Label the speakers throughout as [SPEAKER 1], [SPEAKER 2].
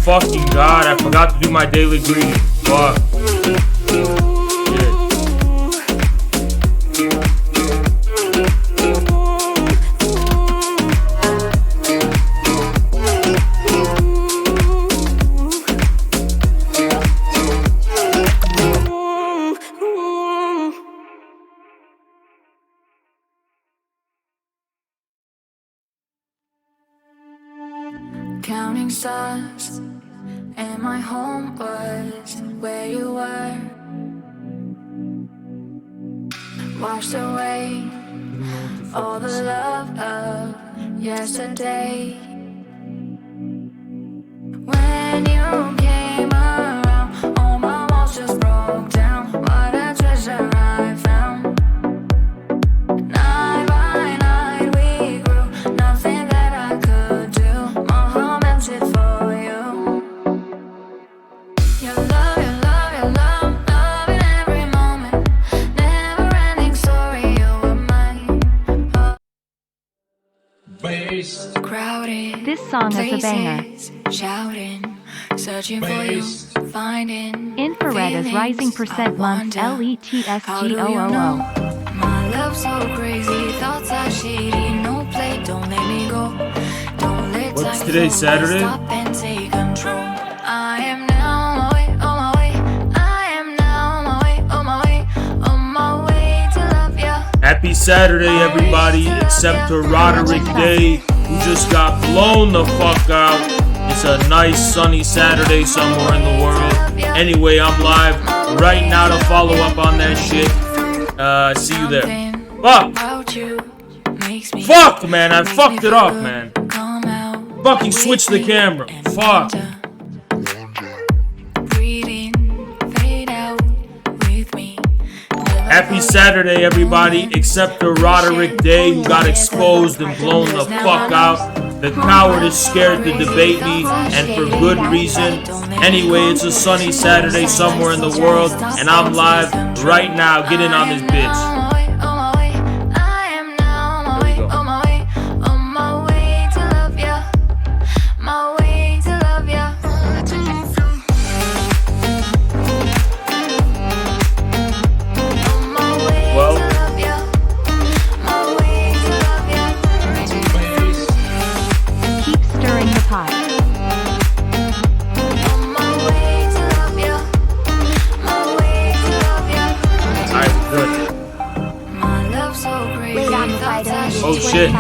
[SPEAKER 1] Fucking God, I forgot to do my daily greeting. Fuck.
[SPEAKER 2] Counting stars, and my home was where you were. Washed away all the love of yesterday. When you came around, all my walls just broke down. What a treasure I found. Night by night we grew, nothing that I could do. My heart melted for you. Your love, your love, your love, love in every moment. Never ending story, you were mine. Crowded.
[SPEAKER 3] This song is a banger.
[SPEAKER 2] Shouting, searching for you, finding.
[SPEAKER 3] Infrared is rising % months LETSGOOO.
[SPEAKER 2] My love so crazy, thoughts are shady. No play, don't let me go. Don't let
[SPEAKER 1] What's today, Saturday?
[SPEAKER 2] Stop and take control. I am now on my way, on my way. I am now on my way, on my way, on my way to love ya.
[SPEAKER 1] Happy Saturday, everybody, except for Roderick Day, who just got blown the fuck out. It's a nice sunny Saturday somewhere in the world. Anyway, I'm live right now to follow up on that shit. See you there. Fuck! Fuck, man, I fucked it up, man. Fucking switch the camera. Fuck. Happy Saturday, everybody, except for Roderick Day, who got exposed and blown the fuck out. The coward is scared to debate me, and for good reason. Anyway, it's a sunny Saturday somewhere in the world, and I'm live right now. Get in on this bitch. Oh shit.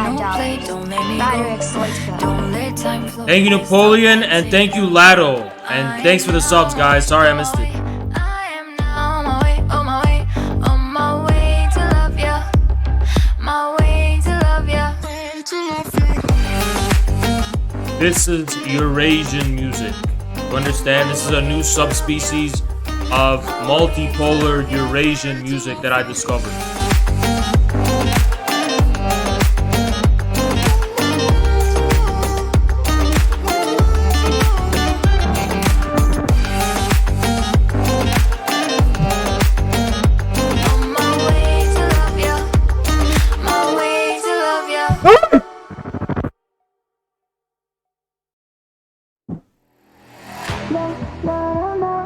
[SPEAKER 1] Thank you, Napoleon, and thank you, Lado. And thanks for the subs, guys. Sorry I missed it. This is Eurasian music. You understand? This is a new subspecies of multipolar Eurasian music that I discovered.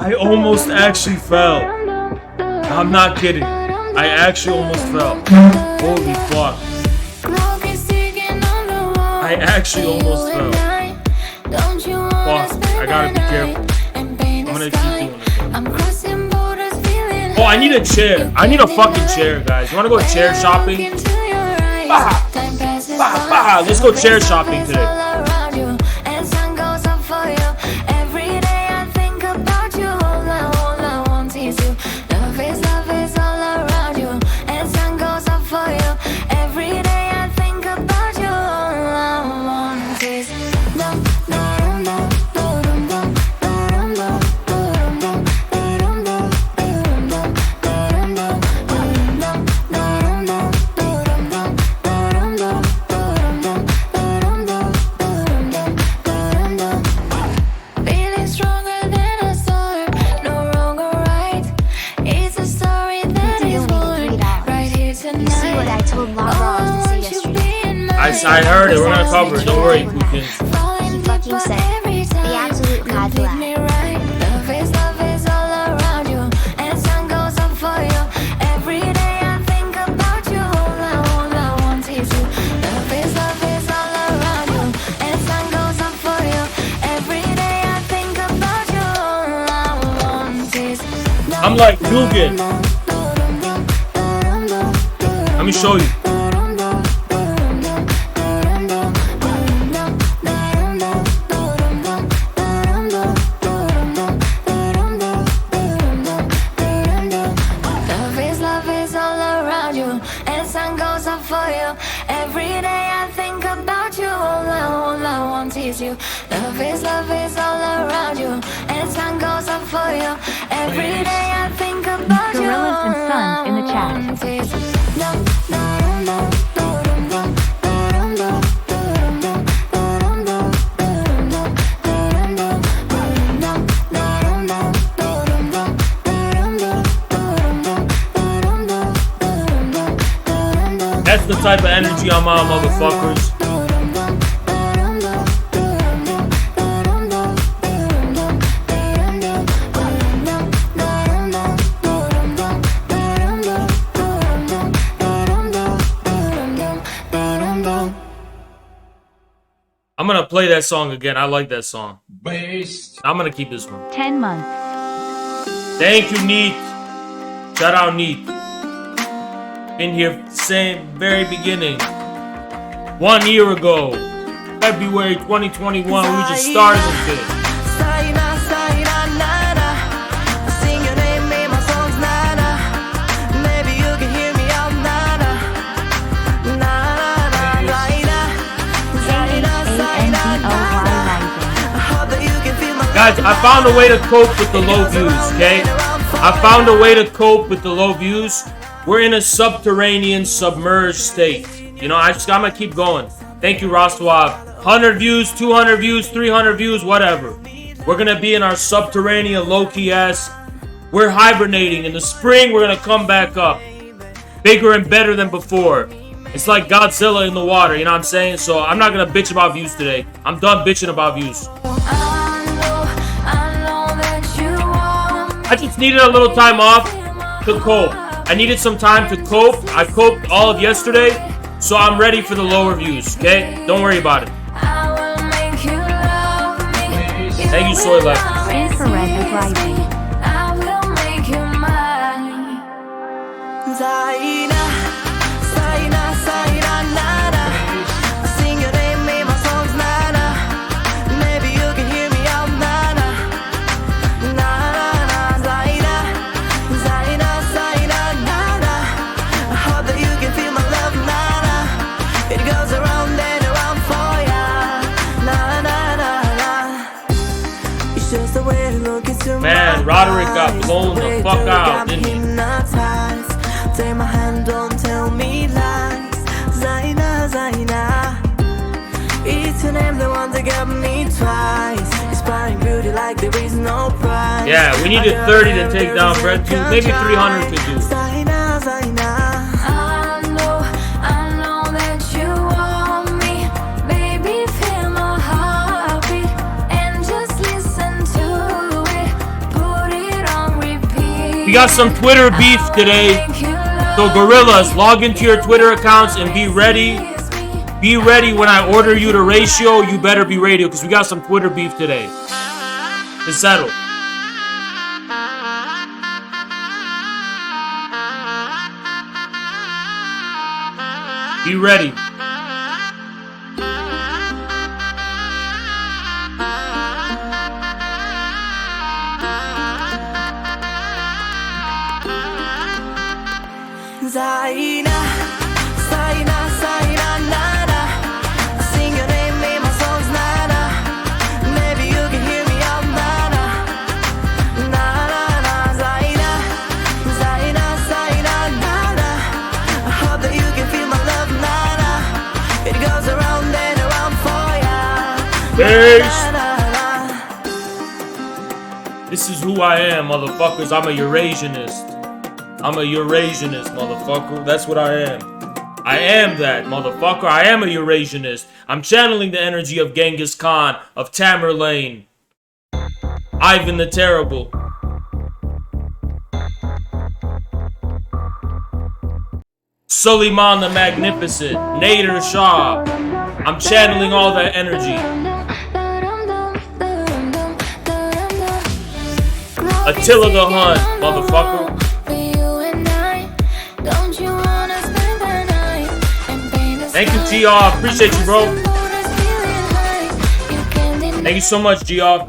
[SPEAKER 1] I almost actually fell. I'm not kidding. I actually almost fell. Holy fuck. I actually almost fell. Fuck, I gotta be careful. gonna keep doing it.
[SPEAKER 2] I'm crossing borders, feeling
[SPEAKER 1] Oh, I need a chair. I need a fucking chair, guys. You wanna go chair shopping? Let's go chair shopping today. I heard it. We're gonna cover it. Don't worry, Putin.
[SPEAKER 4] He fucking said the absolute Cadillac.
[SPEAKER 1] I'm like Dugan. Let me show you.
[SPEAKER 2] Love is all around you, and sun goes up for you. Every day I think about you.
[SPEAKER 3] Gorillas and Sons in the chat.
[SPEAKER 1] That's the type of energy I'm on, motherfuckers. I'm gonna play that song again. I like that song. I'm gonna keep this one.
[SPEAKER 3] 10 months.
[SPEAKER 1] Thank you, Neat. Shout out, Neat. Been here same very beginning. 1 year ago, February 2021, we just started this shit. Guys, I found a way to cope with the low views, okay? I found a way to cope with the low views. We're in a subterranean, submerged state. You know, I'm gonna keep going. Thank you, Rostwab. 100 views, 200 views, 300 views, whatever. We're gonna be in our subterranean, low-key ass. We're hibernating. In the spring, we're gonna come back up. Bigger and better than before. It's like Godzilla in the water, you know what I'm saying? So I'm not gonna bitch about views today. I'm done bitching about views. I just needed a little time off to cope. I needed some time to cope. I coped all of yesterday, so I'm ready for the lower views, okay? Don't worry about it. Thank you, Soy Left.
[SPEAKER 3] Infrared is rising.
[SPEAKER 1] Man, Roderick got blown the fuck out, didn't he?
[SPEAKER 5] Take my hand, don't tell me lies. Zaina, Zaina. It's your name, the one that got me twice. Inspiring beauty like there is no price.
[SPEAKER 1] Yeah, we needed 30 to take down Brett too. Maybe 300 could do.
[SPEAKER 5] Zaina, Zaina.
[SPEAKER 1] We got some Twitter beef today. So gorillas, log into your Twitter accounts and be ready. Be ready when I order you to ratio. You better be radio because we got some Twitter beef today. It's settled. Be ready.
[SPEAKER 5] Zaina, Zaina, Zaina, Nana. Sing your name in my songs, Nana. Maybe you can hear me out, Nana. Nana, Zaina, Zaina, Zaina, Nana. I hope that you can feel my love, Nana. It goes around and around for ya.
[SPEAKER 1] Peace.
[SPEAKER 5] Na,
[SPEAKER 1] This is who I am, motherfuckers. I'm a Eurasianist. I'm a Eurasianist, motherfucker. That's what I am. I am that, motherfucker. I am a Eurasianist. I'm channeling the energy of Genghis Khan, of Tamerlane, Ivan the Terrible. Suleiman the Magnificent, Nader Shah. I'm channeling all that energy. Attila the Hun, motherfucker. Thank you, GR. Appreciate you, bro. Thank you so much, GR.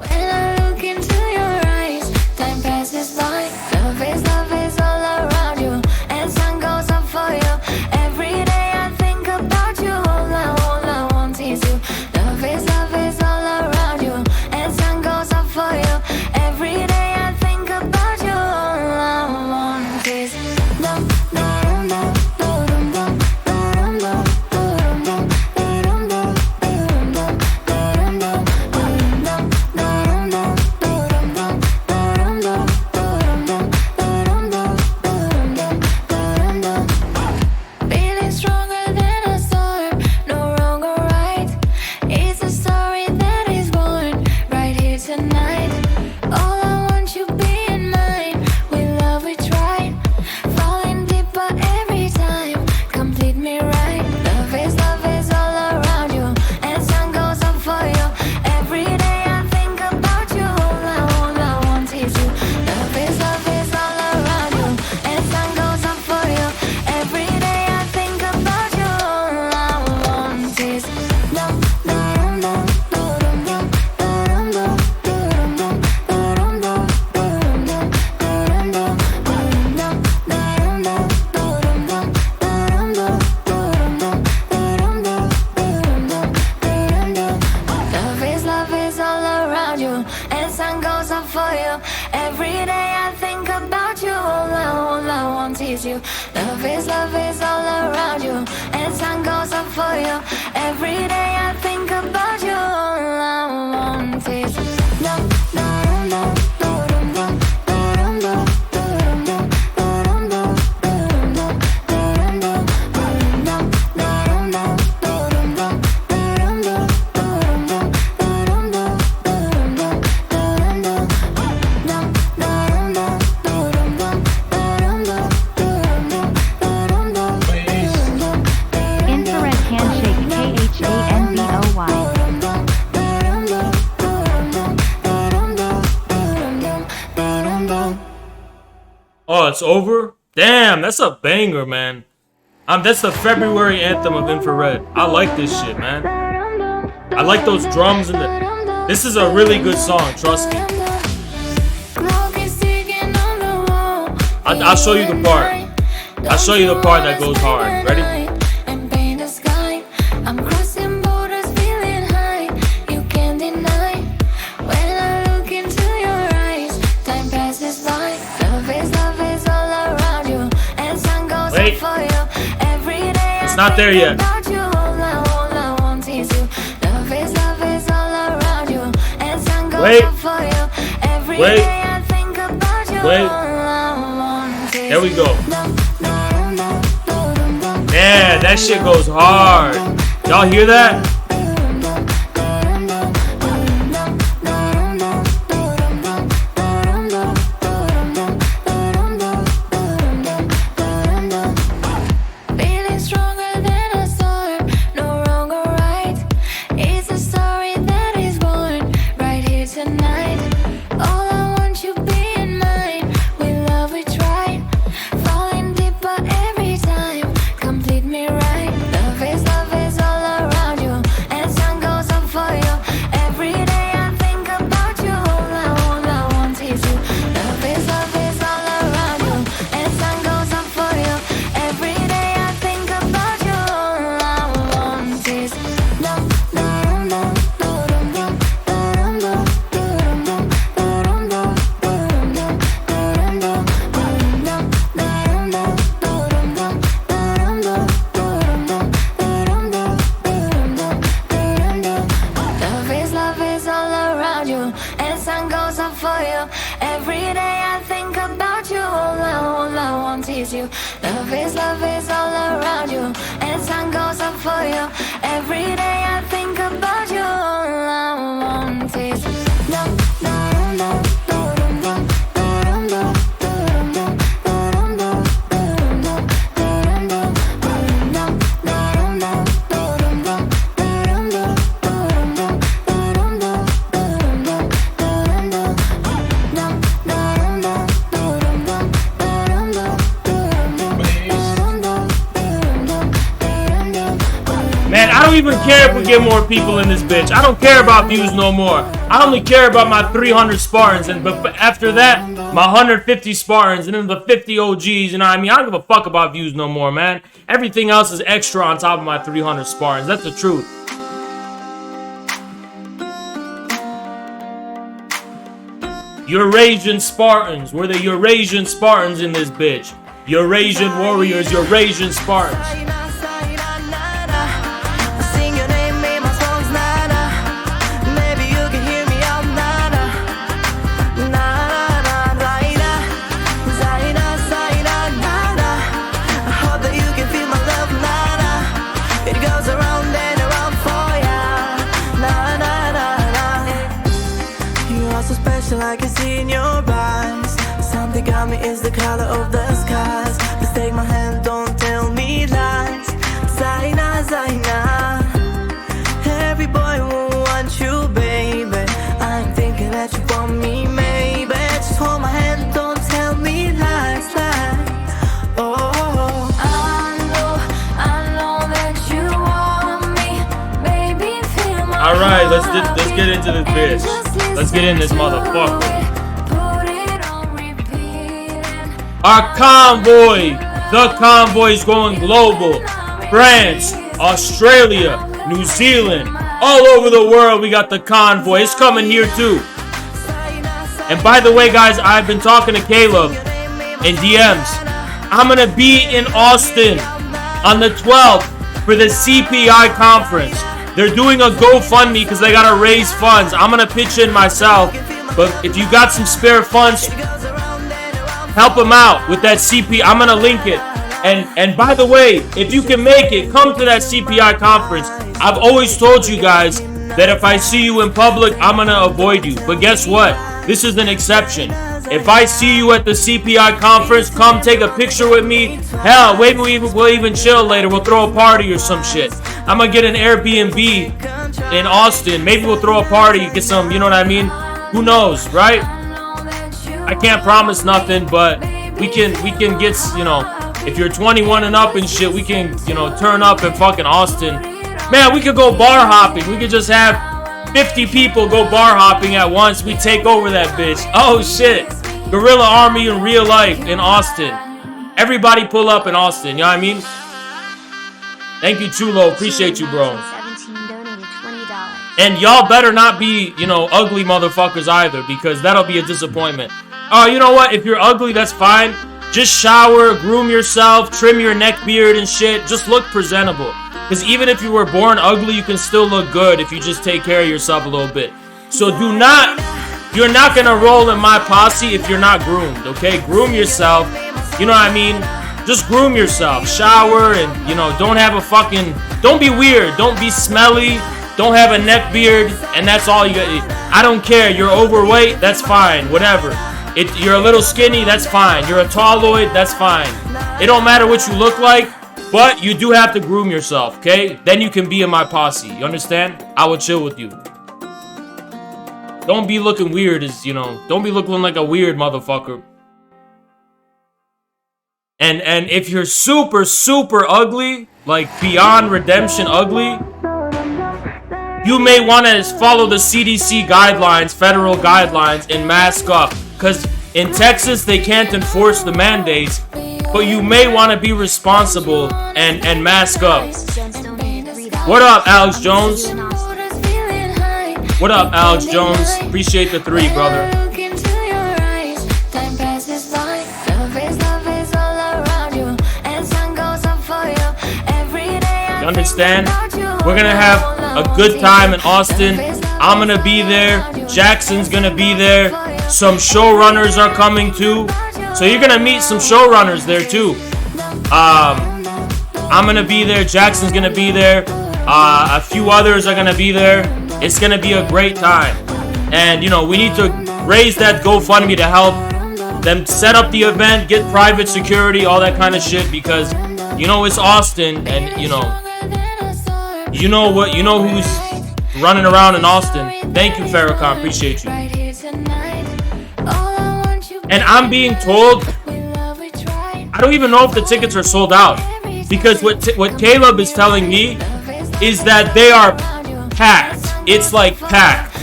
[SPEAKER 2] Love is all around you, and sun goes up for you. Every day I think about you. All I want is love, love, love, love, love,
[SPEAKER 1] Oh, it's over? Damn, that's a banger, man. That's the February anthem of Infrared. I like this shit, man. I like those drums and the... This is a really good song, trust me. I'll show you the part. I'll show you the part that goes hard. Ready? Wait. It's not there yet. Wait. Wait. Wait. There we go. Man, that shit goes hard. Y'all hear that?
[SPEAKER 2] Complete me right.
[SPEAKER 1] don't even care if we get more people in this bitch. I don't care about views no more. I only care about my 300 Spartans, but after that, my 150 Spartans, and then the 50 OGs, you know what I mean? I don't give a fuck about views no more, man. Everything else is extra on top of my 300 Spartans. That's the truth. Eurasian Spartans. We're the Eurasian Spartans in this bitch. Eurasian warriors, Eurasian Spartans.
[SPEAKER 5] I can see in your eyes. Something got me is the color of the skies. Please take my hand, don't tell me lies. Zaina, Zaina. Every boy will want you, baby. I'm thinking that you want me, maybe. Just hold my hand, don't tell me lies, lies. Oh,
[SPEAKER 2] I know that you want me, baby. Feel my
[SPEAKER 1] Alright, let's get into this bitch. Let's get in this motherfucker. Our convoy. The convoy is going global. France, Australia, New Zealand, all over the world we got the convoy. It's coming here too. And by the way, guys, I've been talking to Caleb in DMs. I'm gonna be in Austin on the 12th for the CPI conference. They're doing a GoFundMe because they gotta raise funds. I'm gonna pitch in myself, but if you got some spare funds, help them out with that CPI. I'm gonna link it. And by the way, if you can make it, come to that CPI conference. I've always told you guys that if I see you in public, I'm gonna avoid you. But guess what? This is an exception. If I see you at the CPI conference, come take a picture with me. Hell, maybe we'll even chill later. We'll throw a party or some shit. I'm gonna get an Airbnb in Austin. Maybe we'll throw a party, get some, you know what I mean? Who knows, right? I can't promise nothing, but we can get, you know, if you're 21 and up and shit, we can, you know, turn up in fucking Austin. Man, we could go bar hopping. We could just have 50 people go bar hopping at once. We take over that bitch. Oh shit. Guerrilla Army in real life in Austin. Everybody pull up in Austin, you know what I mean? Thank you, Chulo. Appreciate you, bro.
[SPEAKER 4] 17 donated $20.
[SPEAKER 1] And y'all better not be, you know, ugly motherfuckers either, because that'll be a disappointment. Oh, you know what? If you're ugly, that's fine. Just shower, groom yourself, trim your neck beard and shit. Just look presentable. Because even if you were born ugly, you can still look good if you just take care of yourself a little bit. So you're not gonna roll in my posse if you're not groomed, okay? Groom yourself, you know what I mean? Just groom yourself, shower, and, you know, don't be weird, don't be smelly, don't have a neck beard, and that's all you got. I don't care, you're overweight, that's fine, whatever. You're a little skinny, that's fine. You're a talloid, that's fine. It don't matter what you look like, but you do have to groom yourself, okay? Then you can be in my posse, you understand? I will chill with you. Don't be looking weird as, you know, don't be looking like a weird motherfucker. And if you're super, super ugly, like beyond redemption ugly, you may want to follow the CDC guidelines, federal guidelines, and mask up. Because in Texas, they can't enforce the mandates, but you may want to be responsible and mask up. What up, Alex Jones? What up, Alex Jones? Appreciate the 3, brother. You understand? We're gonna have a good time in Austin. I'm gonna be there. Jackson's gonna be there. Some showrunners are coming too. So you're gonna meet some showrunners there too. I'm gonna be there. Jackson's gonna be there. A few others are gonna be there. It's gonna be a great time. And you know, we need to raise that GoFundMe to help them set up the event, get private security, all that kind of shit, because you know it's Austin, and you know who's running around in Austin. Thank you, Farrakhan. Appreciate you. And I'm being told, I don't even know if the tickets are sold out, because what Caleb is telling me is that they are packed. It's like packed.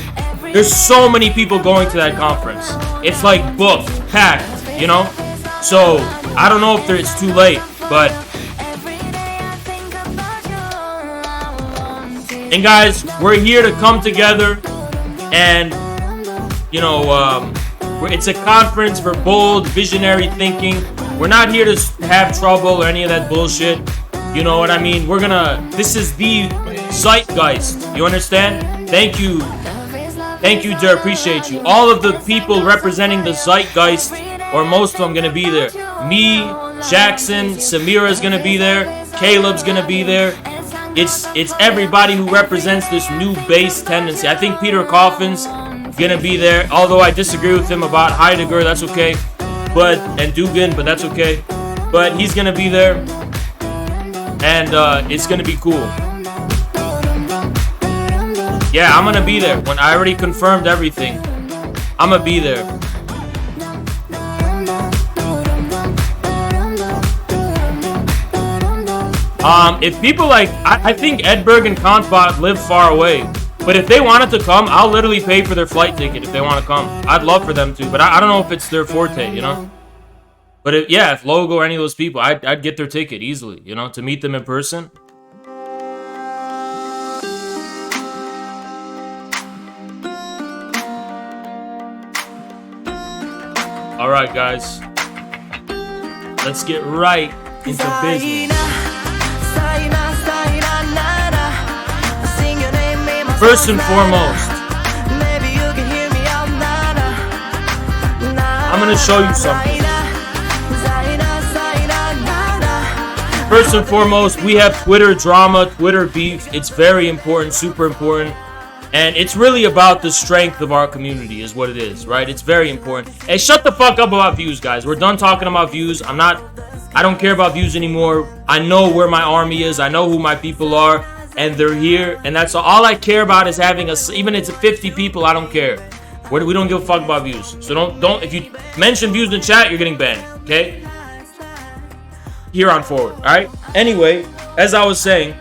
[SPEAKER 1] There's so many people going to that conference. It's like booked, packed, you know? So, I don't know if it's too late, but... And guys, we're here to come together and, you know, it's a conference for bold, visionary thinking. We're not here to have trouble or any of that bullshit. You know what I mean? This is the zeitgeist. You understand? Thank you. Thank you, dear. Appreciate you. All of the people representing the zeitgeist, or most of them, gonna be there. Me, Jackson, Samira's gonna be there. Caleb's gonna be there. It's everybody who represents this new base tendency. I think Peter Coffin's gonna be there, although I disagree with him about Heidegger. That's okay, and Dugan, but that's okay. But he's gonna be there, and it's gonna be cool. Yeah, I'm gonna be there. When I already confirmed everything, I'm gonna be there. If people like, I think Edberg and Kantbot live far away. But if they wanted to come, I'll literally pay for their flight ticket if they want to come. I'd love for them to, but I don't know if it's their forte, you know? But if Logo or any of those people, I'd get their ticket easily, you know, to meet them in person. Alright, guys. Let's get right into business. First and foremost, I'm gonna show you something. First and foremost, we have Twitter drama, Twitter beef. It's very important, super important. And it's really about the strength of our community is what it is, right? It's very important. Hey, shut the fuck up about views, guys. We're done talking about views. I don't care about views anymore. I know where my army is. I know who my people are. And they're here, and that's all I care about is having even if it's 50 people, I don't care. We don't give a fuck about views. So don't if you mention views in chat, you're getting banned, okay? Here on forward, all right? Anyway, as I was saying,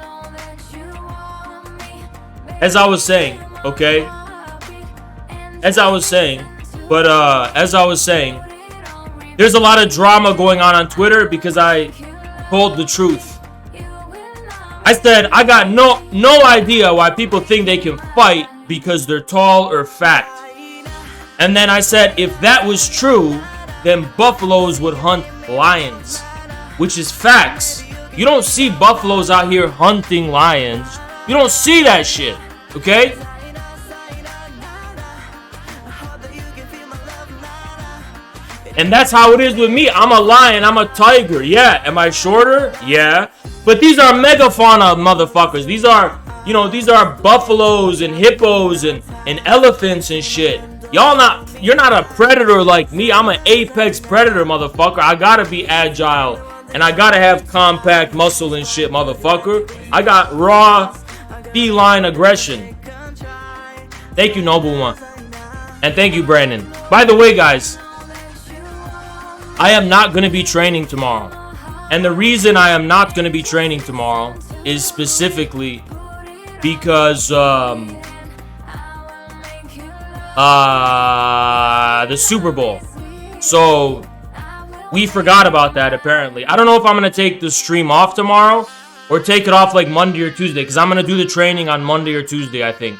[SPEAKER 1] okay? As I was saying, there's a lot of drama going on Twitter because I told the truth. I said, I got no idea why people think they can fight because they're tall or fat. And then I said, if that was true, then buffaloes would hunt lions, which is facts. You don't see buffaloes out here hunting lions. You don't see that shit, okay? And that's how it is with me. I'm a lion. I'm a tiger. Yeah. Am I shorter? Yeah. But these are megafauna motherfuckers. These are, these are buffaloes and hippos and elephants and shit. You're not a predator like me. I'm an apex predator, motherfucker. I gotta be agile. And I gotta have compact muscle and shit, motherfucker. I got raw feline aggression. Thank you, Noble One. And thank you, Brandon. By the way, guys, I am not going to be training tomorrow. And the reason I am not going to be training tomorrow is specifically because the Super Bowl. So we forgot about that apparently. I don't know if I'm going to take the stream off tomorrow or take it off like Monday or Tuesday, because I'm going to do the training on Monday or Tuesday, I think.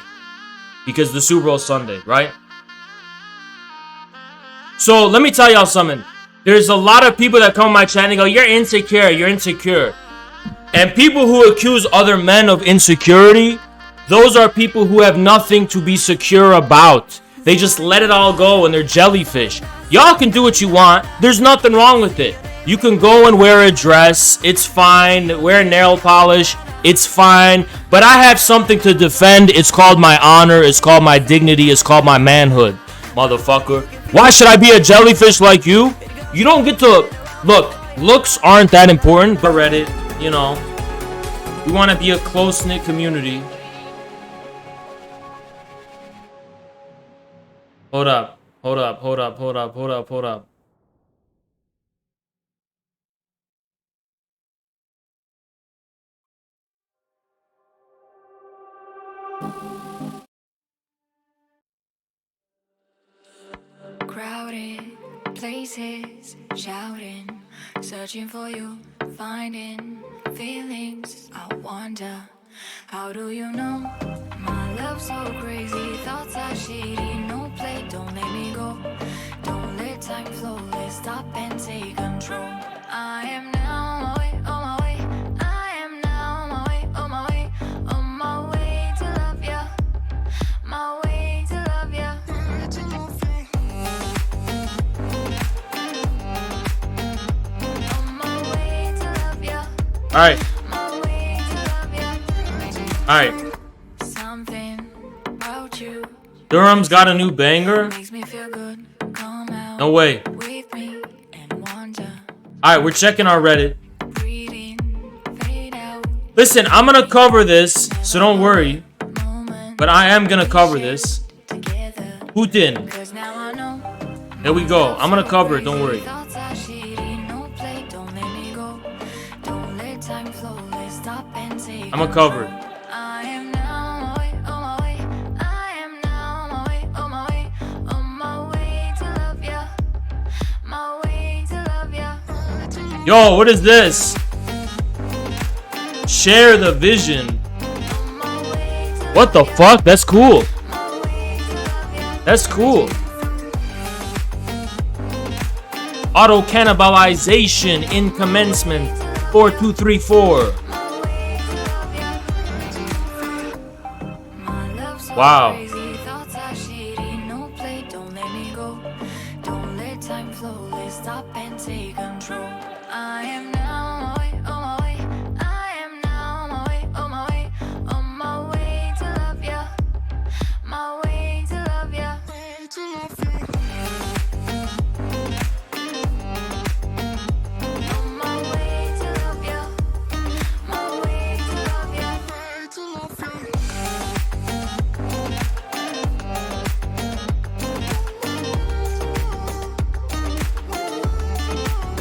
[SPEAKER 1] Because the Super Bowl is Sunday, right? So let me tell y'all something. There's a lot of people that come on my channel and go, you're insecure, you're insecure. And people who accuse other men of insecurity, those are people who have nothing to be secure about. They just let it all go and they're jellyfish. Y'all can do what you want. There's nothing wrong with it. You can go and wear a dress. It's fine. Wear nail polish. It's fine. But I have something to defend. It's called my honor. It's called my dignity. It's called my manhood, motherfucker. Why should I be a jellyfish like you? You don't get to... Look, looks aren't that important. But Reddit, we want to be a close-knit community. Hold up.
[SPEAKER 2] places, shouting, searching for you, finding feelings. I wonder, how do you know? My love's so crazy, thoughts are shady. No play, don't let me go. Don't let time flow, let's stop and take control. I am now on my way, on my way. I am now on my way, on my way. On my way to love ya. My way to love ya. On my way to love ya.
[SPEAKER 1] Alright.
[SPEAKER 2] My way to love ya.
[SPEAKER 1] Alright.
[SPEAKER 2] Something about you
[SPEAKER 1] Durham's got a new banger?
[SPEAKER 2] makes me feel good. Come out
[SPEAKER 1] No way.
[SPEAKER 2] with me and wonder.
[SPEAKER 1] Alright, we're checking our Reddit.
[SPEAKER 2] Breathing, fade out.
[SPEAKER 1] Listen, I'm gonna cover this, so don't worry.
[SPEAKER 2] Moment
[SPEAKER 1] But I am gonna cover this.
[SPEAKER 2] together.
[SPEAKER 1] Putin.
[SPEAKER 2] 'Cause now I know.
[SPEAKER 1] There we go. I'm gonna cover it, don't worry.
[SPEAKER 2] Thoughts are shady, no play, don't let me go. Don't let time flow, let's stop and take
[SPEAKER 1] I'm gonna cover it.
[SPEAKER 2] I am now on my way, on my way. I am now on my way, on my way. On my way to love ya. My way to love ya.
[SPEAKER 1] Yo, what is this? Share the vision.
[SPEAKER 2] On my way to
[SPEAKER 1] What the fuck? That's cool.
[SPEAKER 2] my way to love ya.
[SPEAKER 1] That's cool. Auto cannibalization in commencement 4234.
[SPEAKER 2] My way to love ya. My love's so
[SPEAKER 1] Wow.
[SPEAKER 2] crazy, thoughts are shady, no play, don't let me go. Don't let time flow, let's stop and take control. I am now on my way, on my way. I am now on my way, on my way. On my way to love ya. My way to love ya. On my way to love ya. My way to love ya.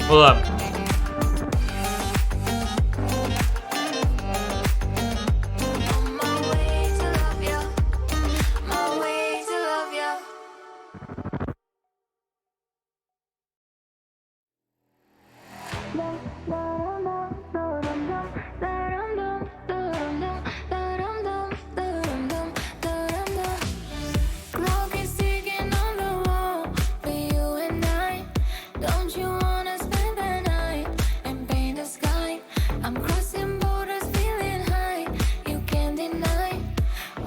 [SPEAKER 1] Hold up.
[SPEAKER 2] On my way to love ya. My way to love ya. Clock is ticking on the wall for you and I. Don't you wanna spend the night and paint the sky? I'm crossing borders, feeling high. You can't deny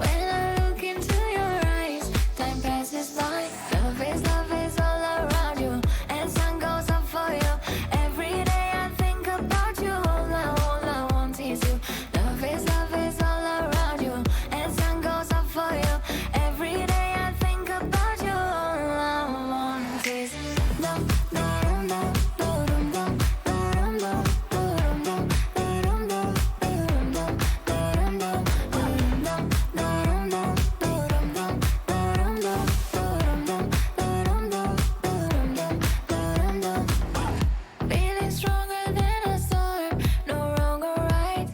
[SPEAKER 2] when I look into your eyes. Time passes by. Love is all around you, and sun goes up for you. Every day I think about you. All I want is you. Love is all around you, and sun goes up for you. Every day I think about you. All I want is dum dum dum dum dum dum dum dum dum dum dum feeling stronger than a storm, no wrong or right.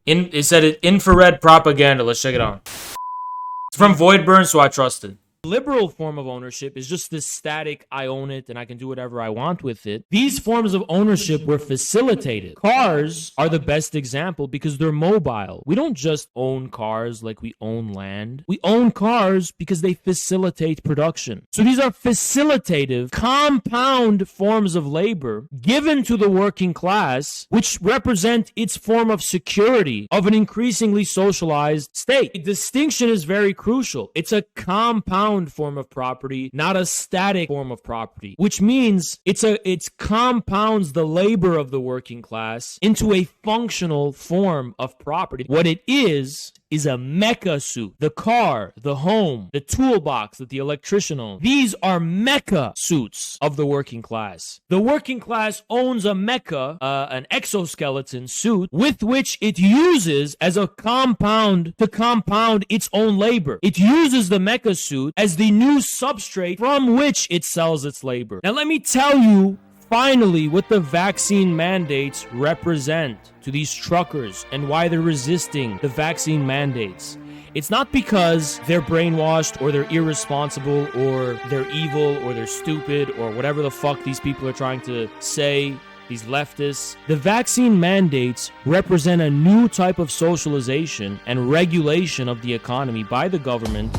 [SPEAKER 1] It said it infrared propaganda. Let's check it out. It's from Voidburn, so I trust it. Liberal form of ownership is just this static, I own it and I can do whatever I want with it. These forms of ownership were facilitated. Cars are the best example because they're mobile. We don't just own cars like we own land. We own cars because they facilitate production. So these are facilitative, compound forms of labor given to the working class, which represent its form of security of an increasingly socialized state. The distinction is very crucial. It's a compound form of property, not a static form of property, which means it compounds the labor of the working class into a functional form of property. What it is a mecha suit. The car, the home, the toolbox that the electrician owns. These are mecha suits of the working class. The working class owns a mecha, an exoskeleton suit, with which it uses as a compound to compound its own labor. It uses the mecha suit as the new substrate from which it sells its labor. Now let me tell you finally what the vaccine mandates represent to these truckers and why they're resisting the vaccine mandates. It's not because they're brainwashed or they're irresponsible or they're evil or they're stupid or whatever the fuck these people are trying to say, these leftists. The vaccine mandates represent a new type of socialization and regulation of the economy by the government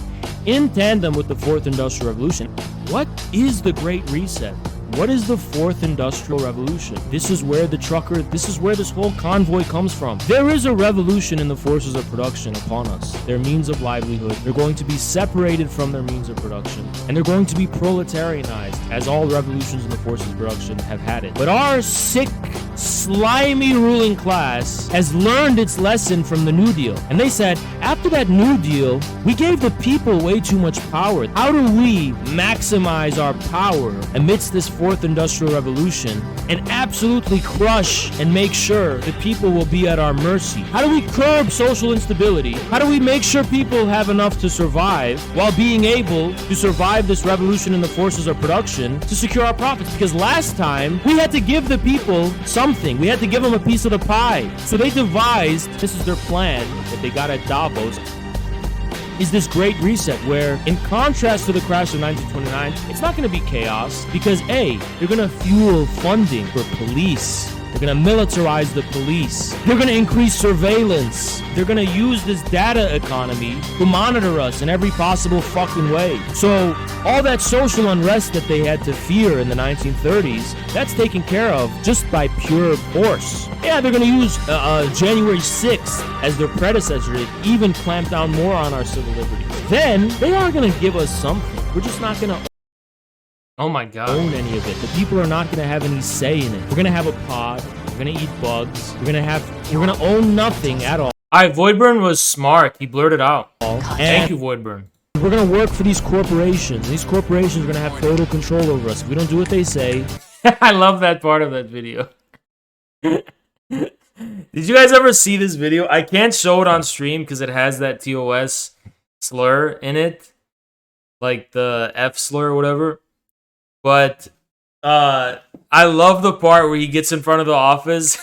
[SPEAKER 1] in tandem with the Fourth Industrial Revolution. What is the Great Reset? What is the Fourth Industrial Revolution? This is where this whole convoy comes from. There is a revolution in the forces of production upon us. Their means of livelihood. They're going to be separated from their means of production. And they're going to be proletarianized, as all revolutions in the forces of production have had it. But our sick, slimy ruling class has learned its lesson from the New Deal. And they said, after that New Deal, we gave the people way too much power. How do we maximize our power amidst this Fourth Industrial Revolution and absolutely crush and make sure the people will be at our mercy? How do we curb social instability? How do we make sure people have enough to survive while being able to survive this revolution in the forces of production to secure our profits? Because last time we had to give the people something. We had to give them a piece of the pie. So they devised, this is their plan that they got at Davos, is this Great Reset where, in contrast to the crash of 1929, it's not going to be chaos because A, they're going to fuel funding for police. They're going to militarize the police. They're going to increase surveillance. They're going to use this data economy to monitor us in every possible fucking way. So all that social unrest that they had to fear in the 1930s, that's taken care of just by pure force. Yeah, they're going to use January 6th as their predecessor to even clamp down more on our civil liberties. Then they are going to give us something. We're just not going to own any of it. The people are not going to have any say in it. We're going to have a pod. We're going to eat bugs. We're going to own nothing at all. Alright, Voidburn was smart. He blurted out. Thank you, Voidburn. We're going to work for these corporations. These corporations are going to have total control over us. If we don't do what they say. I love that part of that video. Did you guys ever see this video? I can't show it on stream because it has that TOS slur in it. Like the F slur or whatever. But I love the part where he gets in front of the office.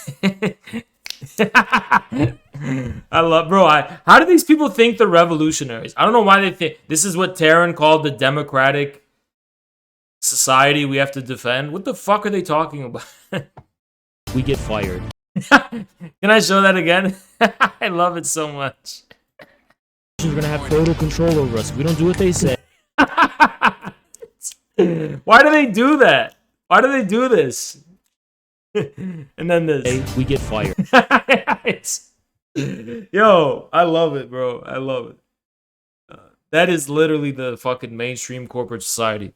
[SPEAKER 1] How do these people think they're revolutionaries? I don't know why they think this is what Taryn called the democratic society we have to defend. What the fuck are they talking about? We get fired. Can I show that again? I love it so much. We're gonna have total control over us if we don't do what they say. Why do they do that? Why do they do this? And then this. We get fired. Yo, I love it, bro. I love it. That is literally the fucking mainstream corporate society.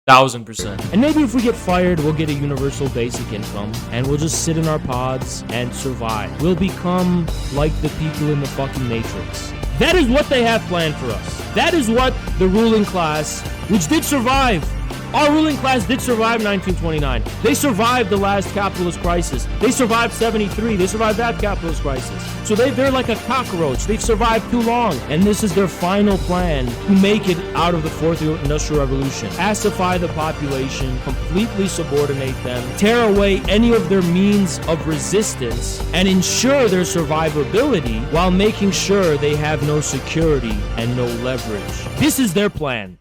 [SPEAKER 1] 1000%. And maybe if we get fired, we'll get a universal basic income and we'll just sit in our pods and survive. We'll become like the people in the fucking Matrix. That is what they have planned for us. That is what the ruling class, which did survive. Our ruling class did survive 1929. They survived the last capitalist crisis. They survived 73. They survived that capitalist crisis. So they're like a cockroach. They've survived too long. And this is their final plan to make it out of the Fourth Industrial Revolution. Pacify the population, completely subordinate them, tear away any of their means of resistance, and ensure their survivability while making sure they have no security and no leverage. This is their plan.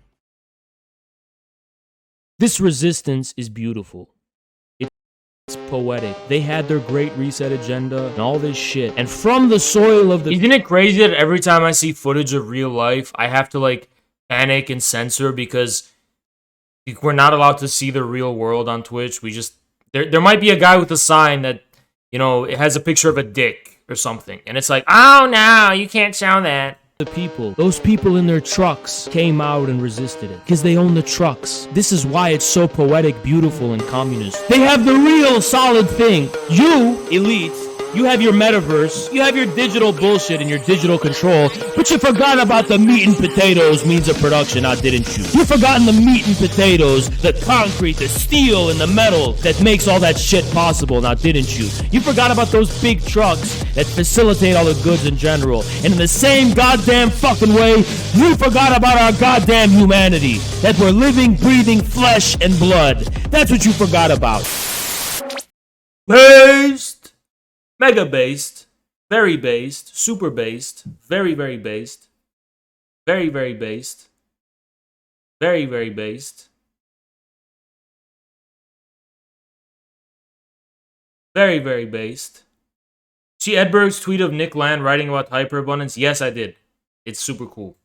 [SPEAKER 1] This resistance is beautiful. It's poetic. They had their Great Reset agenda and all this shit. And from the soil of the... Isn't it crazy that every time I see footage of real life, I have to, like, panic and censor because we're not allowed to see the real world on Twitch. We just... There might be a guy with a sign that, you know, it has a picture of a dick or something. And it's like, oh, no, you can't show that. The people, those people in their trucks came out and resisted it because they own the trucks. This is why it's so poetic, beautiful, and communist. They have the real solid thing. You, elite, you have your metaverse, you have your digital bullshit and your digital control, but you forgot about the meat and potatoes means of production, now didn't you? You've forgotten the meat and potatoes, the concrete, the steel, and the metal that makes all that shit possible, now didn't you? You forgot about those big trucks that facilitate all the goods in general, and in the same goddamn fucking way, you forgot about our goddamn humanity, that we're living, breathing flesh and blood. That's what you forgot about. Based. Mega based, very based, super based, very, very based. Very, very based. Very, very based. Very, very based. See Edberg's tweet of Nick Land writing about hyperabundance? Yes, I did. It's super cool.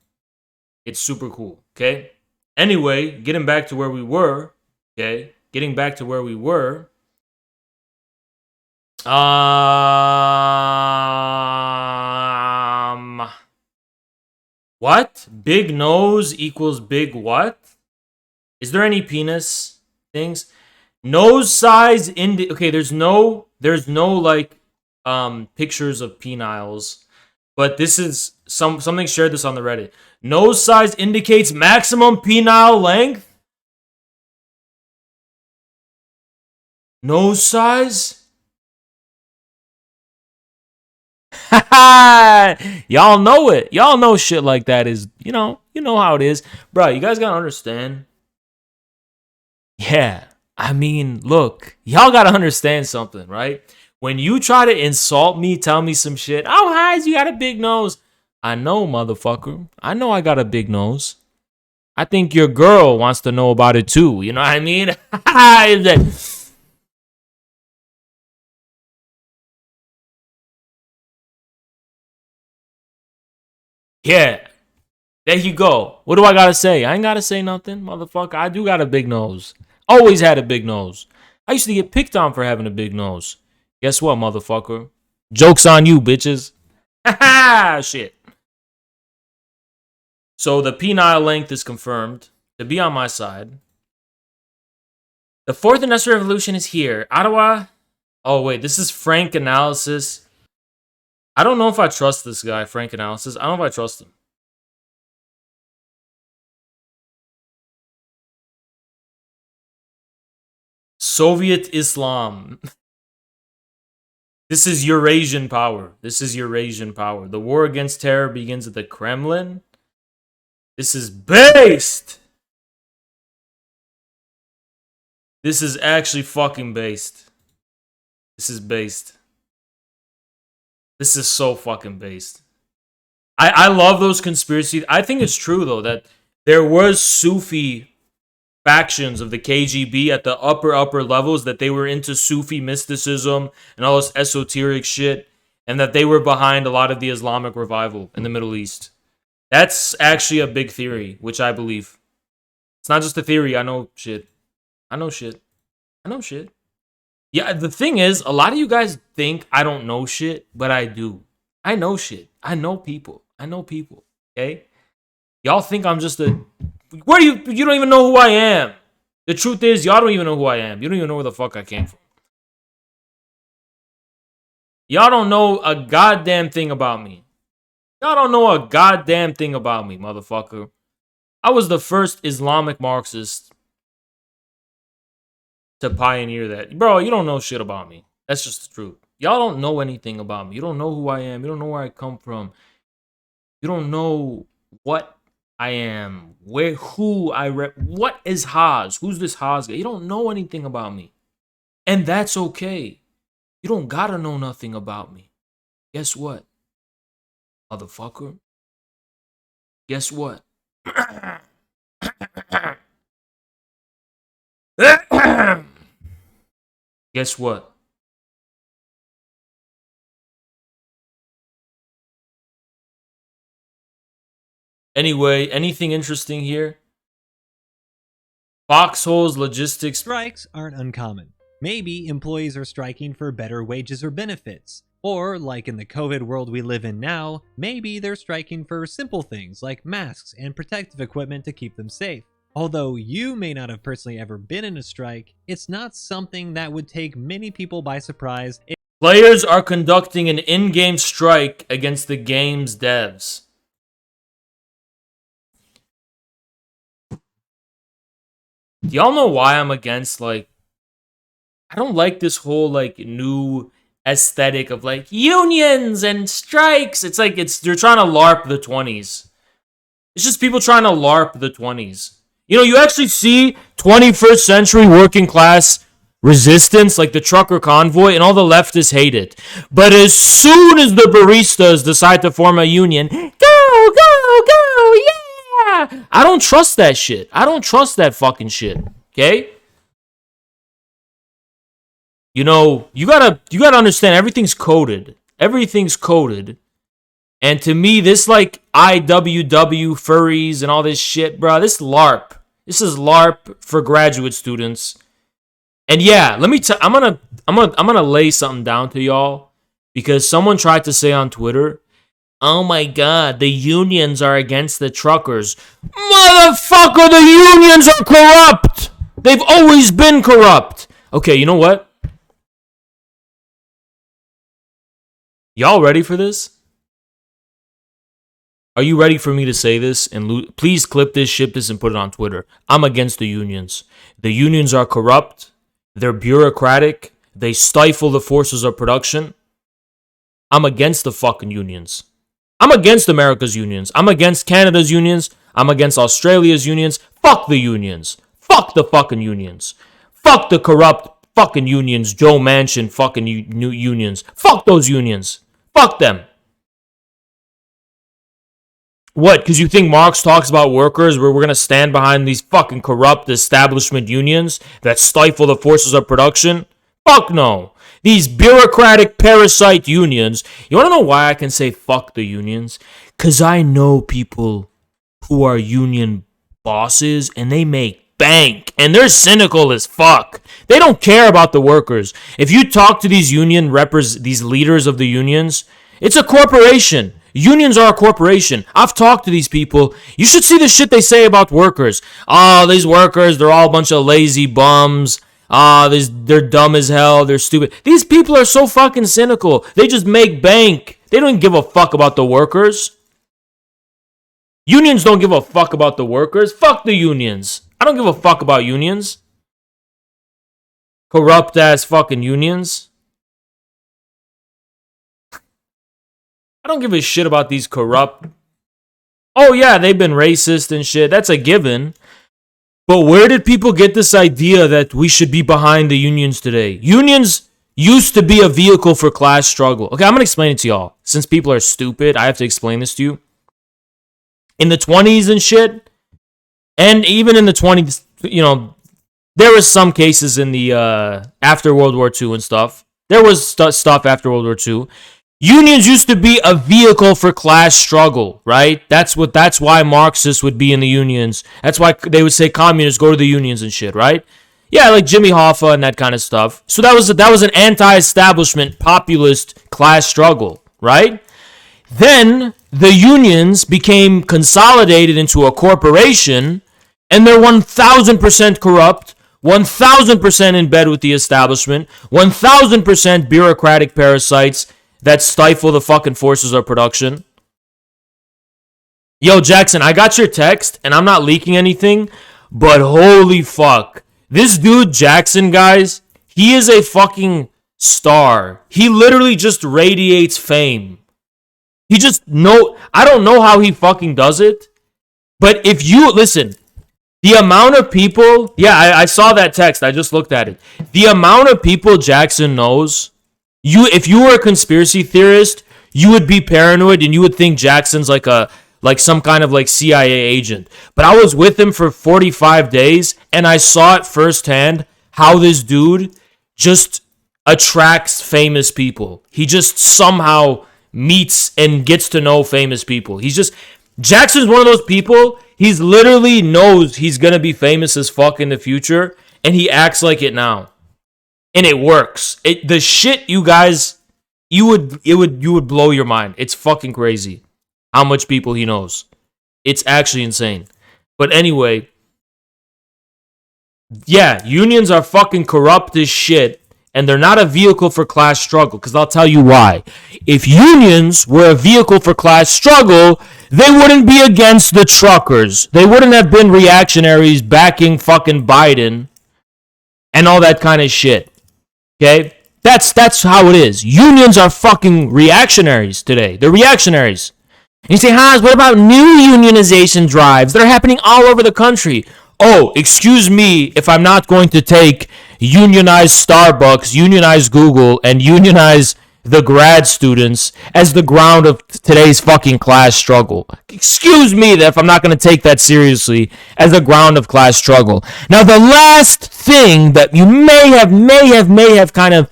[SPEAKER 1] It's super cool, okay? Anyway, getting back to where we were, okay? Getting back to where we were. What? Big nose equals big what? Is there any penis things? Nose size okay, there's no like pictures of peniles, but this is something shared this on the Reddit. Nose size indicates maximum penile length. Nose size? Y'all know it. Y'all know shit like that is, you know how it is. Bro, you guys gotta understand. Yeah, I mean, look, y'all gotta understand something, right? When you try to insult me, tell me some shit. Oh, Highs, you got a big nose. I know, motherfucker. I know I got a big nose. I think your girl wants to know about it too. You know what I mean? Yeah. There you go. What do I gotta say? I ain't gotta say nothing, motherfucker. I do got a big nose. Always had a big nose. I used to get picked on for having a big nose. Guess what, motherfucker? Joke's on you, bitches. Shit. So the penile length is confirmed to be on my side. The fourth industrial revolution is here. Ottawa. Oh, wait. This is Frank Analysis. I don't know if I trust this guy, Frank Analysis. I don't know if I trust him. Soviet Islam. This is Eurasian power. This is Eurasian power. The war against terror begins at the Kremlin. This is based. This is actually fucking based. This is based. This is so fucking based. I love those conspiracies. I think it's true, though, that there was Sufi factions of the KGB at the upper levels, that they were into Sufi mysticism and all this esoteric shit, and that they were behind a lot of the Islamic revival in the Middle East. That's actually a big theory, which I believe. It's not just a theory. I know shit. I know shit. I know shit. Yeah, the thing is, a lot of you guys think I don't know shit, but I do. I know shit. I know people. I know people. Okay? Y'all think I'm just a... Where do you don't even know who I am. The truth is, y'all don't even know who I am. You don't even know where the fuck I came from. Y'all don't know a goddamn thing about me. Y'all don't know a goddamn thing about me, motherfucker. I was the first Islamic Marxist to pioneer that. Bro, you don't know shit about me. That's just the truth. Y'all don't know anything about me. You don't know who I am. You don't know where I come from. You don't know what I am, who I rep. What is Haas? Who's this Haas guy? You don't know anything about me. And that's okay. You don't gotta know nothing about me. Guess what, motherfucker? Guess what? Guess what? Anyway, anything interesting here? Foxholes Logistics.
[SPEAKER 6] Strikes aren't uncommon. Maybe employees are striking for better wages or benefits. Or, like in the COVID world we live in now, maybe they're striking for simple things like masks and protective equipment to keep them safe. Although you may not have personally ever been in a strike, it's not something that would take many people by surprise.
[SPEAKER 1] Players are conducting an in-game strike against the game's devs. Do y'all know why I'm against, like, I don't like this whole, like, new aesthetic of, like, unions and strikes. It's like, they're trying to LARP the 20s. It's just people trying to LARP the 20s. You know, you actually see 21st century working class resistance, like the trucker convoy, and all the leftists hate it. But as soon as the baristas decide to form a union, go, yeah! I don't trust that shit. I don't trust that fucking shit. Okay? You know, you gotta understand, everything's coded. Everything's coded. And to me, this like IWW furries and all this shit, bro, this LARP. This is LARP for graduate students. And yeah, let me I'm gonna lay something down to y'all, because someone tried to say on Twitter, "Oh my god, the unions are against the truckers." Motherfucker, the unions are corrupt. They've always been corrupt. Okay, you know what? Y'all ready for this? Are you ready for me to say this? And please clip this, ship this, and put it on Twitter. I'm against the unions. The unions are corrupt. They're bureaucratic. They stifle the forces of production. I'm against the fucking unions. I'm against America's unions. I'm against Canada's unions. I'm against Australia's unions. Fuck the unions. Fuck the fucking unions. Fuck the corrupt fucking unions. Joe Manchin fucking unions. Fuck those unions. Fuck them. What, because you think Marx talks about workers where we're going to stand behind these fucking corrupt establishment unions that stifle the forces of production? Fuck no. These bureaucratic parasite unions. You want to know why I can say fuck the unions? Because I know people who are union bosses and they make bank and they're cynical as fuck. They don't care about the workers. If you talk to these these leaders of the unions, it's a corporation. Unions are a corporation. I've talked to these people. You should see the shit they say about workers. Oh, these workers, they're all a bunch of lazy bums. They're dumb as hell. They're stupid. These people are so fucking cynical. They just make bank. They don't give a fuck about the workers. Unions don't give a fuck about the workers. Fuck the unions. I don't give a fuck about unions. Corrupt ass fucking unions. I don't give a shit about these corrupt. Oh yeah, they've been racist and shit. That's a given. But where did people get this idea that we should be behind the unions today? Unions used to be a vehicle for class struggle. Okay, I'm going to explain it to y'all. Since people are stupid, I have to explain this to you. In the 20s and shit, and even in the 20s, you know, there was some cases in the after World War II and stuff. There was stuff after World War II. Unions used to be a vehicle for class struggle, right? That's why Marxists would be in the unions. That's why they would say communists go to the unions and shit, right? Yeah, like Jimmy Hoffa and that kind of stuff. So that was an anti-establishment populist class struggle, right? Then the unions became consolidated into a corporation, and they're 1,000% corrupt, 1,000% in bed with the establishment, 1,000% bureaucratic parasites that stifle the fucking forces of production. Yo, Jackson, I got your text, and I'm not leaking anything, but holy fuck. This dude, Jackson, guys, he is a fucking star. He literally just radiates fame. I don't know how he fucking does it, but if you, listen, the amount of people, yeah, I saw that text, I just looked at it. The amount of people Jackson knows, if you were a conspiracy theorist, you would be paranoid and you would think Jackson's like some kind of like CIA agent. But I was with him for 45 days and I saw it firsthand how this dude just attracts famous people. He just somehow meets and gets to know famous people. Jackson's one of those people, he's literally knows he's going to be famous as fuck in the future and he acts like it now. And it works. The shit you guys, you would blow your mind. It's fucking crazy how much people he knows. It's actually insane. But anyway, yeah, unions are fucking corrupt as shit, and they're not a vehicle for class struggle, because I'll tell you why. If unions were a vehicle for class struggle, they wouldn't be against the truckers. They wouldn't have been reactionaries backing fucking Biden and all that kind of shit. Okay? That's how it is. Unions are fucking reactionaries today. They're reactionaries. And you say, Hans, what about new unionization drives that are happening all over the country? oh, excuse me if I'm not going to take unionize Starbucks, unionize Google, and unionize the grad students as the ground of today's fucking class struggle. Excuse me that if I'm not going to take that seriously as the ground of class struggle. Now, the last thing that you may have kind of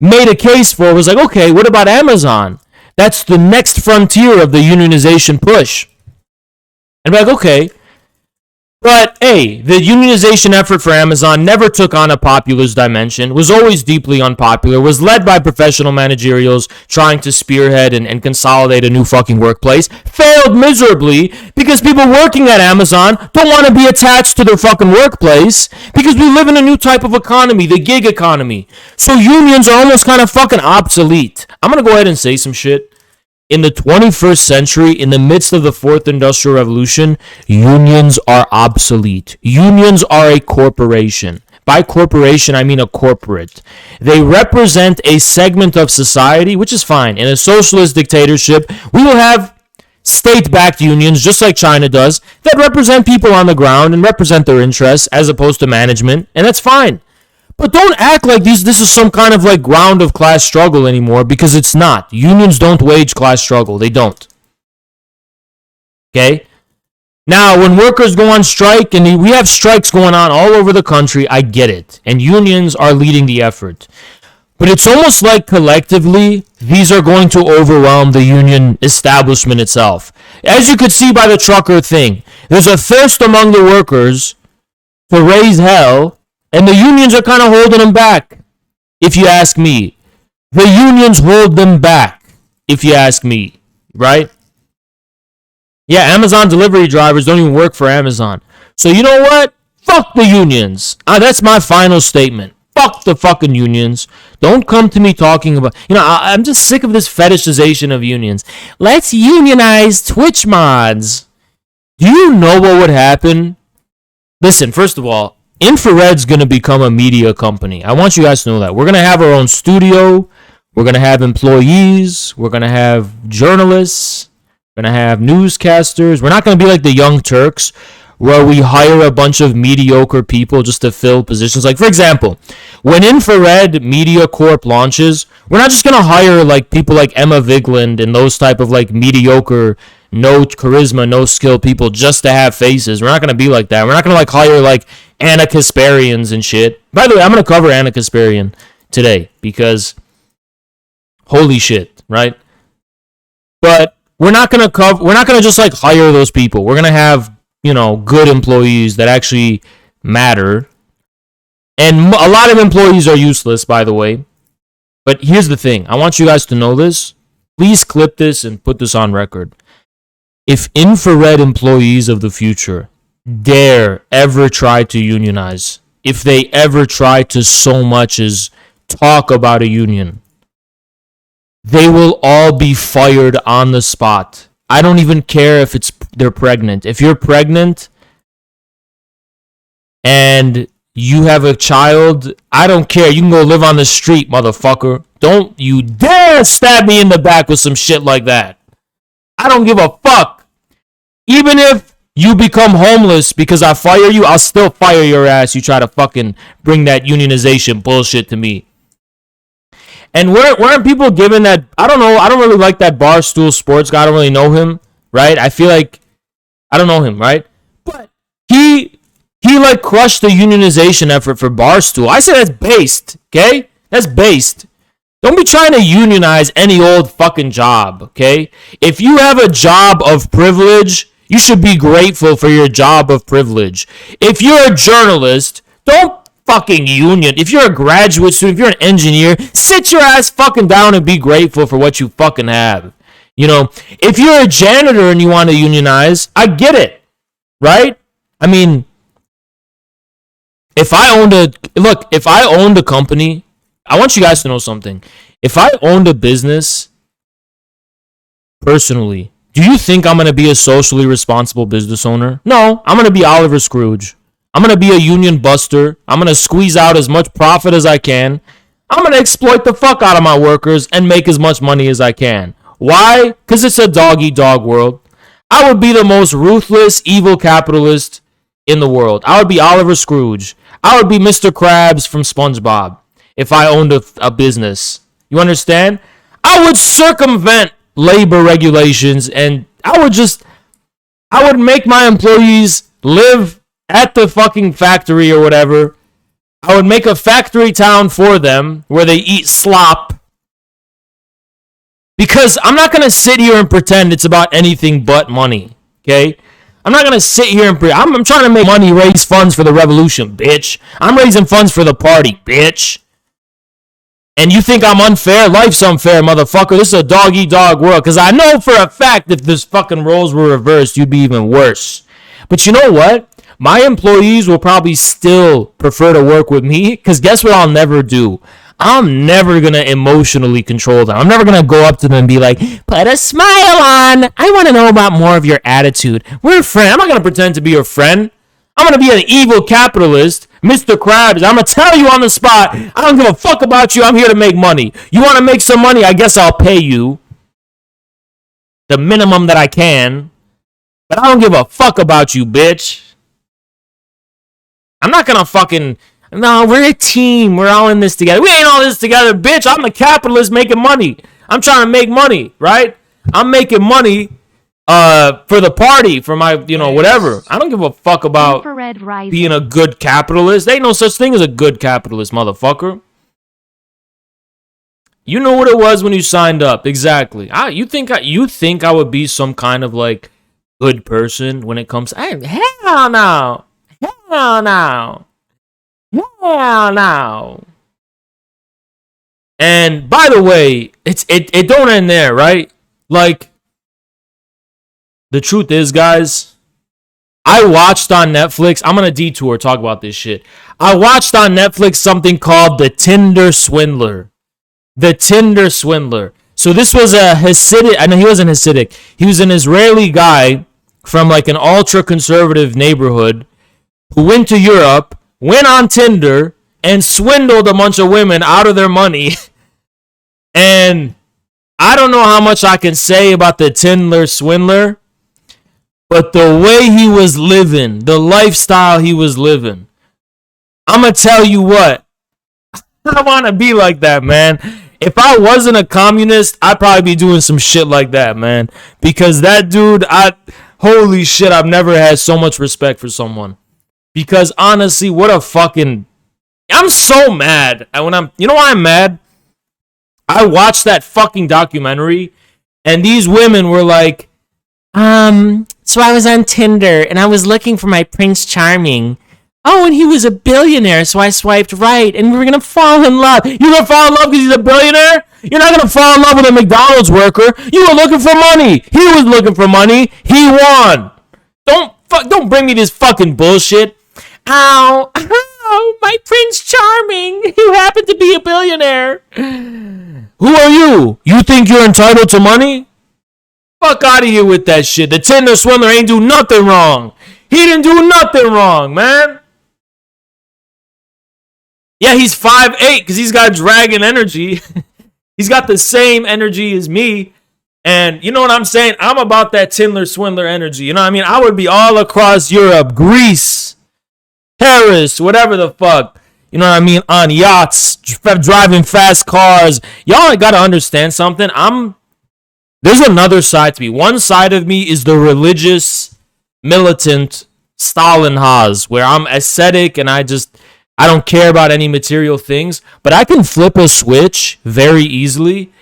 [SPEAKER 1] made a case for was like, okay, what about Amazon? That's the next frontier of the unionization push. And be like, okay, but hey, the unionization effort for Amazon never took on a populist dimension, was always deeply unpopular, was led by professional managerials trying to spearhead and consolidate a new fucking workplace, failed miserably because people working at Amazon don't want to be attached to their fucking workplace because we live in a new type of economy, the gig economy. So unions are almost kind of fucking obsolete. I'm going to go ahead and say some shit. In the 21st century, in the midst of the fourth industrial revolution, unions are obsolete. Unions are a corporation. By corporation, I mean a corporate. They represent a segment of society, which is fine. In a socialist dictatorship, we will have state-backed unions, just like China does, that represent people on the ground and represent their interests as opposed to management, and that's fine. But don't act like this is some kind of like ground of class struggle anymore, because it's not. Unions don't wage class struggle. They don't. Okay? Now, when workers go on strike, and we have strikes going on all over the country, I get it. And unions are leading the effort. But it's almost like collectively, these are going to overwhelm the union establishment itself. As you could see by the trucker thing, there's a thirst among the workers to raise hell. And the unions are kind of holding them back, if you ask me. The unions hold them back, if you ask me, right? Yeah, Amazon delivery drivers don't even work for Amazon. So you know what? Fuck the unions. That's my final statement. Fuck the fucking unions. Don't come to me talking about... I'm just sick of this fetishization of unions. Let's unionize Twitch mods. Do you know what would happen? Listen, first of all, Infrared's going to become a media company. I want you guys to know that. We're going to have our own studio. We're going to have employees. We're going to have journalists. We're going to have newscasters. We're not going to be like the Young Turks, where we hire a bunch of mediocre people just to fill positions. Like, for example, when Infrared Media Corp launches, we're not just going to hire like people like Emma Vigland and those type of like mediocre, no charisma, no skill people just to have faces. We're not going to be like that. We're not going to like hire like Anna Kasparians and shit. By the way, I'm going to cover Anna Kasparian today because holy shit, right? But we're not going to just like hire those people. We're going to have, good employees that actually matter. And a lot of employees are useless, by the way. But here's the thing. I want you guys to know this. Please clip this and put this on record. If Infrared employees of the future dare ever try to unionize, if they ever try to so much as talk about a union, they will all be fired on the spot. I don't even care if they're pregnant. If you're pregnant and you have a child, I don't care. You can go live on the street, motherfucker. Don't you dare stab me in the back with some shit like that. I don't give a fuck. Even if you become homeless because I fire you, I'll still fire your ass. You try to fucking bring that unionization bullshit to me. And weren't people given that? I don't know. I don't really like that Barstool Sports guy. I don't really know him, right? I feel like I don't know him, right? But he like crushed the unionization effort for Barstool. I say that's based, okay? That's based. Don't be trying to unionize any old fucking job, okay? If you have a job of privilege, you should be grateful for your job of privilege. If you're a journalist, don't fucking union. If you're a graduate student, if you're an engineer, sit your ass fucking down and be grateful for what you fucking have. If you're a janitor and you want to unionize, I get it, right? I mean, if I owned a company, I want you guys to know something. If I owned a business, personally, do you think I'm going to be a socially responsible business owner? No, I'm going to be Oliver Scrooge. I'm going to be a union buster. I'm going to squeeze out as much profit as I can. I'm going to exploit the fuck out of my workers and make as much money as I can. Why? Because it's a dog-eat-dog world. I would be the most ruthless, evil capitalist in the world. I would be Oliver Scrooge. I would be Mr. Krabs from SpongeBob if I owned a business. You understand? I would circumvent labor regulations, and I would make my employees live at the fucking factory or whatever. I would make a factory town for them where they eat slop. Because I'm not going to sit here and pretend it's about anything but money. Okay? I'm not going to sit here and I'm trying to make money, raise funds for the revolution, bitch. I'm raising funds for the party, bitch. And you think I'm unfair? Life's unfair, motherfucker. This is a dog-eat-dog world. Because I know for a fact if this fucking roles were reversed, you'd be even worse. But you know what? My employees will probably still prefer to work with me. Because guess what I'll never do? I'm never going to emotionally control them. I'm never going to go up to them and be like, put a smile on. I want to know about more of your attitude. We're a friend. I'm not going to pretend to be your friend. I'm going to be an evil capitalist, Mr. Krabs. I'm going to tell you on the spot, I don't give a fuck about you. I'm here to make money. You want to make some money? I guess I'll pay you the minimum that I can. But I don't give a fuck about you, bitch. I'm not going to fucking... No, we're a team. We're all in this together. We ain't all this together, bitch. I'm a capitalist making money. I'm trying to make money, right? I'm making money for the party, for my, whatever. I don't give a fuck about being a good capitalist. There ain't no such thing as a good capitalist, motherfucker. You know what it was when you signed up. Exactly. You think I would be some kind of, like, good person when it comes to... Hell no. Hell no. Hell no. And by the way, it don't end there, right? Like, the truth is, guys, I watched on Netflix. I'm gonna detour talk about this shit. I watched on Netflix something called The Tinder Swindler. The Tinder Swindler. So this was a Hasidic. I know he wasn't Hasidic. He was an Israeli guy from like an ultra conservative neighborhood who went to Europe, went on Tinder, and swindled a bunch of women out of their money. And I don't know how much I can say about the Tinder Swindler, but the way he was living, the lifestyle he was living, I'm going to tell you what. I want to be like that, man. If I wasn't a communist, I'd probably be doing some shit like that, man. Because that dude, holy shit, I've never had so much respect for someone. Because honestly, what a fucking... I'm so mad. You know why I'm mad? I watched that fucking documentary, and these women were like, so I was on Tinder, and I was looking for my Prince Charming. Oh, and he was a billionaire, so I swiped right, and we were going to fall in love. You're going to fall in love because he's a billionaire? You're not going to fall in love with a McDonald's worker. You were looking for money. He was looking for money. He won. Don't bring me this fucking bullshit. Oh, my Prince Charming, who happened to be a billionaire. Who are you? You think you're entitled to money? Fuck out of here with that shit. The Tinder Swindler ain't do nothing wrong. He didn't do nothing wrong, man. Yeah, he's 5'8" because he's got dragon energy. He's got the same energy as me. And you know what I'm saying? I'm about that Tinder Swindler energy. You know what I mean? I would be all across Europe, Greece, Paris, whatever the fuck. You know what I mean? On yachts, driving fast cars. Y'all got to understand something. There's another side to me. One side of me is the religious, militant Stalin Haas, where I'm ascetic and I don't care about any material things. But I can flip a switch very easily,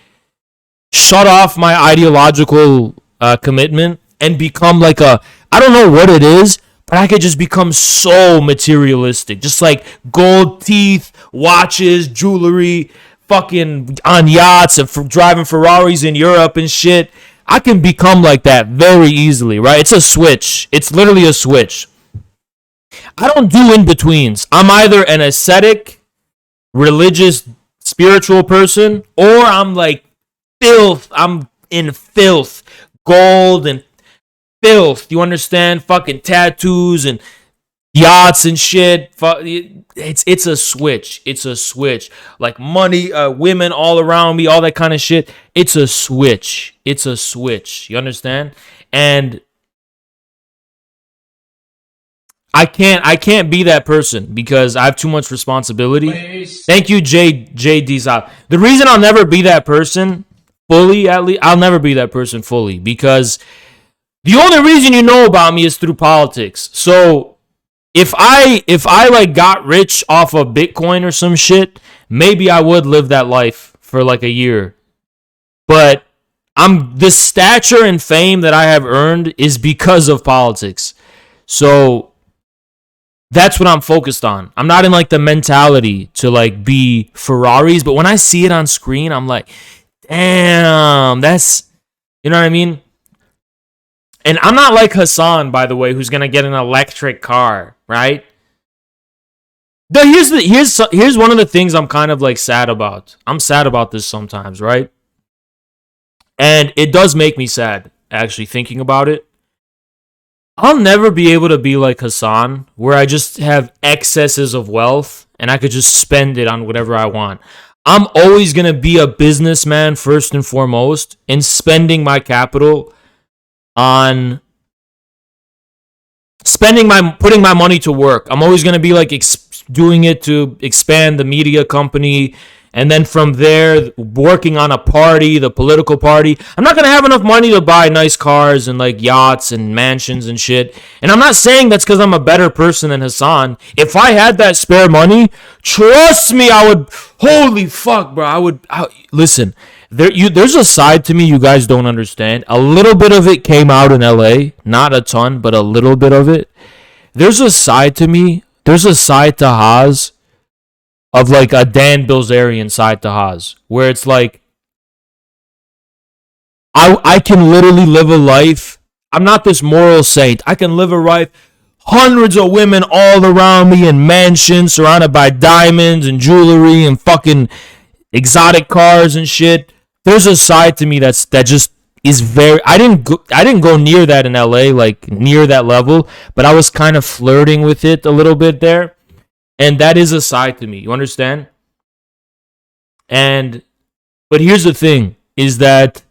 [SPEAKER 1] shut off my ideological commitment, and become like I don't know what it is, but I could just become so materialistic. Just like gold teeth, watches, jewelry, fucking on yachts, and driving Ferraris in Europe and shit. I can become like that very easily, right? It's a switch. It's literally a switch. I don't do in-betweens. I'm either an ascetic, religious, spiritual person, or I'm like filth. I'm in filth. Gold and filth. You understand? Fucking tattoos and yachts and shit. It's a switch. It's a switch. Like money, women all around me, all that kind of shit. It's a switch. It's a switch. You understand? And I can't be that person because I have too much responsibility. Thank you, JD South. The reason I'll never be that person fully, at least, I'll never be that person fully because the only reason you know about me is through politics. So if I like got rich off of Bitcoin or some shit, maybe I would live that life for like a year. But I'm the stature and fame that I have earned is because of politics. So that's what I'm focused on. I'm not in like the mentality to like be Ferraris, but when I see it on screen, I'm like, damn, that's, you know what I mean? And I'm not like Hassan, by the way, who's gonna get an electric car, right? Here's one of the things I'm kind of like sad about. I'm sad about this sometimes, right? And it does make me sad actually thinking about it. I'll never be able to be like Hassan, where I just have excesses of wealth and I could just spend it on whatever I want. I'm always gonna be a businessman first and foremost, and spending my capital on putting my money to work. I'm always going to be like doing it to expand the media company, and then from there working on a party, the political party. I'm not going to have enough money to buy nice cars and like yachts and mansions and shit. And I'm not saying that's because I'm a better person than Hassan. If I had that spare money, trust me, I would. Holy fuck, bro! Listen. There's a side to me you guys don't understand. A little bit of it came out in LA, not a ton, but a little bit of it. There's a side to me. There's a side to Haas of like a Dan Bilzerian side to Haas, where it's like I can literally live a life. I'm not this moral saint. I can live a life. Hundreds of women all around me in mansions, surrounded by diamonds and jewelry and fucking exotic cars and shit. There's a side to me that just is very. I didn't go near that in LA, like near that level, but I was kind of flirting with it a little bit there, and that is a side to me. You understand? But here's the thing: is that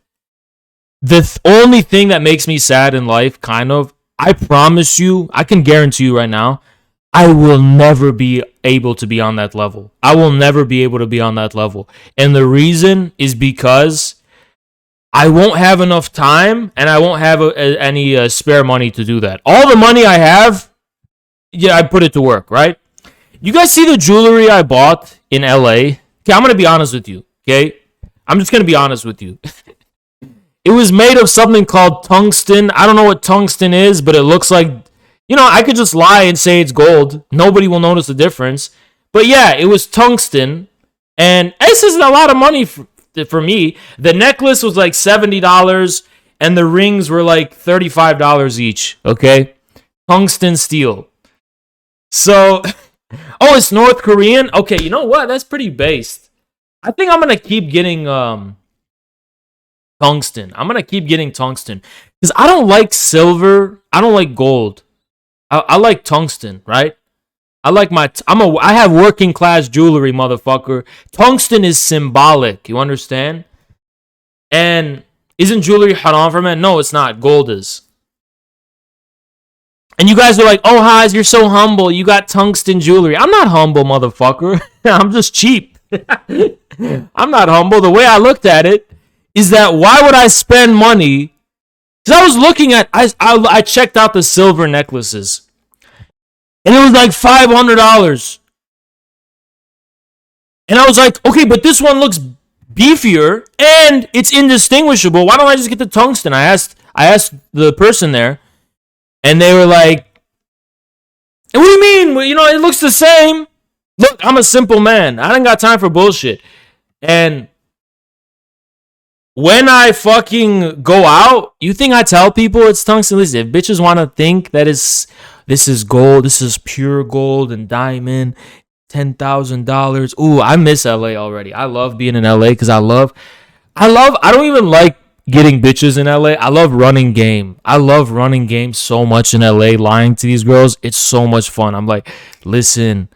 [SPEAKER 1] the only thing that makes me sad in life, kind of. I promise you, I can guarantee you right now, I will never be able to be on that level. I will never be able to be on that level. And the reason is because I won't have enough time and I won't have any spare money to do that. All the money I have, yeah, I put it to work, right? You guys see the jewelry I bought in LA? Okay, I'm going to be honest with you, okay? I'm just going to be honest with you. It was made of something called tungsten. I don't know what tungsten is, but it looks like, you know, I could just lie and say it's gold. Nobody will notice the difference. But yeah, it was tungsten. And this isn't a lot of money for me. The necklace was like $70 and the rings were like $35 each. Okay? Tungsten steel. So, oh, it's North Korean? Okay, you know what? That's pretty based. I think I'm going to keep getting tungsten. I'm going to keep getting tungsten. Because I don't like silver. I don't like gold. I like tungsten, right? I like I have working class jewelry, motherfucker. Tungsten is symbolic, you understand? And isn't jewelry haram for men? No, it's not. Gold is. And you guys are like, oh, Haz, you're so humble. You got tungsten jewelry. I'm not humble, motherfucker. I'm just cheap. I'm not humble. The way I looked at it is that why would I spend money? Because I was looking at, I checked out the silver necklaces. And it was like $500. And I was like, okay, but this one looks beefier and it's indistinguishable. Why don't I just get the tungsten? I asked the person there. And they were like, what do you mean? Well, you know, it looks the same. Look, I'm a simple man. I ain't got time for bullshit. And when I fucking go out, you think I tell people it's tungsten? Listen, if bitches want to think that this is gold, this is pure gold and diamond, $10,000. Ooh, I miss LA already. I love being in LA because I don't even like getting bitches in LA. I love running game. I love running game so much in LA, lying to these girls. It's so much fun. I'm like, listen,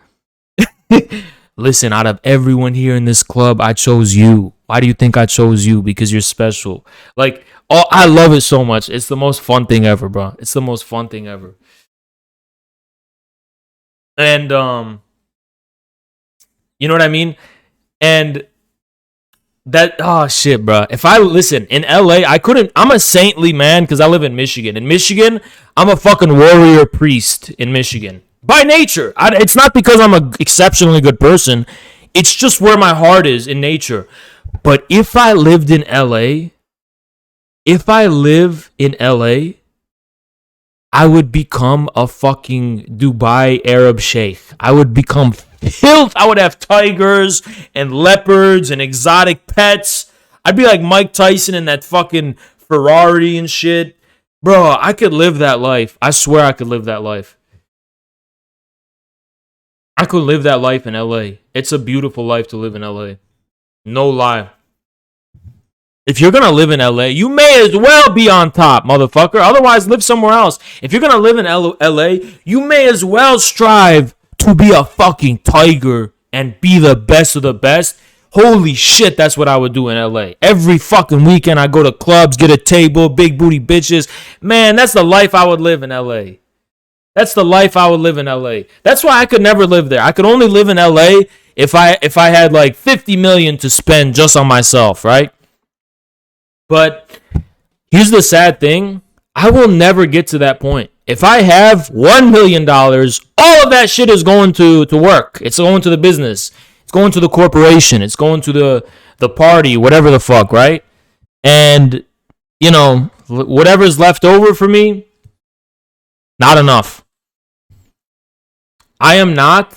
[SPEAKER 1] out of everyone here in this club, I chose you. Why do you think I chose you? Because you're special. Like, oh, I love it so much. It's the most fun thing ever, bro. It's the most fun thing ever. And you know what I mean? And that, oh shit, bro. If I listen in LA, I'm a saintly man because I live in Michigan. In Michigan, I'm a fucking warrior priest in Michigan by nature. It's not because I'm an exceptionally good person. It's just where my heart is in nature. But if I lived in LA, if I live in LA, I would become a fucking Dubai Arab sheikh. I would become filth. I would have tigers and leopards and exotic pets. I'd be like Mike Tyson in that fucking Ferrari and shit. Bro, I could live that life. I swear I could live that life. I could live that life in LA. It's a beautiful life to live in LA. No lie. If you're going to live in LA, you may as well be on top, motherfucker. Otherwise, live somewhere else. If you're going to live in LA, you may as well strive to be a fucking tiger and be the best of the best. Holy shit, that's what I would do in LA. Every fucking weekend, I go to clubs, get a table, big booty bitches. Man, that's the life I would live in LA. That's the life I would live in LA. That's why I could never live there. I could only live in LA if I had like 50 million to spend just on myself, right? But here's the sad thing. I will never get to that point. If I have $1 million, all of that shit is going to work. It's going to the business. It's going to the corporation. It's going to the party, whatever the fuck, right? And, you know, whatever's left over for me, not enough. I am not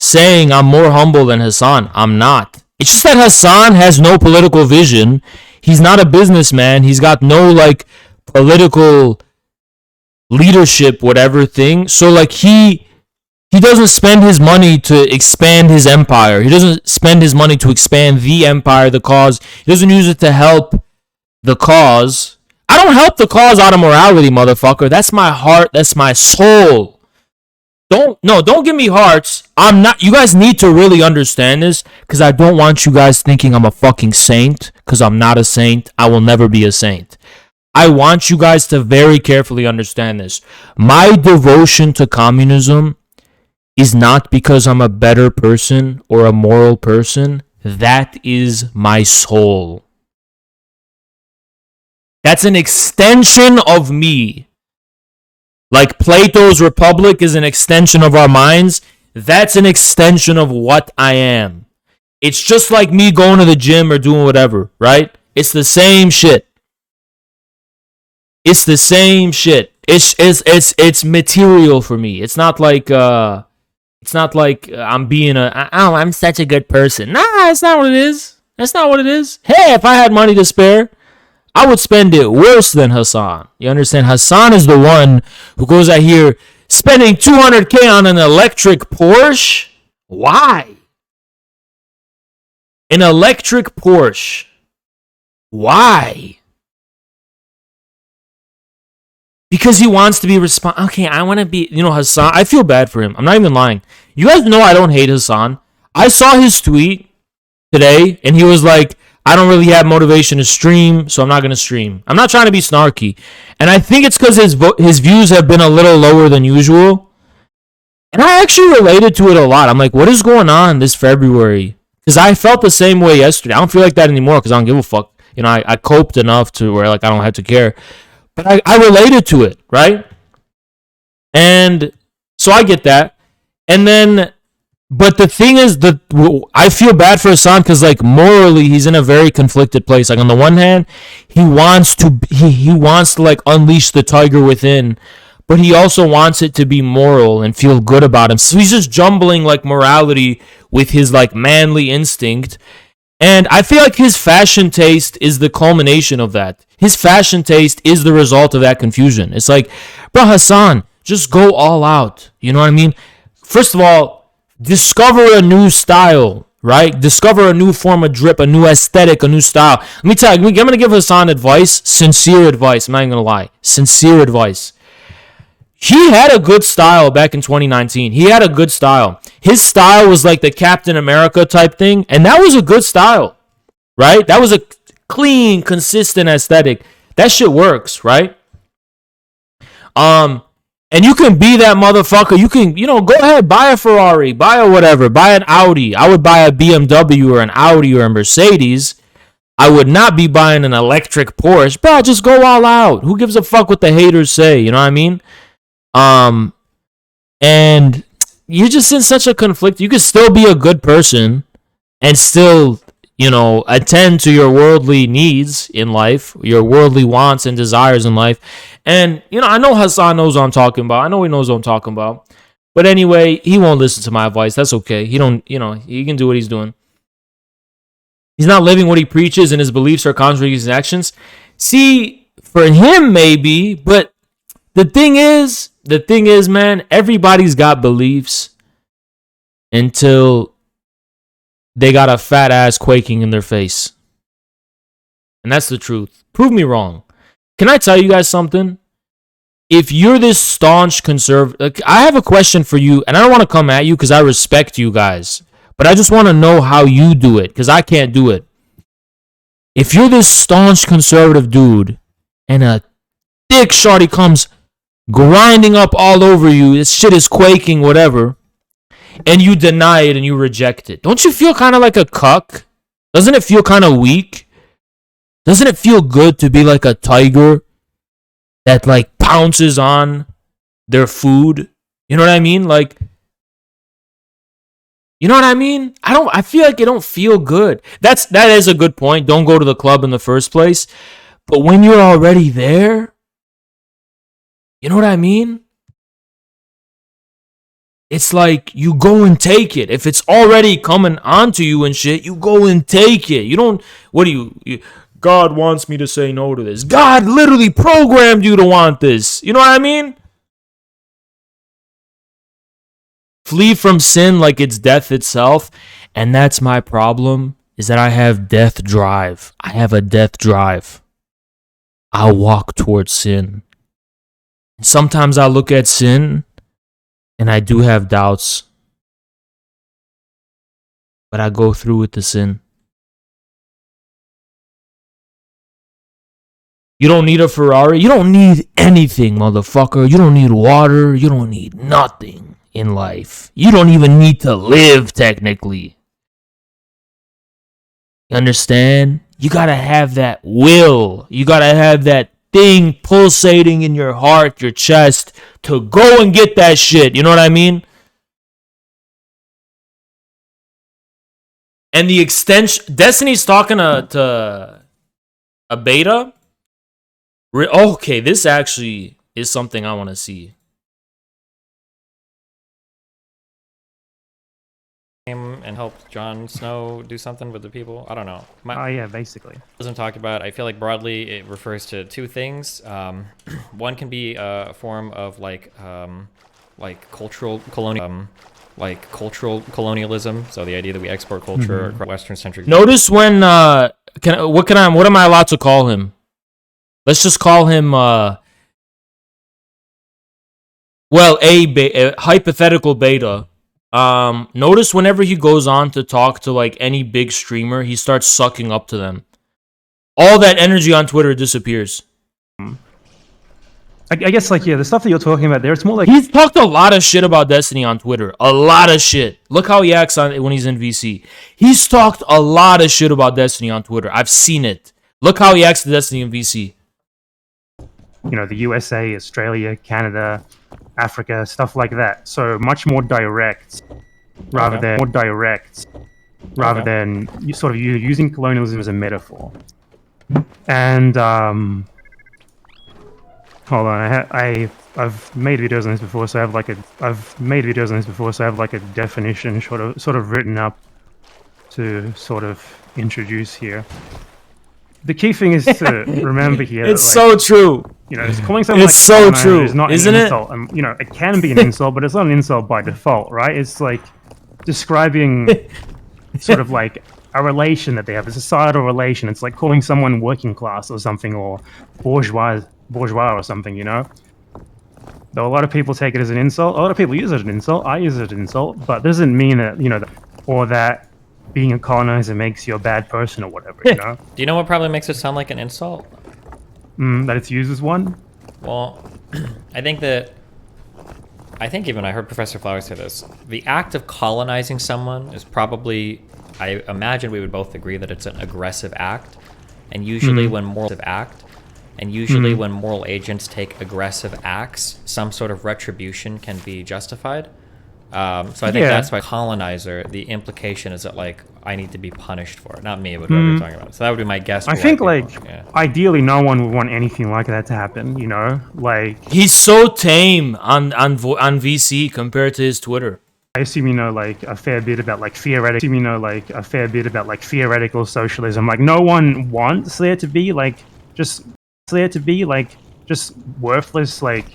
[SPEAKER 1] saying I'm more humble than Hassan. I'm not. It's just that Hassan has no political vision. He's not a businessman. He's got no like political leadership, whatever thing. So like he doesn't spend his money to expand his empire. He doesn't spend his money to expand the empire, the cause. He doesn't use it to help the cause. I don't help the cause out of morality, motherfucker. That's my heart. That's my soul. Don't give me hearts. I'm not. You guys need to really understand this because I don't want you guys thinking I'm a fucking saint because I'm not a saint. I will never be a saint. I want you guys to very carefully understand this. My devotion to communism is not because I'm a better person or a moral person. That is my soul. That's an extension of me. Like Plato's Republic is an extension of our minds. That's an extension of what I am. It's just like me going to the gym or doing whatever, right? It's the same shit. It's the same shit. It's material for me. It's not like I'm being I'm such a good person. Nah, that's not what it is. That's not what it is. Hey, if I had money to spare, I would spend it worse than Hassan. You understand? Hassan is the one who goes out here spending $200K on an electric Porsche. Why? An electric Porsche. Why? Because he wants to be Okay, I want to be, Hassan. I feel bad for him. I'm not even lying. You guys know I don't hate Hassan. I saw his tweet today, and he was like, I don't really have motivation to stream, so I'm not going to stream. I'm not trying to be snarky. And I think it's because his views have been a little lower than usual. And I actually related to it a lot. I'm like, what is going on this February? Because I felt the same way yesterday. I don't feel like that anymore because I don't give a fuck. I coped enough to where like I don't have to care. But I related to it, right? And so I get that. And then... But the thing is that I feel bad for Hassan because like morally he's in a very conflicted place. Like on the one hand, he wants to like unleash the tiger within, but he also wants it to be moral and feel good about him. So he's just jumbling like morality with his like manly instinct. And I feel like his fashion taste is the culmination of that. His fashion taste is the result of that confusion. It's like, bro, Hassan, just go all out. You know what I mean? First of all, discover a new style, right? Discover a new form of drip, a new aesthetic, a new style. Let me tell you, I'm going to give Hassan advice, sincere advice. I'm not even going to lie. Sincere advice. He had a good style back in 2019. He had a good style. His style was like the Captain America type thing, and that was a good style, right? That was a clean, consistent aesthetic. That shit works, right? And you can be that motherfucker. You can, go ahead, buy a Ferrari, buy a whatever, buy an Audi. I would buy a BMW or an Audi or a Mercedes. I would not be buying an electric Porsche. Bro, just go all out. Who gives a fuck what the haters say? You know what I mean? And you're just in such a conflict. You could still be a good person and still, attend to your worldly needs in life, your worldly wants and desires in life. And, I know Hassan knows what I'm talking about. I know he knows what I'm talking about. But anyway, he won't listen to my advice. That's okay. He can do what he's doing. He's not living what he preaches, and his beliefs are contrary to his actions. See, for him, maybe, but the thing is, man, everybody's got beliefs until they got a fat ass quaking in their face. And that's the truth. Prove me wrong. Can I tell you guys something? If you're this staunch conservative, I have a question for you, and I don't want to come at you because I respect you guys. But I just want to know how you do it, because I can't do it. If you're this staunch conservative dude, and a thick shorty comes grinding up all over you, this shit is quaking, whatever, and you deny it and you reject it, don't you feel kind of like a cuck? Doesn't it feel kind of weak? Doesn't it feel good to be like a tiger that like pounces on their food? You know what I mean? Like, you know what I mean? I feel like it don't feel good. That is a good point. Don't go to the club in the first place. But when you're already there, you know what I mean? It's like you go and take it. If it's already coming onto you and shit, you go and take it. You don't, God wants me to say no to this. God literally programmed you to want this. You know what I mean? Flee from sin like it's death itself. And that's my problem, is that I have death drive. I have a death drive. I walk towards sin. Sometimes I look at sin and I do have doubts. But I go through with the sin. You don't need a Ferrari. You don't need anything, motherfucker. You don't need water. You don't need nothing in life. You don't even need to live, technically. You understand? You gotta have that will. You gotta have that thing pulsating in your heart, your chest, to go and get that shit. You know what I mean? And the extension... Destiny's talking to a beta. Okay, this actually is something I want to see.
[SPEAKER 7] And help Jon Snow do something with the people. I don't know.
[SPEAKER 8] Yeah, basically.
[SPEAKER 7] Doesn't talk about. I feel like broadly it refers to two things. One can be a form of like cultural colonialism. So the idea that we export culture across Western centric.
[SPEAKER 1] Notice when what am I allowed to call him? Let's just call him a hypothetical beta. Notice whenever he goes on to talk to like any big streamer, he starts sucking up to them. All that energy on Twitter disappears.
[SPEAKER 8] I guess the stuff that you're talking about there, it's more like
[SPEAKER 1] he's talked a lot of shit about Destiny on Twitter. A lot of shit. Look how he acts on it when he's in VC. He's talked a lot of shit about Destiny on Twitter. I've seen it. Look how he acts to Destiny in VC.
[SPEAKER 8] The USA, Australia, Canada, Africa, stuff like that. So much more direct, rather than you sort of using colonialism as a metaphor. And hold on, I've made videos on this before, so I have like a definition sort of written up to sort of introduce here. The key thing is to remember here.
[SPEAKER 1] It's so true.
[SPEAKER 8] It's calling someone
[SPEAKER 1] it's so true,
[SPEAKER 8] is not
[SPEAKER 1] isn't
[SPEAKER 8] an
[SPEAKER 1] it?
[SPEAKER 8] insult. It can be an insult, but it's not an insult by default, right? It's like describing sort of like a relation that they have, a societal relation. It's like calling someone working class or something, or bourgeois or something, Though a lot of people take it as an insult, a lot of people use it as an insult. I use it as an insult, but it doesn't mean that that being a colonizer makes you a bad person or whatever,
[SPEAKER 7] Do you know what probably makes it sound like an insult?
[SPEAKER 8] That it's used as one?
[SPEAKER 7] Well, I think that I think even I heard Professor Flowers say this. The act of colonizing someone is probably, I imagine we would both agree that it's an aggressive act. And usually when moral agents take aggressive acts, some sort of retribution can be justified. So I think that's why colonizer, the implication is that, like, I need to be punished for it. Not me, but whoever you're talking about. So that would be my guess.
[SPEAKER 8] I think, ideally, no one would want anything like that to happen, you know? Like...
[SPEAKER 1] He's so tame on VC compared to his Twitter.
[SPEAKER 8] I assume you know, like, a fair bit about, like, theoretical socialism. Like, no one wants there to be, like, just worthless, like,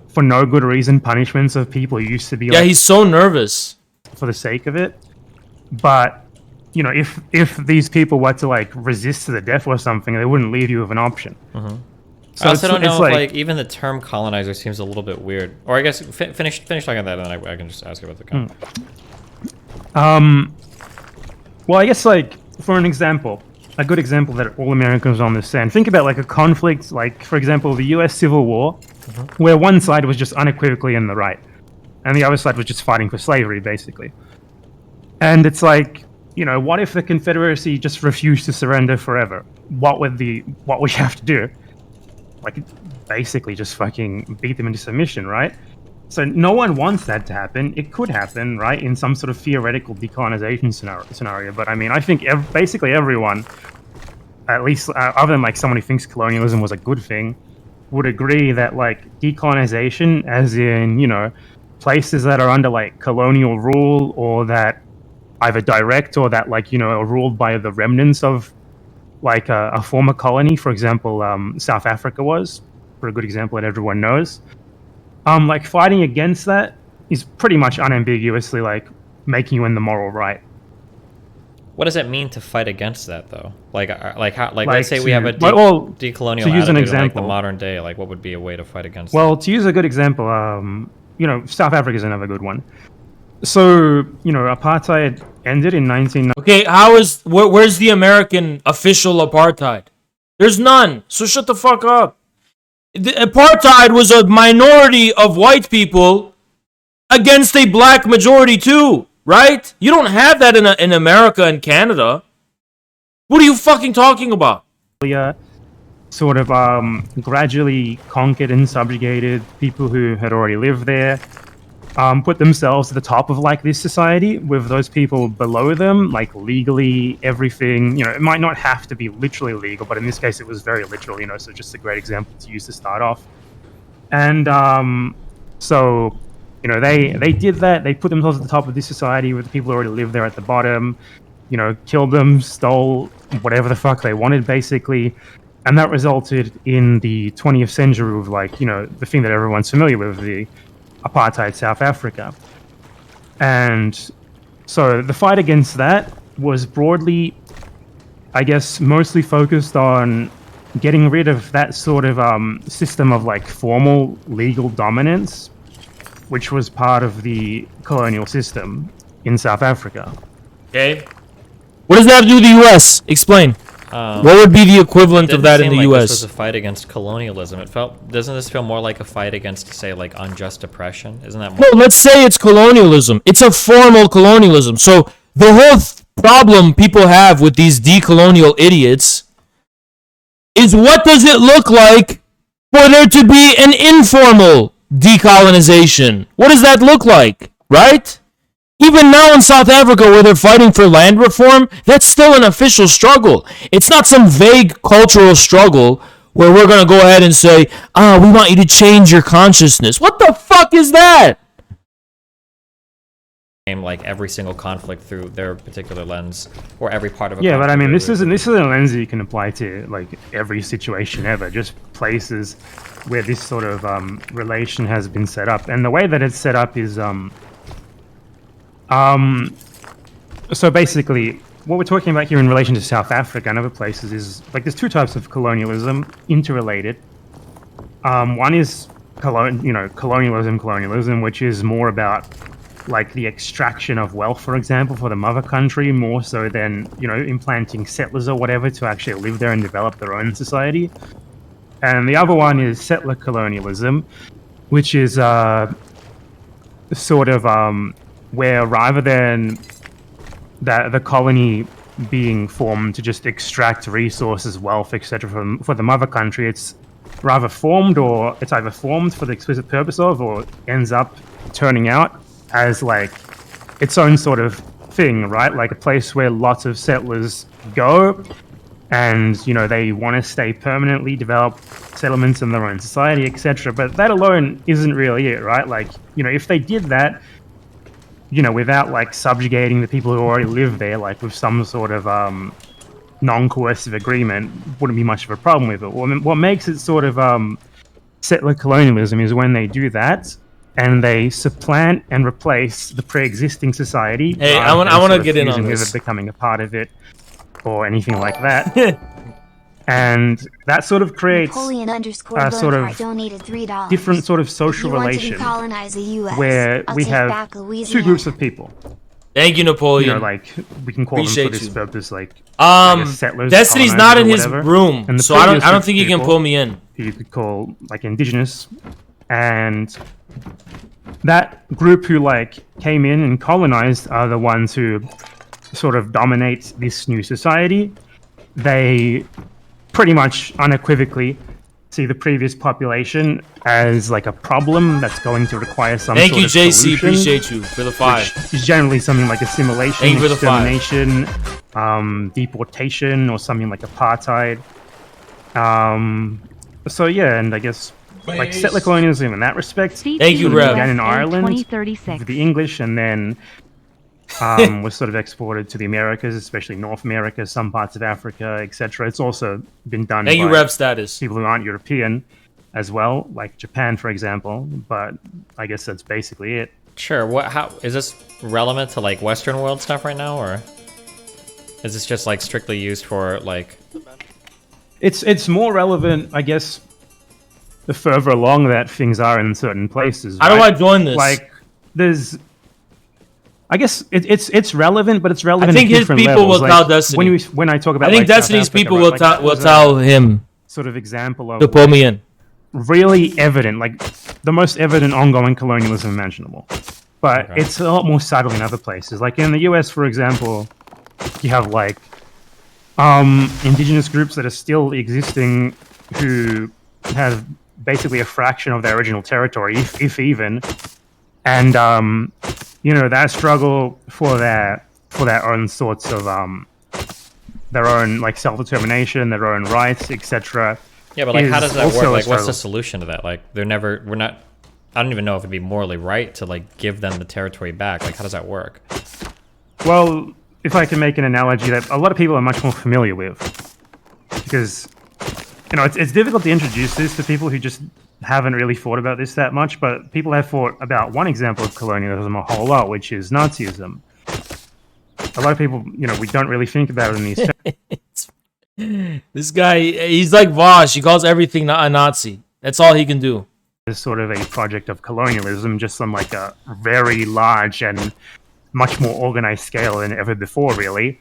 [SPEAKER 8] for no good reason, punishments of people who used to be,
[SPEAKER 1] Yeah, he's so nervous.
[SPEAKER 8] For the sake of it. But, you know, if these people were to, like, resist to the death or something, they wouldn't leave you with an option.
[SPEAKER 7] So I also don't know if, like, even the term colonizer seems a little bit weird. Or I guess, finish talking about that, and then I can just ask you about the comment.
[SPEAKER 8] Well, I guess, like, for an example, a good example that all Americans understand. Think about, like, a conflict, like, for example, the US Civil War, where one side was just unequivocally in the right, and the other side was just fighting for slavery, basically. And it's like, you know, what if the Confederacy just refused to surrender forever? What would we have to do? Like, basically just fucking beat them into submission, right? So no one wants that to happen. It could happen, right, in some sort of theoretical decolonization scenario. But I mean, I think basically everyone, at least other than like someone who thinks colonialism was a good thing, would agree that like decolonization, as in, you know, places that are under like colonial rule or that either direct or that like, you know, are ruled by the remnants of like a former colony. For example, South Africa was, for a good example that everyone knows. Like fighting against that is pretty much unambiguously like making you in the moral right.
[SPEAKER 7] What does it mean to fight against that, though? Like let's say we have a decolonial
[SPEAKER 8] to use
[SPEAKER 7] attitude
[SPEAKER 8] an
[SPEAKER 7] in,
[SPEAKER 8] example,
[SPEAKER 7] like the modern day. Like, what would be a way to fight against?
[SPEAKER 8] Well, to use a good example, you know, South Africa is another good one. So, you know, apartheid ended in 1990.
[SPEAKER 1] Okay, where's the American official apartheid? There's none. So shut the fuck up. The apartheid was a minority of white people against a black majority too, right? You don't have that in America and Canada. What are you fucking talking about?
[SPEAKER 8] Sort of gradually conquered and subjugated people who had already lived there. Put themselves at the top of like this society with those people below them, like legally everything. You know, it might not have to be literally legal, but in this case it was very literal, you know, so just a great example to use to start off. And so, you know, they did that. They put themselves at the top of this society with the people who already lived there at the bottom, you know, killed them, stole whatever the fuck they wanted, basically. And that resulted in the 20th century with like, you know, the thing that everyone's familiar with, the apartheid South Africa. And so the fight against that was broadly, I guess, mostly focused on getting rid of that sort of system of like formal legal dominance, which was part of the colonial system in South Africa.
[SPEAKER 1] Okay. What does that have to do with the U.S.? Explain. What would be the equivalent of that in the U.S.?
[SPEAKER 7] This was a fight against colonialism. Doesn't this feel more like a fight against, say, like unjust oppression? Isn't that more?
[SPEAKER 1] No, let's say it's colonialism. It's a formal colonialism. So the whole problem people have with these decolonial idiots is, what does it look like for there to be an informal decolonization? What does that look like, right? Even now in South Africa, where they're fighting for land reform, that's still an official struggle. It's not some vague cultural struggle where we're going to go ahead and say, we want you to change your consciousness. What the fuck is that?
[SPEAKER 7] Like every single conflict through their particular lens, or every part of a
[SPEAKER 8] but I mean, this isn't a lens that you can apply to like every situation ever, just places where this sort of relation has been set up. And the way that it's set up is so basically, what we're talking about here in relation to South Africa and other places is, like, there's two types of colonialism, interrelated. One is, colonialism, which is more about, like, the extraction of wealth, for example, for the mother country, more so than, you know, implanting settlers or whatever to actually live there and develop their own society. And the other one is settler colonialism, which is, sort of where rather than the colony being formed to just extract resources, wealth, etc. for the mother country, it's rather formed, or it's either formed for the explicit purpose of, or ends up turning out as like its own sort of thing, right? Like a place where lots of settlers go, and they want to stay permanently, develop settlements in their own society, etc. But that alone isn't really it, right? Like, if they did that, without like subjugating the people who already live there, like with some sort of non-coercive agreement, wouldn't be much of a problem with it. What makes it sort of settler colonialism is when they do that and they supplant and replace the pre-existing society.
[SPEAKER 1] Hey, I want to get in on this.
[SPEAKER 8] Becoming a part of it or anything like that. And that sort of creates
[SPEAKER 4] Napoleon
[SPEAKER 8] a sort of
[SPEAKER 4] donated $3.
[SPEAKER 8] different sort of social
[SPEAKER 4] If you want to
[SPEAKER 8] relation
[SPEAKER 4] decolonize the US,
[SPEAKER 8] where
[SPEAKER 4] I'll
[SPEAKER 8] we
[SPEAKER 4] take
[SPEAKER 8] have
[SPEAKER 4] back
[SPEAKER 8] two
[SPEAKER 4] Louisiana.
[SPEAKER 8] groups of people.
[SPEAKER 1] Thank you, Napoleon.
[SPEAKER 8] Like we can call
[SPEAKER 1] Appreciate
[SPEAKER 8] them for this
[SPEAKER 1] you.
[SPEAKER 8] purpose, like I guess settlers,
[SPEAKER 1] Destiny's not in his
[SPEAKER 8] colonizers, or whatever.
[SPEAKER 1] room,
[SPEAKER 8] And the
[SPEAKER 1] so I
[SPEAKER 8] previous
[SPEAKER 1] don't
[SPEAKER 8] group
[SPEAKER 1] think
[SPEAKER 8] of
[SPEAKER 1] you can
[SPEAKER 8] people
[SPEAKER 1] pull me in.
[SPEAKER 8] who you could call like indigenous, and that group who like came in and colonized are the ones who sort of dominate this new society. They pretty much unequivocally see the previous population as like a problem that's going to require some
[SPEAKER 1] Thank
[SPEAKER 8] sort
[SPEAKER 1] you,
[SPEAKER 8] of
[SPEAKER 1] JC.
[SPEAKER 8] solution,
[SPEAKER 1] Appreciate you for the 5.
[SPEAKER 8] which is generally something like assimilation,
[SPEAKER 1] Thank you for the 5.
[SPEAKER 8] extermination, deportation, or something like apartheid. So yeah, and I guess like settler colonialism in that respect
[SPEAKER 1] Thank you,
[SPEAKER 8] sort of
[SPEAKER 1] Rev.
[SPEAKER 8] began in Ireland
[SPEAKER 3] 2036.
[SPEAKER 8] with the English, and then was sort of exported to the Americas, especially North America, some parts of Africa, etc. It's also been done
[SPEAKER 1] Thank you,
[SPEAKER 8] by
[SPEAKER 1] Rev status.
[SPEAKER 8] people who aren't European as well, like Japan, for example. But I guess that's basically it.
[SPEAKER 7] Sure. How is this relevant to like Western world stuff right now, or is this just like strictly used for like?
[SPEAKER 8] It's more relevant, I guess, the further along that things are in certain places.
[SPEAKER 1] How do
[SPEAKER 8] right?
[SPEAKER 1] I join this?
[SPEAKER 8] Like, there's, I guess it's relevant, but it's relevant.
[SPEAKER 1] I think
[SPEAKER 8] at
[SPEAKER 1] his
[SPEAKER 8] different
[SPEAKER 1] people
[SPEAKER 8] levels.
[SPEAKER 1] will
[SPEAKER 8] like,
[SPEAKER 1] tell Destiny.
[SPEAKER 8] When I talk about,
[SPEAKER 1] I think
[SPEAKER 8] like, South
[SPEAKER 1] Destiny's
[SPEAKER 8] Africa,
[SPEAKER 1] people
[SPEAKER 8] right,
[SPEAKER 1] will
[SPEAKER 8] like, that
[SPEAKER 1] will
[SPEAKER 8] was a
[SPEAKER 1] tell him
[SPEAKER 8] sort of example of
[SPEAKER 1] to pull me in.
[SPEAKER 8] really evident, like the most evident ongoing colonialism imaginable. But it's a lot more subtle in other places. Like in the US, for example, you have like indigenous groups that are still existing who have basically a fraction of their original territory, if even. And that struggle for their own sorts of their own like self-determination, their own rights, etc.
[SPEAKER 7] Yeah, but like, how does that work? Like, what's
[SPEAKER 8] struggle.
[SPEAKER 7] the solution to that? Like, we're not. I don't even know if it'd be morally right to like give them the territory back. Like, how does that work?
[SPEAKER 8] Well, if I can make an analogy that a lot of people are much more familiar with, because it's difficult to introduce this to people who just haven't really thought about this that much, but people have thought about one example of colonialism a whole lot, which is Nazism. A lot of people, we don't really think about it in these terms.
[SPEAKER 1] This guy, he's like Vosh. He calls everything a Nazi. That's all he can do.
[SPEAKER 8] It's sort of a project of colonialism, just on like a very large and much more organized scale than ever before, really.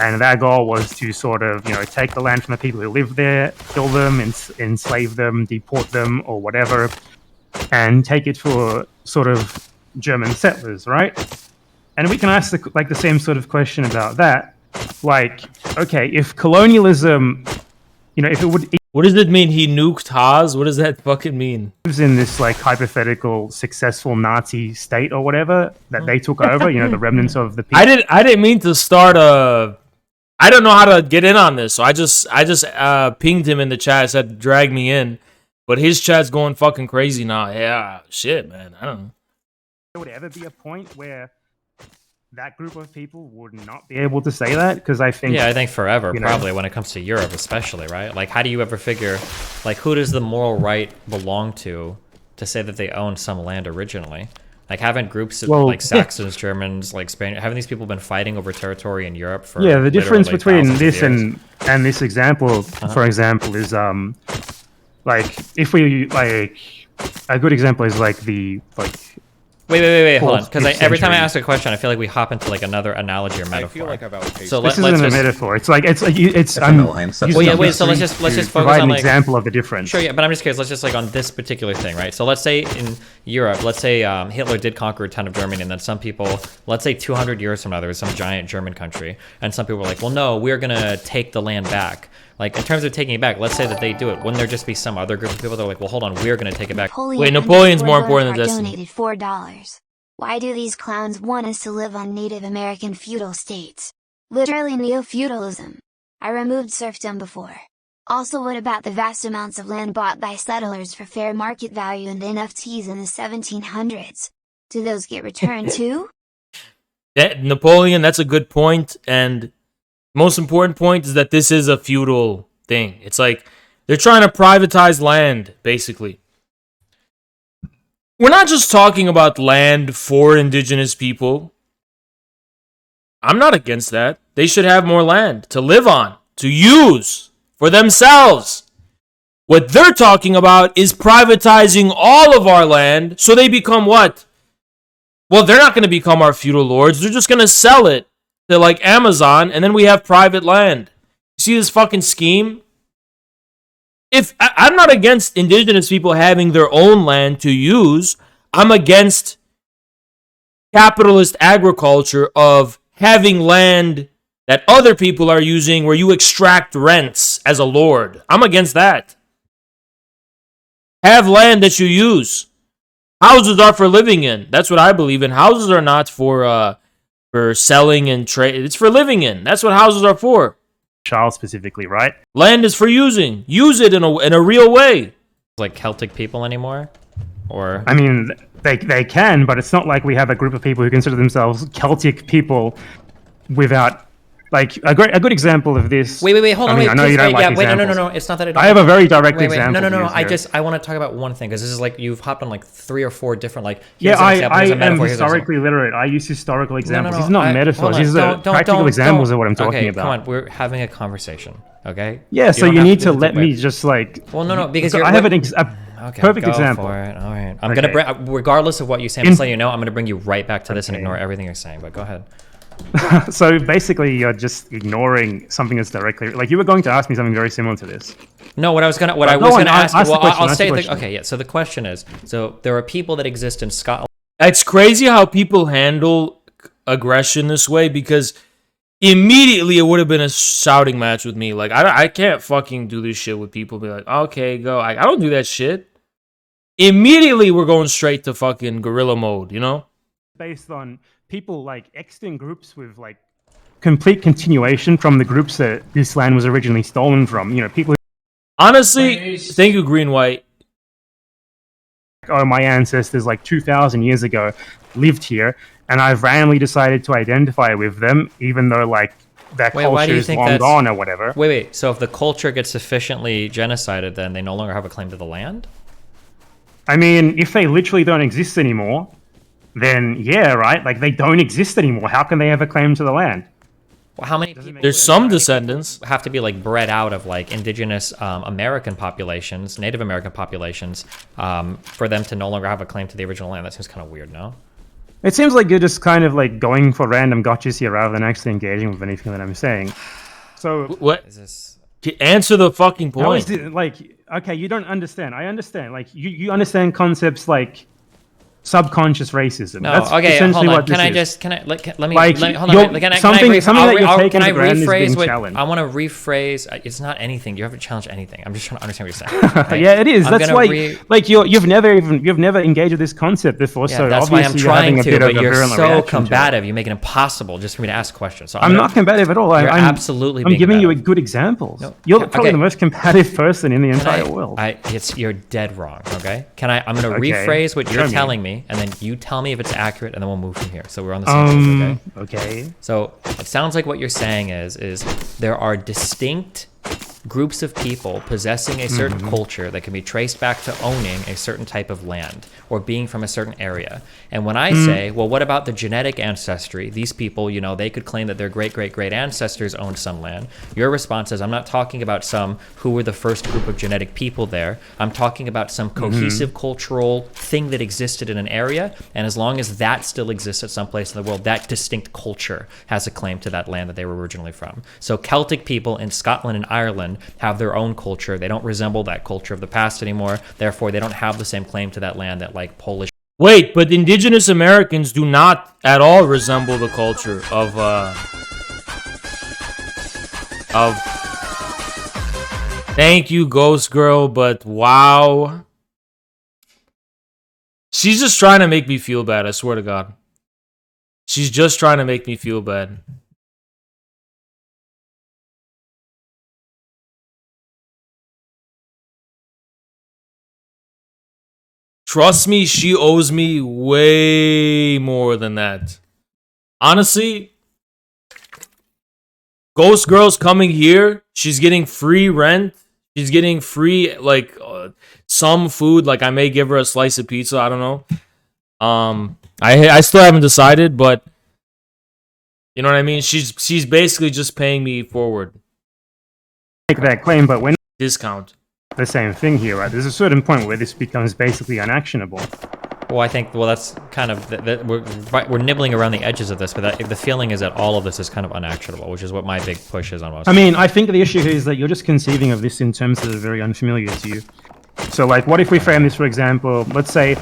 [SPEAKER 8] And their goal was to sort of, take the land from the people who live there, kill them, enslave them, deport them, or whatever, and take it for sort of German settlers, right? And we can ask the same sort of question about that. Like, okay, if colonialism, if it would
[SPEAKER 1] What does it mean? He nuked Haas? What does that fucking mean?
[SPEAKER 8] lives in this like hypothetical successful Nazi state or whatever that they took over, the remnants of the people.
[SPEAKER 1] I didn't mean to start a. I don't know how to get in on this, so I just pinged him in the chat. I said drag me in, but his chat's going fucking crazy now. Yeah, shit, man. I don't know.
[SPEAKER 8] There would ever be a point where that group of people would not be able to say that, because I think
[SPEAKER 7] I think forever, probably, when it comes to Europe especially, right? Like, how do you ever figure, like, who does the moral right belong to say that they own some land originally? Like, haven't groups of, like, Saxons, Germans, like, Spanish, haven't these people been fighting over territory in Europe for
[SPEAKER 8] the difference
[SPEAKER 7] literally
[SPEAKER 8] between
[SPEAKER 7] thousands of
[SPEAKER 8] this
[SPEAKER 7] years?
[SPEAKER 8] and this example, for example, is like if we like a good example is like the
[SPEAKER 7] Wait, hold on.
[SPEAKER 8] Fourth,
[SPEAKER 7] Because
[SPEAKER 8] fifth
[SPEAKER 7] every time I
[SPEAKER 8] century.
[SPEAKER 7] ask a question, I feel like we hop into like another analogy or metaphor.
[SPEAKER 9] I feel like I've outpaced
[SPEAKER 7] So
[SPEAKER 8] This
[SPEAKER 7] let's
[SPEAKER 8] isn't a
[SPEAKER 7] just,
[SPEAKER 8] metaphor. It's like it's
[SPEAKER 10] That's
[SPEAKER 8] I'm
[SPEAKER 10] a line, so-
[SPEAKER 8] using
[SPEAKER 7] Well, yeah, wait, so
[SPEAKER 8] history
[SPEAKER 7] let's just
[SPEAKER 8] to
[SPEAKER 7] focus
[SPEAKER 8] provide
[SPEAKER 7] on,
[SPEAKER 8] an
[SPEAKER 7] like-
[SPEAKER 8] example of the difference.
[SPEAKER 7] Sure, yeah, but I'm just curious. Let's just like on this particular thing, right? So let's say in Europe, let's say Hitler did conquer a ton of Germany, and then some people, let's say 200 years from now, there was some giant German country, and some people were like, well, no, we're gonna take the land back. Like in terms of taking it back, let's say that they do it. Wouldn't there just be some other group of people that are like, well, hold on, we're gonna take it back?
[SPEAKER 2] Wait,
[SPEAKER 1] Napoleon's more important than Destiny.
[SPEAKER 4] Donated $4. Why do these clowns want us to live on Native American feudal states? Literally neo-feudalism. I removed serfdom before. Also, what about the vast amounts of land bought by settlers for fair market value and NFTs in the 1700s? Do those get returned too?
[SPEAKER 1] Napoleon, that's a good point, and most important point is that this is a feudal thing. It's like they're trying to privatize land, basically. We're not just talking about land for indigenous people. I'm not against that. They should have more land to live on, to use for themselves. What they're talking about is privatizing all of our land so they become what? Well, they're not going to become our feudal lords. They're just going to sell it to like Amazon, and then we have private land. You see this fucking scheme? I'm not against indigenous people having their own land to use. I'm against capitalist agriculture of having land that other people are using where you extract rents as a lord. I'm against that. Have land that you use. Houses are for living in. That's what I believe in. Houses are not for selling and trade. It's for living in. That's what houses are for.
[SPEAKER 8] Charles specifically, right?
[SPEAKER 1] Land is for using. Use it in a real way.
[SPEAKER 7] Like Celtic people anymore? Or
[SPEAKER 8] I mean, they can, but it's not like we have a group of people who consider themselves Celtic people without, like, a good example of this.
[SPEAKER 7] wait, hold on,
[SPEAKER 8] I mean,
[SPEAKER 7] wait.
[SPEAKER 8] I know you don't like examples.
[SPEAKER 7] No. It's not that I don't.
[SPEAKER 8] I have a very direct
[SPEAKER 7] Wait,
[SPEAKER 8] example.
[SPEAKER 7] no.
[SPEAKER 8] to use here.
[SPEAKER 7] I want to talk about one thing because this is like you've hopped on like 3 or 4 different like.
[SPEAKER 8] Yeah,
[SPEAKER 7] here's an example,
[SPEAKER 8] I
[SPEAKER 7] here's a
[SPEAKER 8] am
[SPEAKER 7] metaphor, here's an example.
[SPEAKER 8] historically literate. I use historical examples.
[SPEAKER 7] No,
[SPEAKER 8] These are not metaphors.
[SPEAKER 7] hold on,
[SPEAKER 8] These are practical examples of what I'm talking
[SPEAKER 7] okay,
[SPEAKER 8] about.
[SPEAKER 7] Come on, we're having a conversation, okay?
[SPEAKER 8] Yeah, so
[SPEAKER 7] don't
[SPEAKER 8] you
[SPEAKER 7] have
[SPEAKER 8] need
[SPEAKER 7] do
[SPEAKER 8] to
[SPEAKER 7] the
[SPEAKER 8] let me
[SPEAKER 7] wait.
[SPEAKER 8] just like.
[SPEAKER 7] Well, no, because
[SPEAKER 8] so
[SPEAKER 7] you're.
[SPEAKER 8] I have a
[SPEAKER 7] Okay,
[SPEAKER 8] perfect
[SPEAKER 7] go
[SPEAKER 8] example.
[SPEAKER 7] for it. All right, I'm
[SPEAKER 8] Okay.
[SPEAKER 7] gonna bring, regardless of what you say, I'm just letting you know, I'm gonna bring you right back to this and
[SPEAKER 8] Okay.
[SPEAKER 7] ignore everything you're saying. But go ahead.
[SPEAKER 8] So basically, you're just ignoring something that's directly like you were going to ask me something very similar to this.
[SPEAKER 7] No, what I was gonna
[SPEAKER 8] Go on,
[SPEAKER 7] ask.
[SPEAKER 8] ask the
[SPEAKER 7] Well,
[SPEAKER 8] question,
[SPEAKER 7] I'll
[SPEAKER 8] ask the
[SPEAKER 7] say
[SPEAKER 8] question.
[SPEAKER 7] okay, yeah. So the question is, so there are people that exist in Scotland.
[SPEAKER 1] It's crazy how people handle aggression this way because immediately it would have been a shouting match with me. Like, I can't fucking do this shit with people. Be like, okay, go. I don't do that shit. Immediately we're going straight to fucking guerrilla mode, you know?
[SPEAKER 8] Based on people like exiting groups with like complete continuation from the groups that this land was originally stolen from. You know, people who
[SPEAKER 1] Honestly, thank you, Green White.
[SPEAKER 8] oh, my ancestors like 2,000 years ago lived here, and I've randomly decided to identify with them, even though like that
[SPEAKER 7] Wait, why do
[SPEAKER 8] culture
[SPEAKER 7] you
[SPEAKER 8] is
[SPEAKER 7] think
[SPEAKER 8] long
[SPEAKER 7] that's-
[SPEAKER 8] gone or whatever.
[SPEAKER 7] Wait. So if the culture gets sufficiently genocided, then they no longer have a claim to the land.
[SPEAKER 8] I mean, if they literally don't exist anymore, then yeah, right? Like they don't exist anymore. How can they have a claim to the land?
[SPEAKER 7] Well, how many people
[SPEAKER 1] There's some descendants.
[SPEAKER 7] have to be like bred out of like indigenous American populations, Native American populations, for them to no longer have a claim to the original land? That seems kind of weird, no?
[SPEAKER 8] It seems like you're just kind of like going for random gotchas here rather than actually engaging with anything that I'm saying. So
[SPEAKER 1] What?
[SPEAKER 7] Is this?
[SPEAKER 1] Answer the fucking
[SPEAKER 8] how is
[SPEAKER 1] point.
[SPEAKER 8] it, like, okay, you don't understand. I understand. Like you understand concepts like subconscious racism.
[SPEAKER 7] No,
[SPEAKER 8] That's
[SPEAKER 7] okay,
[SPEAKER 8] essentially
[SPEAKER 7] hold on.
[SPEAKER 8] what this is.
[SPEAKER 7] Can I let me
[SPEAKER 8] Like,
[SPEAKER 7] hold on.
[SPEAKER 8] you're-
[SPEAKER 7] Can I
[SPEAKER 8] something that you're taking
[SPEAKER 7] can I
[SPEAKER 8] for granted is
[SPEAKER 7] rephrase
[SPEAKER 8] being
[SPEAKER 7] what
[SPEAKER 8] challenged.
[SPEAKER 7] I want to rephrase? It's not anything. You haven't challenged anything. I'm just trying to understand what you're saying. right?
[SPEAKER 8] Yeah, it is.
[SPEAKER 7] I'm
[SPEAKER 8] That's
[SPEAKER 7] gonna
[SPEAKER 8] why, like, you've never engaged with this concept before.
[SPEAKER 7] Yeah,
[SPEAKER 8] so
[SPEAKER 7] that's why I'm
[SPEAKER 8] obviously you're having
[SPEAKER 7] trying
[SPEAKER 8] a
[SPEAKER 7] to,
[SPEAKER 8] bit
[SPEAKER 7] but
[SPEAKER 8] of a
[SPEAKER 7] you're
[SPEAKER 8] virulent
[SPEAKER 7] so
[SPEAKER 8] reaction to it.
[SPEAKER 7] combative. You make it impossible just for me to ask questions. So
[SPEAKER 8] I'm not combative at all.
[SPEAKER 7] You're
[SPEAKER 8] I'm
[SPEAKER 7] absolutely
[SPEAKER 8] I'm
[SPEAKER 7] being
[SPEAKER 8] giving you a
[SPEAKER 7] combative.
[SPEAKER 8] good examples.
[SPEAKER 7] No,
[SPEAKER 8] You're
[SPEAKER 7] okay.
[SPEAKER 8] probably the most combative person in the entire world.
[SPEAKER 7] You're dead wrong. Okay. I'm gonna
[SPEAKER 8] Okay,
[SPEAKER 7] rephrase what
[SPEAKER 8] show
[SPEAKER 7] you're
[SPEAKER 8] me.
[SPEAKER 7] telling me, and then you tell me if it's accurate, and then we'll move from here. So we're on the same page. Okay.
[SPEAKER 8] Okay.
[SPEAKER 7] So it sounds like what you're saying is there are distinct groups of people possessing a certain culture that can be traced back to owning a certain type of land or being from a certain area. And when I say, well, what about the genetic ancestry? These people, you know, they could claim that their great ancestors owned some land. Your response is, I'm not talking about some who were the first group of genetic people there. I'm talking about some cohesive cultural thing that existed in an area. And as long as that still exists at some place in the world, that distinct culture has a claim to that land that they were originally from. So Celtic people in Scotland and Ireland have their own culture. They don't resemble that culture of the past anymore. Therefore, they don't have the same claim to that land that like Polish.
[SPEAKER 1] Wait, but indigenous Americans do not at all resemble the culture of thank you, Ghost Girl, but wow. She's just trying to make me feel bad, I swear to God. She's just trying to make me feel bad. Trust me, she owes me way more than that. Honestly, Ghost Girl's coming here. She's getting free rent. She's getting free, like, some food. Like, I may give her a slice of pizza. I don't know. I still haven't decided, but you know what I mean? She's basically just paying me forward.
[SPEAKER 8] Make that claim, but we're not
[SPEAKER 1] Discount.
[SPEAKER 8] the same thing here, right? There's a certain point where this becomes basically unactionable.
[SPEAKER 7] Well, I think, well, that's kind of, we're nibbling around the edges of this, but the feeling is that all of this is kind of unactionable, which is what my big push is on most.
[SPEAKER 8] I mean, I think the issue here is that you're just conceiving of this in terms that are very unfamiliar to you. So, like, what if we frame this, for example, let's say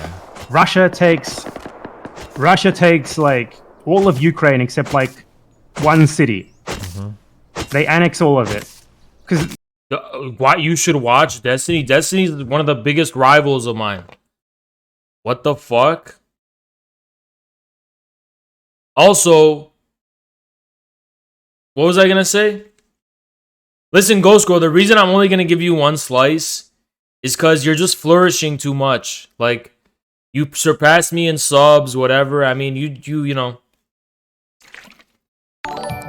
[SPEAKER 8] Russia takes, like, all of Ukraine except, like, one city. They annex all of it. Because
[SPEAKER 1] Why you should watch Destiny? Destiny is one of the biggest rivals of mine. What the fuck? Also, what was I gonna say? Listen, Ghost Girl, the reason I'm only gonna give you one slice is because you're just flourishing too much. Like, you surpassed me in subs, whatever. I mean, you know,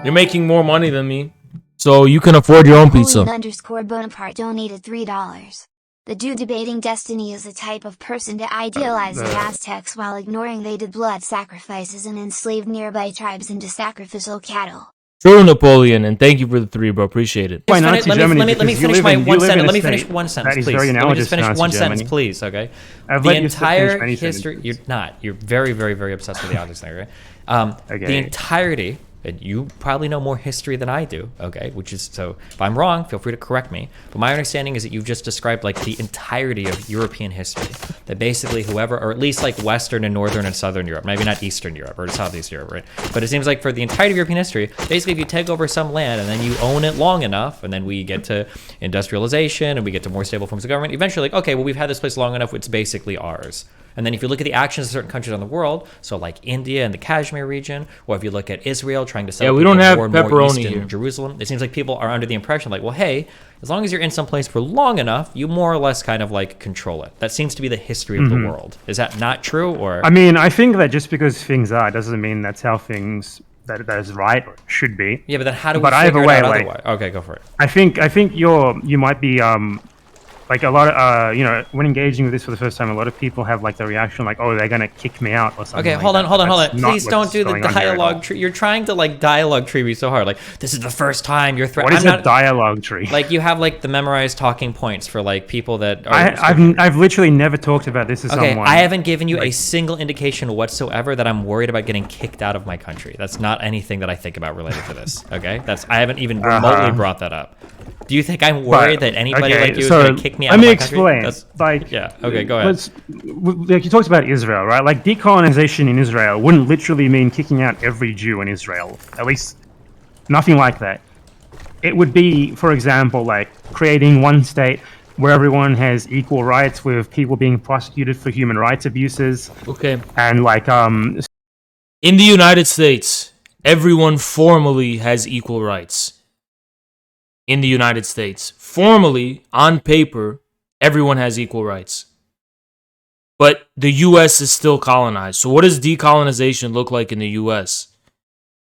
[SPEAKER 1] you're making more money than me, so you can afford your own pizza.
[SPEAKER 4] Napoleon _Bonaparte donated $3. The dude debating Destiny is the type of person to idealize the Aztecs while ignoring they did blood sacrifices and enslaved nearby tribes into sacrificial cattle.
[SPEAKER 1] True, Napoleon, and thank you for the 3, bro. Appreciate it.
[SPEAKER 8] Why Nazi Germany?
[SPEAKER 7] Let me
[SPEAKER 8] Because
[SPEAKER 7] finish
[SPEAKER 8] you
[SPEAKER 7] my
[SPEAKER 8] live in-
[SPEAKER 7] one
[SPEAKER 8] you live in
[SPEAKER 7] sentence.
[SPEAKER 8] a
[SPEAKER 7] Let me finish
[SPEAKER 8] state
[SPEAKER 7] one sentence,
[SPEAKER 8] that is
[SPEAKER 7] please.
[SPEAKER 8] very
[SPEAKER 7] Let me
[SPEAKER 8] analogous
[SPEAKER 7] just finish
[SPEAKER 8] to Nazi
[SPEAKER 7] one sentence,
[SPEAKER 8] Germany.
[SPEAKER 7] please. Okay.
[SPEAKER 8] I've
[SPEAKER 7] The
[SPEAKER 8] let you finish
[SPEAKER 7] entire
[SPEAKER 8] many
[SPEAKER 7] history.
[SPEAKER 8] sentences.
[SPEAKER 7] You're not. You're very, very, very obsessed with the objects thing, right?
[SPEAKER 8] Okay.
[SPEAKER 7] The entirety. And you probably know more history than I do, okay? Which is, so if I'm wrong, feel free to correct me. But my understanding is that you've just described like the entirety of European history. That basically whoever, or at least like Western and Northern and Southern Europe, maybe not Eastern Europe or Southeast Europe, right? But it seems like for the entirety of European history, basically if you take over some land and then you own it long enough, and then we get to industrialization and we get to more stable forms of government, eventually like, okay, well, we've had this place long enough, it's basically ours. And then if you look at the actions of certain countries on the world, so like India and the Kashmir region, or if you look at Israel trying to settle
[SPEAKER 1] Yeah, we don't have
[SPEAKER 7] more and more
[SPEAKER 1] pepperoni
[SPEAKER 7] east in
[SPEAKER 1] here.
[SPEAKER 7] Jerusalem, it seems like people are under the impression like, well, hey, as long as you're in some place for long enough, you more or less kind of like control it. That seems to be the history of the world. Is that not true? Or
[SPEAKER 8] I mean, I think that just because things are doesn't mean that's how things that is right or should be.
[SPEAKER 7] yeah, but then how do we
[SPEAKER 8] But either
[SPEAKER 7] figure it
[SPEAKER 8] way,
[SPEAKER 7] out
[SPEAKER 8] like-
[SPEAKER 7] otherwise? Okay, go for it.
[SPEAKER 8] I think you might be like a lot of you know, when engaging with this for the first time, a lot of people have like the reaction like, oh, they're gonna kick me out or something.
[SPEAKER 7] Okay,
[SPEAKER 8] like
[SPEAKER 7] hold on,
[SPEAKER 8] that.
[SPEAKER 7] hold on.
[SPEAKER 8] That's not
[SPEAKER 7] Please don't
[SPEAKER 8] what's
[SPEAKER 7] do the
[SPEAKER 8] going on here at all.
[SPEAKER 7] dialogue tree. You're trying to like dialogue tree me so hard. Like, this is the first time you're
[SPEAKER 8] What is
[SPEAKER 7] I'm
[SPEAKER 8] a dialogue tree?
[SPEAKER 7] Like, you have like the memorized talking points for like people that are.
[SPEAKER 8] I've literally never talked about this to
[SPEAKER 7] Okay,
[SPEAKER 8] someone.
[SPEAKER 7] I haven't given you a single indication whatsoever that I'm worried about getting kicked out of my country. That's not anything that I think about related to this. Okay, I haven't even remotely brought that up. Do you think I'm worried that anybody like you is going to kick me out of my country?
[SPEAKER 8] Let me explain. Like,
[SPEAKER 7] yeah. Okay, go ahead.
[SPEAKER 8] Like you talked about Israel, right? Like decolonization in Israel wouldn't literally mean kicking out every Jew in Israel. At least, nothing like that. It would be, for example, like creating one state where everyone has equal rights, with people being prosecuted for human rights abuses,
[SPEAKER 1] Okay.
[SPEAKER 8] and like
[SPEAKER 1] In the United States, everyone formally has equal rights. In the United States, formally, on paper, everyone has equal rights. But the US is still colonized. So what does decolonization look like in the US?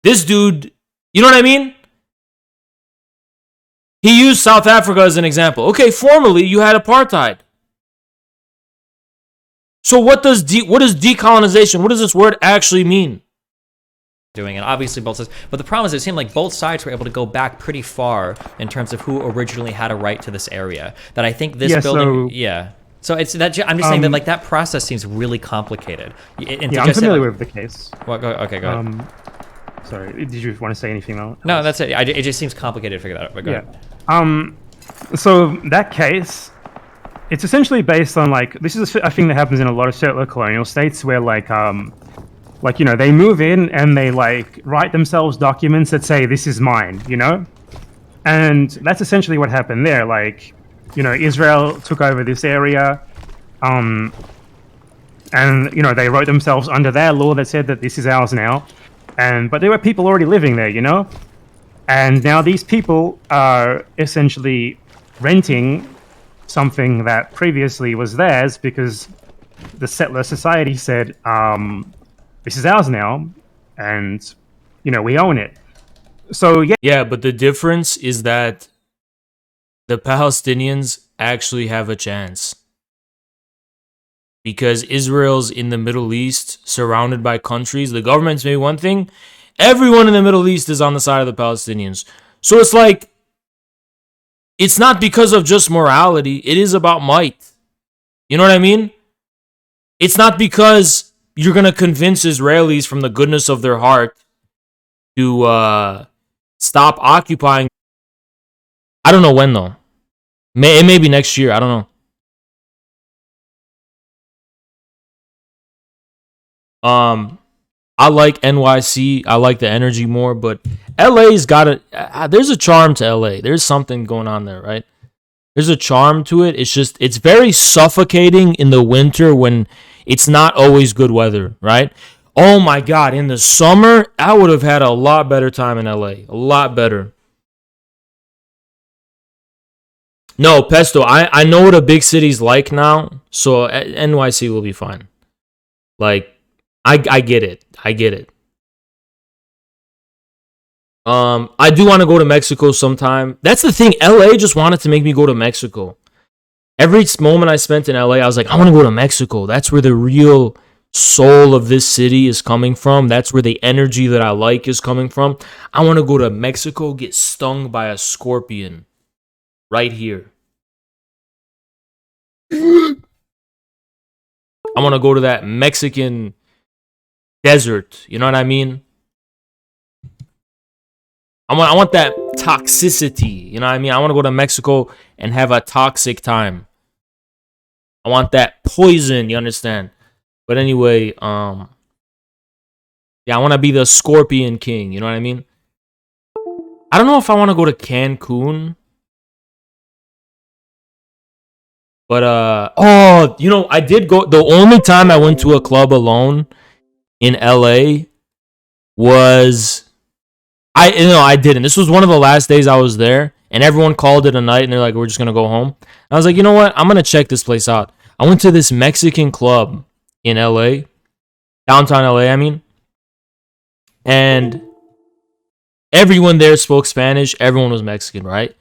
[SPEAKER 1] This dude, you know what I mean? He used South Africa as an example. Okay, formerly you had apartheid. So what does decolonization, what does this word actually mean?
[SPEAKER 7] Doing, and obviously both sides, but the problem is it seemed like both sides were able to go back pretty far in terms of who originally had a right to this area. That I think this building, So it's that I'm just saying that like that process seems really complicated.
[SPEAKER 8] I'm familiar with the case.
[SPEAKER 7] Well, go ahead.
[SPEAKER 8] Sorry, did you want to say anything else?
[SPEAKER 7] No, that's it. It just seems complicated to figure that out. But go ahead.
[SPEAKER 8] So that case, it's essentially based on like this is a thing that happens in a lot of settler colonial states where like you know, they move in and they like write themselves documents that say this is mine, you know? And that's essentially what happened there. Like, you know, Israel took over this area, and you know, they wrote themselves under their law that said that this is ours now. But there were people already living there, you know? And now these people are essentially renting something that previously was theirs because the settler society said, this is ours now, and, you know, we own it. So, yeah.
[SPEAKER 1] Yeah, but the difference is that the Palestinians actually have a chance. Because Israel's in the Middle East, surrounded by countries. The government's maybe one thing. Everyone in the Middle East is on the side of the Palestinians. So it's like, it's not because of just morality. It is about might. You know what I mean? It's not because you're going to convince Israelis from the goodness of their heart to stop occupying. I don't know when, though. It may be next year. I don't know. I like NYC. I like the energy more, but LA's got there's a charm to LA. There's something going on there, right? There's a charm to it. It's very suffocating in the winter when it's not always good weather, right? Oh my God, in the summer, I would have had a lot better time in LA. A lot better. No, Pesto, I know what a big city's like now, so NYC will be fine. Like, I get it. I get it. I do want to go to Mexico sometime. That's the thing. LA just wanted to make me go to Mexico. Every moment I spent in LA, I was like, I want to go to Mexico. That's where the real soul of this city is coming from. That's where the energy that I like is coming from. I want to go to Mexico, get stung by a scorpion right here. I want to go to that Mexican desert. You know what I mean? I want that toxicity. You know what I mean? I want to go to Mexico and have a toxic time. I want that poison, you understand? But anyway, yeah, I want to be the Scorpion King, you know what I mean? I don't know if I want to go to Cancun. But you know, I did go. The only time I went to a club alone in LA was I didn't. This was one of the last days I was there, and everyone called it a night, and they're like, "We're just gonna go home." And I was like, you know what? I'm gonna check this place out. I went to this Mexican club in LA, downtown LA, I mean, and everyone there spoke Spanish. Everyone was Mexican, right?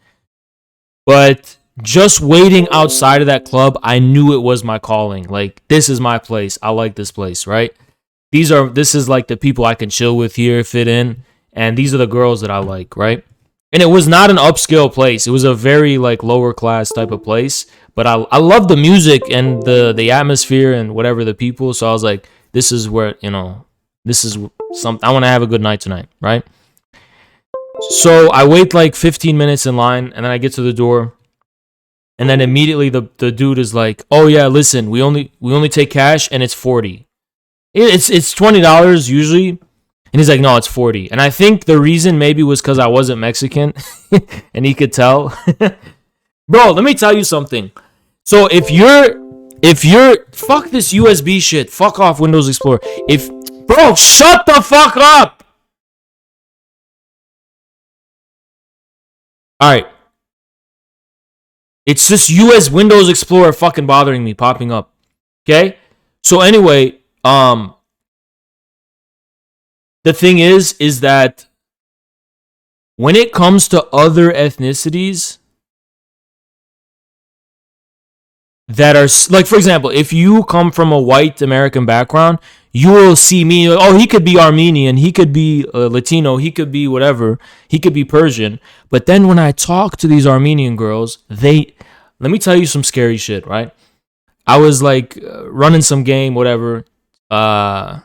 [SPEAKER 1] But just waiting outside of that club, I knew it was my calling. Like, this is my place. I like this place, right? This is like the people I can chill with here, fit in, and these are the girls that I like, right? And it was not an upscale place. It was a very like lower class type of place, but I love the music and the atmosphere and whatever the people. So I was like, this is where, you know, this is something I want to have a good night tonight, right? So I wait like 15 minutes in line, and then I get to the door. And then immediately the dude is like, "Oh yeah, listen, we only take cash, and it's $40. It's $20 usually." And he's like, "No, it's $40." And I think the reason maybe was because I wasn't Mexican, and he could tell. Bro, let me tell you something. So if you're fuck this USB shit, fuck off Windows Explorer. Bro, shut the fuck up. All right. It's just Windows Explorer fucking bothering me, popping up. Okay? So anyway, the thing is that when it comes to other ethnicities that are like, for example, if you come from a white American background, you will see me, oh, he could be Armenian, he could be Latino, he could be whatever, he could be Persian. But then when I talk to these Armenian girls, let me tell you some scary shit, right? I was like running some game, whatever, Armenian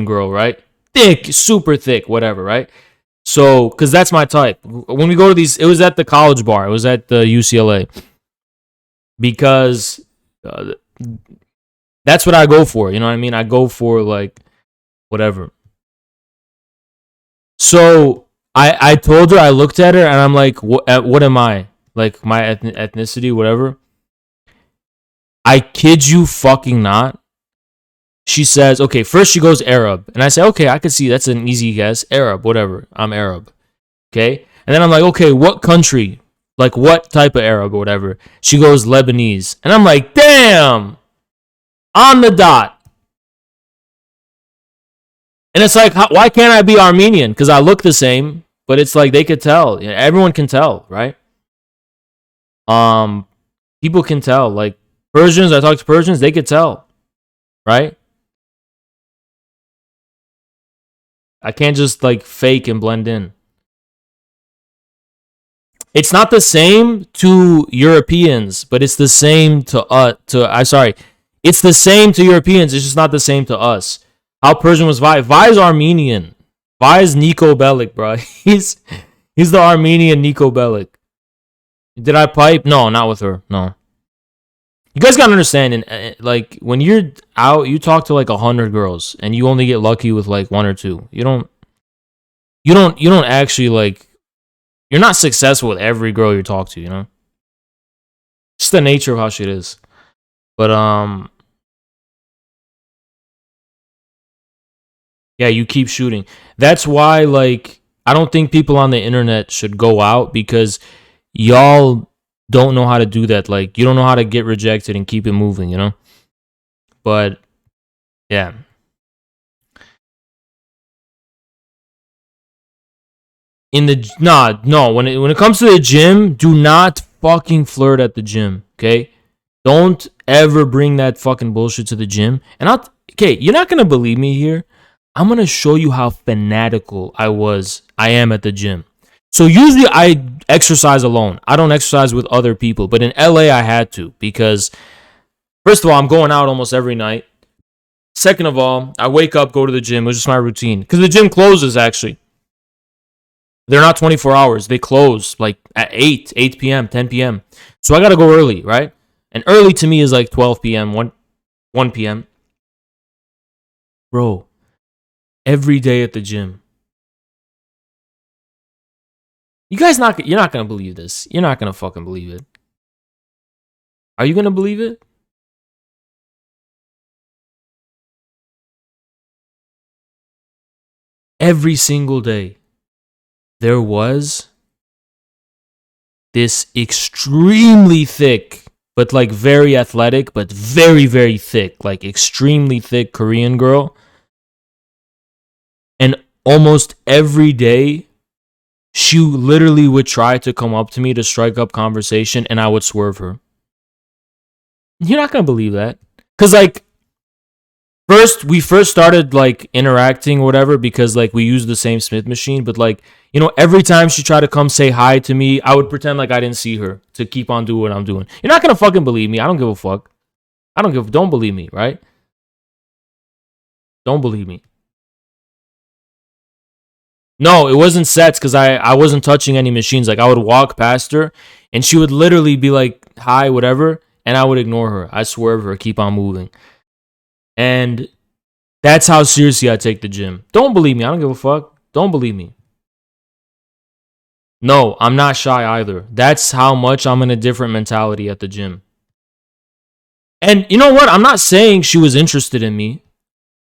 [SPEAKER 1] girl, right? Thick, super thick, whatever, right? So, because that's my type. When we go to these, it was at the college bar, it was at the UCLA. Because that's what I go for, you know what I mean? I go for like whatever. So I told her, I looked at her and I'm like, what am I? Like my ethnicity, whatever. I kid you fucking not. She says, okay, first she goes Arab. And I say, okay, I could see that's an easy guess. Arab, whatever. I'm Arab. Okay? And then I'm like, okay, what country? Like, what type of Arab or whatever? She goes Lebanese. And I'm like, damn! On the dot. And it's like, why can't I be Armenian? Because I look the same. But it's like, they could tell. You know, everyone can tell, right? People can tell. Like, Persians, I talk to Persians, they could tell. Right? I can't just, like, fake and blend in. It's not the same to Europeans, but it's the same to it's the same to Europeans, it's just not the same to us. How Persian was Vi? Vi's Armenian. Vi's Nico Bellic, bro. He's the Armenian Nico Bellic. Did I pipe? No, not with her. No. You guys gotta understand, and like when you're out, you talk to like 100 girls, and you only get lucky with like 1 or 2. You don't actually like. You're not successful with every girl you talk to, you know? It's the nature of how shit is. But, yeah, you keep shooting. That's why, like, I don't think people on the internet should go out because y'all don't know how to do that. Like, you don't know how to get rejected and keep it moving, you know? But, yeah. When it comes to the gym, do not fucking flirt at the gym, okay? Don't ever bring that fucking bullshit to the gym. And you're not gonna believe me here. I'm gonna show you how fanatical I am at the gym. So usually I exercise alone. I don't exercise with other people, but in LA I had to because first of all, I'm going out almost every night. Second of all, I wake up, go to the gym. It was just my routine because the gym closes actually. They're not 24 hours. They close like at 8 p.m., 10 p.m. So I got to go early, right? And early to me is like 12 p.m., 1 p.m. Bro, every day at the gym. You're not going to believe this. You're not going to fucking believe it. Are you going to believe it? Every single day. There was this extremely thick, but like very athletic, but very, very thick, like extremely thick Korean girl. And almost every day, she literally would try to come up to me to strike up conversation, and I would swerve her. You're not going to believe that. Because like, we first started like interacting or whatever because like we used the same Smith machine, but like, you know, every time she tried to come say hi to me, I would pretend like I didn't see her to keep on doing what I'm doing. You're not gonna fucking believe me. I don't give a fuck. Don't believe me, right? Don't believe me. No, it wasn't sets because I wasn't touching any machines. Like I would walk past her and she would literally be like, hi, whatever, and I would ignore her. I swerve her, keep on moving. And that's how seriously I take the gym. Don't believe me. I don't give a fuck. Don't believe me. No, I'm not shy either. That's how much I'm in a different mentality at the gym. And you know what? I'm not saying she was interested in me.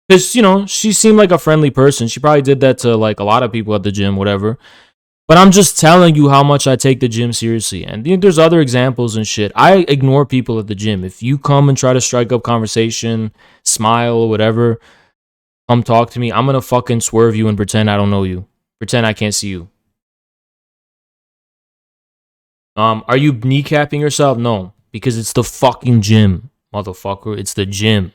[SPEAKER 1] Because, you know, she seemed like a friendly person. She probably did that to like a lot of people at the gym, whatever. But I'm just telling you how much I take the gym seriously. And there's other examples and shit. I ignore people at the gym. If you come and try to strike up conversation, smile, whatever, come talk to me, I'm going to fucking swerve you and pretend I don't know you. Pretend I can't see you. Are you kneecapping yourself? No, because it's the fucking gym, motherfucker. It's the gym.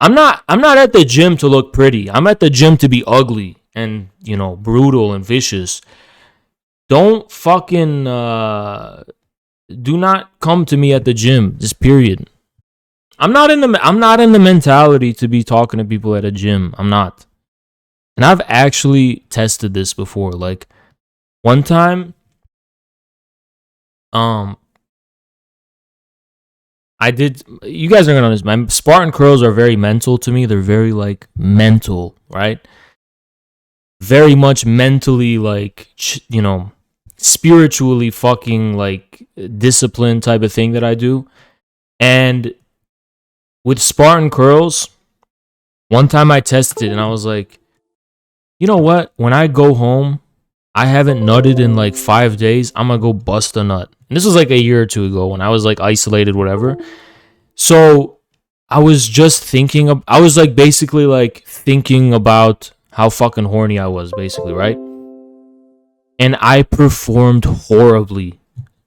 [SPEAKER 1] I'm not at the gym to look pretty. I'm at the gym to be ugly and, you know, brutal and vicious. Don't fucking do not come to me at the gym. Just period. I'm not in the mentality to be talking to people at a gym. I'm not. And I've actually tested this before. Like one time I did. You guys are gonna understand. My Spartan curls are very mental to me. They're very like mental, right? Very much mentally, like you know, spiritually fucking like discipline type of thing that I do. And with Spartan curls, one time I tested it and I was like, you know what? When I go home, I haven't nutted in like 5 days. I'm gonna go bust a nut. And this was like a year or two ago when I was like isolated, whatever. So I was just thinking of, I was like basically like thinking about how fucking horny I was, basically, right? And I performed horribly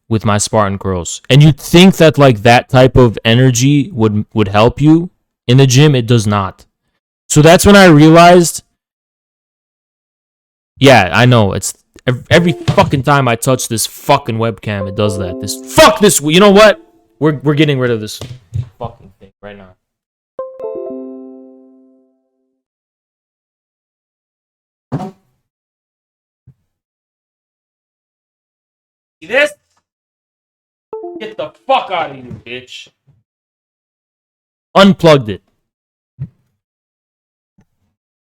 [SPEAKER 1] with my Spartan curls. And you'd think that like that type of energy would help you in the gym. It does not. So that's when I realized, yeah, I know, it's every fucking time I touch this fucking webcam, it does that. This, you know what? We're getting rid of this fucking thing right now. See this? Get the fuck out of here, bitch. Unplugged it.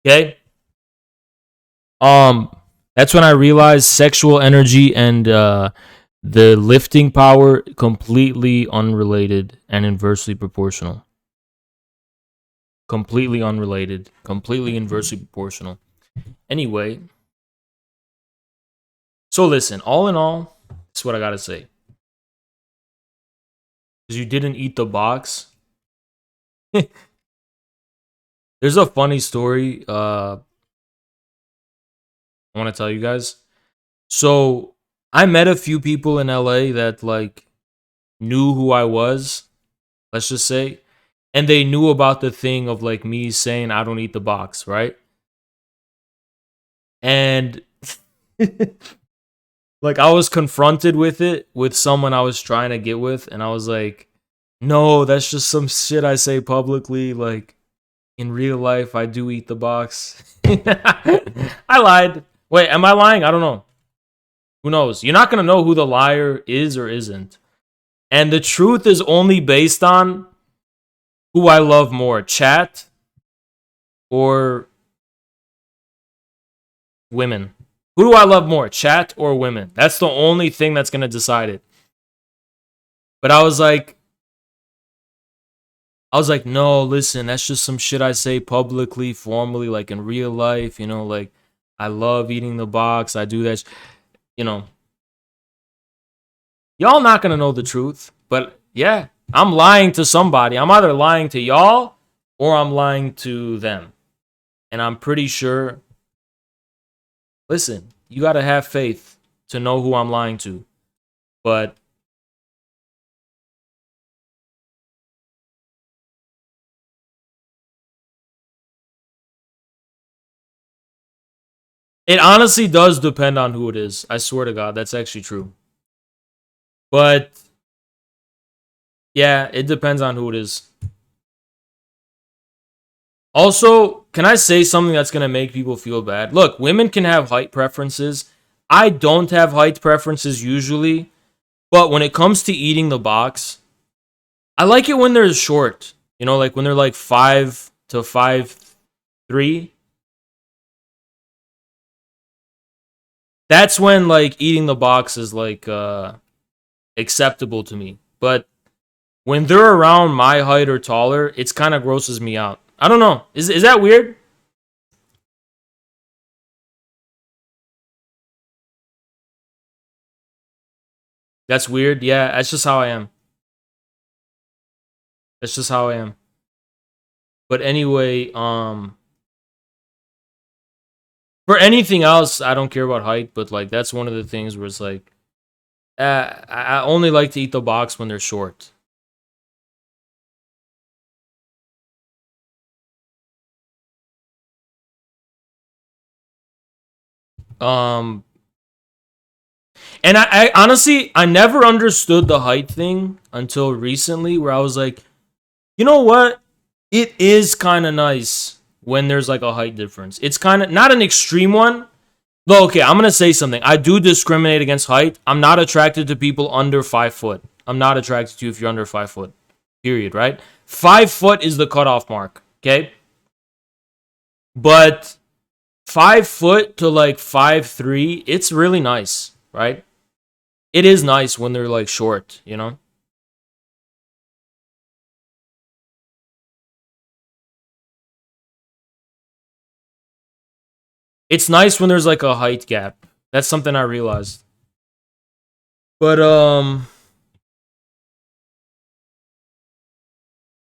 [SPEAKER 1] Okay? That's when I realized sexual energy and the lifting power completely unrelated and inversely proportional. Completely unrelated, completely inversely proportional. Anyway, so listen, all in all, that's what I gotta say. Because you didn't eat the box. There's a funny story I want to tell you guys. So I met a few people in LA that like knew who I was, let's just say, and they knew about the thing of like me saying I don't eat the box, right? And like I was confronted with it with someone I was trying to get with, and I was like, no, that's just some shit I say publicly. Like in real life, I do eat the box. I lied. Wait, am I lying? I don't know. Who knows? You're not gonna know who the liar is or isn't. And the truth is only based on who I love more, chat or women. Who do I love more, chat or women? That's the only thing that's gonna decide it. But I was like, no, listen, that's just some shit I say publicly, formally, like in real life, you know, like I love eating the box, I do that, you know. Y'all not gonna know the truth, but yeah, I'm lying to somebody. I'm either lying to y'all or I'm lying to them. And I'm pretty sure, listen, you gotta have faith to know who I'm lying to. But it honestly does depend on who it is. I swear to God, that's actually true. But yeah, it depends on who it is. Also, can I say something that's going to make people feel bad? Look, women can have height preferences. I don't have height preferences usually. But when it comes to eating the box, I like it when they're short. You know, like when they're like 5 to 5'3". That's when like eating the box is like acceptable to me. But when they're around my height or taller, it's kind of grosses me out. I don't know. Is that weird? That's weird. Yeah, that's just how I am. That's just how I am. But anyway, For anything else, I don't care about height, but like that's one of the things where it's like, I only like to eat the box when they're short. And I honestly, I never understood the height thing until recently, where I was like, you know what? It is kind of nice when there's like a height difference. It's kind of not an extreme one. Though, okay, I'm going to say something. I do discriminate against height. I'm not attracted to people under 5 foot. I'm not attracted to you if you're under 5 foot. Period, right? 5 foot is the cutoff mark, okay? But 5 foot to like 5'3", it's really nice, right? It is nice when they're like short, you know? It's nice when there's like a height gap. That's something I realized. But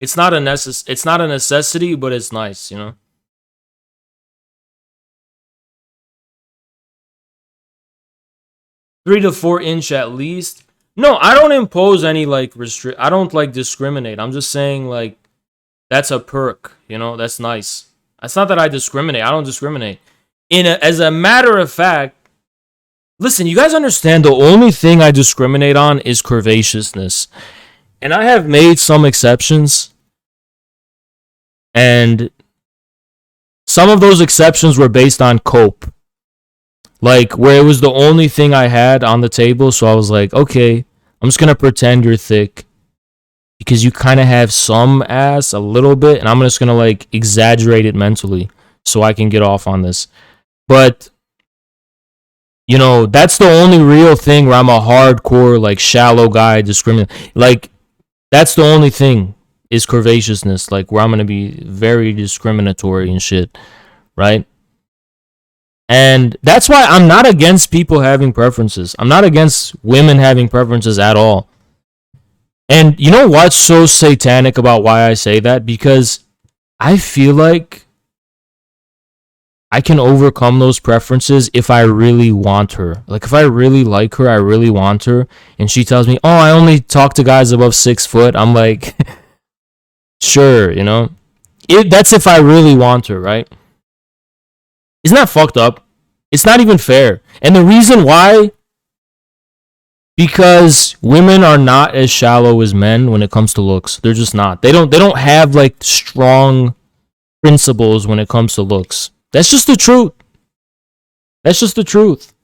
[SPEAKER 1] it's not a necessity, but it's nice, you know? 3 to 4 inch at least. No, I don't impose any like I don't like discriminate. I'm just saying like that's a perk, you know? That's nice. It's not that I discriminate. I don't discriminate. As a matter of fact, listen, you guys understand the only thing I discriminate on is curvaceousness. And I have made some exceptions. And some of those exceptions were based on cope. Like, where it was the only thing I had on the table. So I was like, okay, I'm just going to pretend you're thick. Because you kind of have some ass, a little bit. And I'm just going to, like, exaggerate it mentally. So I can get off on this. But, you know, that's the only real thing where I'm a hardcore, like, shallow guy discriminate. Like, that's the only thing is curvaceousness. Like, where I'm going to be very discriminatory and shit. Right? And that's why I'm not against people having preferences. I'm not against women having preferences at all. And you know what's so satanic about why I say that? Because I feel like I can overcome those preferences if I really want her. Like, if I really like her, I really want her, and she tells me, oh, I only talk to guys above 6 foot. I'm like, sure, you know? That's if I really want her, right? Isn't that fucked up? It's not even fair. And the reason why, because women are not as shallow as men when it comes to looks. They're just not. They don't have, like, strong principles when it comes to looks. That's just the truth. That's just the truth.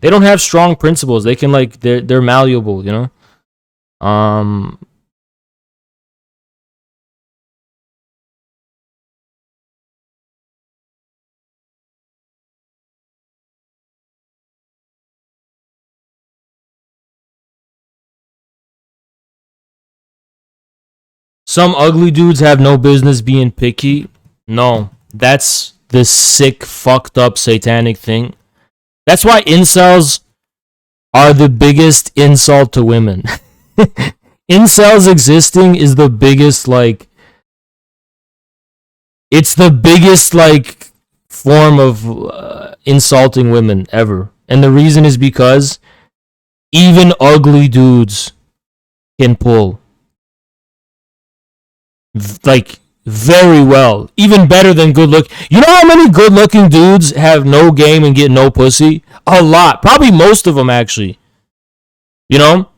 [SPEAKER 1] They don't have strong principles. They can, like, they're malleable, you know? Some ugly dudes have no business being picky. No. That's the sick, fucked up, satanic thing. That's why incels are the biggest insult to women. Incels existing is the biggest, like, it's the biggest, like, form of insulting women ever. And the reason is because even ugly dudes can pull. Like, very well. Even better than good look. You know how many good looking dudes have no game and get no pussy? A lot. Probably most of them, actually. You know?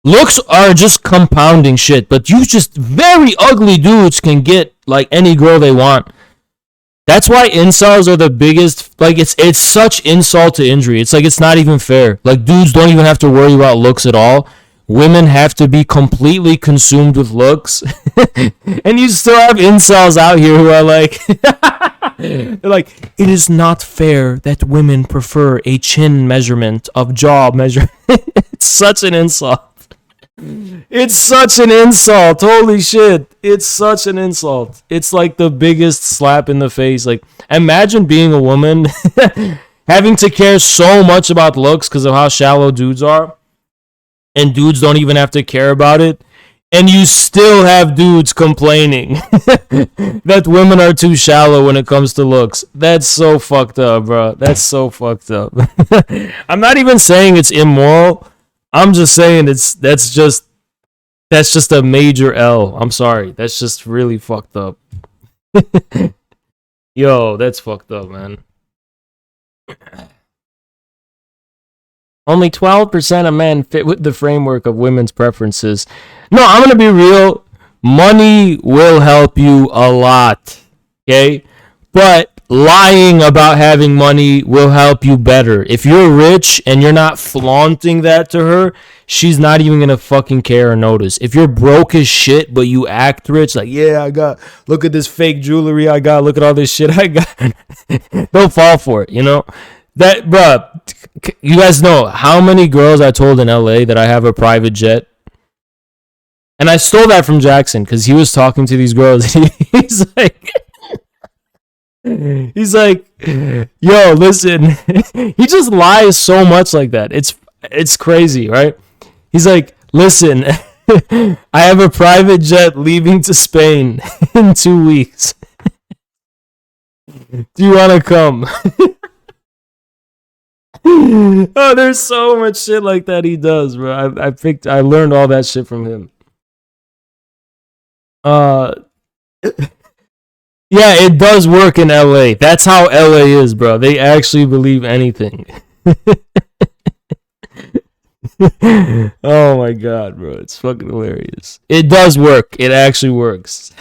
[SPEAKER 1] Looks are just compounding shit. But you just very ugly dudes can get, like, any girl they want. That's why incels are the biggest. Like, it's such insult to injury. It's like, it's not even fair. Like, dudes don't even have to worry about looks at all. Women have to be completely consumed with looks. And you still have incels out here who are like, they're like, it is not fair that women prefer a chin measurement of jaw measure. It's such an insult. It's such an insult. Holy shit. It's such an insult. It's like the biggest slap in the face. Like, imagine being a woman having to care so much about looks because of how shallow dudes are. And dudes don't even have to care about it. And you still have dudes complaining that women are too shallow when it comes to looks. That's so fucked up, bro. That's so fucked up. I'm not even saying it's immoral. I'm just saying that's just a major L. I'm sorry. That's just really fucked up. Yo, that's fucked up, man. Only 12% of men fit with the framework of women's preferences. No, I'm going to be real. Money will help you a lot. Okay? But lying about having money will help you better. If you're rich and you're not flaunting that to her, she's not even going to fucking care or notice. If you're broke as shit, but you act rich, like, yeah, I got, look at this fake jewelry I got, look at all this shit I got. Don't fall for it, you know? That, bruh, you guys know how many girls I told in LA that I have a private jet? And I stole that from Jackson because he was talking to these girls. And he's like, yo, listen. He just lies so much like that. It's crazy, right? He's like, listen, I have a private jet leaving to Spain in 2 weeks. Do you want to come? Oh, there's so much shit like that he does, bro. I learned all that shit from him. Yeah, it does work in LA. That's how LA is, bro. They actually believe anything. Oh my god, bro. It's fucking hilarious. It does work. It actually works.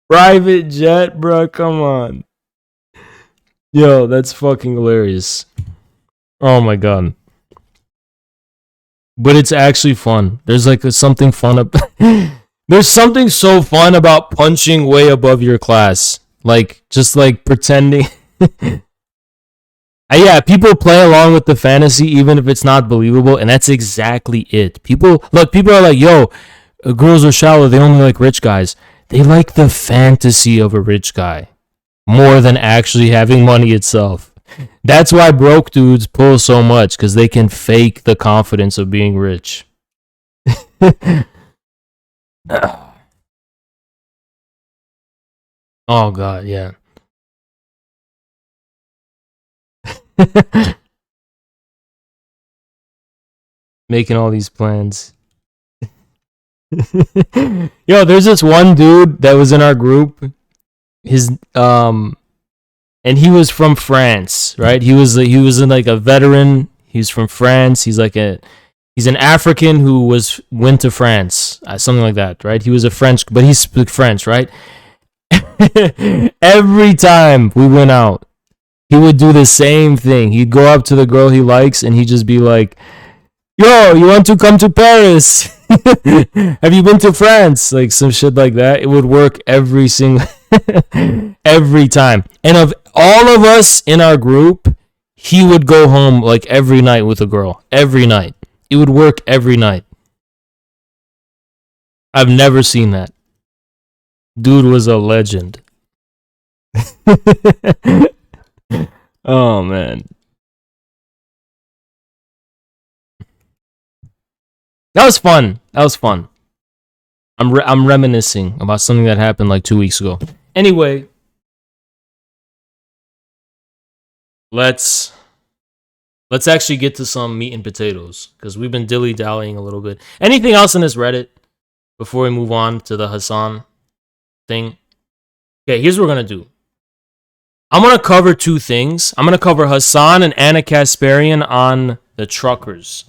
[SPEAKER 1] Private jet, bro. Come on. Yo, that's fucking hilarious. Oh my god. But it's actually fun. There's like something fun about there's something so fun about punching way above your class. Like just like pretending. Yeah, people play along with the fantasy even if it's not believable, and that's exactly it. People are like, yo, girls are shallow, they only like rich guys. They like the fantasy of a rich guy more than actually having money itself. That's why broke dudes pull so much, because they can fake the confidence of being rich. Oh god, yeah. Making all these plans. Yo, there's this one dude that was in our group. His and he was from France, right? He was in like a veteran. He's from France. He's an African who went to France, something like that, right? He was a French, but he spoke French, right? Every time we went out, he would do the same thing. He'd go up to the girl he likes and he'd just be like, yo, you want to come to Paris? Have you been to France? Like some shit like that. It would work every time. And of all of us in our group, he would go home like every night with a girl. Every night. It would work every night. I've never seen that. Dude was a legend. Oh man. That was fun. I'm reminiscing about something that happened like 2 weeks ago. Anyway, let's actually get to some meat and potatoes, because we've been dilly-dallying a little bit. Anything else in this Reddit before we move on to the Hassan thing? Okay, here's what we're going to do. I'm going to cover two things. I'm going to cover Hassan and Anna Kasparian on the truckers.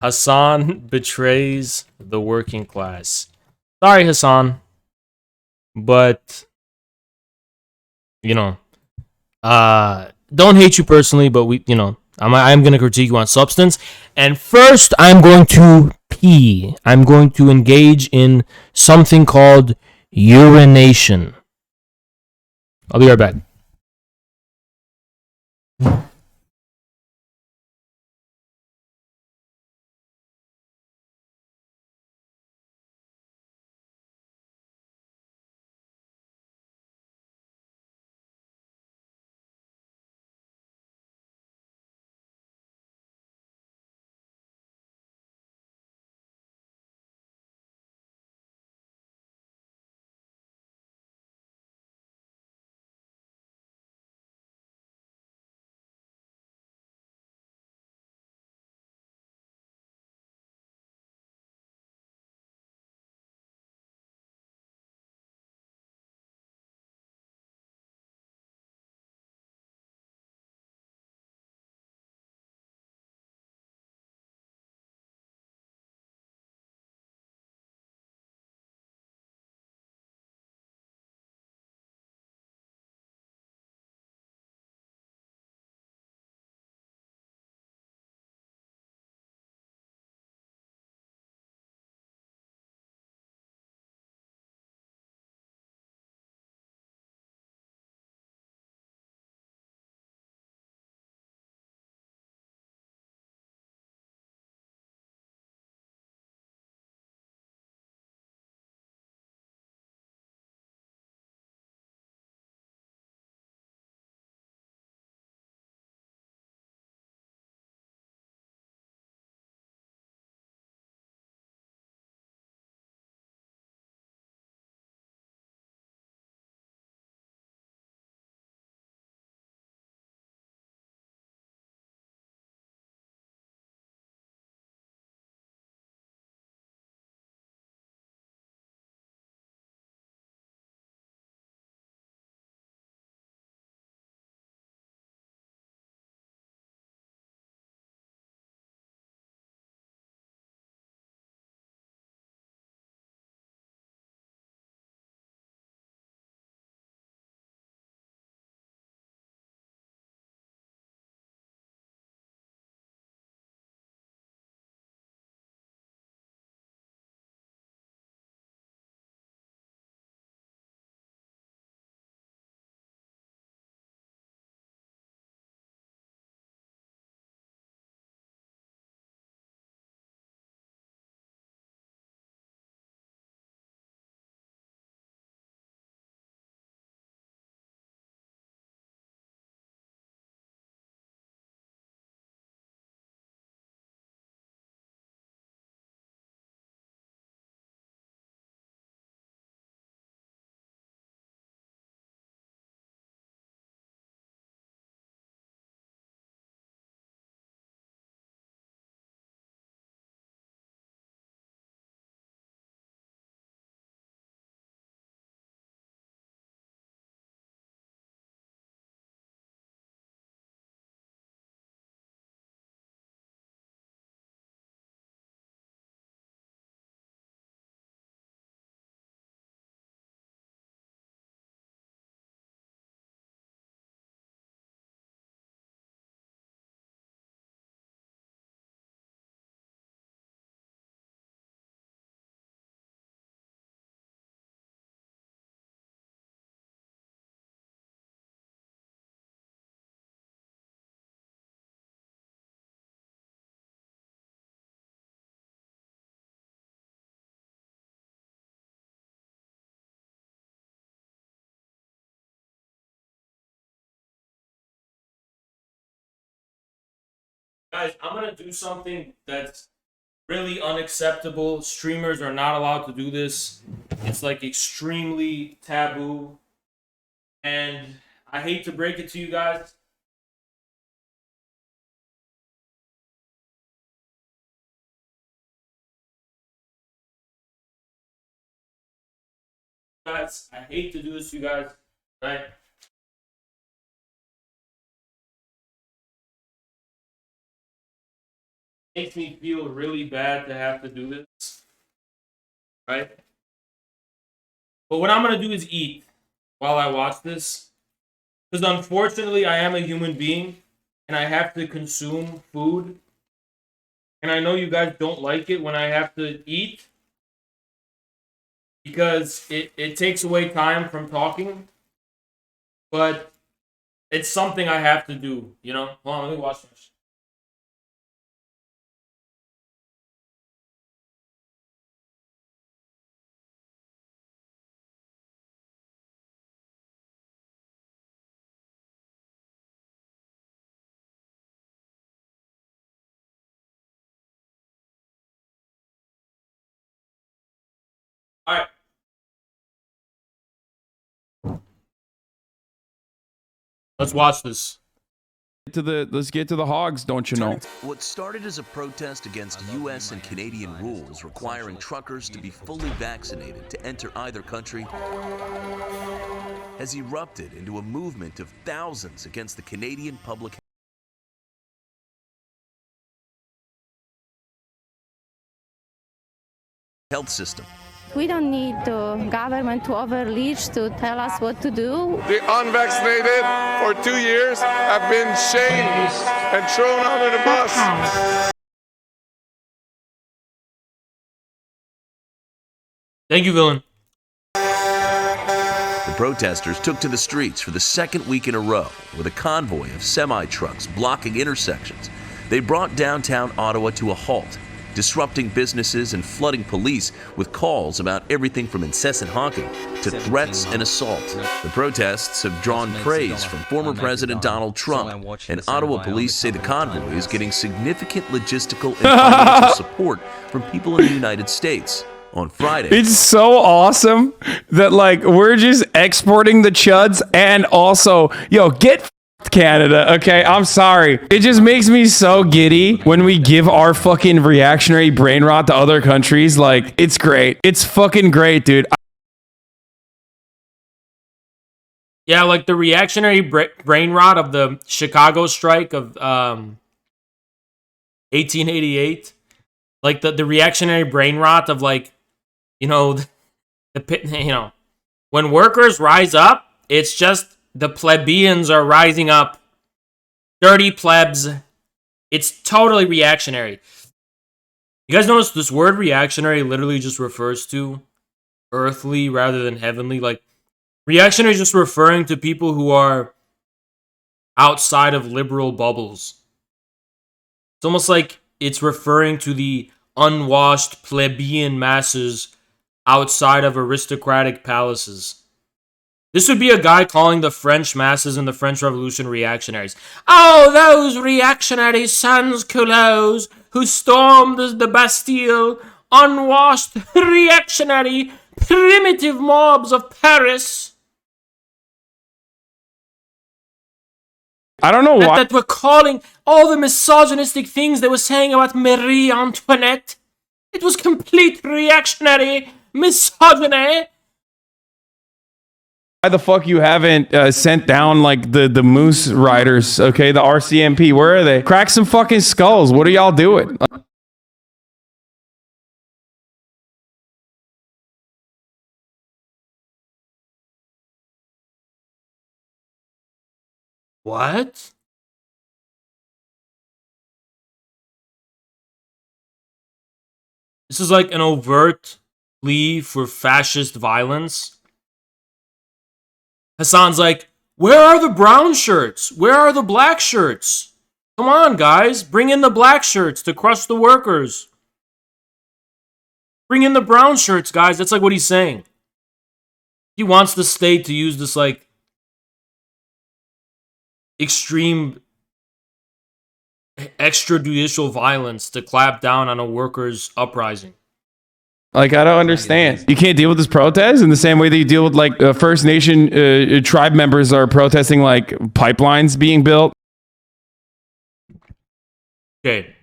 [SPEAKER 1] Hassan betrays the working class. Sorry, Hassan. But, you know, don't hate you personally, but I'm going to critique you on substance. And first, I'm going to pee. I'm going to engage in something called urination. I'll be right back. Guys, I'm gonna do something that's really unacceptable. Streamers are not allowed to do this. It's like extremely taboo. And I hate to break it to you guys. I hate to do this to you guys, right? Makes me feel really bad to have to do this, right? But what I'm gonna do is eat while I watch this, because unfortunately I am a human being and I have to consume food, and I know you guys don't like it when I have to eat because it takes away time from talking, but it's something I have to do, you know? Hold on, let me watch this. All right. Let's watch this.
[SPEAKER 9] Let's get to the hogs, don't you know?
[SPEAKER 10] What started as a protest against U.S. and Canadian rules requiring truckers to be fully vaccinated to enter either country has erupted into a movement of thousands against the Canadian public health system.
[SPEAKER 11] We don't need the government to overreach to tell us what to do.
[SPEAKER 12] The unvaccinated for 2 years have been shamed and thrown under the bus.
[SPEAKER 1] Thank you, villain.
[SPEAKER 10] The protesters took to the streets for the second week in a row with a convoy of semi-trucks blocking intersections. They brought downtown Ottawa to a halt, disrupting businesses and flooding police with calls about everything from incessant honking to threats and assault. The protests have drawn praise from former President Donald Trump, and Ottawa police say the convoy is getting significant logistical and financial support from people in the United States. On Friday,
[SPEAKER 9] It's so awesome that like we're just exporting the chuds and also, yo, get Canada, okay? I'm sorry. It just makes me so giddy when we give our fucking reactionary brain rot to other countries. Like, it's great. It's fucking great, dude.
[SPEAKER 1] Yeah, like the reactionary brain rot of the Chicago strike of 1888. Like the reactionary brain rot of like, you know, when workers rise up, it's just the plebeians are rising up. Dirty plebs. It's totally reactionary. You guys notice this word reactionary literally just refers to earthly rather than heavenly? Like, reactionary is just referring to people who are outside of liberal bubbles. It's almost like it's referring to the unwashed plebeian masses outside of aristocratic palaces. This would be a guy calling the French masses in the French Revolution reactionaries. Oh, those reactionary sans-culottes who stormed the Bastille, unwashed, reactionary, primitive mobs of Paris.
[SPEAKER 9] I don't know why.
[SPEAKER 1] That were calling all the misogynistic things they were saying about Marie Antoinette. It was complete reactionary misogyny.
[SPEAKER 9] Why the fuck you haven't sent down like the Moose Riders, okay? The RCMP, where are they? Crack some fucking skulls. What are y'all doing?
[SPEAKER 1] What? This is like an overt plea for fascist violence. Hassan's like, where are the brown shirts? Where are the black shirts? Come on, guys. Bring in the black shirts to crush the workers. Bring in the brown shirts, guys. That's like what he's saying. He wants the state to use this, like, extreme extrajudicial violence to clap down on a workers' uprising.
[SPEAKER 9] Like, I don't understand. You can't deal with this protest in the same way that you deal with, like, First Nation tribe members are protesting, like, pipelines being built.
[SPEAKER 1] Okay.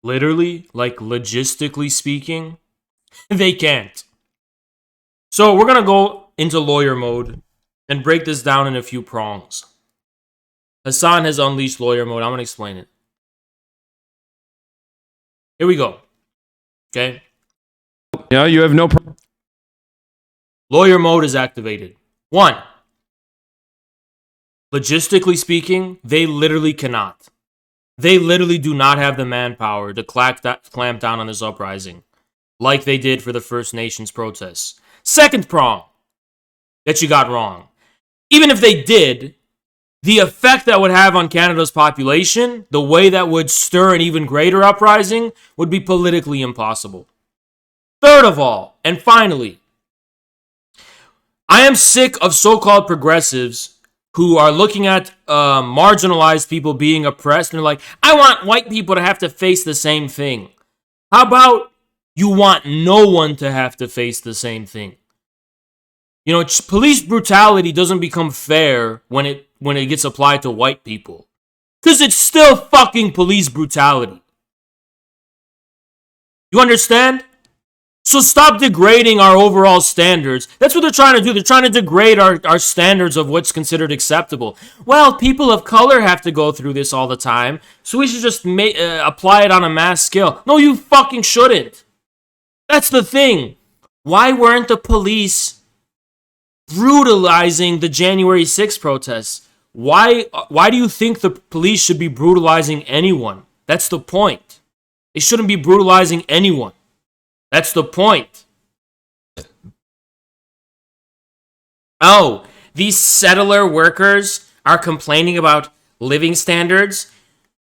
[SPEAKER 1] Literally, like, logistically speaking, they can't. So we're going to go into lawyer mode and break this down in a few prongs. Hassan has unleashed lawyer mode. I'm going to explain it. Here we go. Okay.
[SPEAKER 9] You know, you have no problem.
[SPEAKER 1] Lawyer mode is activated. 1. Logistically speaking, they literally cannot. They literally do not have the manpower to clamp down on this uprising like they did for the First Nations protests. Second prong that you got wrong. Even if they did, the effect that would have on Canada's population, the way that would stir an even greater uprising, would be politically impossible. Third of all, and finally, I am sick of so-called progressives who are looking at marginalized people being oppressed and they're like, I want white people to have to face the same thing. How about you want no one to have to face the same thing? You know, police brutality doesn't become fair when it gets applied to white people. Because it's still fucking police brutality. You understand? So stop degrading our overall standards. That's what they're trying to do. They're trying to degrade our standards of what's considered acceptable. Well, people of color have to go through this all the time, so we should just apply it on a mass scale. No, you fucking shouldn't. That's the thing. Why weren't the police brutalizing the January 6th protests? Why do you think the police should be brutalizing anyone? That's the point. They shouldn't be brutalizing anyone. That's the point. Oh, these settler workers are complaining about living standards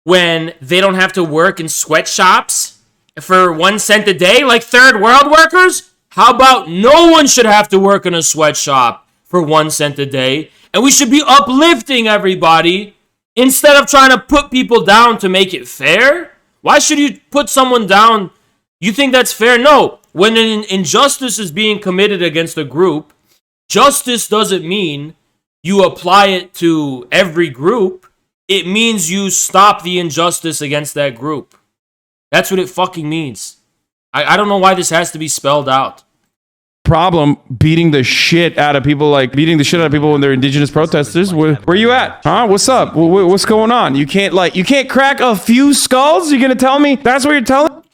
[SPEAKER 1] when they don't have to work in sweatshops for 1 cent a day like third world workers? How about no one should have to work in a sweatshop for 1 cent a day? And we should be uplifting everybody instead of trying to put people down to make it fair. Why should you put someone down? You think that's fair? No. When an injustice is being committed against a group, justice doesn't mean you apply it to every group. It means you stop the injustice against that group. That's what it fucking means. I don't know why this has to be spelled out.
[SPEAKER 9] Problem beating the shit out of people when they're indigenous protesters. Where you at? Huh? What's up? What's going on? You can't crack a few skulls? You're gonna tell me that's what you're telling?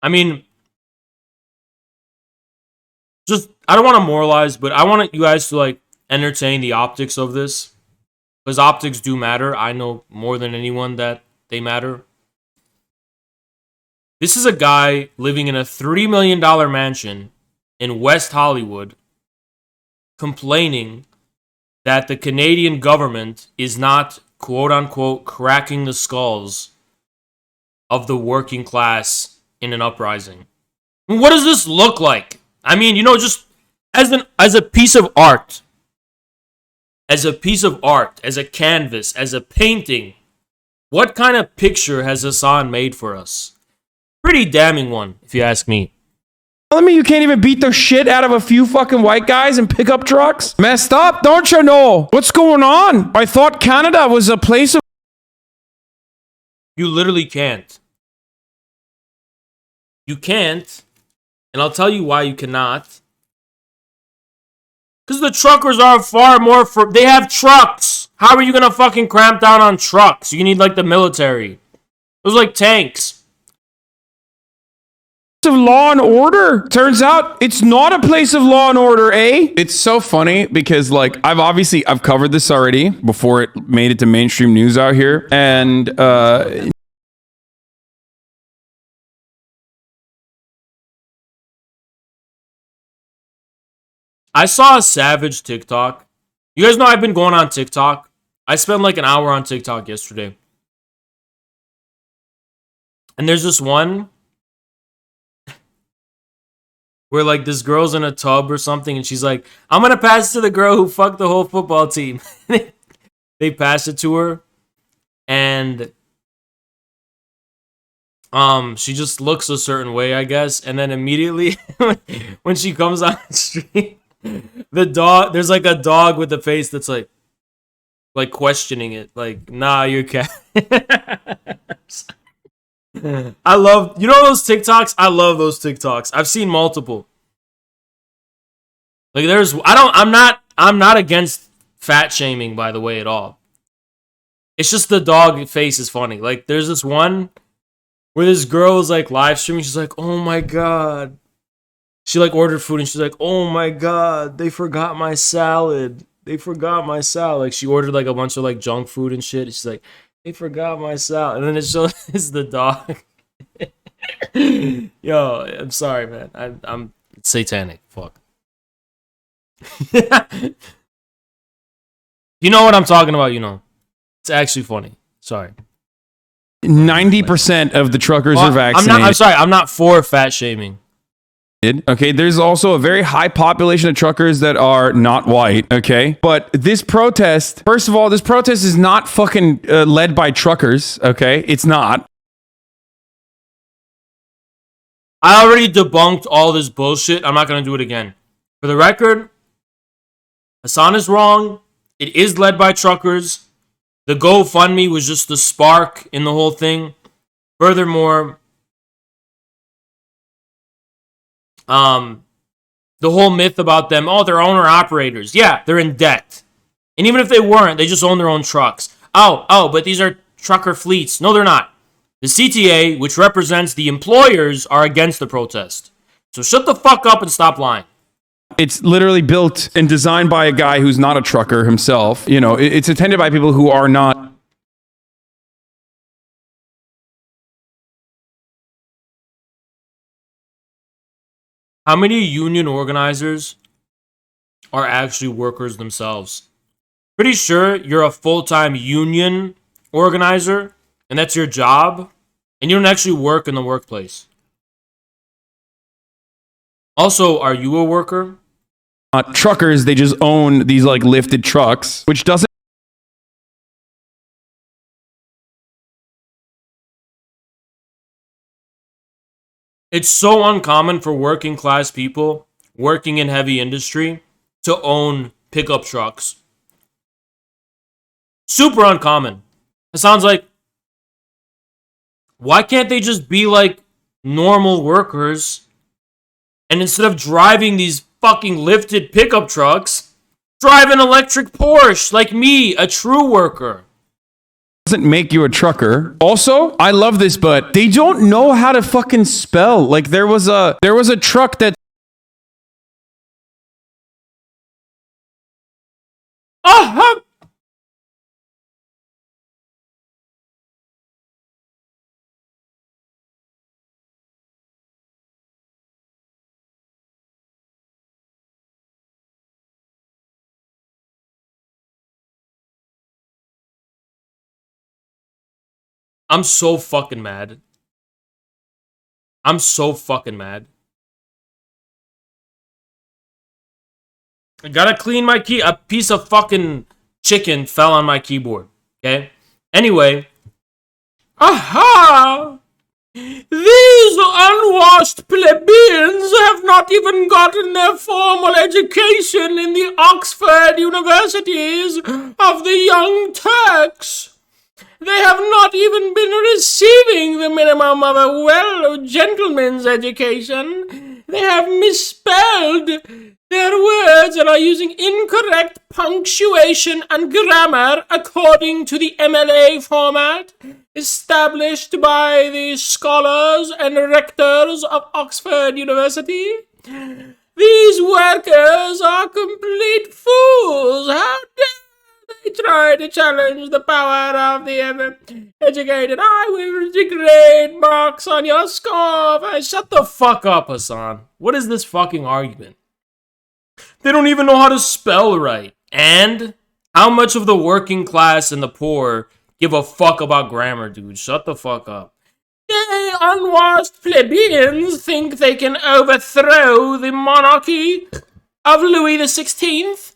[SPEAKER 1] I mean, I don't want to moralize, but I want you guys to like entertain the optics of this. Because optics do matter. I know more than anyone that they matter. This is a guy living in a $3 million mansion in West Hollywood complaining that the Canadian government is not, quote unquote, cracking the skulls of the working class in an uprising. What does this look like? I mean, you know, just as a piece of art, as a canvas, as a painting, what kind of picture has Hassan made for us? Pretty damning one, if you ask me.
[SPEAKER 9] Telling me you can't even beat the shit out of a few fucking white guys in pickup trucks? Messed up, don't you know? What's going on? I thought Canada was a place of...
[SPEAKER 1] You literally can't. You can't, and I'll tell you why you cannot. Because the truckers are far more they have trucks. How are you gonna fucking cramp down on trucks? You need like the military. Those like tanks.
[SPEAKER 9] Of law and order. Turns out it's not a place of law and order, eh? It's so funny because like I've covered this already before it made it to mainstream news out here, and
[SPEAKER 1] I saw a savage TikTok. You guys know I've been going on TikTok. I spent like an hour on TikTok yesterday. And there's this one where like this girl's in a tub or something, and she's like, "I'm gonna pass it to the girl who fucked the whole football team." They pass it to her, and she just looks a certain way, I guess, and then immediately when she comes on the street, there's like a dog with a face that's like questioning it, like, "Nah, you're cat." I love, you know those TikToks? I love those TikToks. I've seen multiple. Like I'm not against fat shaming, by the way, at all. It's just the dog face is funny. Like there's this one where this girl is like live streaming. She's like, "Oh my god." She like ordered food and she's like, "Oh my god, they forgot my salad. They forgot my salad." Like she ordered like a bunch of like junk food and shit. She's like, "They forgot my salad." And then it shows it's the dog. Yo, I'm sorry, man. I'm satanic. Fuck. You know what I'm talking about, you know. It's actually funny. Sorry.
[SPEAKER 9] 90% of the truckers are vaccinated.
[SPEAKER 1] I'm sorry. I'm not for fat shaming.
[SPEAKER 9] Okay, there's also a very high population of truckers that are not white, okay? But this protest, first of all, this protest is not fucking led by truckers, okay? It's not.
[SPEAKER 1] I already debunked all this bullshit. I'm not going to do it again. For the record, Hassan is wrong. It is led by truckers. The GoFundMe was just the spark in the whole thing. Furthermore, the whole myth about them, oh, they're owner-operators. Yeah, they're in debt. And even if they weren't, they just own their own trucks. Oh, but these are trucker fleets. No, they're not. The CTA, which represents the employers, are against the protest. So shut the fuck up and stop lying.
[SPEAKER 9] It's literally built and designed by a guy who's not a trucker himself. You know, it's attended by people who are not.
[SPEAKER 1] How many union organizers are actually workers themselves? Pretty sure you're a full-time union organizer, and that's your job, and you don't actually work in the workplace. Also, are you a worker?
[SPEAKER 9] Truckers, they just own these like lifted trucks, which doesn't.
[SPEAKER 1] It's so uncommon for working class people working in heavy industry to own pickup trucks. Super uncommon. It sounds like, why can't they just be like normal workers? And instead of driving these fucking lifted pickup trucks, drive an electric Porsche like me, a true worker.
[SPEAKER 9] Doesn't make you a trucker. Also, I love this, but they don't know how to fucking spell. Like there was a truck that
[SPEAKER 1] I'm so fucking mad. I'm so fucking mad. I gotta clean my key. A piece of fucking chicken fell on my keyboard. Okay? Anyway. Aha! These unwashed plebeians have not even gotten their formal education in the Oxford universities of the Young Turks. They have not even been receiving the minimum of a gentleman's education. They have misspelled their words and are using incorrect punctuation and grammar according to the MLA format established by the scholars and rectors of Oxford University. These workers are complete fools. How dare they try to challenge the power of the educated? I will degrade marks on your score. Shut the fuck up, Hassan. What is this fucking argument? They don't even know how to spell right. And how much of the working class and the poor give a fuck about grammar, dude? Shut the fuck up. The unwashed plebeians think they can overthrow the monarchy of Louis XVI.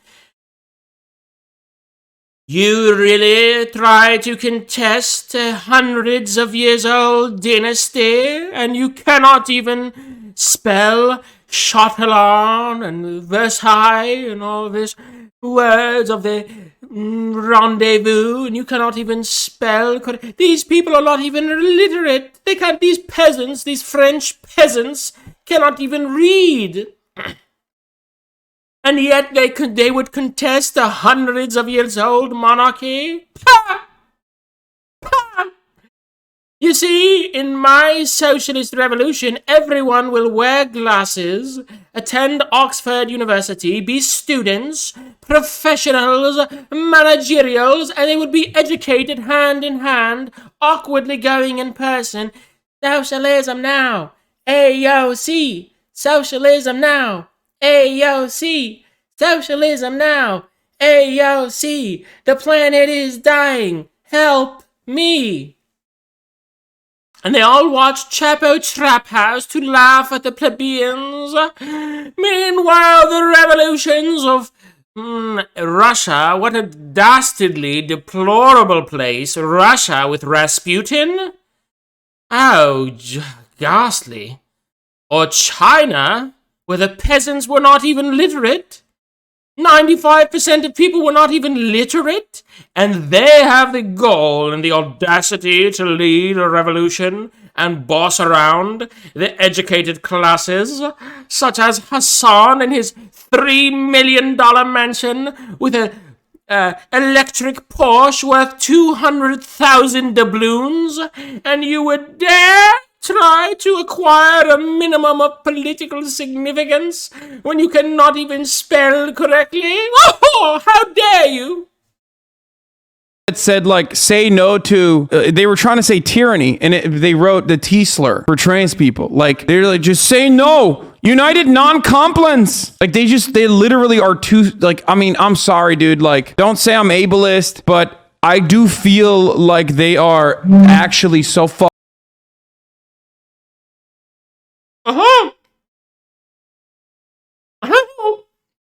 [SPEAKER 1] You really try to contest a hundreds of years old dynasty, and you cannot even spell Chatillon and Versailles and all this words of the rendezvous, and you cannot even spell. These people are not even illiterate. They can't. These peasants, these French peasants, cannot even read. And yet they would contest a hundreds of years old monarchy? Pah! Pah! You see, in my socialist revolution, everyone will wear glasses, attend Oxford University, be students, professionals, managerials, and they would be educated hand in hand, awkwardly going in person. Socialism now! AOC! Socialism now! AOC! Socialism now! AOC! The planet is dying! Help me! And they all watch Chapo Trap House to laugh at the plebeians. Meanwhile, the revolutions of Russia, what a dastardly, deplorable place. Russia with Rasputin? Oh, ghastly. Or China, where the peasants were not even literate. 95% of people were not even literate, and they have the gall and the audacity to lead a revolution and boss around the educated classes, such as Hassan and his $3 million mansion with a electric Porsche worth 200,000 doubloons, and you would dare try to acquire a minimum of political significance when you cannot even spell correctly? Oh, how dare you!
[SPEAKER 9] It said, like, say no to, they were trying to say tyranny, and they wrote the T slur for trans people. Like, they're like, just say no! United non-compliance! Like, they literally are too, like, I mean, I'm sorry, dude, like, don't say I'm ableist, but I do feel like they are actually so fucked.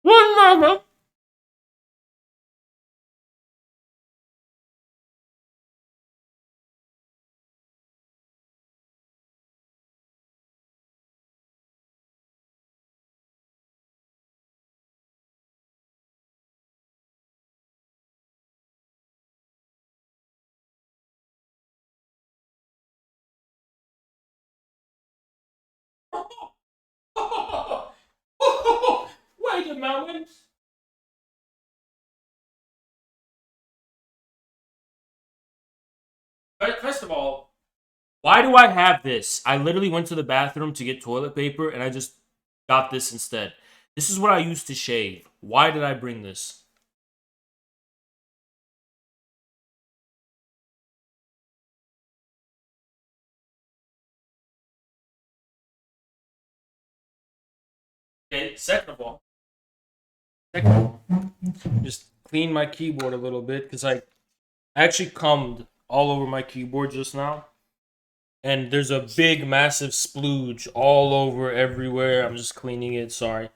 [SPEAKER 1] One moment. Wait a moment. First of all, why do I have this? I literally went to the bathroom to get toilet paper, and I just got this instead. This is what I used to shave. Why did I bring this? Okay, second of all, just clean my keyboard a little bit, because I actually combed all over my keyboard just now. And there's a big, massive splooge all over everywhere. I'm just cleaning it, sorry.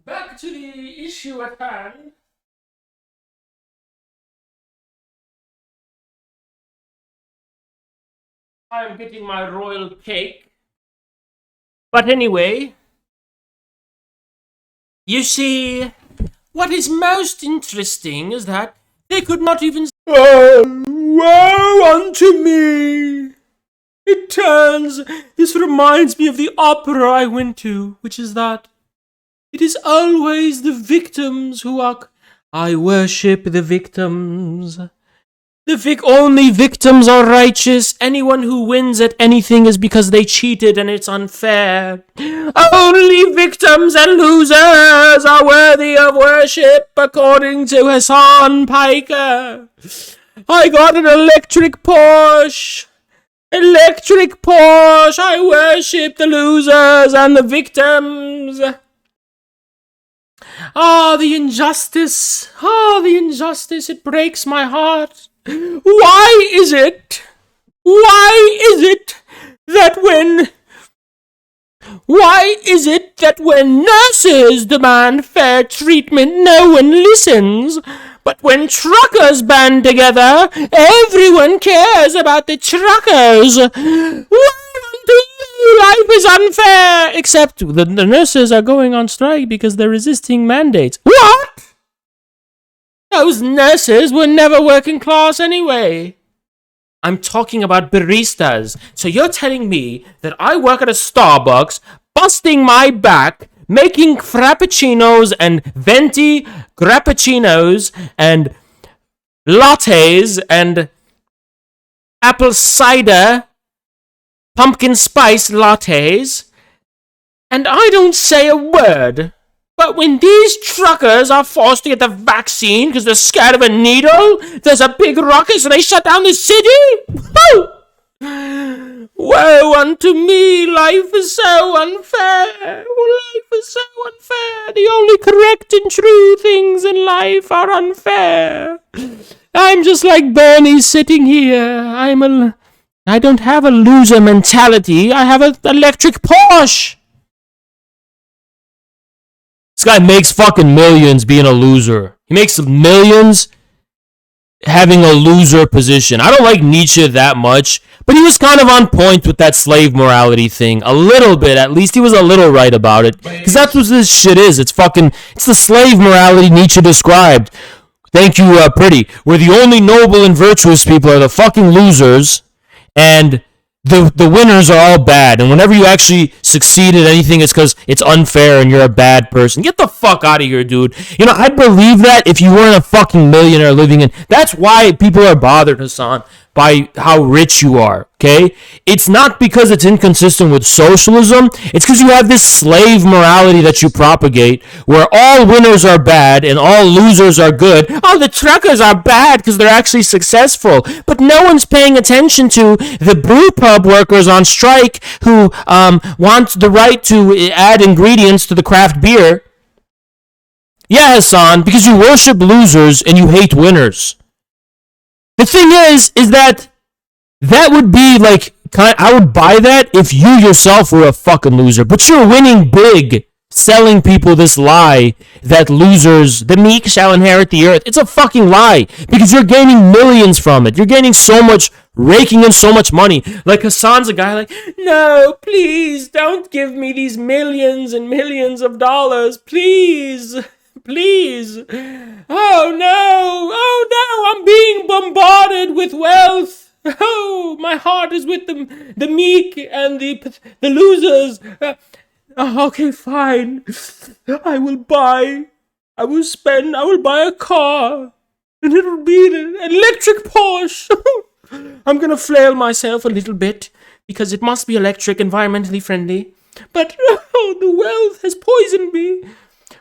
[SPEAKER 1] Back to the issue at hand. I'm getting my royal cake. But anyway, you see, what is most interesting is that they could not even. Oh, woe unto me! It turns. This reminds me of the opera I went to, which is that it is always the victims who are. I worship the victims. Only victims are righteous. Anyone who wins at anything is because they cheated and it's unfair. Only victims and losers are worthy of worship, according to Hassan Piker. I got an electric Porsche. Electric Porsche, I worship the losers and the victims. The injustice. The injustice. It breaks my heart. Why is it that when nurses demand fair treatment, no one listens? But when truckers band together, everyone cares about the truckers. Life is unfair! Except the nurses are going on strike because they're resisting mandates. What? Those nurses were never working class anyway. I'm talking about baristas. So you're telling me that I work at a Starbucks, busting my back, making frappuccinos and venti grappuccinos and lattes and apple cider pumpkin spice lattes, and I don't say a word. But when these truckers are forced to get the vaccine because they're scared of a needle, there's a big ruckus and they shut down the city? Woo! Woe unto me, life is so unfair. Life is so unfair. The only correct and true things in life are unfair. I'm just like Bernie sitting here. I don't have a loser mentality. I have an electric Porsche. This guy makes fucking millions being a loser. He makes millions having a loser position. I don't like Nietzsche that much, but he was kind of on point with that slave morality thing. A little bit, at least he was a little right about it. Because that's what this shit is. It's the slave morality Nietzsche described. Thank you, Pretty. Where the only noble and virtuous people are the fucking losers, and the winners are all bad. And whenever you actually succeed at anything, it's because it's unfair and you're a bad person. Get the fuck out of here, dude. You know, I'd believe that if you weren't a fucking millionaire living in... That's why people are bothered, Hassan, by how rich you are, okay? It's not because it's inconsistent with socialism. It's because you have this slave morality that you propagate where all winners are bad and all losers are good. Oh, the truckers are bad because they're actually successful. But no one's paying attention to the brew pub workers on strike who want the right to add ingredients to the craft beer. Yeah, Hassan, because you worship losers and you hate winners. The thing is that would be like, I would buy that if you yourself were a fucking loser. But you're winning big, selling people this lie that losers, the meek shall inherit the earth. It's a fucking lie because you're gaining millions from it. You're gaining so much, raking in so much money. Like Hassan's a guy like, no, please don't give me these millions and millions of dollars. Please. Please. Oh no, I'm being bombarded with wealth. Oh, my heart is with the meek and the losers. Okay, fine. I will buy a car. And it'll be an electric Porsche. I'm gonna flail myself a little bit because it must be electric, environmentally friendly. But the wealth has poisoned me.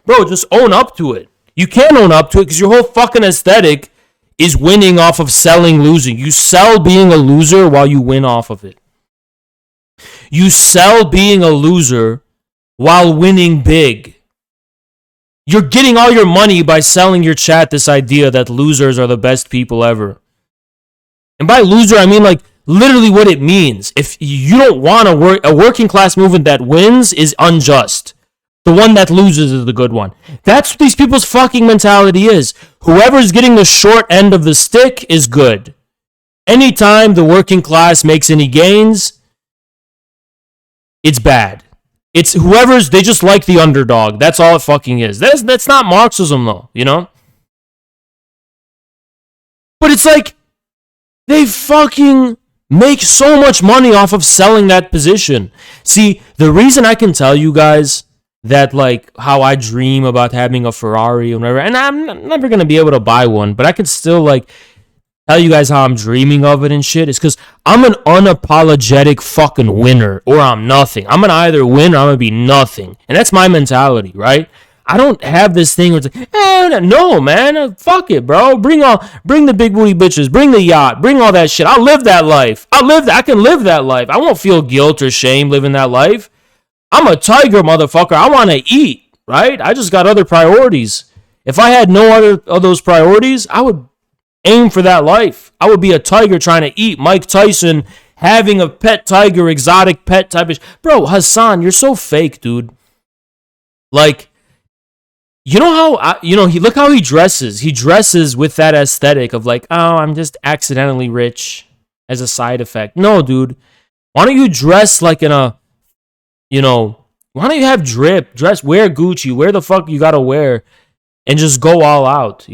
[SPEAKER 1] Bro, just own up to it. You can't own up to it because your whole fucking aesthetic is winning off of selling losing. You sell being a loser while you win off of it. You sell being a loser while winning big. You're getting all your money by selling your chat this idea that losers are the best people ever. And by loser, I mean like literally what it means. If you don't want a working class movement that wins is unjust. The one that loses is the good one. That's what these people's fucking mentality is. Whoever's getting the short end of the stick is good. Anytime the working class makes any gains, it's bad. It's they just like the underdog. That's all it fucking is. That's not Marxism though, you know? But it's like, they fucking make so much money off of selling that position. See, the reason I can tell you guys that like how I dream about having a Ferrari or whatever, and I'm never gonna be able to buy one, but I can still like tell you guys how I'm dreaming of it and shit. It's because I'm an unapologetic fucking winner or I'm nothing. I'm gonna either win or I'm gonna be nothing, and that's my mentality, right? I don't have this thing where it's like, no, man, fuck it, bro. Bring the big booty bitches, bring the yacht, bring all that shit. I'll live that life. I can live that life. I won't feel guilt or shame living that life. I'm a tiger, motherfucker. I want to eat, right? I just got other priorities. If I had no other of those priorities, I would aim for that life. I would be a tiger trying to eat. Mike Tyson having a pet tiger, exotic pet type of bro. Hassan, you're so fake, dude. Like, you know how look how he dresses. He dresses with that aesthetic of like, oh, I'm just accidentally rich as a side effect. No, dude. Why don't you dress like in a, why don't you have drip, wear Gucci, wear the fuck you gotta wear, and just go all out,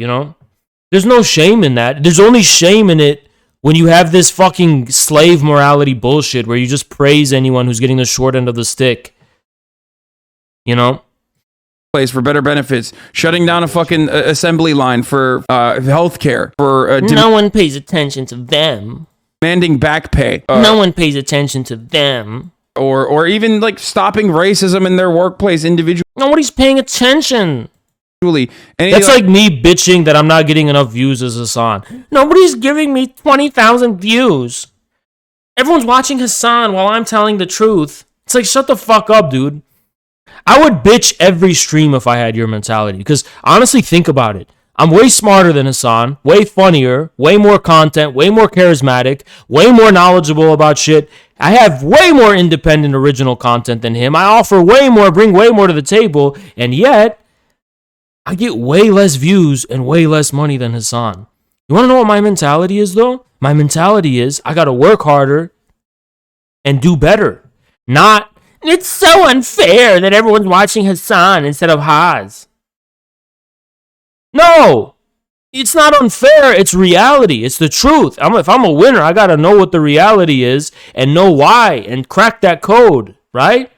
[SPEAKER 1] There's no shame in that. There's only shame in it when you have this fucking slave morality bullshit where you just praise anyone who's getting the short end of the stick.
[SPEAKER 9] Place for better benefits, shutting down a fucking assembly line for healthcare, for
[SPEAKER 1] no one pays attention to them.
[SPEAKER 9] Demanding back pay.
[SPEAKER 1] No one pays attention to them.
[SPEAKER 9] Or even like stopping racism in their workplace individually.
[SPEAKER 1] Nobody's paying attention.
[SPEAKER 9] That's
[SPEAKER 1] like me bitching that I'm not getting enough views as Hassan. Nobody's giving me 20,000 views. Everyone's watching Hassan while I'm telling the truth. It's like, shut the fuck up, dude. I would bitch every stream if I had your mentality. Because honestly, think about it. I'm way smarter than Hassan, way funnier, way more content, way more charismatic, way more knowledgeable about shit. I have way more independent original content than him. I offer way more, bring way more to the table, and yet I get way less views and way less money than Hassan. You want to know what my mentality is, though? My mentality is I got to work harder and do better. Not, it's so unfair that everyone's watching Hassan instead of Haz. No, it's not unfair. It's reality. It's the truth. If I'm a winner, I got to know what the reality is and know why and crack that code, right?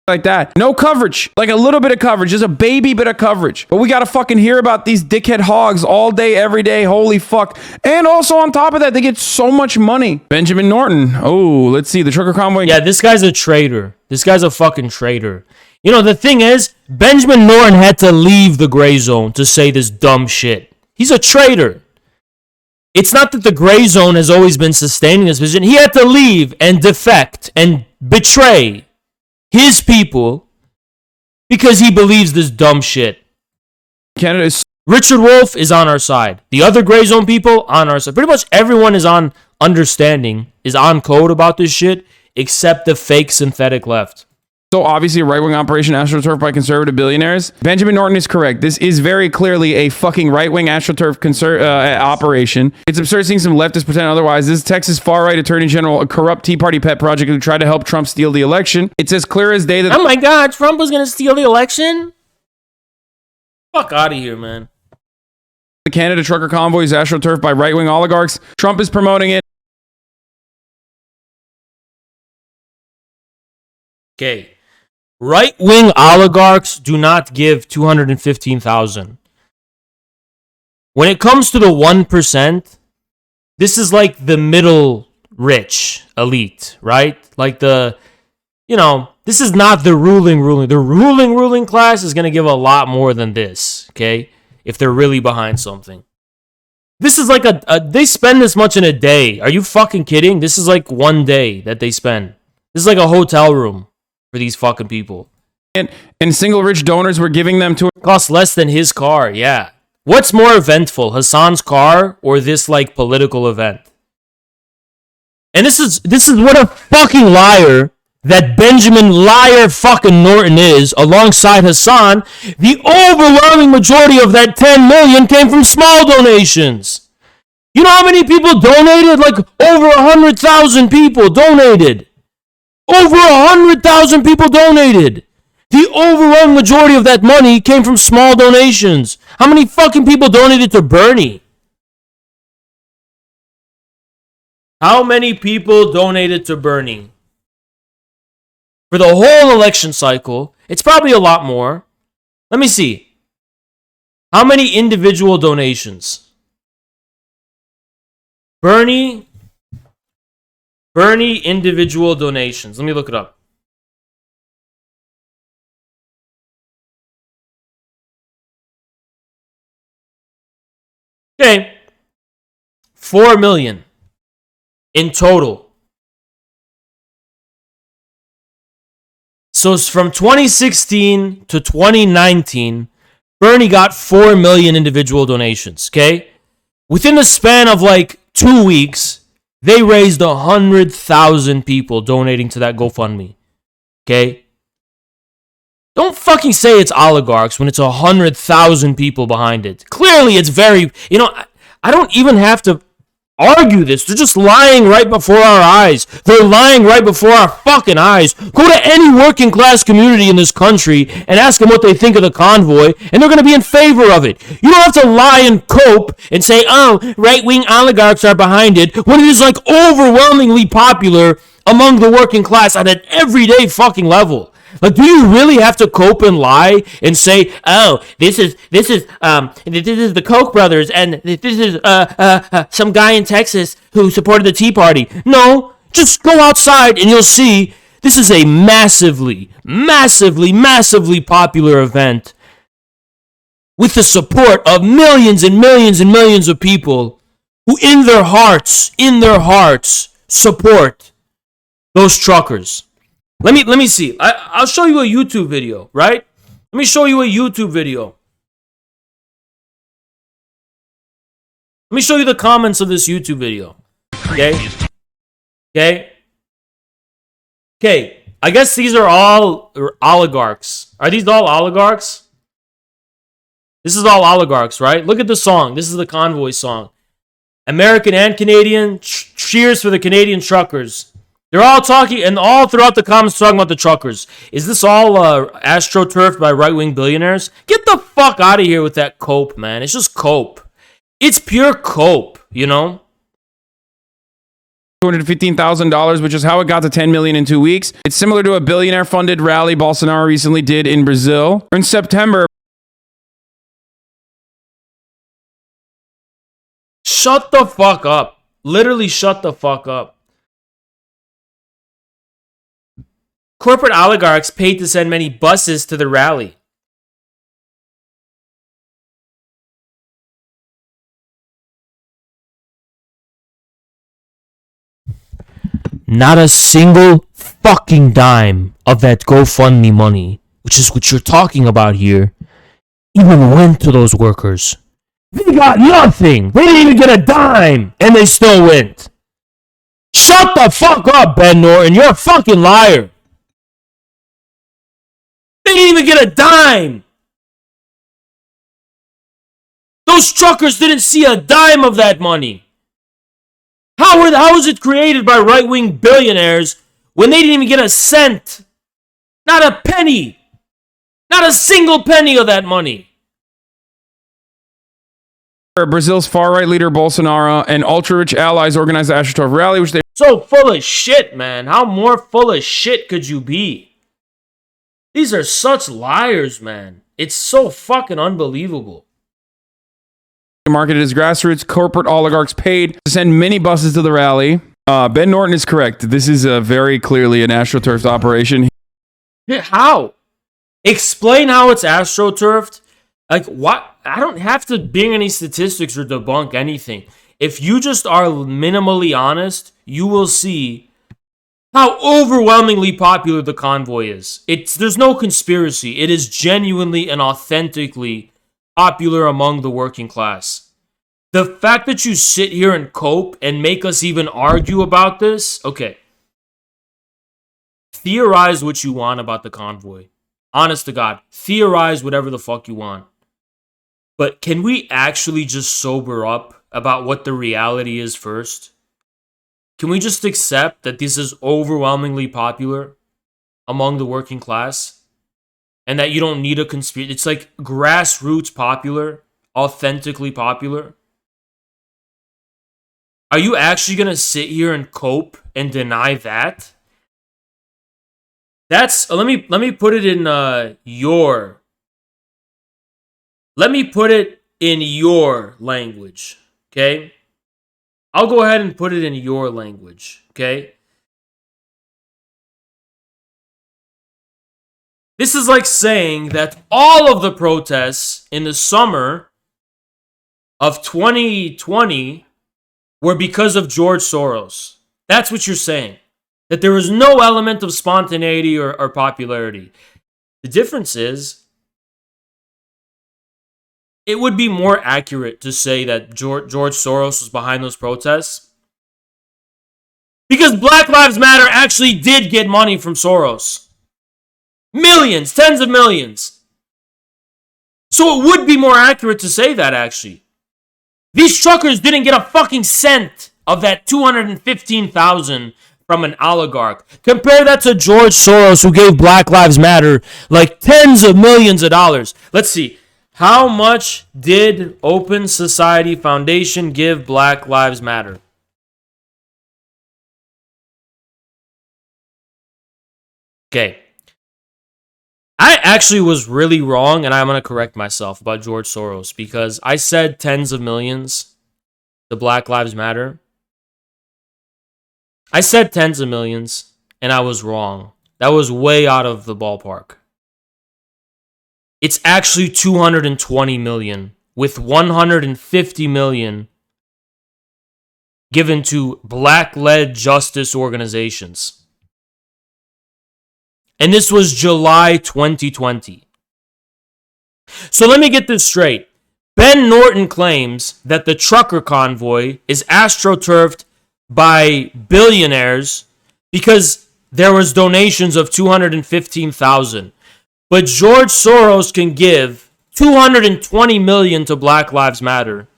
[SPEAKER 9] Like that. No coverage. Like a little bit of coverage. Just a baby bit of coverage. But we got to fucking hear about these dickhead hogs all day, every day. Holy fuck. And also on top of that, they get so much money. Benjamin Norton. Oh, let's see. The trucker convoy.
[SPEAKER 1] Yeah, this guy's a traitor. This guy's a fucking traitor. The thing is, Benjamin Norton had to leave the gray zone to say this dumb shit. He's a traitor. It's not that the gray zone has always been sustaining this vision. He had to leave and defect and betray his people because he believes this dumb shit.
[SPEAKER 9] Canada is...
[SPEAKER 1] Richard Wolff is on our side. The other gray zone people on our side. Pretty much everyone is on understanding, is on code about this shit, except the fake synthetic left.
[SPEAKER 9] So obviously a right-wing operation astroturf by conservative billionaires. Benjamin Norton is correct. This is very clearly a fucking right-wing astroturf operation. It's absurd seeing some leftists pretend otherwise. This is Texas far-right attorney general, a corrupt Tea Party pet project who tried to help Trump steal the election. It's as clear as day that...
[SPEAKER 1] Oh my God, Trump was going to steal the election? Fuck out of here, man.
[SPEAKER 9] The Canada trucker convoy is astroturf by right-wing oligarchs. Trump is promoting it.
[SPEAKER 1] Okay. Right-wing oligarchs do not give 215,000. When it comes to the 1%, this is like the middle rich elite, right? Like this is not the ruling. The ruling class is going to give a lot more than this, okay? If they're really behind something. This is like they spend this much in a day. Are you fucking kidding? This is like one day that they spend. This is like a hotel room for these fucking people.
[SPEAKER 9] And single rich donors were giving them to...
[SPEAKER 1] Costs less than his car, yeah. What's more eventful, Hassan's car or this like political event? And this is what a fucking liar that Benjamin liar fucking Norton is alongside Hassan. The overwhelming majority of that 10 million came from small donations. You know how many people donated? Like over 100,000 people donated. Over 100,000 people donated. The overwhelming majority of that money came from small donations. How many fucking people donated to Bernie? How many people donated to Bernie? For the whole election cycle, it's probably a lot more. Let me see. How many individual donations? Bernie individual donations. Let me look it up. 4 million in total. So it's from 2016 to 2019, Bernie got 4 million individual donations, okay? Within the span of like 2 weeks, they raised 100,000 people donating to that GoFundMe, okay? Don't fucking say it's oligarchs when it's 100,000 people behind it. Clearly, it's very, I don't even have to argue this. They're just lying right before our eyes. They're lying right before our fucking eyes. Go to any working class community in this country and ask them what they think of the convoy, and they're going to be in favor of it. You don't have to lie and cope and say, oh, right-wing oligarchs are behind it, when it is like overwhelmingly popular among the working class at an everyday fucking level. Like, do you really have to cope and lie and say, oh, this is the Koch brothers and this is some guy in Texas who supported the Tea Party? No, just go outside and you'll see this is a massively, massively, massively popular event with the support of millions and millions and millions of people who in their hearts, support those truckers. Let me see. I'll show you a YouTube video, right? Let me show you a YouTube video. Let me show you the comments of this YouTube video. Okay? Okay. I guess these are all oligarchs. Are these all oligarchs? This is all oligarchs, right? Look at the song. This is the Convoy song. American and Canadian, cheers for the Canadian truckers. They're all talking, and all throughout the comments talking about the truckers. Is this all astroturfed by right-wing billionaires? Get the fuck out of here with that cope, man. It's just cope. It's pure cope,
[SPEAKER 9] $215,000, which is how it got to 10 million in 2 weeks. It's similar to a billionaire-funded rally Bolsonaro recently did in Brazil. In September,
[SPEAKER 1] shut the fuck up. Literally shut the fuck up. Corporate oligarchs paid to send many buses to the rally. Not a single fucking dime of that GoFundMe money, which is what you're talking about here, even went to those workers. They got nothing. They didn't even get a dime, and they still went. Shut the fuck up, Ben Norton. You're a fucking liar. They didn't even get a dime. Those truckers didn't see a dime of that money. How was it created by right-wing billionaires when they didn't even get a cent? Not a penny. Not a single penny of that money.
[SPEAKER 9] Brazil's far-right leader Bolsonaro and ultra-rich allies organized the AstroTurf rally, which they...
[SPEAKER 1] So full of shit, man. How more full of shit could you be? These are such liars, man. It's so fucking unbelievable.
[SPEAKER 9] Marketed as grassroots, corporate oligarchs paid to send many buses to the rally. Ben Norton is correct. This is very clearly an AstroTurfed operation.
[SPEAKER 1] How? Explain how it's AstroTurfed. Like, what? I don't have to bring any statistics or debunk anything. If you just are minimally honest, you will see how overwhelmingly popular the convoy is. There's no conspiracy. It is genuinely and authentically popular among the working class. The fact that you sit here and cope and make us even argue about this, okay. Theorize what you want about the convoy. Honest to God, theorize whatever the fuck you want. But can we actually just sober up about what the reality is first? Can we just accept that this is overwhelmingly popular among the working class? And that you don't need a conspiracy? It's like grassroots popular, authentically popular. Are you actually going to sit here and cope and deny that? That's, let me put it in your language, okay? I'll go ahead and put it in your language, okay? This is like saying that all of the protests in the summer of 2020 were because of George Soros. That's what you're saying. That there was no element of spontaneity or popularity. The difference is, it would be more accurate to say that George Soros was behind those protests. Because Black Lives Matter actually did get money from Soros. Millions, tens of millions. So it would be more accurate to say that, actually. These truckers didn't get a fucking cent of that $215,000 from an oligarch. Compare that to George Soros, who gave Black Lives Matter like tens of millions of dollars. Let's see. How much did Open Society Foundation give Black Lives Matter? Okay. I actually was really wrong, and I'm going to correct myself about George Soros, because I said tens of millions to Black Lives Matter. I said tens of millions, and I was wrong. That was way out of the ballpark. It's actually 220 million, with 150 million given to Black-led justice organizations. And this was July 2020. So let me get this straight. Ben Norton claims that the trucker convoy is astroturfed by billionaires because there was donations of $215,000. But George Soros can give $220 million to Black Lives Matter.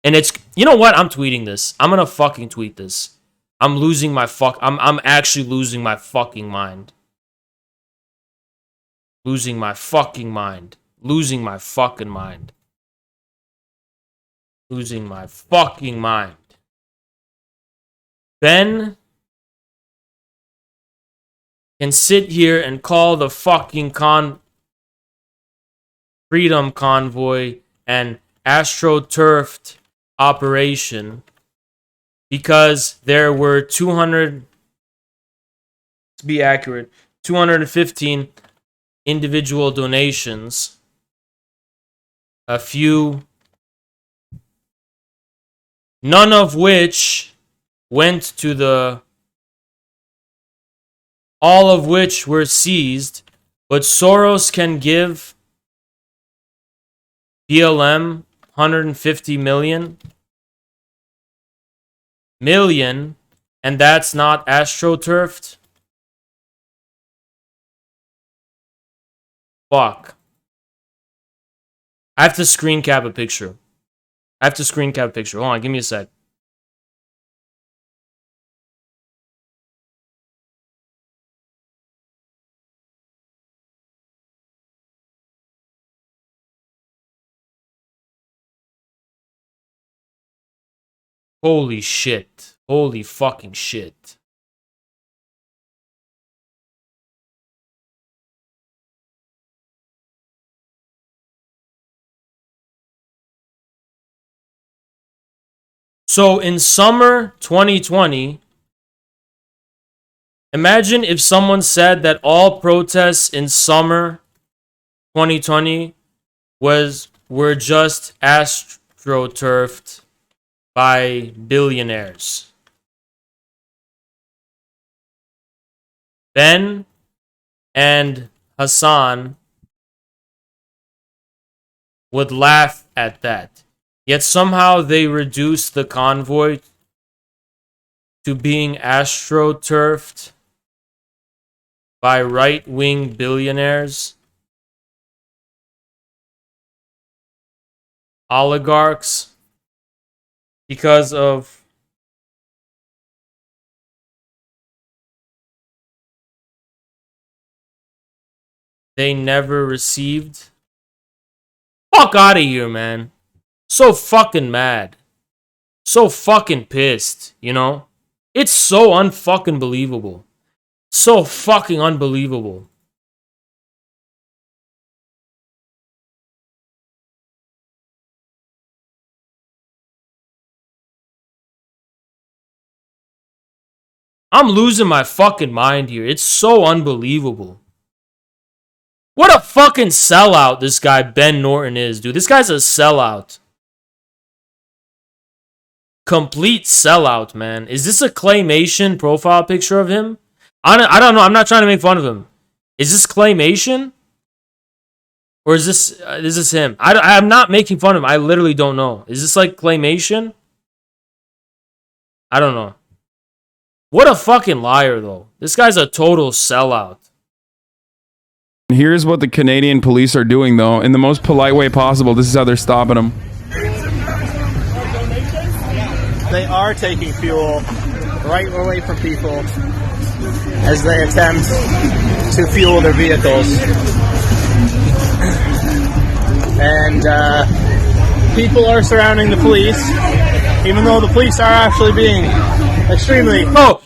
[SPEAKER 1] And it's, you know what? I'm tweeting this. I'm gonna fucking tweet this. I'm actually losing my fucking mind. Losing my fucking mind. Losing my fucking mind. Losing my fucking mind. Ben can sit here and call the fucking Freedom Convoy an astroturfed operation because there were 215 individual donations, a few, none of which went to all of which were seized, but Soros can give BLM 150 million, and that's not astroturfed? Fuck. I have to screen cap a picture. Hold on, give me a sec. Holy shit. Holy fucking shit. So in summer 2020, imagine if someone said that all protests in summer 2020 were just astroturfed by billionaires. Ben and Hassan would laugh at that. Yet somehow they reduced the convoy to being astroturfed by right-wing billionaires, oligarchs, because of they never received. Fuck out of here, man. So fucking mad. So fucking pissed, you know? It's so unfucking believable. So fucking unbelievable. I'm losing my fucking mind here. It's so unbelievable. What a fucking sellout this guy Ben Norton is, dude. This guy's a sellout. Complete sellout, man. Is this a claymation profile picture of him? I don't know. I'm not trying to make fun of him. Is this claymation? Or is this him? I'm not making fun of him. I literally don't know. Is this like claymation? I don't know. What a fucking liar, though. This guy's a total sellout.
[SPEAKER 9] Here's what the Canadian police are doing, though, in the most polite way possible. This is how they're stopping them.
[SPEAKER 13] They are taking fuel right away from people as they attempt to fuel their vehicles. And people are surrounding the police, even though the police are actually being extremely...
[SPEAKER 1] Oh,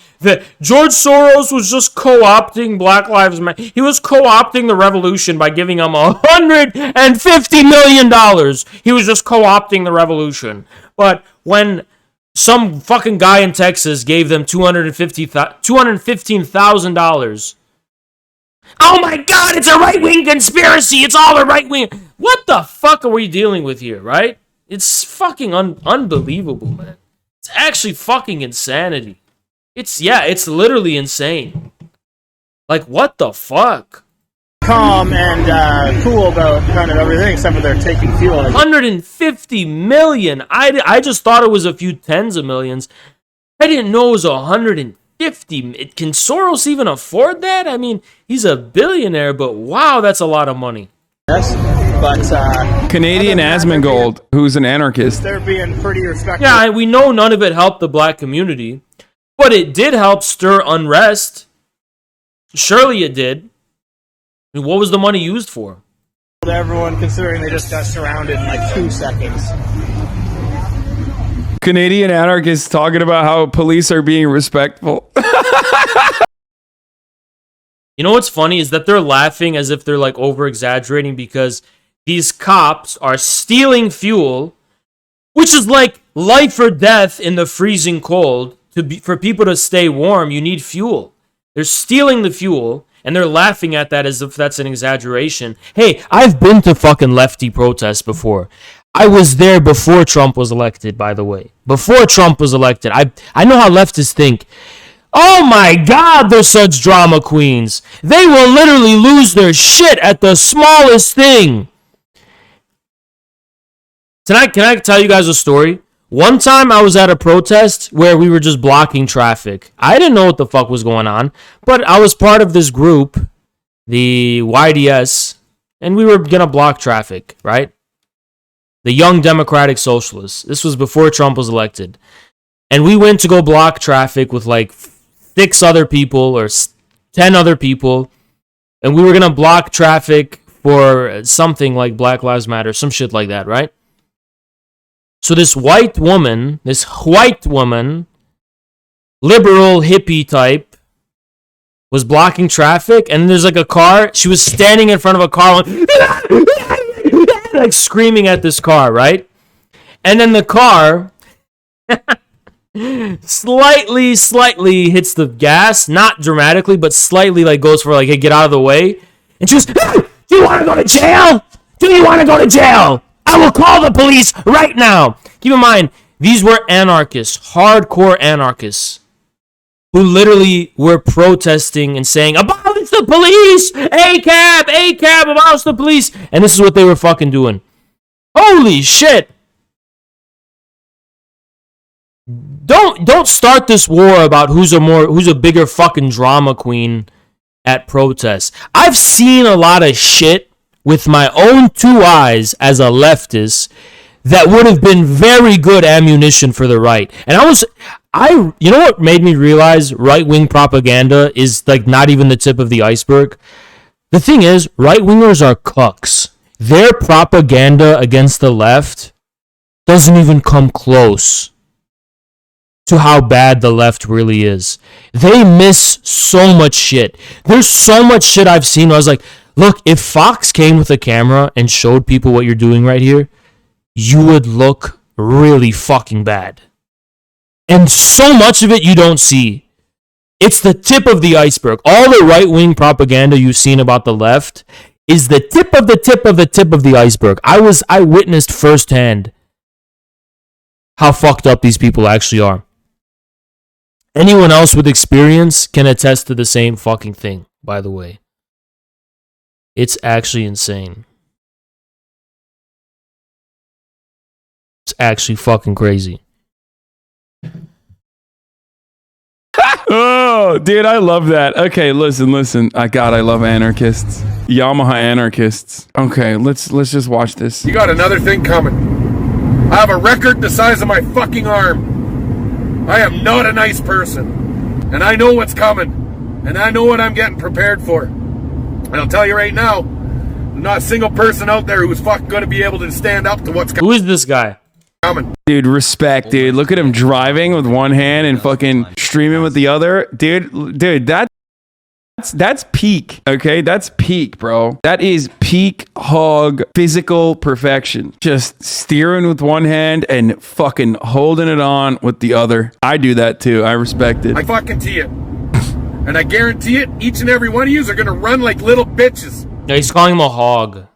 [SPEAKER 1] George Soros was just co-opting Black Lives Matter. He was co-opting the revolution by giving them $150 million. He was just co-opting the revolution. But when some fucking guy in Texas gave them $215,000. Oh my God, it's a right-wing conspiracy. It's all a right-wing. What the fuck are we dealing with here, right? It's fucking unbelievable, man. It's actually fucking insanity. It's literally insane. Like, what the fuck?
[SPEAKER 13] Calm and cool about kind of everything, except for they're taking fuel.
[SPEAKER 1] 150 million. I just thought it was a few tens of millions. I didn't know it was 150. Can Soros even afford that? I mean, he's a billionaire, but wow, that's a lot of money.
[SPEAKER 13] Yes, but
[SPEAKER 9] Canadian Asmongold, who's an anarchist.
[SPEAKER 13] They're being pretty respectful.
[SPEAKER 1] Yeah, we know none of it helped the black community, but it did help stir unrest. Surely it did. I mean, what was the money used for?
[SPEAKER 13] Everyone, considering they just got surrounded in like 2 seconds.
[SPEAKER 9] Canadian anarchists talking about how police are being respectful.
[SPEAKER 1] You know what's funny is that they're laughing as if they're like over exaggerating because these cops are stealing fuel, which is like life or death in the freezing cold. For people to stay warm, you need fuel. They're stealing the fuel, and they're laughing at that as if that's an exaggeration. Hey, I've been to fucking lefty protests before. I was there before Trump was elected, by the way. Before Trump was elected. I know how leftists think. Oh my God, they're such drama queens. They will literally lose their shit at the smallest thing. Can I tell you guys a story? One time I was at a protest where we were just blocking traffic. I didn't know what the fuck was going on, but I was part of this group, the YDS, and we were gonna block traffic, right? The Young Democratic Socialists. This was before Trump was elected. And we went to go block traffic with like 6 other people or 10 other people. And we were going to block traffic for something like Black Lives Matter, some shit like that, right? So this white woman, liberal hippie type, was blocking traffic. And there's like a car. She was standing in front of a car like screaming at this car, right? And then the car slightly hits the gas, not dramatically, but slightly like goes for like, hey, get out of the way. And she goes, do you want to go to jail? Do you want to go to jail? I will call the police right now. Keep in mind, these were anarchists, hardcore anarchists, who literally were protesting and saying, abolish the police! ACAB, abolish the police! And this is what they were fucking doing. Holy shit! Don't start this war about who's a bigger fucking drama queen at protests. I've seen a lot of shit with my own 2 eyes as a leftist that would have been very good ammunition for the right. And you know what made me realize right-wing propaganda is like not even the tip of the iceberg? The thing is, right-wingers are cucks. Their propaganda against the left doesn't even come close to how bad the left really is. They miss so much shit. There's so much shit I've seen where I was like, look, if Fox came with a camera and showed people what you're doing right here, you would look really fucking bad. And so much of it you don't see. It's the tip of the iceberg. All the right-wing propaganda you've seen about the left is the tip of the tip of the tip of the iceberg. I witnessed firsthand how fucked up these people actually are. Anyone else with experience can attest to the same fucking thing, by the way. It's actually insane. It's actually fucking crazy.
[SPEAKER 9] Oh, dude, I love that. Okay, listen. I love anarchists. Yamaha anarchists. Okay, let's just watch this.
[SPEAKER 12] You got another thing coming. I have a record the size of my fucking arm. I am not a nice person. And I know what's coming. And I know what I'm getting prepared for. And I'll tell you right now, there's not a single person out there who's fucking going to be able to stand up to what's coming.
[SPEAKER 1] Who is this guy?
[SPEAKER 9] Dude, respect, dude. Look at him driving with one hand and fucking streaming with the other. Dude, that's peak, okay? That's peak, bro. That is peak hog physical perfection. Just steering with one hand and fucking holding it on with the other. I do that too. I respect it.
[SPEAKER 12] I fucking tee it. And I guarantee it, each and every one of you are going to run like little bitches.
[SPEAKER 1] Yeah, he's calling him a hog.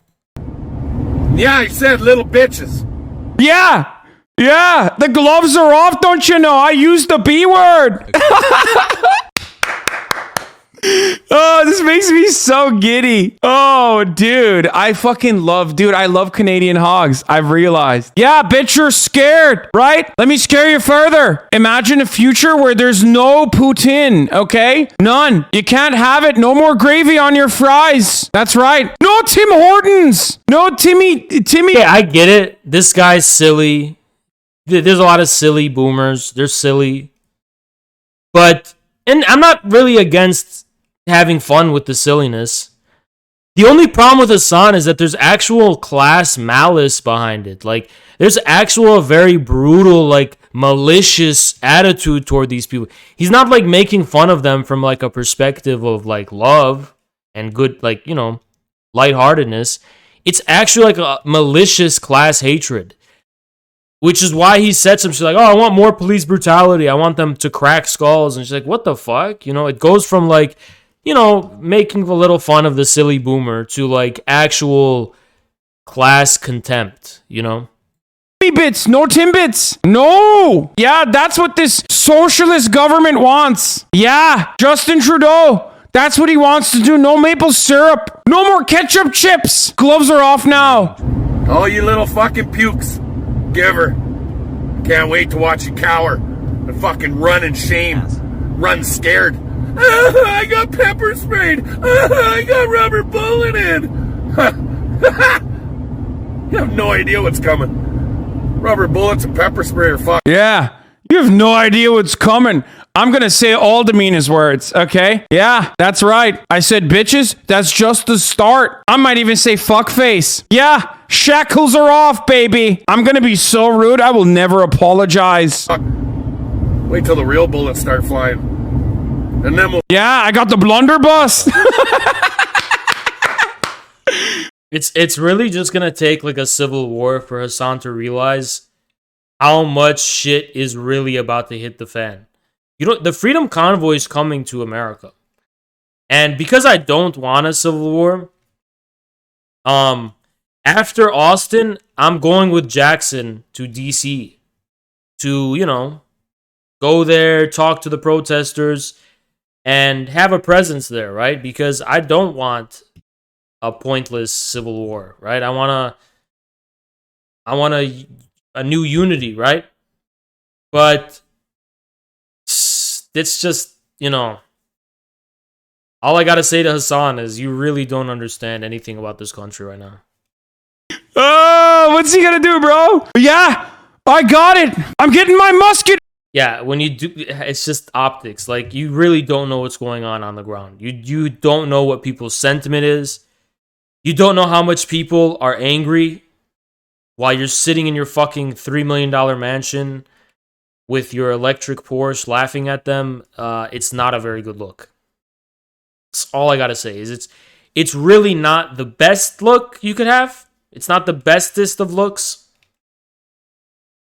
[SPEAKER 12] Yeah, I said little bitches.
[SPEAKER 9] Yeah, the gloves are off, don't you know? I used the B word. Oh, this makes me so giddy. Oh, dude, I love Canadian hogs. I've realized. Yeah, bitch, you're scared, right? Let me scare you further. Imagine a future where there's no poutine, okay? None. You can't have it. No more gravy on your fries. That's right. No Tim Hortons. No Timmy.
[SPEAKER 1] Yeah, I get it. This guy's silly. There's a lot of silly boomers. They're silly. And I'm not really against having fun with the silliness. The only problem with Hassan is that there's actual class malice behind it. Like, there's actual very brutal, like, malicious attitude toward these people. He's not, like, making fun of them from, like, a perspective of, like, love and good, like, you know, lightheartedness. It's actually, like, a malicious class hatred. Which is why he said some shit like, oh, I want more police brutality. I want them to crack skulls. And she's like, what the fuck? You know, it goes from like, you know, making a little fun of the silly boomer to like actual class contempt, you know?
[SPEAKER 9] Bits, no Timbits. No. Yeah, that's what this socialist government wants. Yeah, Justin Trudeau. That's what he wants to do. No maple syrup. No more ketchup chips. Gloves are off now.
[SPEAKER 12] All you little fucking pukes. Giver. Can't wait to watch you cower and fucking run in shame. Run scared. I got pepper sprayed. I got rubber bullet in. You have no idea what's coming. Rubber bullets and pepper spray are fucked.
[SPEAKER 9] Yeah, you have no idea what's coming. I'm gonna say all Demean's words, okay? Yeah, that's right. I said bitches, that's just the start. I might even say fuckface. Yeah, shackles are off, baby. I'm gonna be so rude, I will never apologize.
[SPEAKER 12] Wait till the real bullets start flying. And then we'll...
[SPEAKER 9] Yeah, I got the blunderbuss.
[SPEAKER 1] It's really just gonna take like a civil war for Hassan to realize how much shit is really about to hit the fan. You know, the Freedom Convoy is coming to America. And because I don't want a civil war, after Austin, I'm going with Jackson to DC to, you know, go there, talk to the protesters, and have a presence there, right? Because I don't want a pointless civil war, right? I want a new unity, right? But it's just, you know, all I gotta say to Hassan is you really don't understand anything about this country right now.
[SPEAKER 9] Oh, what's he gonna do, bro? Yeah, I got it. I'm getting my musket.
[SPEAKER 1] Yeah, when you do, it's just optics. Like, you really don't know what's going on the ground. You don't know what people's sentiment is. You don't know how much people are angry while you're sitting in your fucking $3 million mansion with your electric Porsche laughing at them. It's not a very good look. That's all I gotta say. Is it's really not the best look you could have. It's not the bestest of looks.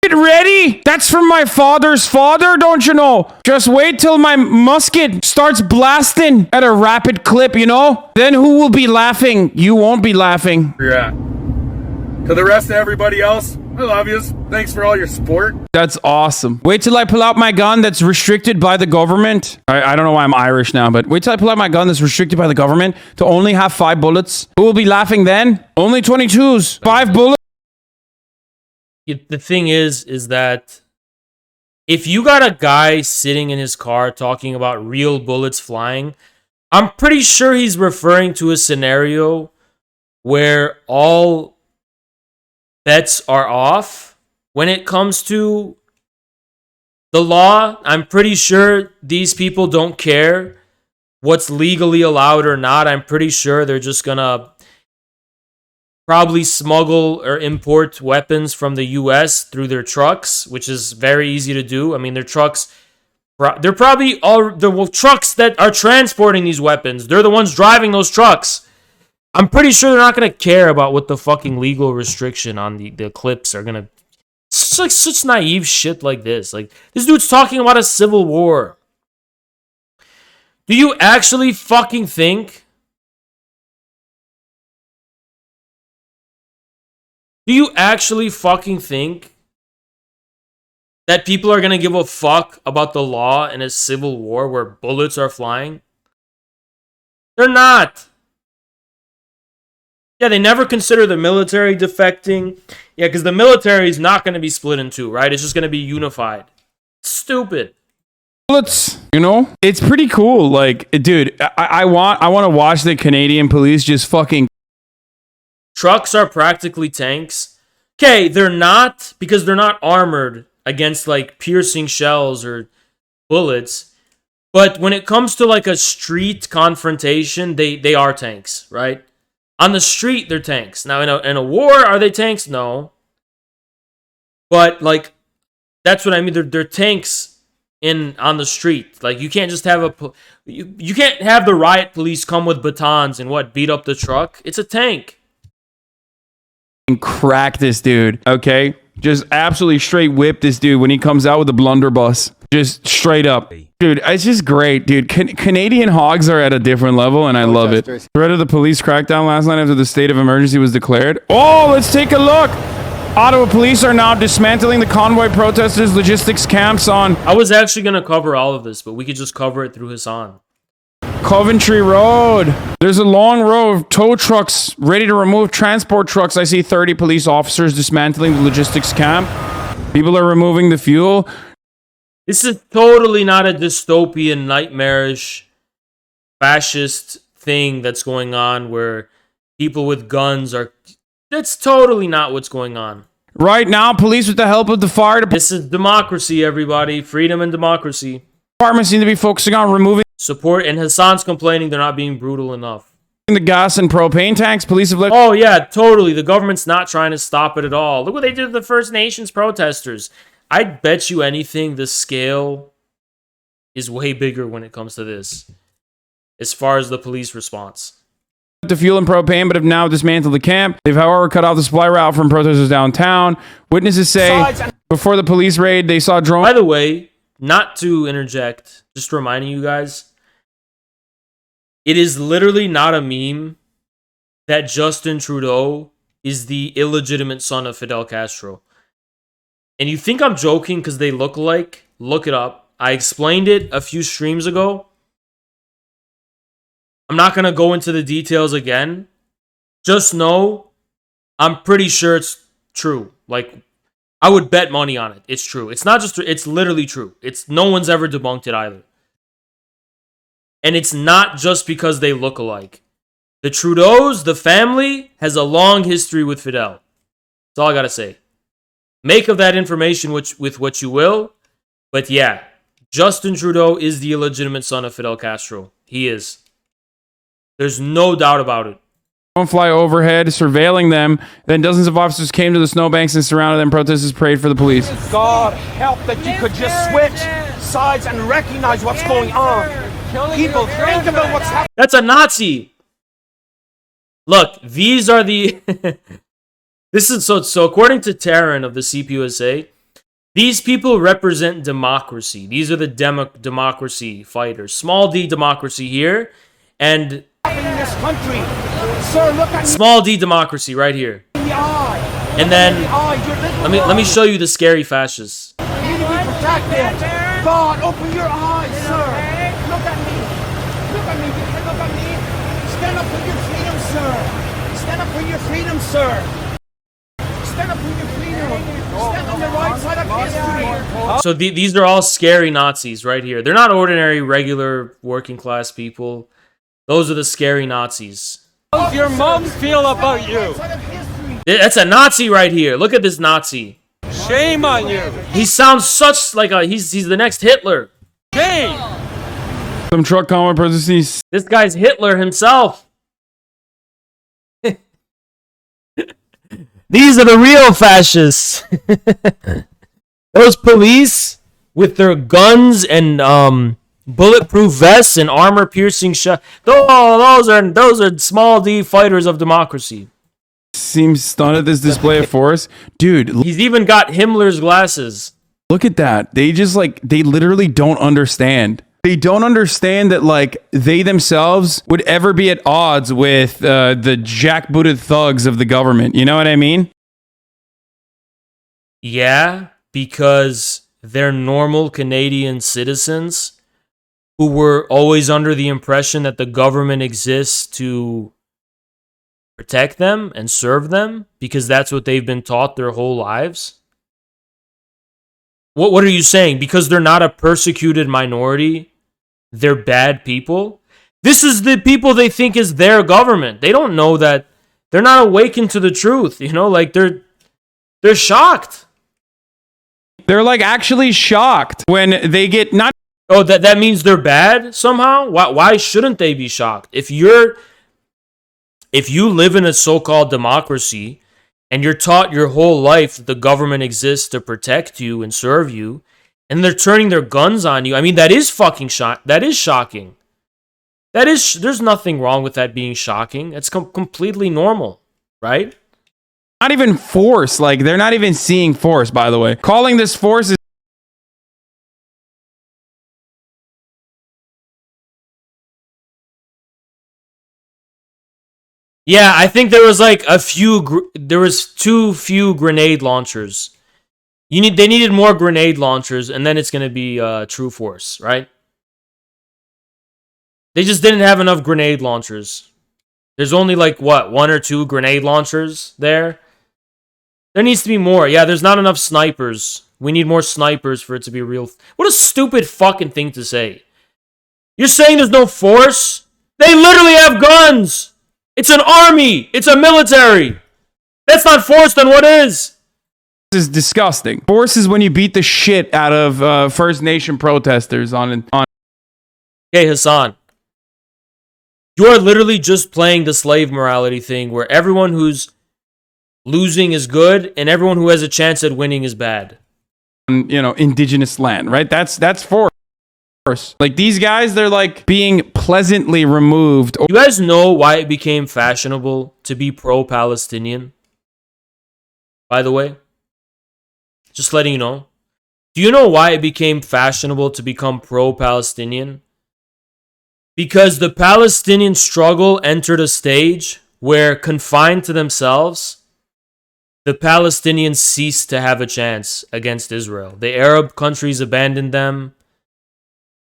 [SPEAKER 9] Get ready! That's from my father's father, don't you know? Just wait till my musket starts blasting at a rapid clip, you know? Then who will be laughing? You won't be laughing.
[SPEAKER 12] Yeah. To the rest of everybody else, I love you. Thanks for all your support.
[SPEAKER 9] That's awesome. Wait till I pull out my gun that's restricted by the government. I don't know why I'm Irish now, but wait till I pull out my gun that's restricted by the government to only have 5 bullets. Who will be laughing then? Only 22s. 5 bullets.
[SPEAKER 1] The thing is that if you got a guy sitting in his car talking about real bullets flying, I'm pretty sure he's referring to a scenario where all bets are off when it comes to the law. I'm pretty sure these people don't care what's legally allowed or not. I'm pretty sure they're just gonna probably smuggle or import weapons from the US through their trucks, which is very easy to do. I mean, their trucks, they're probably all the trucks that are transporting these weapons. They're the ones driving those trucks. I'm pretty sure they're not going to care about what the fucking legal restriction on the clips are going to... It's like such naive shit like this. Like, this dude's talking about a civil war. Do you actually fucking think... Do you actually fucking think that people are going to give a fuck about the law in a civil war where bullets are flying? They're not. Yeah, they never consider the military defecting. Yeah, because the military is not going to be split in two, right? It's just going to be unified. Stupid.
[SPEAKER 9] Bullets, you know? It's pretty cool. Like, dude, I want to watch the Canadian police just fucking...
[SPEAKER 1] Trucks are practically tanks. Okay, they're not, because they're not armored against, like, piercing shells or bullets. But when it comes to, like, a street confrontation, they are tanks, right? On the street, they're tanks. Now, in a war, are they tanks? No. But, like, that's what I mean. They're tanks on the street. Like, you can't just have you can't have the riot police come with batons and beat up the truck. It's a tank.
[SPEAKER 9] Crack this dude, okay? Just absolutely straight whip this dude when he comes out with the blunderbuss. Just straight up. Dude, it's just great, dude. Canadian hogs are at a different level, and I love it. Threat of the police crackdown last night after the state of emergency was declared. Oh, let's take a look. Ottawa police are now dismantling the Convoy protesters' logistics camps on...
[SPEAKER 1] I was actually going to cover all of this, but we could just cover it through Hassan.
[SPEAKER 9] Coventry Road. There's a long row of tow trucks ready to remove transport trucks. I see 30 police officers dismantling the logistics camp. People are removing the fuel.
[SPEAKER 1] This is totally not a dystopian, nightmarish, fascist thing that's going on where people with guns are... That's totally not what's going on.
[SPEAKER 9] Right now, police with the help of the fire department...
[SPEAKER 1] This is democracy, everybody. Freedom and democracy.
[SPEAKER 9] Department seem to be focusing on removing...
[SPEAKER 1] Support, and Hassan's complaining they're not being brutal enough.
[SPEAKER 9] The gas and propane tanks, police have left...
[SPEAKER 1] Oh, yeah, totally. The government's not trying to stop it at all. Look what they did to the First Nations protesters. I bet you anything the scale is way bigger when it comes to this, as far as the police response.
[SPEAKER 9] The fuel and propane, but have now dismantled the camp. They've, however, cut off the supply route from protesters downtown. Witnesses say before the police raid, they saw drones...
[SPEAKER 1] By the way, not to interject, just reminding you guys, it is literally not a meme that Justin Trudeau is the illegitimate son of Fidel Castro. And you think I'm joking because they look alike? Look it up. I explained it a few streams ago. I'm not going to go into the details again. Just know, I'm pretty sure it's true. Like, I would bet money on it. It's true. It's not just, it's literally true. It's no one's ever debunked it either. And it's not just because they look alike. The Trudeaus, the family, has a long history with Fidel. That's all I got to say. Make of that information with what you will. But yeah, Justin Trudeau is the illegitimate son of Fidel Castro. He is. There's no doubt about it.
[SPEAKER 9] Don't fly overhead, surveilling them. Then dozens of officers came to the snowbanks and surrounded them. Protesters prayed for the police.
[SPEAKER 14] God help that you could just switch sides and recognize what's going on. People, think about what's happening.
[SPEAKER 1] That's a Nazi. Look, these are the... This is so according to Taryn of the CPUSA, these people represent democracy. These are the democracy fighters. Small d democracy here. And
[SPEAKER 14] in this country. Sir, look at
[SPEAKER 1] small d democracy right here.
[SPEAKER 14] the eye.
[SPEAKER 1] And then let me show you the scary fascists.
[SPEAKER 14] You need to be protected. God, open your eyes, sir. Look at me. Look at me. Look at me. Stand up for your freedom, sir. Stand up for your freedom, sir. Stand up for your freedom. Stand on the right side of history.
[SPEAKER 1] So these are all scary Nazis right here. They're not ordinary, regular, working class people. Those are the scary Nazis.
[SPEAKER 14] How does your mom feel about you?
[SPEAKER 1] That's a Nazi right here. Look at this Nazi.
[SPEAKER 14] Shame on you.
[SPEAKER 1] He sounds such like he's the next Hitler.
[SPEAKER 14] Shame.
[SPEAKER 9] Some truck convoy parentheses.
[SPEAKER 1] This guy's Hitler himself. These are the real fascists. Those police with their guns and bulletproof vests and armor-piercing shot. Those are small D fighters of democracy.
[SPEAKER 9] Seems stunned at this display of force. Dude,
[SPEAKER 1] He's even got Himmler's glasses.
[SPEAKER 9] look at that. They just they literally don't understand. They don't understand that they themselves would ever be at odds with the jackbooted thugs of the government. You know what I mean?
[SPEAKER 1] Yeah, because they're normal Canadian citizens who were always under the impression that the government exists to protect them and serve them because that's what they've been taught their whole lives. What are you saying? Because they're not a persecuted minority, they're bad people? This is the people they think is their government. They don't know that. They're not awakened to the truth, they're shocked.
[SPEAKER 9] They're actually shocked when they get not.
[SPEAKER 1] Oh, that means they're bad somehow? Why shouldn't they be shocked? If you live in a so-called democracy and you're taught your whole life that the government exists to protect you and serve you, and they're turning their guns on you, I mean, that is fucking that is shocking. There's nothing wrong with that being shocking. It's completely normal, right?
[SPEAKER 9] Not even force. They're not even seeing force, by the way. Calling this force is.
[SPEAKER 1] Yeah, I think there was there was too few grenade launchers. They needed more grenade launchers, and then it's going to be true force, right? They just didn't have enough grenade launchers. There's only 1 or 2 grenade launchers there. There needs to be more. Yeah, there's not enough snipers. We need more snipers for it to be real. What a stupid fucking thing to say. You're saying there's no force? They literally have guns. It's an army. It's a military. That's not force, then what is?
[SPEAKER 9] This is disgusting. Force is when you beat the shit out of First Nation protesters on.
[SPEAKER 1] Hey, Hassan. You are literally just playing the slave morality thing where everyone who's losing is good and everyone who has a chance at winning is bad.
[SPEAKER 9] Indigenous land, right? That's force. These guys, they're being pleasantly removed.
[SPEAKER 1] You guys know why it became fashionable to be pro-Palestinian? By the way, just letting you know. Do you know why it became fashionable to become pro-Palestinian? Because the Palestinian struggle entered a stage where, confined to themselves, the Palestinians ceased to have a chance against Israel. The Arab countries abandoned them.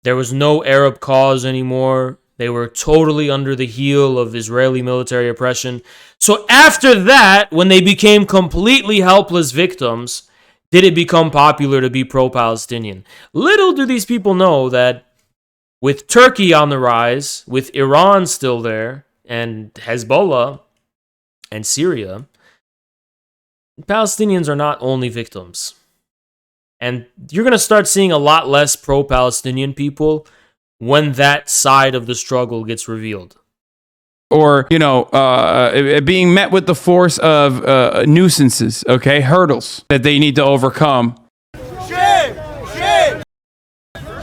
[SPEAKER 1] There was no Arab cause anymore. They were totally under the heel of Israeli military oppression. So after that, when they became completely helpless victims, did it become popular to be pro-Palestinian? Little do these people know that with Turkey on the rise, with Iran still there, and Hezbollah and Syria, Palestinians are not only victims. And you're going to start seeing a lot less pro-Palestinian people when that side of the struggle gets revealed.
[SPEAKER 9] Or, being met with the force of nuisances, okay? Hurdles that they need to overcome.
[SPEAKER 14] Shame! Shame!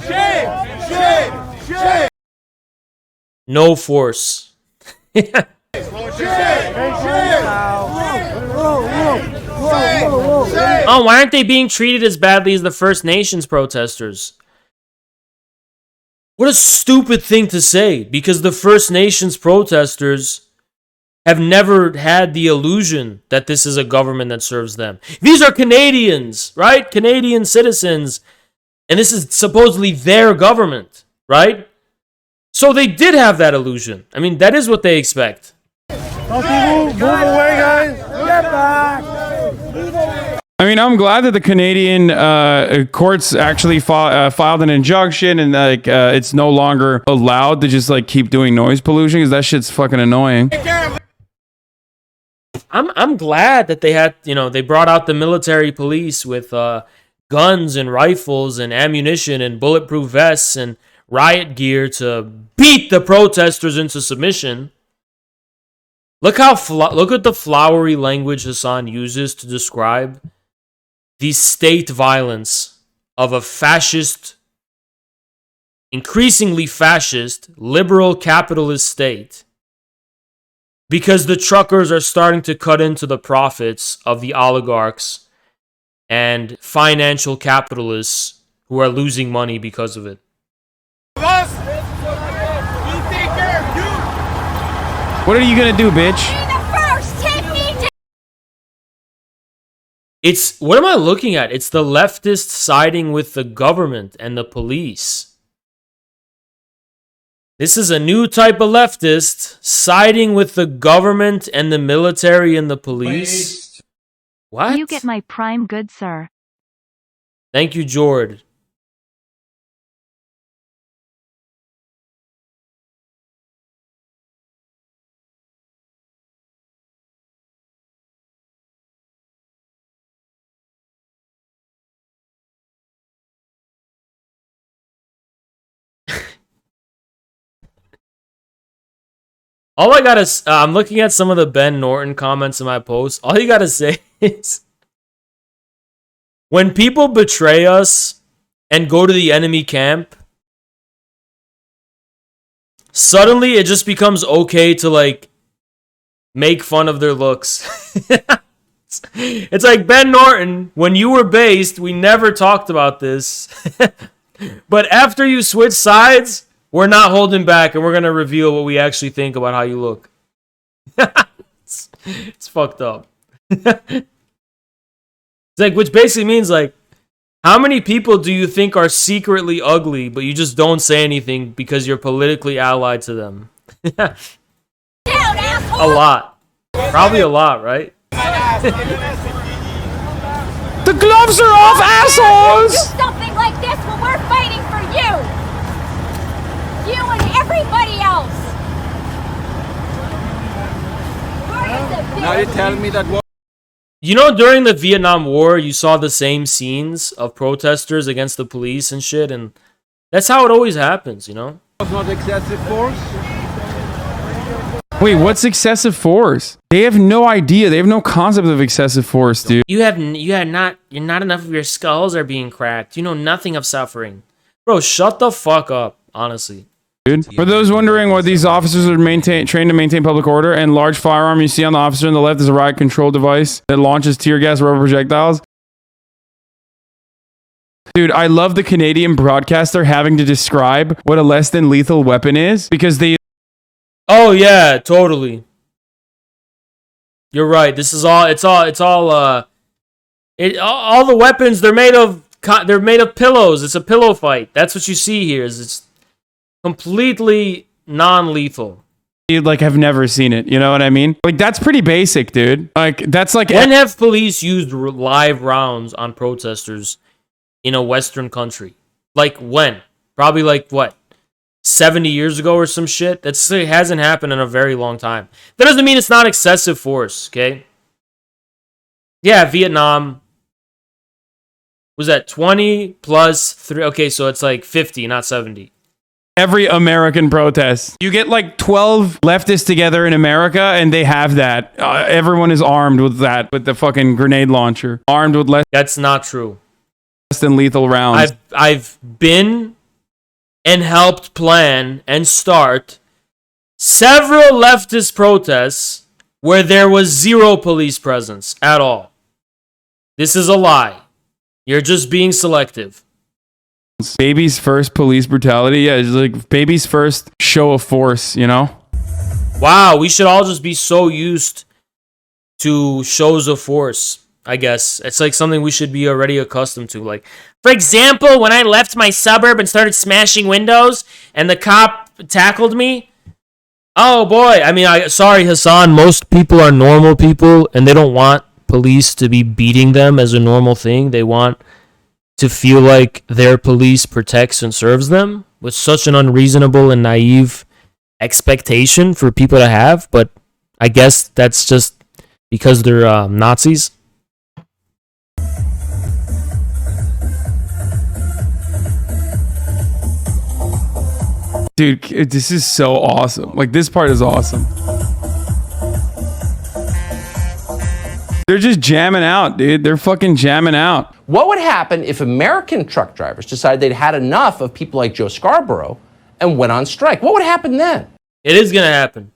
[SPEAKER 14] Shame! Shame! Shame!
[SPEAKER 1] No force. Oh, why aren't they being treated as badly as the First Nations protesters? What a stupid thing to say, because the First Nations protesters have never had the illusion that this is a government that serves them. These are Canadians, right? Canadian citizens, and this is supposedly their government, right? So they did have that illusion. I mean, that is what they expect.
[SPEAKER 14] Move away, guys. Get back.
[SPEAKER 9] I mean, I'm glad that the Canadian courts actually filed an injunction, and like it's no longer allowed to just like keep doing noise pollution, because that shit's fucking annoying.
[SPEAKER 1] I'm glad that they had, they brought out the military police with guns and rifles and ammunition and bulletproof vests and riot gear to beat the protesters into submission. Look at the flowery language Hassan uses to describe the state violence of a fascist, increasingly fascist, liberal capitalist state, because the truckers are starting to cut into the profits of the oligarchs and financial capitalists who are losing money because of it.
[SPEAKER 9] What are you gonna do, bitch?
[SPEAKER 1] What am I looking at? It's the leftists siding with the government and the police. This is a new type of leftist siding with the government and the military and the police. What?
[SPEAKER 3] You get my prime, good sir.
[SPEAKER 1] Thank you, Jord. All I gotta, I'm looking at some of the Ben Norton comments in my post. All you gotta say is, when people betray us and go to the enemy camp, suddenly it just becomes okay to like make fun of their looks. It's like, Ben Norton, when you were based, we never talked about this. But after you switch sides, we're not holding back, and we're going to reveal what we actually think about how you look. It's fucked up. It's like, which basically means, like, how many people do you think are secretly ugly, but you just don't say anything because you're politically allied to them? A lot. Probably a lot, right?
[SPEAKER 9] The gloves are off, assholes!
[SPEAKER 15] Do something like this when we're fighting for you! You and everybody else!
[SPEAKER 14] Now you tell me that what?
[SPEAKER 1] You know, during the Vietnam War, you saw the same scenes of protesters against the police and shit, and that's how it always happens, you know?
[SPEAKER 14] Was not excessive force?
[SPEAKER 9] Wait, what's excessive force? They have no idea. They have no concept of excessive force, dude.
[SPEAKER 1] You're not enough of your skulls are being cracked. You know nothing of suffering. Bro, shut the fuck up, honestly.
[SPEAKER 9] Dude. For those wondering what these officers are trained to maintain public order, and large firearm you see on the officer on the left is a riot control device that launches tear gas rubber projectiles. Dude, I love the Canadian broadcaster having to describe what a less than lethal weapon is, because they...
[SPEAKER 1] Oh yeah, totally. You're right. This is all all the weapons, they're made of pillows. It's a pillow fight. That's what you see here. It's completely non-lethal.
[SPEAKER 9] You like have never seen it, you know what I mean? Like, that's pretty basic, dude. Like, that's like...
[SPEAKER 1] When have police used live rounds on protesters in a Western country? Like, when? Probably like, what, 70 years ago or some shit? It hasn't happened in a very long time. That doesn't mean it's not excessive force, okay? Yeah, Vietnam. Was that 20 plus 3? Okay, so it's like 50, not 70.
[SPEAKER 9] Every American protest. You get like 12 leftists together in America, and they have that. Everyone is armed with that, with the fucking grenade launcher. Armed with less...
[SPEAKER 1] That's not true.
[SPEAKER 9] Less than lethal rounds.
[SPEAKER 1] I've been and helped plan and start several leftist protests where there was zero police presence at all. This is a lie. You're just being selective.
[SPEAKER 9] Baby's first police brutality. Yeah, it's like baby's first show of force, you know?
[SPEAKER 1] Wow, we should all just be so used to shows of force, I guess. It's like something we should be already accustomed to. Like, for example, when I left my suburb and started smashing windows and the cop tackled me. Oh boy, I mean, sorry, Hassan, most people are normal people and they don't want police to be beating them as a normal thing. They want to feel like their police protects and serves them, with such an unreasonable and naive expectation for people to have. But I guess that's just because they're Nazis.
[SPEAKER 9] Dude, this is so awesome. Like, this part is awesome. They're just jamming out, dude. They're fucking jamming out.
[SPEAKER 16] What would happen if American truck drivers decided they'd had enough of people like Joe Scarborough and went on strike? What would happen then?
[SPEAKER 1] It is gonna happen.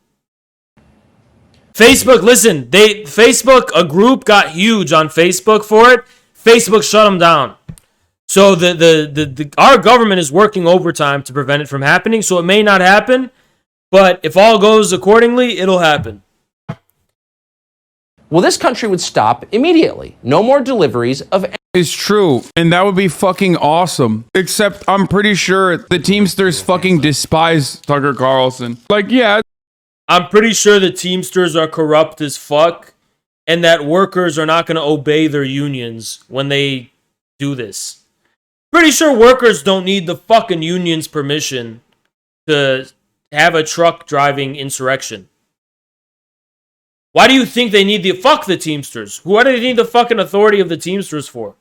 [SPEAKER 1] Facebook, listen, Facebook, a group got huge on Facebook for it. Facebook shut them down. So our government is working overtime to prevent it from happening. So it may not happen, but if all goes accordingly, it'll happen.
[SPEAKER 16] Well, this country would stop immediately. No more deliveries of...
[SPEAKER 9] It's true, and that would be fucking awesome. Except I'm pretty sure the Teamsters fucking despise Tucker Carlson. Like, yeah.
[SPEAKER 1] I'm pretty sure the Teamsters are corrupt as fuck, and that workers are not going to obey their unions when they do this. Pretty sure workers don't need the fucking union's permission to have a truck driving insurrection. Why do you think they need fuck the Teamsters? What do they need the fucking authority of the Teamsters for?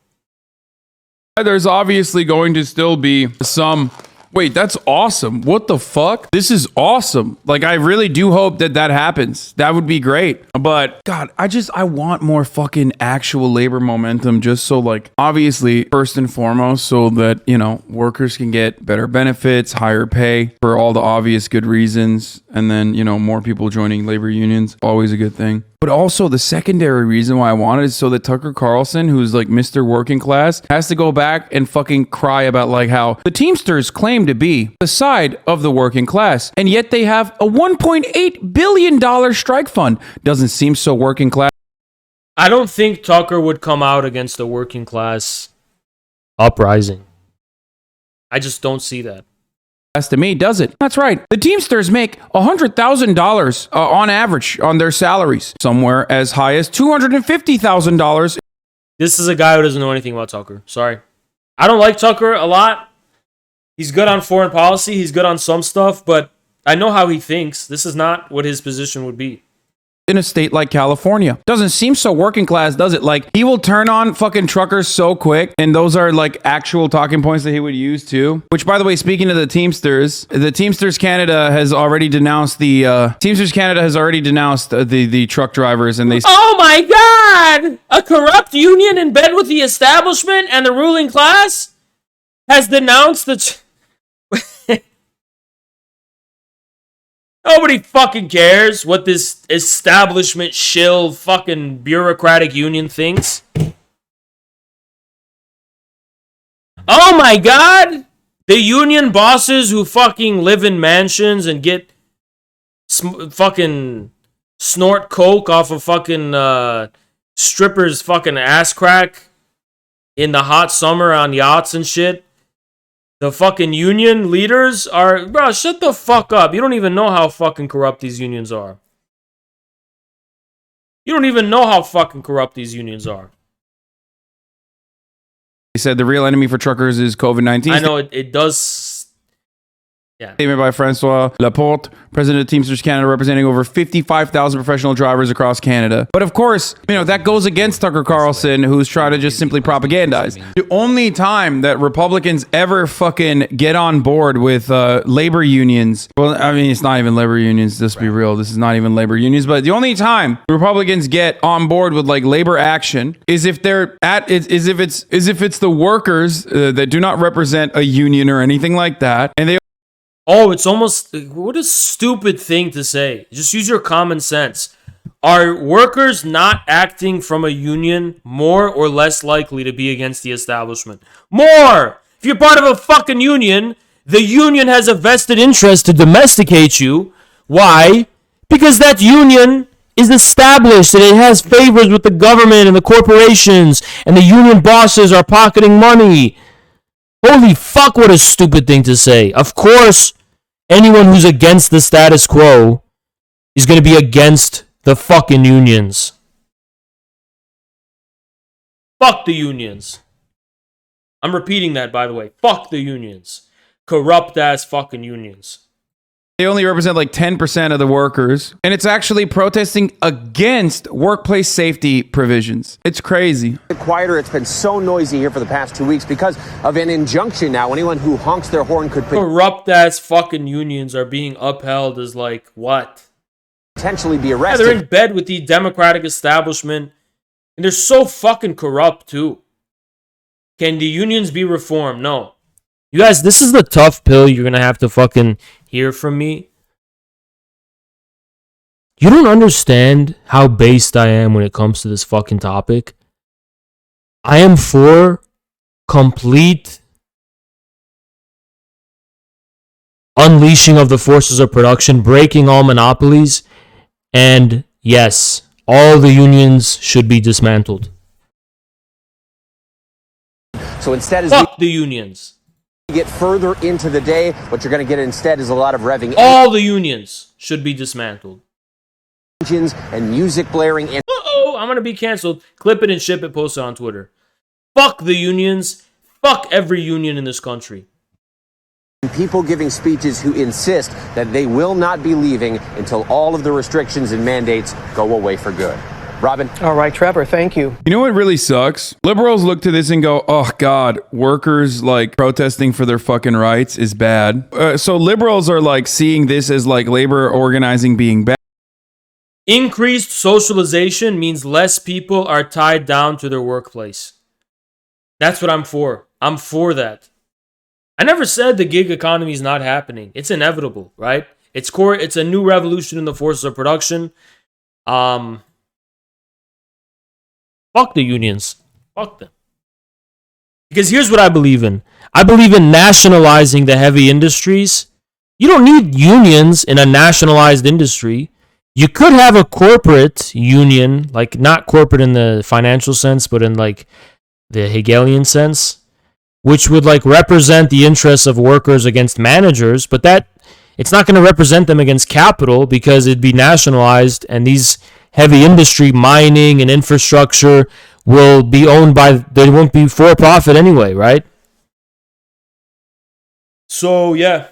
[SPEAKER 9] There's obviously going to still be some... Wait, that's awesome. What the fuck? This is awesome. Like, I really do hope that happens. That would be great. But, God, I want more fucking actual labor momentum, just so, like, obviously, first and foremost, so that, you know, workers can get better benefits, higher pay, for all the obvious good reasons. And then, you know, more people joining labor unions. Always a good thing. But also the secondary reason why I want it is so that Tucker Carlson, who's like Mr. Working Class, has to go back and fucking cry about like how the Teamsters claim to be the side of the working class, and yet they have a $1.8 billion strike fund. Doesn't seem so working class.
[SPEAKER 1] I don't think Tucker would come out against the working class uprising. I just don't see that.
[SPEAKER 9] To me, does it? That's right. The Teamsters make $100,000 on average on their salaries, somewhere as high as $250,000.
[SPEAKER 1] This is a guy who doesn't know anything about Tucker. Sorry. I don't like Tucker a lot. He's good on foreign policy. He's good on some stuff, but I know how he thinks. This is not what his position would be.
[SPEAKER 9] In a state like California. Doesn't seem so working class, does it? Like, he will turn on fucking truckers so quick, and those are like actual talking points that he would use too. Which, by the way, speaking of the Teamsters Canada has already denounced the truck drivers, and they...
[SPEAKER 1] Oh my God! A corrupt union in bed with the establishment and the ruling class has denounced the... Nobody fucking cares what this establishment shill fucking bureaucratic union thinks. Oh my God! The union bosses who fucking live in mansions and get fucking snort coke off of fucking strippers' fucking ass crack in the hot summer on yachts and shit. The fucking union leaders are... Bro, shut the fuck up. You don't even know how fucking corrupt these unions are. You don't even know how fucking corrupt these unions are.
[SPEAKER 9] He said the real enemy for truckers is COVID-19.
[SPEAKER 1] I know, it does... Yeah.
[SPEAKER 9] Statement by Francois Laporte, president of Teamsters Canada, representing over 55,000 professional drivers across Canada. But of course, you know, that goes against Tucker Carlson, who's trying to just simply propagandize. The only time that Republicans ever fucking get on board with labor unions, well, I mean, it's not even labor unions, let's be real, this is not even labor unions, but the only time Republicans get on board with like labor action is if it's the workers that do not represent a union or anything like that, and they...
[SPEAKER 1] Oh, it's almost... What a stupid thing to say. Just use your common sense. Are workers not acting from a union more or less likely to be against the establishment? More! If you're part of a fucking union, the union has a vested interest to domesticate you. Why? Because that union is established and it has favors with the government and the corporations, and the union bosses are pocketing money. Holy fuck, what a stupid thing to say. Of course, anyone who's against the status quo is going to be against the fucking unions. Fuck the unions. I'm repeating that, by the way. Fuck the unions. Corrupt ass fucking unions.
[SPEAKER 9] They only represent like 10% of the workers, and it's actually protesting against workplace safety provisions. It's crazy.
[SPEAKER 17] Quieter. It's been so noisy here for the past 2 weeks because of an injunction now. Anyone who honks their horn could
[SPEAKER 1] corrupt ass fucking unions are being upheld as like what?
[SPEAKER 17] Potentially be arrested.
[SPEAKER 1] Yeah, they're in bed with the Democratic establishment, and they're so fucking corrupt too. Can the unions be reformed? No. You guys, this is the tough pill you're gonna have to fucking hear from me. You don't understand how based I am when it comes to this fucking topic. I am for complete unleashing of the forces of production, breaking all monopolies, and yes, all the unions should be dismantled.
[SPEAKER 17] So instead,
[SPEAKER 1] fuck the unions.
[SPEAKER 17] Get further into the day, what you're going to get instead is a lot of revving.
[SPEAKER 1] All the unions should be dismantled.
[SPEAKER 17] Engines and music blaring. And
[SPEAKER 1] I'm going to be canceled. Clip it and ship it, post it on Twitter. Fuck the unions. Fuck every union in this country.
[SPEAKER 17] People giving speeches who insist that they will not be leaving until all of the restrictions and mandates go away for good. Robin?
[SPEAKER 18] All right, Trevor, thank you.
[SPEAKER 9] You know what really sucks? Liberals look to this and go, oh God, workers like protesting for their fucking rights is bad. So liberals are like seeing this as like labor organizing being bad.
[SPEAKER 1] Increased socialization means less people are tied down to their workplace. That's what I'm for. I'm for that. I never said the gig economy is not happening. It's inevitable, right? It's a new revolution in the forces of production. Fuck the unions. Fuck them. Because here's what I believe in. I believe in nationalizing the heavy industries. You don't need unions in a nationalized industry. You could have a corporate union, like not corporate in the financial sense, but in like the Hegelian sense, which would like represent the interests of workers against managers, but that it's not going to represent them against capital because it'd be nationalized, and these heavy industry, mining and infrastructure will be owned by, they won't be for profit anyway, right? So, yeah.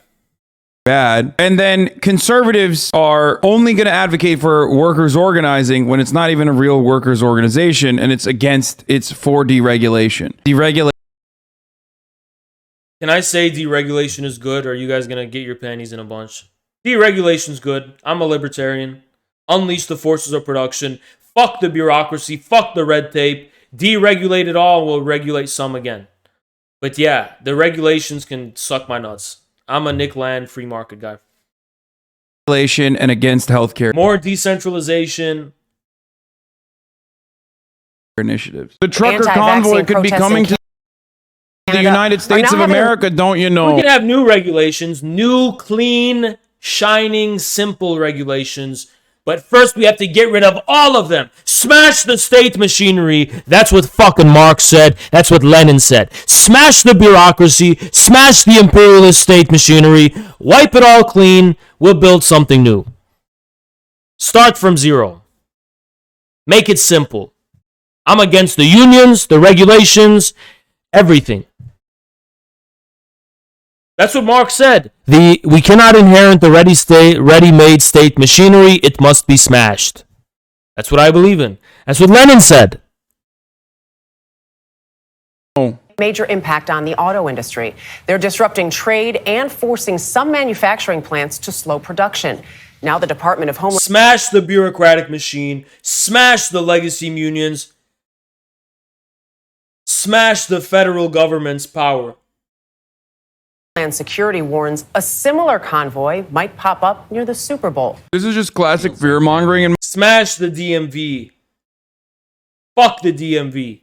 [SPEAKER 9] Bad. And then conservatives are only going to advocate for workers organizing when it's not even a real workers organization and it's for deregulation.
[SPEAKER 1] Can I say deregulation is good, or are you guys going to get your panties in a bunch? Deregulation's good. I'm a libertarian. Unleash the forces of production. Fuck the bureaucracy. Fuck the red tape. Deregulate it all. We'll regulate some again. But yeah, the regulations can suck my nuts. I'm a Nick Land free market guy.
[SPEAKER 9] Regulation and against healthcare.
[SPEAKER 1] More decentralization.
[SPEAKER 9] Initiatives. The trucker convoy could be coming to the United States of America, don't you know?
[SPEAKER 1] We can have new regulations. New, clean, shining, simple regulations. But first, we have to get rid of all of them. Smash the state machinery. That's what fucking Marx said. That's what Lenin said. Smash the bureaucracy. Smash the imperialist state machinery. Wipe it all clean. We'll build something new. Start from zero. Make it simple. I'm against the unions, the regulations, everything. That's what Marx said. We cannot inherit the ready-made state machinery. It must be smashed. That's what I believe in. That's what Lenin said.
[SPEAKER 19] Major impact on the auto industry. They're disrupting trade and forcing some manufacturing plants to slow production. Now the Department of Homeland...
[SPEAKER 1] Smash the bureaucratic machine. Smash the legacy unions. Smash the federal government's power.
[SPEAKER 19] Homeland Security warns a similar convoy might pop up near the Super Bowl.
[SPEAKER 9] This is just classic fear mongering and
[SPEAKER 1] smash the DMV. Fuck the DMV.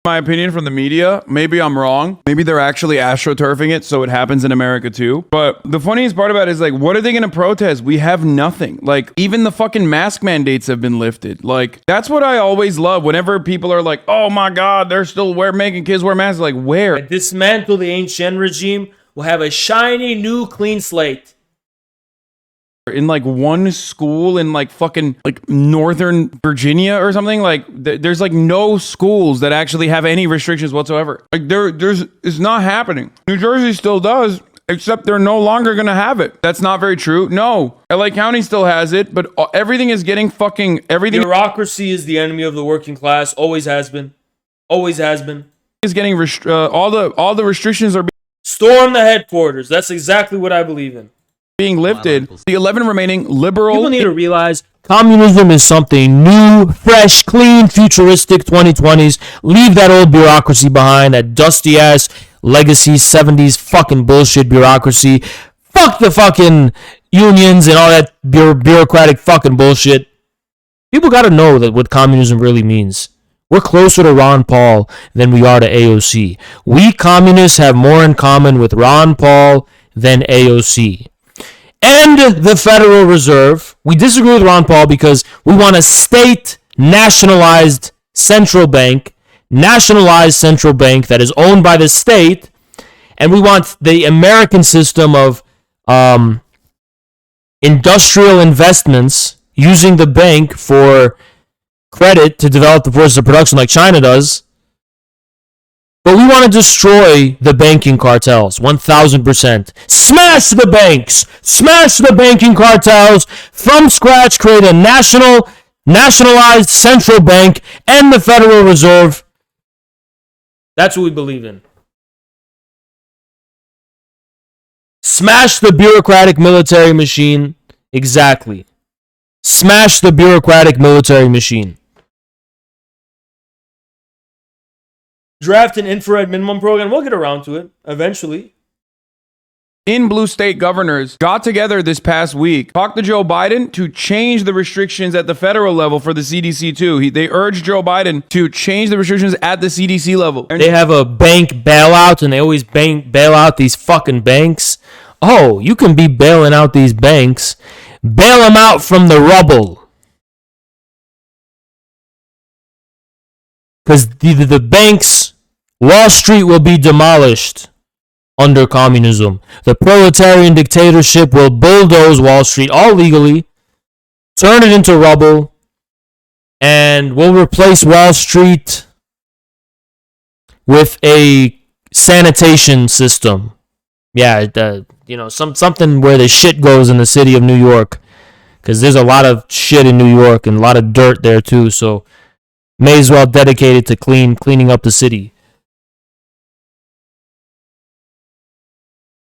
[SPEAKER 9] My opinion from the media, maybe I'm wrong. Maybe they're actually astroturfing it so it happens in America too. But the funniest part about it is like, what are they going to protest? We have nothing. Like, even the fucking mask mandates have been lifted. Like, that's what I always love whenever people are like, oh my God, they're still making kids wear masks. Like, where?
[SPEAKER 1] Dismantle the ancient regime. We'll have a shiny new clean slate.
[SPEAKER 9] In like one school in like fucking like Northern Virginia or something, like there's like no schools that actually have any restrictions whatsoever. Like there's it's not happening. New Jersey still does, except they're no longer gonna have it. That's not very true. No, LA County still has it, but everything is getting fucking everything.
[SPEAKER 1] Bureaucracy is the enemy of the working class. Always has been. Always has been.
[SPEAKER 9] Is getting all the restrictions are
[SPEAKER 1] storm the headquarters. That's exactly what I believe in.
[SPEAKER 9] Being lifted. The 11 remaining liberal.
[SPEAKER 1] People need to realize communism is something new, fresh, clean, futuristic 2020s. Leave that old bureaucracy behind, that dusty ass legacy 70s fucking bullshit bureaucracy. Fuck the fucking unions and all that bureaucratic fucking bullshit. People gotta know that what communism really means. We're closer to Ron Paul than we are to AOC. We communists have more in common with Ron Paul than AOC. And the Federal Reserve. We disagree with Ron Paul because we want a state nationalized central bank that is owned by the state, and we want the American system of industrial investments using the bank for credit to develop the forces of production like China does. But we want to destroy the banking cartels, 1,000%. Smash the banks! Smash the banking cartels! From scratch, create a nationalized central bank and the Federal Reserve. That's what we believe in. Smash the bureaucratic military machine. Exactly. Smash the bureaucratic military machine. Draft an infrared minimum program. We'll get around to it eventually.
[SPEAKER 9] In blue state governors got together this past week, talked to Joe Biden to change the restrictions at the federal level for the CDC too. They urged Joe Biden to change the restrictions at the CDC level.
[SPEAKER 1] They have a bank bailout and they always bail out these fucking banks. Oh, you can be bailing out these banks. Bail them out from the rubble. Because the banks, Wall Street will be demolished under communism. The proletarian dictatorship will bulldoze Wall Street, all legally, turn it into rubble, and we'll replace Wall Street with a sanitation system. Yeah, something where the shit goes in the city of New York. Because there's a lot of shit in New York and a lot of dirt there too, so may as well dedicate it to cleaning up the city.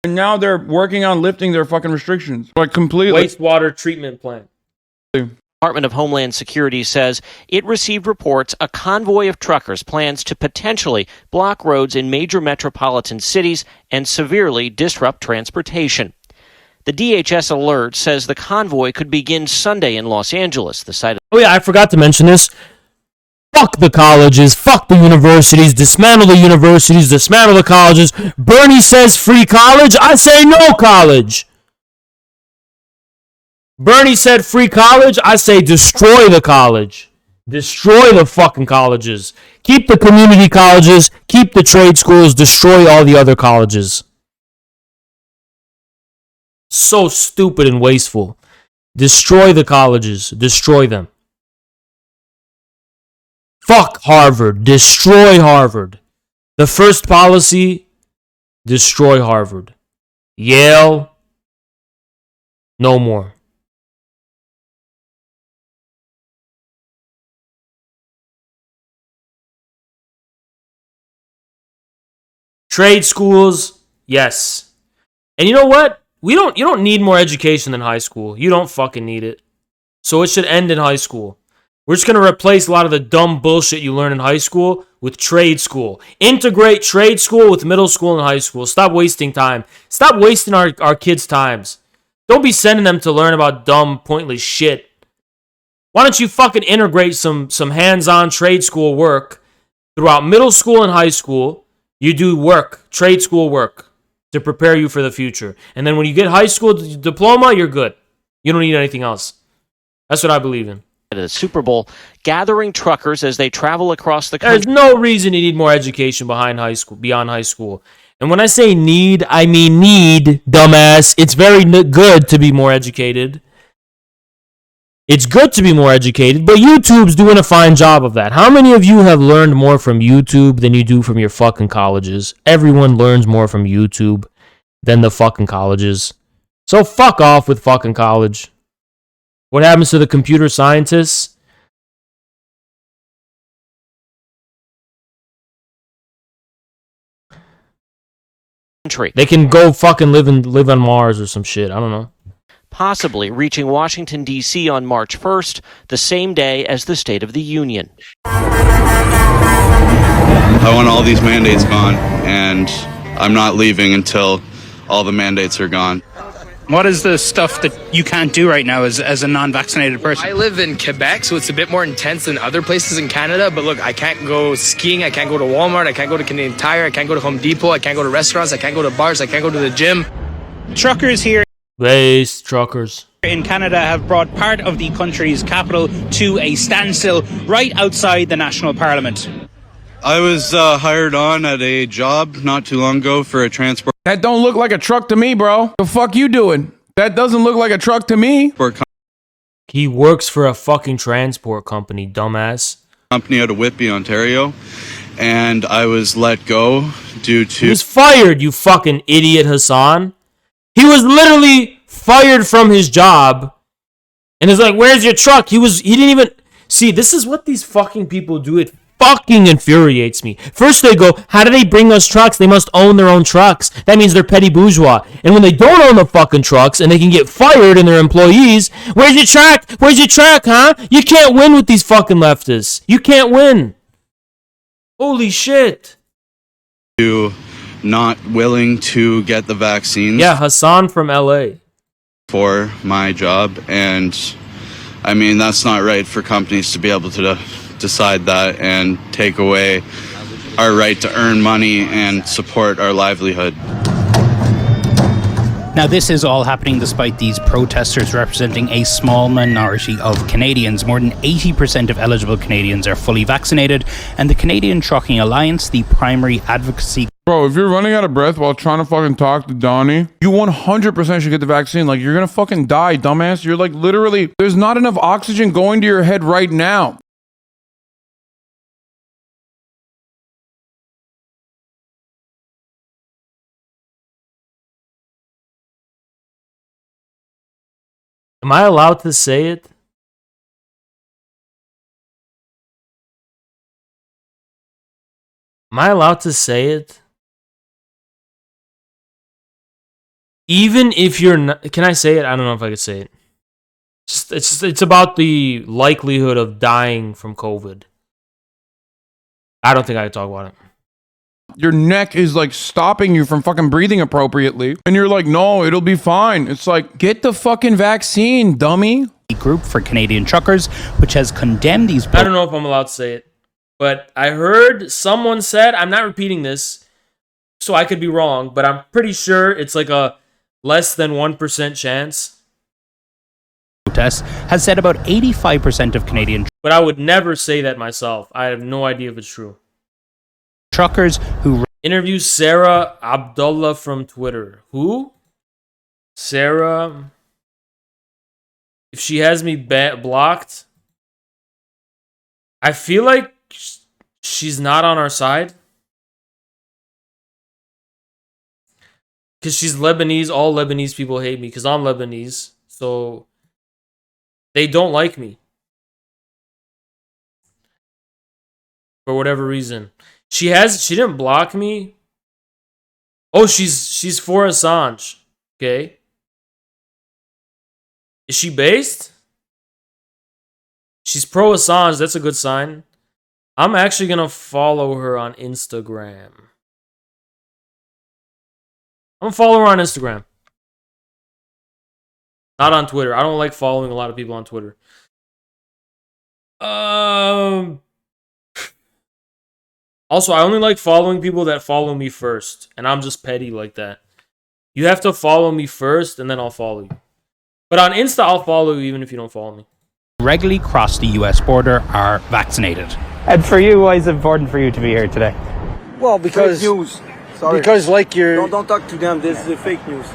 [SPEAKER 9] And now they're working on lifting their fucking restrictions. Like completely.
[SPEAKER 1] Wastewater treatment plant.
[SPEAKER 18] Department of Homeland Security says it received reports a convoy of truckers plans to potentially block roads in major metropolitan cities and severely disrupt transportation. The DHS alert says the convoy could begin Sunday in Los Angeles, the site of...
[SPEAKER 1] Oh yeah, I forgot to mention this. Fuck the colleges, fuck the universities, dismantle the colleges. Bernie says free college, I say no college. Bernie said free college, I say destroy the college. Destroy the fucking colleges. Keep the community colleges, keep the trade schools, destroy all the other colleges. So stupid and wasteful. Destroy the colleges, destroy them. Fuck Harvard. Destroy Harvard. The first policy, destroy Harvard. Yale, no more. Trade schools, yes. And you know what? You don't need more education than high school. You don't fucking need it. So it should end in high school. We're just going to replace a lot of the dumb bullshit you learn in high school with trade school. Integrate trade school with middle school and high school. Stop wasting time. Stop wasting our kids' times. Don't be sending them to learn about dumb, pointless shit. Why don't you fucking integrate some hands-on trade school work throughout middle school and high school, you do work, trade school work, to prepare you for the future. And then when you get high school diploma, you're good. You don't need anything else. That's what I believe in.
[SPEAKER 18] At the Super Bowl, gathering truckers as they travel across the country.
[SPEAKER 1] There's no reason you need more education beyond high school. And when I say need, I mean need, dumbass. It's very good to be more educated. It's good to be more educated, but YouTube's doing a fine job of that. How many of you have learned more from YouTube than you do from your fucking colleges? Everyone learns more from YouTube than the fucking colleges. So fuck off with fucking college. What happens to the computer scientists? They can go fucking live on Mars or some shit. I don't know.
[SPEAKER 18] Possibly reaching Washington, D.C. on March 1st, the same day as the State of the Union.
[SPEAKER 20] I want all these mandates gone, and I'm not leaving until all the mandates are gone.
[SPEAKER 21] What is the stuff that you can't do right now as a non-vaccinated person?
[SPEAKER 22] I live in Quebec, so it's a bit more intense than other places in Canada. But look, I can't go skiing, I can't go to Walmart, I can't go to Canadian Tire, I can't go to Home Depot, I can't go to restaurants, I can't go to bars, I can't go to the gym.
[SPEAKER 21] Truckers here
[SPEAKER 1] truckers
[SPEAKER 21] in Canada have brought part of the country's capital to a standstill right outside the National Parliament.
[SPEAKER 20] I was hired on at a job not too long ago for a transport.
[SPEAKER 9] That don't look like a truck to me, bro. The fuck you doing? That doesn't look like a truck to me.
[SPEAKER 1] He works for a fucking transport company, dumbass.
[SPEAKER 20] Company out of Whitby, Ontario, and I was let go due to.
[SPEAKER 1] He was fired, you fucking idiot, Hassan. He was literally fired from his job, and it's like, "Where's your truck?" He didn't even see. This is what these fucking people do. It fucking infuriates me. First they go, how do they bring us trucks? They must own their own trucks. That means they're petty bourgeois. And when they don't own the fucking trucks and they can get fired and their employees, where's your truck? Where's your truck, huh? You can't win with these fucking leftists. You can't win. Holy shit.
[SPEAKER 20] Not willing to get the vaccines.
[SPEAKER 1] Yeah, Hassan from LA.
[SPEAKER 20] For my job, and I mean, that's not right for companies to be able to decide that and take away our right to earn money and support our livelihood.
[SPEAKER 21] Now, this is all happening despite these protesters representing a small minority of Canadians. More than 80% of eligible Canadians are fully vaccinated, and the Canadian Trucking Alliance, the primary advocacy.
[SPEAKER 9] Bro, if you're running out of breath while trying to fucking talk to Donnie, you 100% should get the vaccine. Like, you're gonna fucking die, dumbass. You're like, literally, there's not enough oxygen going to your head right now.
[SPEAKER 1] Am I allowed to say it? Am I allowed to say it? Even if you're not, can I say it? I don't know if I could say it. It's about the likelihood of dying from COVID. I don't think I can talk about it.
[SPEAKER 9] Your neck is like stopping you from fucking breathing appropriately. And you're like, no, it'll be fine. It's like, get the fucking vaccine, dummy.
[SPEAKER 21] Group for Canadian truckers, which has condemned these.
[SPEAKER 1] I don't know if I'm allowed to say it, but I heard someone said, I'm not repeating this, so I could be wrong, but I'm pretty sure it's like a less than 1% chance.
[SPEAKER 21] Protest has said about 85% of Canadian.
[SPEAKER 1] But I would never say that myself. I have no idea if it's true.
[SPEAKER 21] Truckers who
[SPEAKER 1] interview Sarah Abdullah from Twitter. Who? Sarah. If she has me blocked, I feel like she's not on our side. Because she's Lebanese. All Lebanese people hate me because I'm Lebanese. So they don't like me. For whatever reason. She didn't block me. Oh, she's for Assange. Okay. Is she based? She's pro Assange. That's a good sign. I'm actually gonna follow her on Instagram. I'm gonna follow her on Instagram. Not on Twitter. I don't like following a lot of people on Twitter. Also, I only like following people that follow me first, and I'm just petty like that. You have to follow me first, and then I'll follow you. But on Insta, I'll follow you even if you don't follow me.
[SPEAKER 21] Regularly cross the US border are vaccinated.
[SPEAKER 13] And for you, why is it important for you to be here today?
[SPEAKER 14] Well, because
[SPEAKER 13] Fake news. Sorry.
[SPEAKER 14] because like you're
[SPEAKER 13] Don't talk to them. This is fake news.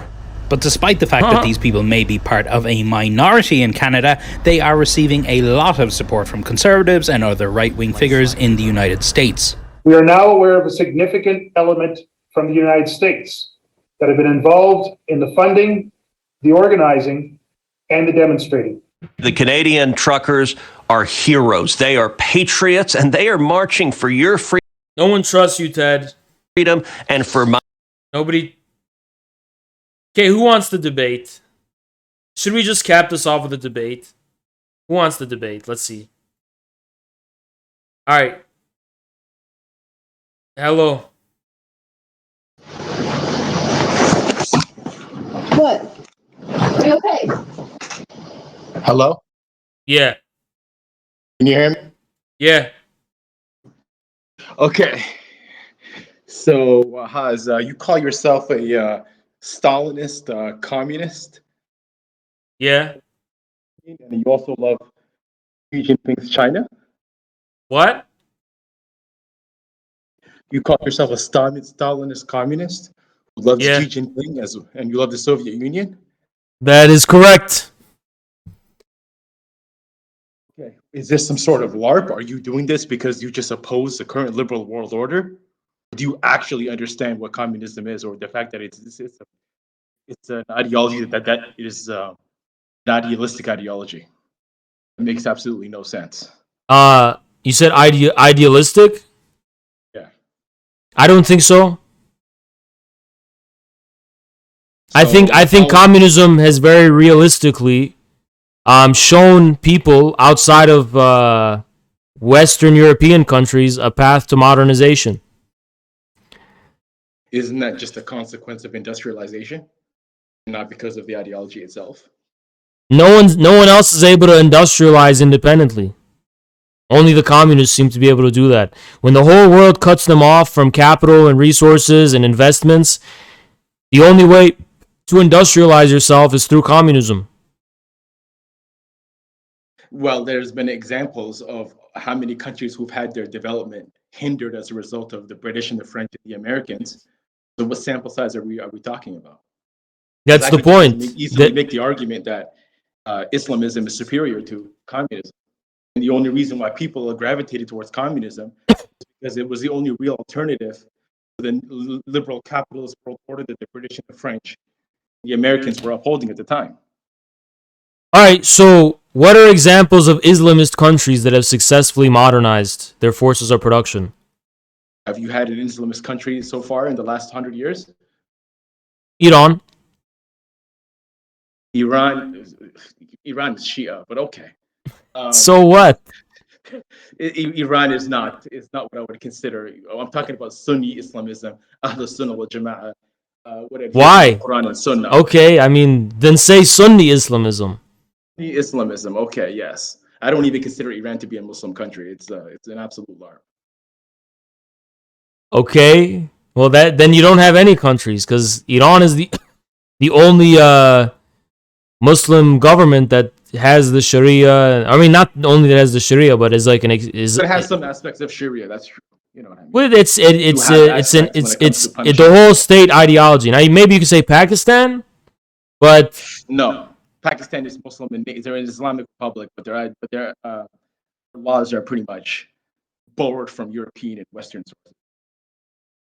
[SPEAKER 21] But despite the fact that these people may be part of a minority in Canada, they are receiving a lot of support from conservatives and other right-wing figures in the United States.
[SPEAKER 5] We are now aware of a significant element from the United States that have been involved in the funding, the organizing, and the demonstrating.
[SPEAKER 6] The Canadian truckers are heroes. They are patriots, and they are marching for your freedom.
[SPEAKER 1] No one trusts you, Ted.
[SPEAKER 6] Freedom and for my...
[SPEAKER 1] Nobody... Okay, who wants the debate? Should we just cap this off with a debate? Who wants the debate? Let's see. Alright. Hello.
[SPEAKER 23] What? Are you okay?
[SPEAKER 24] Hello?
[SPEAKER 1] Yeah.
[SPEAKER 24] Can you hear me?
[SPEAKER 1] Yeah.
[SPEAKER 24] Okay. So, Haz, you call yourself a Stalinist communist?
[SPEAKER 1] Yeah.
[SPEAKER 24] And you also love Xi Jinping's China?
[SPEAKER 1] What?
[SPEAKER 24] You call yourself a Stalinist communist who loves Xi Jinping and you love the Soviet Union?
[SPEAKER 1] That is correct.
[SPEAKER 24] Okay. Is this some sort of LARP? Are you doing this because you just oppose the current liberal world order? Do you actually understand what communism is, or the fact that it's an ideology that is an idealistic ideology? It makes absolutely no sense.
[SPEAKER 1] You said idealistic?
[SPEAKER 24] Yeah.
[SPEAKER 1] I don't think so. I think communism has very realistically shown people outside of Western European countries a path to modernization.
[SPEAKER 24] Isn't that just a consequence of industrialization, not because of the ideology itself?
[SPEAKER 1] No one else is able to industrialize independently. Only the communists seem to be able to do that. When the whole world cuts them off from capital and resources and investments, the only way to industrialize yourself is through communism.
[SPEAKER 24] Well, there's been examples of how many countries who've had their development hindered as a result of the British and the French and the Americans. So what sample size are we talking about?
[SPEAKER 1] That's the point.
[SPEAKER 24] Easily make the argument that Islamism is superior to communism. And the only reason why people gravitated towards communism is because it was the only real alternative to the liberal capitalist world order that the British and the French, the Americans were upholding at the time.
[SPEAKER 1] All right, so what are examples of Islamist countries that have successfully modernized their forces of production?
[SPEAKER 24] Have you had an Islamist country so far in the last 100 years?
[SPEAKER 1] Iran.
[SPEAKER 24] Iran is Shia, but okay.
[SPEAKER 1] So what?
[SPEAKER 24] Iran is not what I would consider. I'm talking about Sunni Islamism, Ahl Sunnah wal Jama'ah.
[SPEAKER 1] Why?
[SPEAKER 24] Quran and Sunnah.
[SPEAKER 1] Okay, I mean, then say Sunni Islamism.
[SPEAKER 24] Sunni Islamism. Okay, yes. I don't even consider Iran to be a Muslim country. It's an absolute LARP.
[SPEAKER 1] Okay, well then you don't have any countries because Iran is the only Muslim government that has the Sharia. I mean, not only that has the Sharia, but is like
[SPEAKER 24] It has some aspects of Sharia. That's true. You know what I mean?
[SPEAKER 1] Well, it's the whole state ideology. Now maybe you could say Pakistan, but
[SPEAKER 24] no, Pakistan is Muslim and they're an Islamic republic, but their laws are pretty much borrowed from European and Western sources.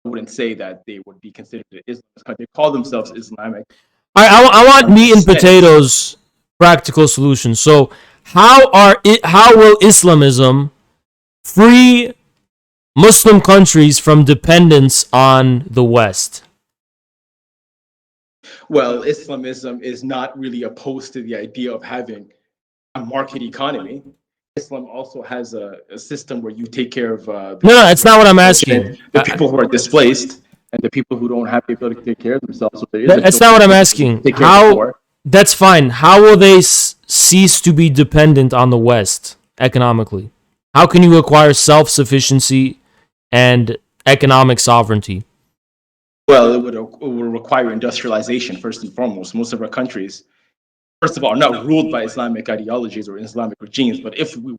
[SPEAKER 24] I wouldn't say that they would be considered an Islamist country. They call themselves Islamic.
[SPEAKER 1] I want meat and potatoes practical solutions. So how will Islamism free Muslim countries from dependence on the West?
[SPEAKER 24] Well, Islamism is not really opposed to the idea of having a market economy. Islam also has a system where you take care of
[SPEAKER 1] no, that's not what I'm asking.
[SPEAKER 24] The people who are displaced and the people who don't have the ability to take care of themselves. So
[SPEAKER 1] That's not what I'm asking. How? That's fine. How will they cease to be dependent on the West economically? How can you acquire self-sufficiency and economic sovereignty?
[SPEAKER 24] Well, it would require industrialization first and foremost. Most of our countries, first of all, are not ruled by Islamic ideologies or Islamic regimes. But if you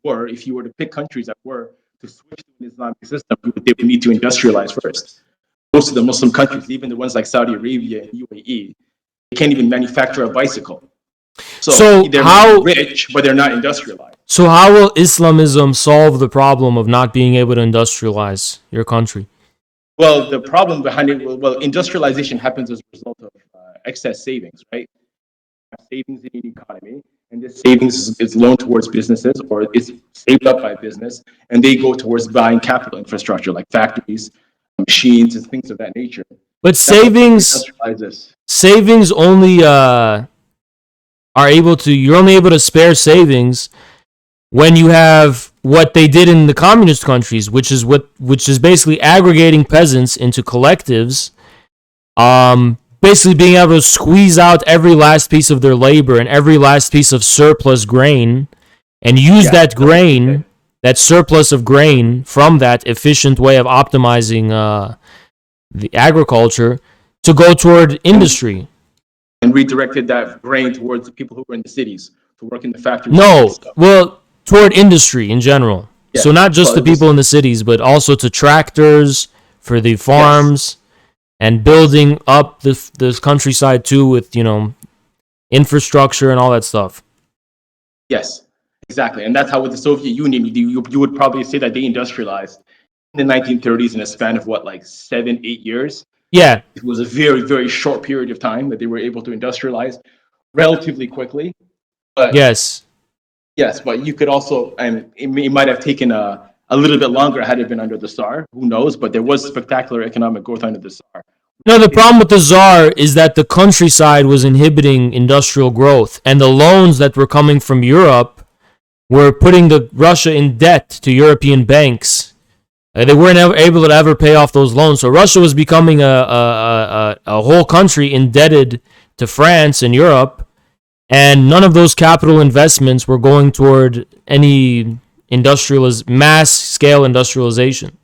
[SPEAKER 24] were to pick countries that were to switch to an Islamic system, they would need to industrialize first. Most of the Muslim countries, even the ones like Saudi Arabia and UAE, they can't even manufacture a bicycle. So they're rich, but they're not industrialized.
[SPEAKER 1] So how will Islamism solve the problem of not being able to industrialize your country?
[SPEAKER 24] Well, the problem behind it, well, industrialization happens as a result of excess savings, right? Savings in the economy, and this savings is loaned towards businesses, or it's saved up by business, and they go towards buying capital infrastructure like factories, machines, and things of that nature.
[SPEAKER 1] But savings only you're only able to spare savings when you have what they did in the communist countries, which is basically aggregating peasants into collectives, basically being able to squeeze out every last piece of their labor and every last piece of surplus grain, and use that grain, that surplus of grain from that efficient way of optimizing the agriculture to go toward industry.
[SPEAKER 24] And redirected that grain towards the people who were in the cities to work in the factories.
[SPEAKER 1] No, well, toward industry in general.
[SPEAKER 24] Yeah.
[SPEAKER 1] So not just
[SPEAKER 24] Well,
[SPEAKER 1] the people in the cities, but also to tractors for the farms, and building up the countryside too with, infrastructure and all that stuff.
[SPEAKER 24] Yes, exactly. And that's how with the Soviet Union, you would probably say that they industrialized in the 1930s in a span of what, like 7-8 years?
[SPEAKER 1] Yeah.
[SPEAKER 24] It was a very, very short period of time that they were able to industrialize relatively quickly. But
[SPEAKER 1] yes,
[SPEAKER 24] but you could also, and it might have taken a little bit longer had it been under the Tsar. Who knows? But there was spectacular economic growth under the Tsar.
[SPEAKER 1] No, the problem with the Tsar is that the countryside was inhibiting industrial growth, and the loans that were coming from Europe were putting Russia in debt to European banks. They weren't able to ever pay off those loans, so Russia was becoming a whole country indebted to France and Europe, and none of those capital investments were going toward any mass-scale industrialization.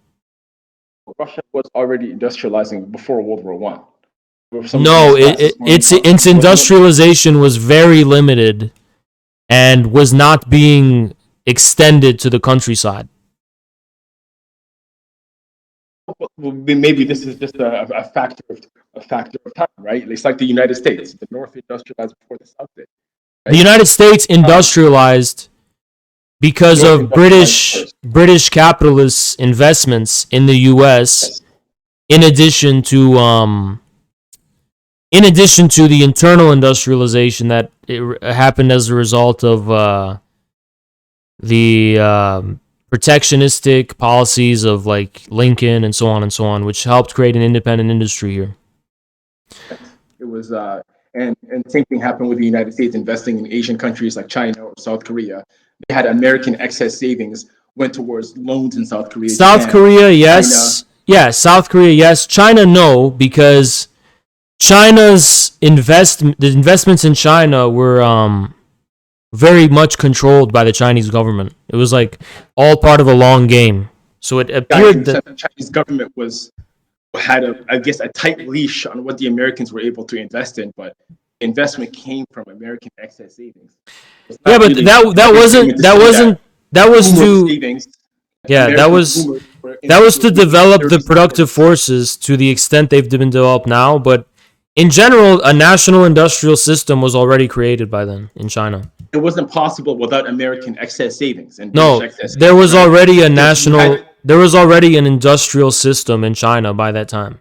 [SPEAKER 24] Russia was already industrializing before World War I.
[SPEAKER 1] No, its industrialization was very limited and was not being extended to the countryside.
[SPEAKER 24] Well, maybe this is just a factor of time, right? It's like the United States. The North industrialized before the South did. Right?
[SPEAKER 1] The United States industrialized because of British capitalist investments in the U.S. In addition to the internal industrialization that happened as a result of the protectionistic policies of like Lincoln and so on, which helped create an independent industry here.
[SPEAKER 24] It was, and same thing happened with the United States investing in Asian countries like China or South Korea. They had American excess savings went towards loans in South Korea.
[SPEAKER 1] South Korea, yes. China. Yeah, South Korea, yes. China, no, because China's the investments in China were very much controlled by the Chinese government. It was like all part of a long game. So it appeared that
[SPEAKER 24] the Chinese government had a tight leash on what the Americans were able to invest in, but investment came from American excess savings.
[SPEAKER 1] Yeah, but that was to develop the productive forces to the extent they've been developed now, but in general, a national industrial system was already created by then in China.
[SPEAKER 24] It wasn't possible without American excess savings.
[SPEAKER 1] There was already an industrial system in China by that time.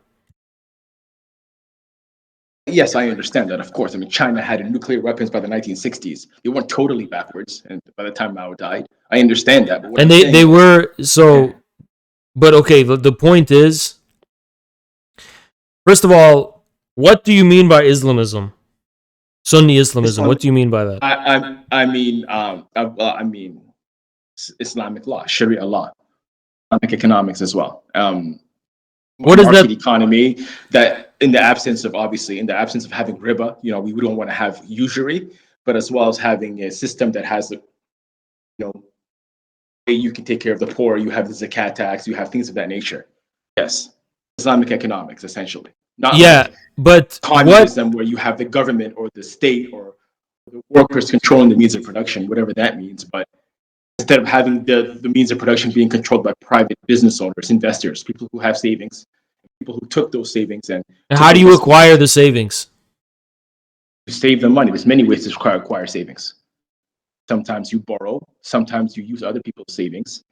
[SPEAKER 24] Yes, I understand that, of course. I mean, China had nuclear weapons by the 1960s. They weren't totally backwards, and by the time Mao died, I understand that.
[SPEAKER 1] And they were so, but okay. The point is, first of all, what do you mean by Islamism? Sunni Islamism. What do you mean by that?
[SPEAKER 24] I mean Islamic law, Sharia law, Islamic economics as well.
[SPEAKER 1] What is that
[SPEAKER 24] economy that in the absence of having riba, we don't want to have usury, but as well as having a system that has you can take care of the poor, you have the zakat tax, you have things of that nature. Yes, Islamic economics, essentially. Not
[SPEAKER 1] Yeah,
[SPEAKER 24] like
[SPEAKER 1] but
[SPEAKER 24] communism, where you have the government or the state or the workers controlling the means of production, whatever that means. But instead of having the means of production being controlled by private business owners, investors, people who have savings, people who took those savings and took
[SPEAKER 1] how
[SPEAKER 24] a
[SPEAKER 1] do you
[SPEAKER 24] risk
[SPEAKER 1] acquire the savings?
[SPEAKER 24] to save the money. There's many ways to acquire savings. Sometimes you borrow. Sometimes you use other people's savings.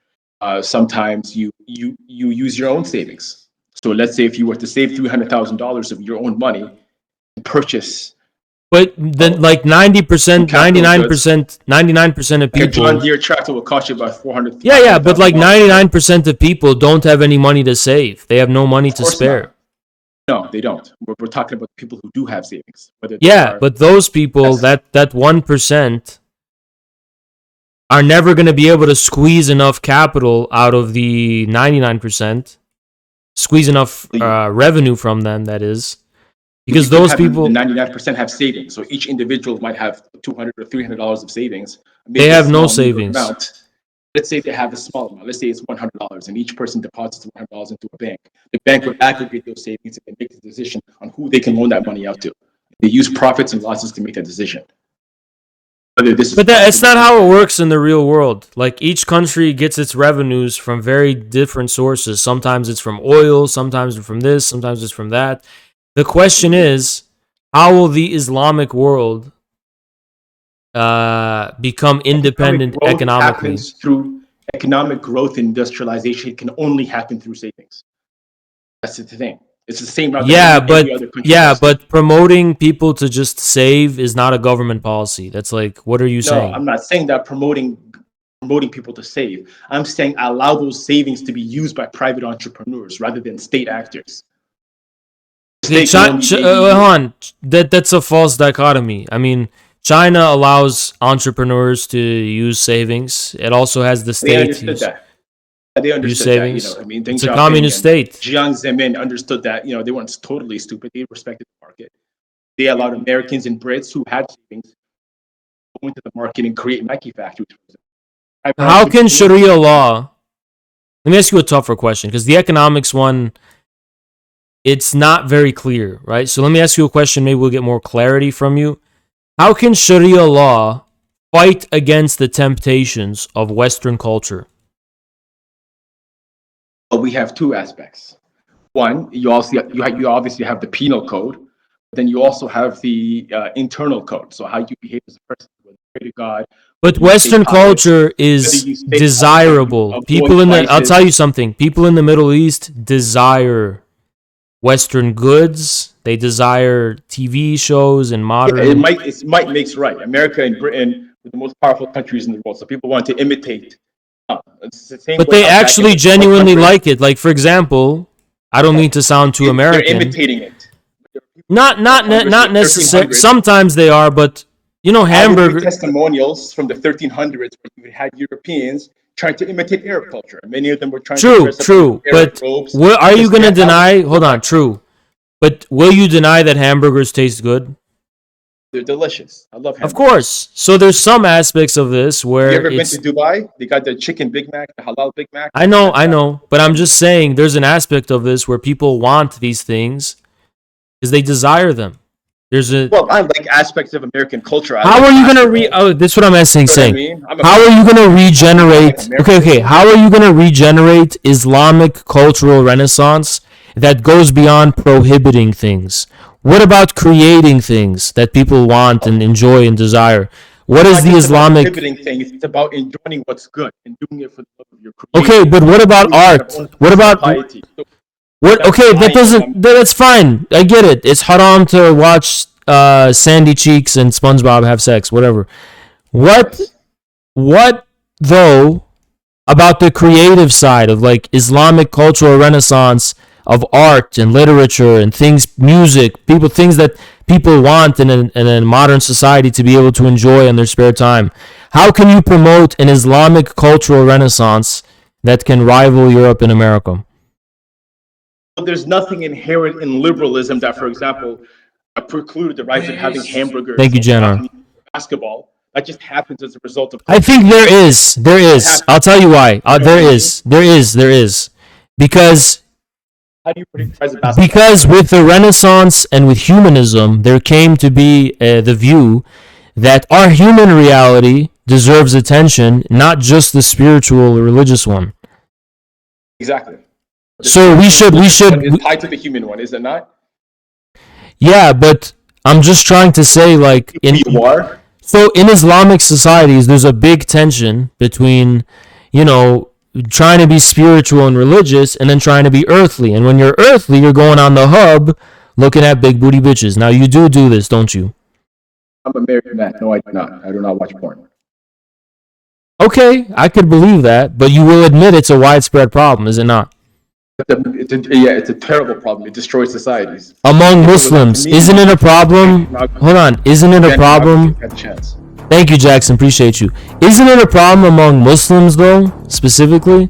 [SPEAKER 24] Sometimes you use your own savings. So let's say if you were to save $300,000 of your own money and purchase.
[SPEAKER 1] But then, like 90%, 99%, 99% of
[SPEAKER 24] Like a John
[SPEAKER 1] people.
[SPEAKER 24] Deere tractor will cost you about $400,000.
[SPEAKER 1] Yeah, but like 99% of people don't have any money to save. They have no money to spare.
[SPEAKER 24] No, they don't. We're talking about people who do have savings. Whether
[SPEAKER 1] Yeah, but those people, that 1%, are never going to be able to squeeze enough capital out of the 99%, squeeze enough revenue from them, that is. Because those people,
[SPEAKER 24] 99% have savings. So each individual might have $200 or $300 of savings.
[SPEAKER 1] they have no savings.
[SPEAKER 24] Let's say they have a small amount. Let's say it's $100, and each person deposits $100 into a bank. The bank would aggregate those savings and make the decision on who they can loan that money out to. They use profits and losses to make that decision.
[SPEAKER 1] But that's not how it works in the real world. Like, each country gets its revenues from very different sources. Sometimes it's from oil, sometimes it's from this, sometimes it's from that. The question is, how will the Islamic world become independent economically?
[SPEAKER 24] Happens through economic growth and industrialization. It can only happen through savings. That's the thing. It's the same route. But
[SPEAKER 1] promoting people to just save is not a government policy. That's like, what are you saying?
[SPEAKER 24] No, I'm not saying that promoting people to save. I'm saying allow those savings to be used by private entrepreneurs rather than state actors.
[SPEAKER 1] Hold on. That's a false dichotomy. I mean, China allows entrepreneurs to use savings. It also has the state
[SPEAKER 24] They understood
[SPEAKER 1] use savings.
[SPEAKER 24] that. You know, I mean,
[SPEAKER 1] it's a communist state.
[SPEAKER 24] Jiang Zemin understood that. You know, they weren't totally stupid. They respected the market. They allowed Americans and Brits who had savings go into the market and create Nike factories.
[SPEAKER 1] How can Sharia law? Let me ask you a tougher question, because the economics one, it's not very clear, right? So let me ask you a question. Maybe we'll get more clarity from you. How can Sharia law fight against the temptations of Western culture?
[SPEAKER 24] Well, we have two aspects. One, you obviously have the penal code, but then you also have the internal code. So how you behave as a person, whether you pray to God.
[SPEAKER 1] But Western culture is desirable. I'll tell you something. People in the Middle East desire Western goods. They desire TV shows and modern.
[SPEAKER 24] Yeah, it might makes right. America and Britain were the most powerful countries in the world, so people want to imitate. It's the same
[SPEAKER 1] but
[SPEAKER 24] way
[SPEAKER 1] they actually genuinely like it. Like, for example, I don't mean to sound too American.
[SPEAKER 24] They're imitating it.
[SPEAKER 1] Not necessarily. Sometimes they are, but you know, hamburger
[SPEAKER 24] testimonials from the 1300s where you had Europeans trying to imitate Arab culture. Many of them were trying
[SPEAKER 1] to
[SPEAKER 24] True.
[SPEAKER 1] But are you going to deny? Hold on, true. But will you deny that hamburgers taste good?
[SPEAKER 24] They're delicious. I love hamburgers.
[SPEAKER 1] Of course. So there's some aspects of this where
[SPEAKER 24] you ever been to Dubai? They got the chicken Big Mac, the halal Big Mac.
[SPEAKER 1] I know. But I'm just saying there's an aspect of this where people want these things because they desire them.
[SPEAKER 24] Well, I like aspects of American culture.
[SPEAKER 1] How are you gonna this is what I'm saying. How are you gonna regenerate? Okay. How are you gonna regenerate Islamic cultural renaissance that goes beyond prohibiting things? What about creating things that people want and enjoy and desire? What is the Islamic
[SPEAKER 24] prohibiting thing? It's about enjoying what's good and doing it for the love of your creation.
[SPEAKER 1] Okay, but what about art? What about what? Okay, that's fine. I get it. It's haram to watch Sandy Cheeks and SpongeBob have sex, whatever. What though about the creative side of like Islamic cultural renaissance of art and literature and things that people want in a modern society to be able to enjoy in their spare time? How can you promote an Islamic cultural renaissance that can rival Europe and America?
[SPEAKER 24] There's nothing inherent in liberalism that, for example, precluded the right of having hamburgers.
[SPEAKER 1] Thank you, Jenna.
[SPEAKER 24] Basketball. That just happens as a result of.
[SPEAKER 1] I think there is. I'll tell you why. There is. Because
[SPEAKER 24] How do you predict the rise of basketball?
[SPEAKER 1] Because with the Renaissance and with humanism, there came to be the view that our human reality deserves attention, not just the spiritual or religious one.
[SPEAKER 24] Exactly.
[SPEAKER 1] So we should
[SPEAKER 24] It's tied to the human one, is it not?
[SPEAKER 1] Yeah, but I'm just trying to say, like, so in Islamic societies, there's a big tension between, you know, trying to be spiritual and religious and then trying to be earthly. And when you're earthly, you're going on the hub looking at big booty bitches. Now, you do this, don't you?
[SPEAKER 24] I'm a married man. No, I do not. I do not watch porn.
[SPEAKER 1] Okay, I could believe that, but you will admit it's a widespread problem, is it not?
[SPEAKER 24] It's a terrible problem. It destroys societies.
[SPEAKER 1] Among Muslims, isn't it a problem? Hold on, isn't it a problem? Thank you, Jackson. Appreciate you. Isn't it a problem among Muslims, though, specifically?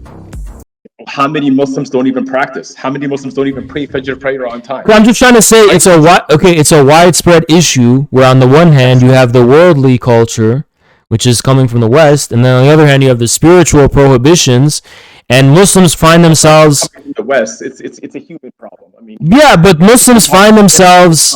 [SPEAKER 24] How many Muslims don't even practice? How many Muslims don't even pray Fajr prayer on time?
[SPEAKER 1] I'm just trying to say it's a widespread issue where on the one hand you have the worldly culture, which is coming from the West, and then on the other hand you have the spiritual prohibitions, and Muslims find themselves
[SPEAKER 24] in the West. It's a human problem. I mean,
[SPEAKER 1] yeah, but Muslims find themselves.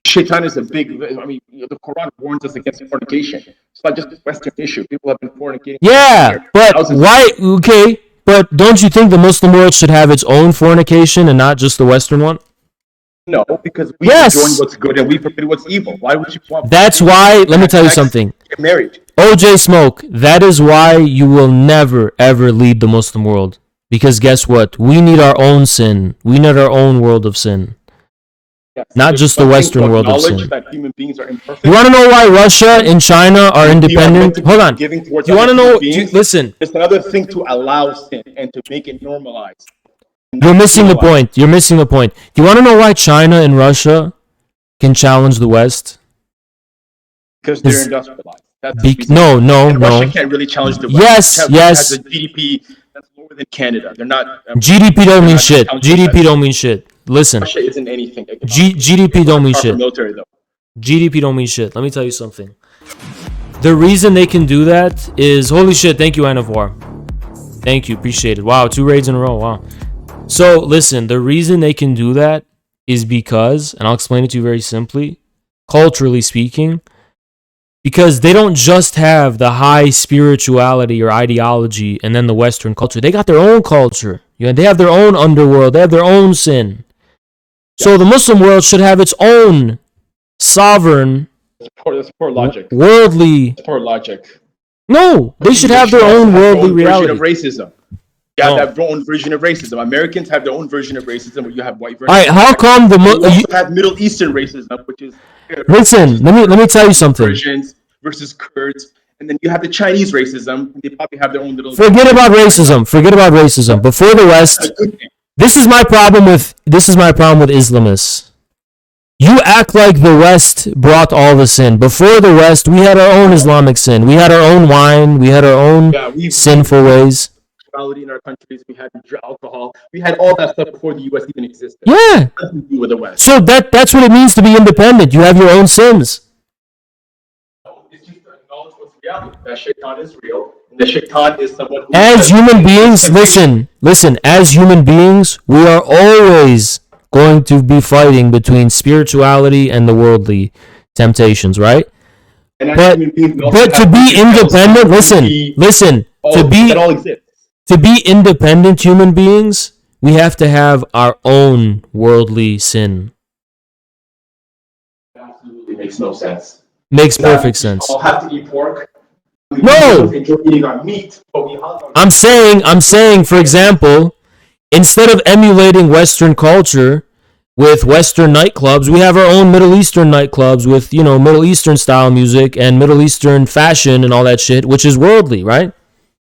[SPEAKER 24] Shaitan is a big. I mean, the Quran warns us against fornication. It's not just a Western issue. People have been fornicating.
[SPEAKER 1] Yeah, but why? Okay, but don't you think the Muslim world should have its own fornication and not just the Western one?
[SPEAKER 24] No, because we join what's good and we forbid what's evil. Why would you want?
[SPEAKER 1] That's why. Let me tell you something.
[SPEAKER 24] Get married.
[SPEAKER 1] OJ Smoke. That is why you will never ever lead the Muslim world. Because guess what? We need our own sin. We need our own world of sin.
[SPEAKER 24] Yes.
[SPEAKER 1] Not just the Western world of sin.
[SPEAKER 24] That human beings are imperfect.
[SPEAKER 1] You want to know why Russia and China are independent? Hold on. Do you want to know? Listen.
[SPEAKER 24] It's another thing to allow sin and to make it normalized.
[SPEAKER 1] You're missing the point. You're missing the point. Do you want to know why China and Russia can challenge the West?
[SPEAKER 24] Because they're industrialized.
[SPEAKER 1] No.
[SPEAKER 24] Russia can't really challenge the West.
[SPEAKER 1] Yes.
[SPEAKER 24] Has a GDP that's lower than Canada. They're not.
[SPEAKER 1] GDP don't mean shit. GDP don't mean shit. Listen.
[SPEAKER 24] Russia isn't anything.
[SPEAKER 1] GDP don't mean shit.
[SPEAKER 24] Military though.
[SPEAKER 1] GDP don't mean shit. Let me tell you something. The reason they can do that is holy shit. Thank you, Anavar. Thank you. Appreciate it. Wow, 2 raids in a row. Wow. So listen, the reason they can do that is because, and I'll explain it to you very simply, culturally speaking, because they don't just have the high spirituality or ideology and then the Western culture. They got their own culture. They have their own underworld. They have their own sin. So the Muslim world should have its own sovereign,
[SPEAKER 24] that's poor logic.
[SPEAKER 1] Worldly.
[SPEAKER 24] That's poor logic.
[SPEAKER 1] No, they should have their own worldly reality.
[SPEAKER 24] Version of racism. You have their own version of racism. Americans have their own version of racism, where you have white version.
[SPEAKER 1] All right, how come
[SPEAKER 24] you have Middle Eastern racism, which is
[SPEAKER 1] listen? Let me tell you something.
[SPEAKER 24] Persians versus Kurds, and then you have the Chinese racism. They probably have their own little.
[SPEAKER 1] Forget about racism. Forget about racism. Before the West, this is my problem with Islamists. You act like the West brought all the sin. Before the West, we had our own Islamic sin. We had our own wine. We had our own sinful ways.
[SPEAKER 24] In our countries, we had alcohol, we had all that stuff before the U.S. even existed.
[SPEAKER 1] Yeah.
[SPEAKER 24] Nothing to do with the West.
[SPEAKER 1] So that's what it means to be independent. You have your own sins.
[SPEAKER 24] No, it's just to acknowledge what's reality. That shaitan is real. And the shaitan is someone who.
[SPEAKER 1] As human beings, listen. As human beings, we are always going to be fighting between spirituality and the worldly temptations, right? But to be independent, listen. To be independent human beings, we have to have our own worldly sin.
[SPEAKER 24] Absolutely makes no sense.
[SPEAKER 1] Makes perfect sense.
[SPEAKER 24] I'll have to eat pork.
[SPEAKER 1] No!
[SPEAKER 24] Eating our meat, but
[SPEAKER 1] I'm saying, for example, instead of emulating Western culture with Western nightclubs, we have our own Middle Eastern nightclubs with, Middle Eastern style music and Middle Eastern fashion and all that shit, which is worldly, right?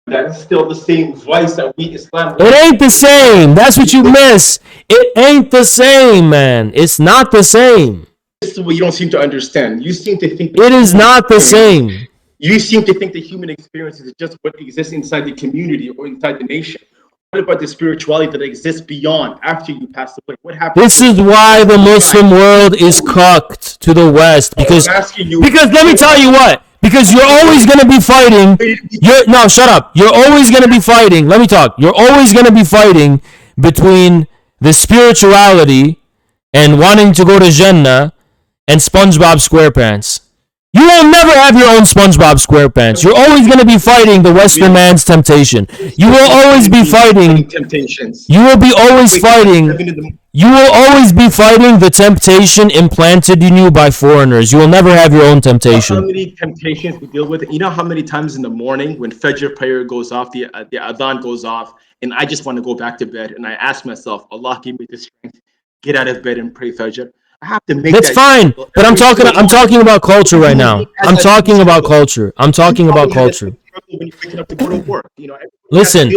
[SPEAKER 24] That's still the same vice that we Islam.
[SPEAKER 1] It ain't the same. That's what you miss. It ain't the same, man. It's not the same.
[SPEAKER 24] This is what you don't seem to understand. You seem to think
[SPEAKER 1] it is not the same.
[SPEAKER 24] You seem to think the human experience is just what exists inside the community or inside the nation. What about the spirituality that exists beyond after you pass away? What happens?
[SPEAKER 1] This is why the Muslim world is cucked to the West, because let me tell you what, because you're always going to be fighting. No, shut up. You're always going to be fighting. Let me talk. You're always going to be fighting between the spirituality and wanting to go to Jannah and SpongeBob SquarePants. You will never have your own SpongeBob SquarePants. You're always going to be fighting the Western man's temptation. You will always be fighting temptations. You will be always fighting. You will always be fighting the temptation implanted in you by foreigners. You will never have your own temptation.
[SPEAKER 24] How many temptations we deal with? You know how many times in the morning when Fajr prayer goes off, the Adhan goes off, and I just want to go back to bed, and I ask myself, Allah give me the strength, get out of bed and pray Fajr. I have to make
[SPEAKER 1] That's fine, but I'm talking about culture right now. I'm talking about culture. I'm talking about culture. Listen,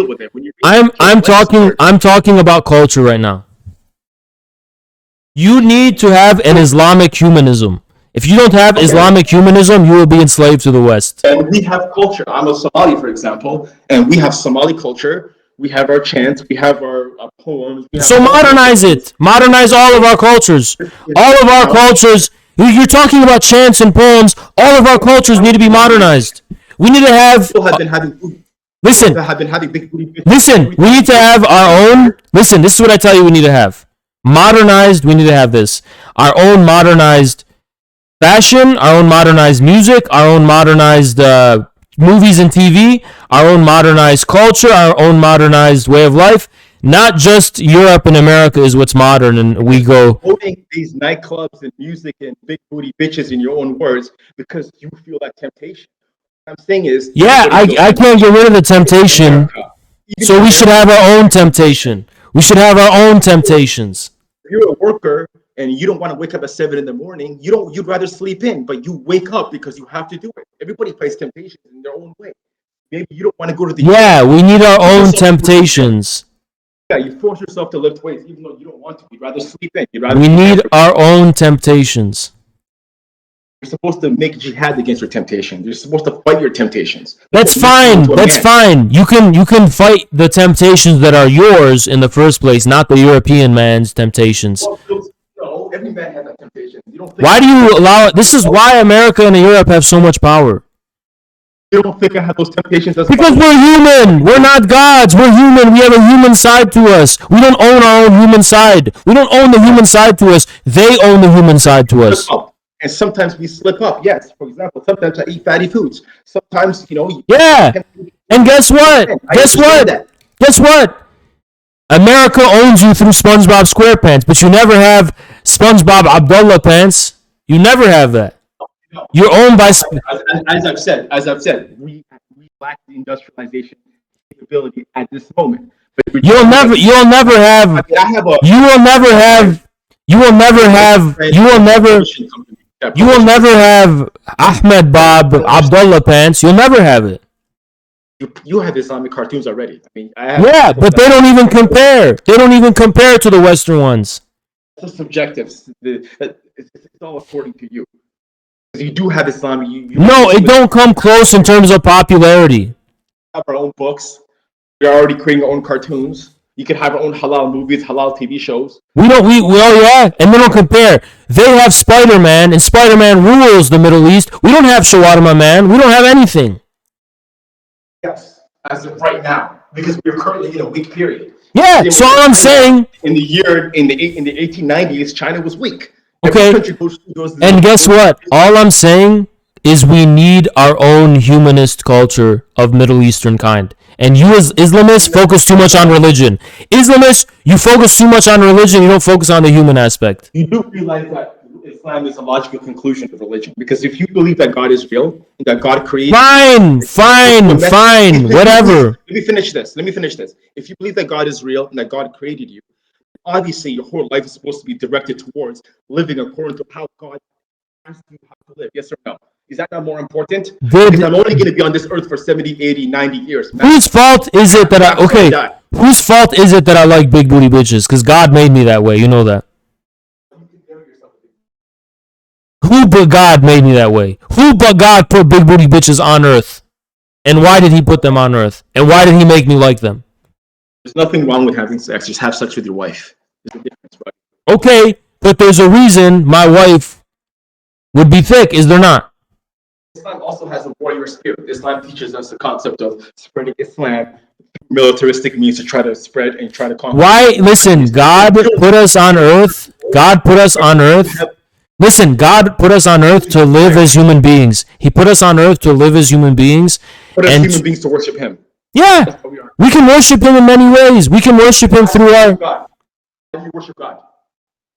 [SPEAKER 1] I'm talking about culture right now. You need to have an Islamic humanism. If you don't have Islamic humanism, you will be enslaved to the West.
[SPEAKER 24] And we have culture. I'm a Somali, for example, and we have Somali culture. We have our chants. We have our poems.
[SPEAKER 1] So modernize it. Modernize all of our cultures. All of our cultures. You're talking about chants and poems. All of our cultures need to be modernized. We need to have. Listen. Listen. We need to have our own. Listen. This is what I tell you. We need to have modernized. We need to have this. Our own modernized fashion. Our own modernized music. Our own modernized movies and TV, our own modernized culture, our own modernized way of life. Not just Europe and America is what's modern, and we go
[SPEAKER 24] holding these nightclubs and music and big booty bitches in your own words because you feel that temptation. What I'm saying is,
[SPEAKER 1] I can't get rid of the temptation, so we should have our own temptation. We should have our own temptations.
[SPEAKER 24] If you're a worker and you don't want to wake up at 7 in the morning, you'd rather sleep in, but you wake up because you have to do it. Everybody plays temptations in their own way. Maybe you don't want to go to the
[SPEAKER 1] we need our own temptations.
[SPEAKER 24] Yeah, you force yourself to lift weights even though you don't want to. You'd rather sleep in.
[SPEAKER 1] We need our own temptations.
[SPEAKER 24] You're supposed to make jihad against your temptation. You're supposed to fight your temptations.
[SPEAKER 1] That's fine. That's fine. You can fight the temptations that are yours in the first place, not the European man's temptations.
[SPEAKER 24] No, every man has that temptation.
[SPEAKER 1] Why do you allow it? This is why America and Europe have so much power.
[SPEAKER 24] You don't think I have those temptations?
[SPEAKER 1] Because we're human. We're not gods. We're human. We have a human side to us. We don't own our own human side. We don't own the human side to us. They own the human side to us.
[SPEAKER 24] And sometimes we slip up. Yes, for example, sometimes I eat fatty foods. Sometimes,
[SPEAKER 1] Yeah. And guess what? Guess what? Guess what? America owns you through SpongeBob SquarePants, but you never have SpongeBob Abdullah Pants. You never have that. You're owned by.
[SPEAKER 24] As I've said, we lack the industrialization capability at this moment. But
[SPEAKER 1] you'll never have. You will never have Ahmed Bob Abdullah Pants. You'll never have it.
[SPEAKER 24] You have Islamic cartoons already. I mean,
[SPEAKER 1] but they don't even compare. They don't even compare to the Western ones.
[SPEAKER 24] It's subjective. It's all according to you. You do have Islam.
[SPEAKER 1] No, it don't come close in terms of popularity.
[SPEAKER 24] We have our own books. We're already creating our own cartoons. You can have our own halal movies, halal TV shows.
[SPEAKER 1] And they don't compare. They have Spider-Man, and Spider-Man rules the Middle East. We don't have Shawarma Man. We don't have anything.
[SPEAKER 24] Yes, as of right now, because we're currently in a weak period.
[SPEAKER 1] Yeah, so all I'm saying
[SPEAKER 24] in the 1890s, China was weak.
[SPEAKER 1] Okay, and guess what? All I'm saying is we need our own humanist culture of Middle Eastern kind. And you as Islamists focus too much on religion. Islamists, you focus too much on religion, you don't focus on the human aspect.
[SPEAKER 24] You do realize that Islam is a logical conclusion of religion. Because if you believe that God is real, and that God created...
[SPEAKER 1] Fine, whatever.
[SPEAKER 24] Let me finish this. If you believe that God is real and that God created you, obviously your whole life is supposed to be directed towards living according to how God asked you how to live. Yes or no? Is that not more important? Because I'm only going to be on this earth for 70, 80, 90 years.
[SPEAKER 1] Whose fault is it that whose fault is it that I like big booty bitches? Because God made me that way. You know that. Who but God made me that way? Who but God put big booty bitches on earth? And why did he put them on earth? And why did he make me like them?
[SPEAKER 24] There's nothing wrong with having sex. Just have sex with your wife. There's a difference, right?
[SPEAKER 1] Okay, but there's a reason my wife would be thick, is there not?
[SPEAKER 24] Islam also has a warrior spirit. Islam teaches us the concept of spreading Islam militaristic means to try to spread and try to conquer.
[SPEAKER 1] Why? Listen, God put us on earth. God put us on earth. Listen, God put us on earth to live as human beings. He put us on earth to live as human beings.
[SPEAKER 24] But as
[SPEAKER 1] and
[SPEAKER 24] human beings to worship Him.
[SPEAKER 1] Yeah, we can worship Him in many ways. We can worship Him through our.
[SPEAKER 24] God. How do you worship God?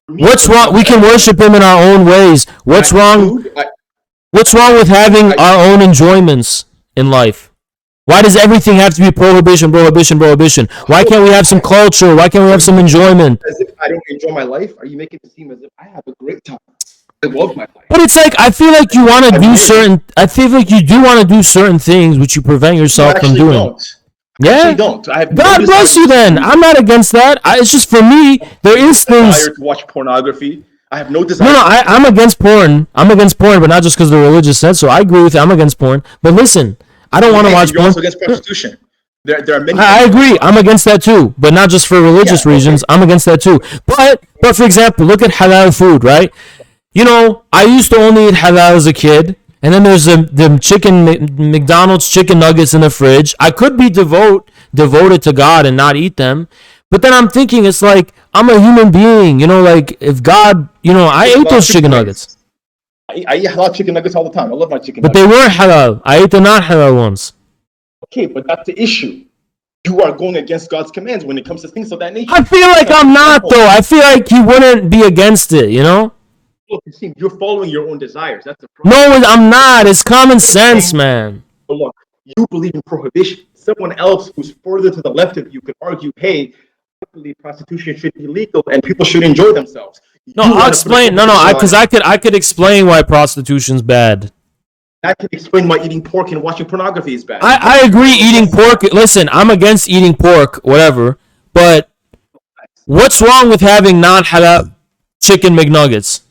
[SPEAKER 1] What's wrong? We can worship Him in our own ways. What's wrong? What's wrong with having our own enjoyments in life? Why does everything have to be prohibition, prohibition, prohibition? Why can't we have some culture? Why can't we have some enjoyment?
[SPEAKER 24] As if I don't enjoy my life? Are you making it seem as if I have a great time? I love my life.
[SPEAKER 1] But it's like, I feel like you want to do certain. I feel like you do want to do certain things which you prevent yourself from doing.
[SPEAKER 24] Don't.
[SPEAKER 1] Yeah.
[SPEAKER 24] Don't. I have
[SPEAKER 1] God bless you. Then I'm not against that. It's just for me, there is things.
[SPEAKER 24] Desire to watch pornography. I have no desire.
[SPEAKER 1] No, I'm against porn. I'm against porn, but not just because the religious said so. I agree with you. I'm against porn. But listen, I don't want to watch
[SPEAKER 24] You're
[SPEAKER 1] porn.
[SPEAKER 24] also against prostitution. There are many.
[SPEAKER 1] I agree. I'm against that too, but not just for religious reasons. I'm against that too. But for example, look at halal food, right? You know, I used to only eat halal as a kid, and then there's the McDonald's chicken nuggets in the fridge. I could be devoted to God and not eat them, but then I'm thinking, it's like, I'm a human being, you know, like if God, you know, I ate those chicken nuggets.
[SPEAKER 24] I eat halal chicken nuggets all the time. I love my chicken
[SPEAKER 1] But
[SPEAKER 24] nuggets.
[SPEAKER 1] they weren't halal. I ate the not halal ones.
[SPEAKER 24] Okay, but that's the issue. You are going against God's commands when it comes to things of that nature.
[SPEAKER 1] I feel like I'm not, though. I feel like He wouldn't be against it, you know?
[SPEAKER 24] Look, you're following your own desires. That's the problem.
[SPEAKER 1] No, I'm not. It's common sense, man.
[SPEAKER 24] But look, you believe in prohibition. Someone else who's further to the left of you could argue, hey, I believe prostitution should be legal and people should enjoy themselves.
[SPEAKER 1] No, I'll explain. No, because I could explain why prostitution's bad.
[SPEAKER 24] I can explain why eating pork and watching pornography is bad.
[SPEAKER 1] I agree eating pork. Listen, I'm against eating pork, whatever. But what's wrong with having non-halal chicken McNuggets?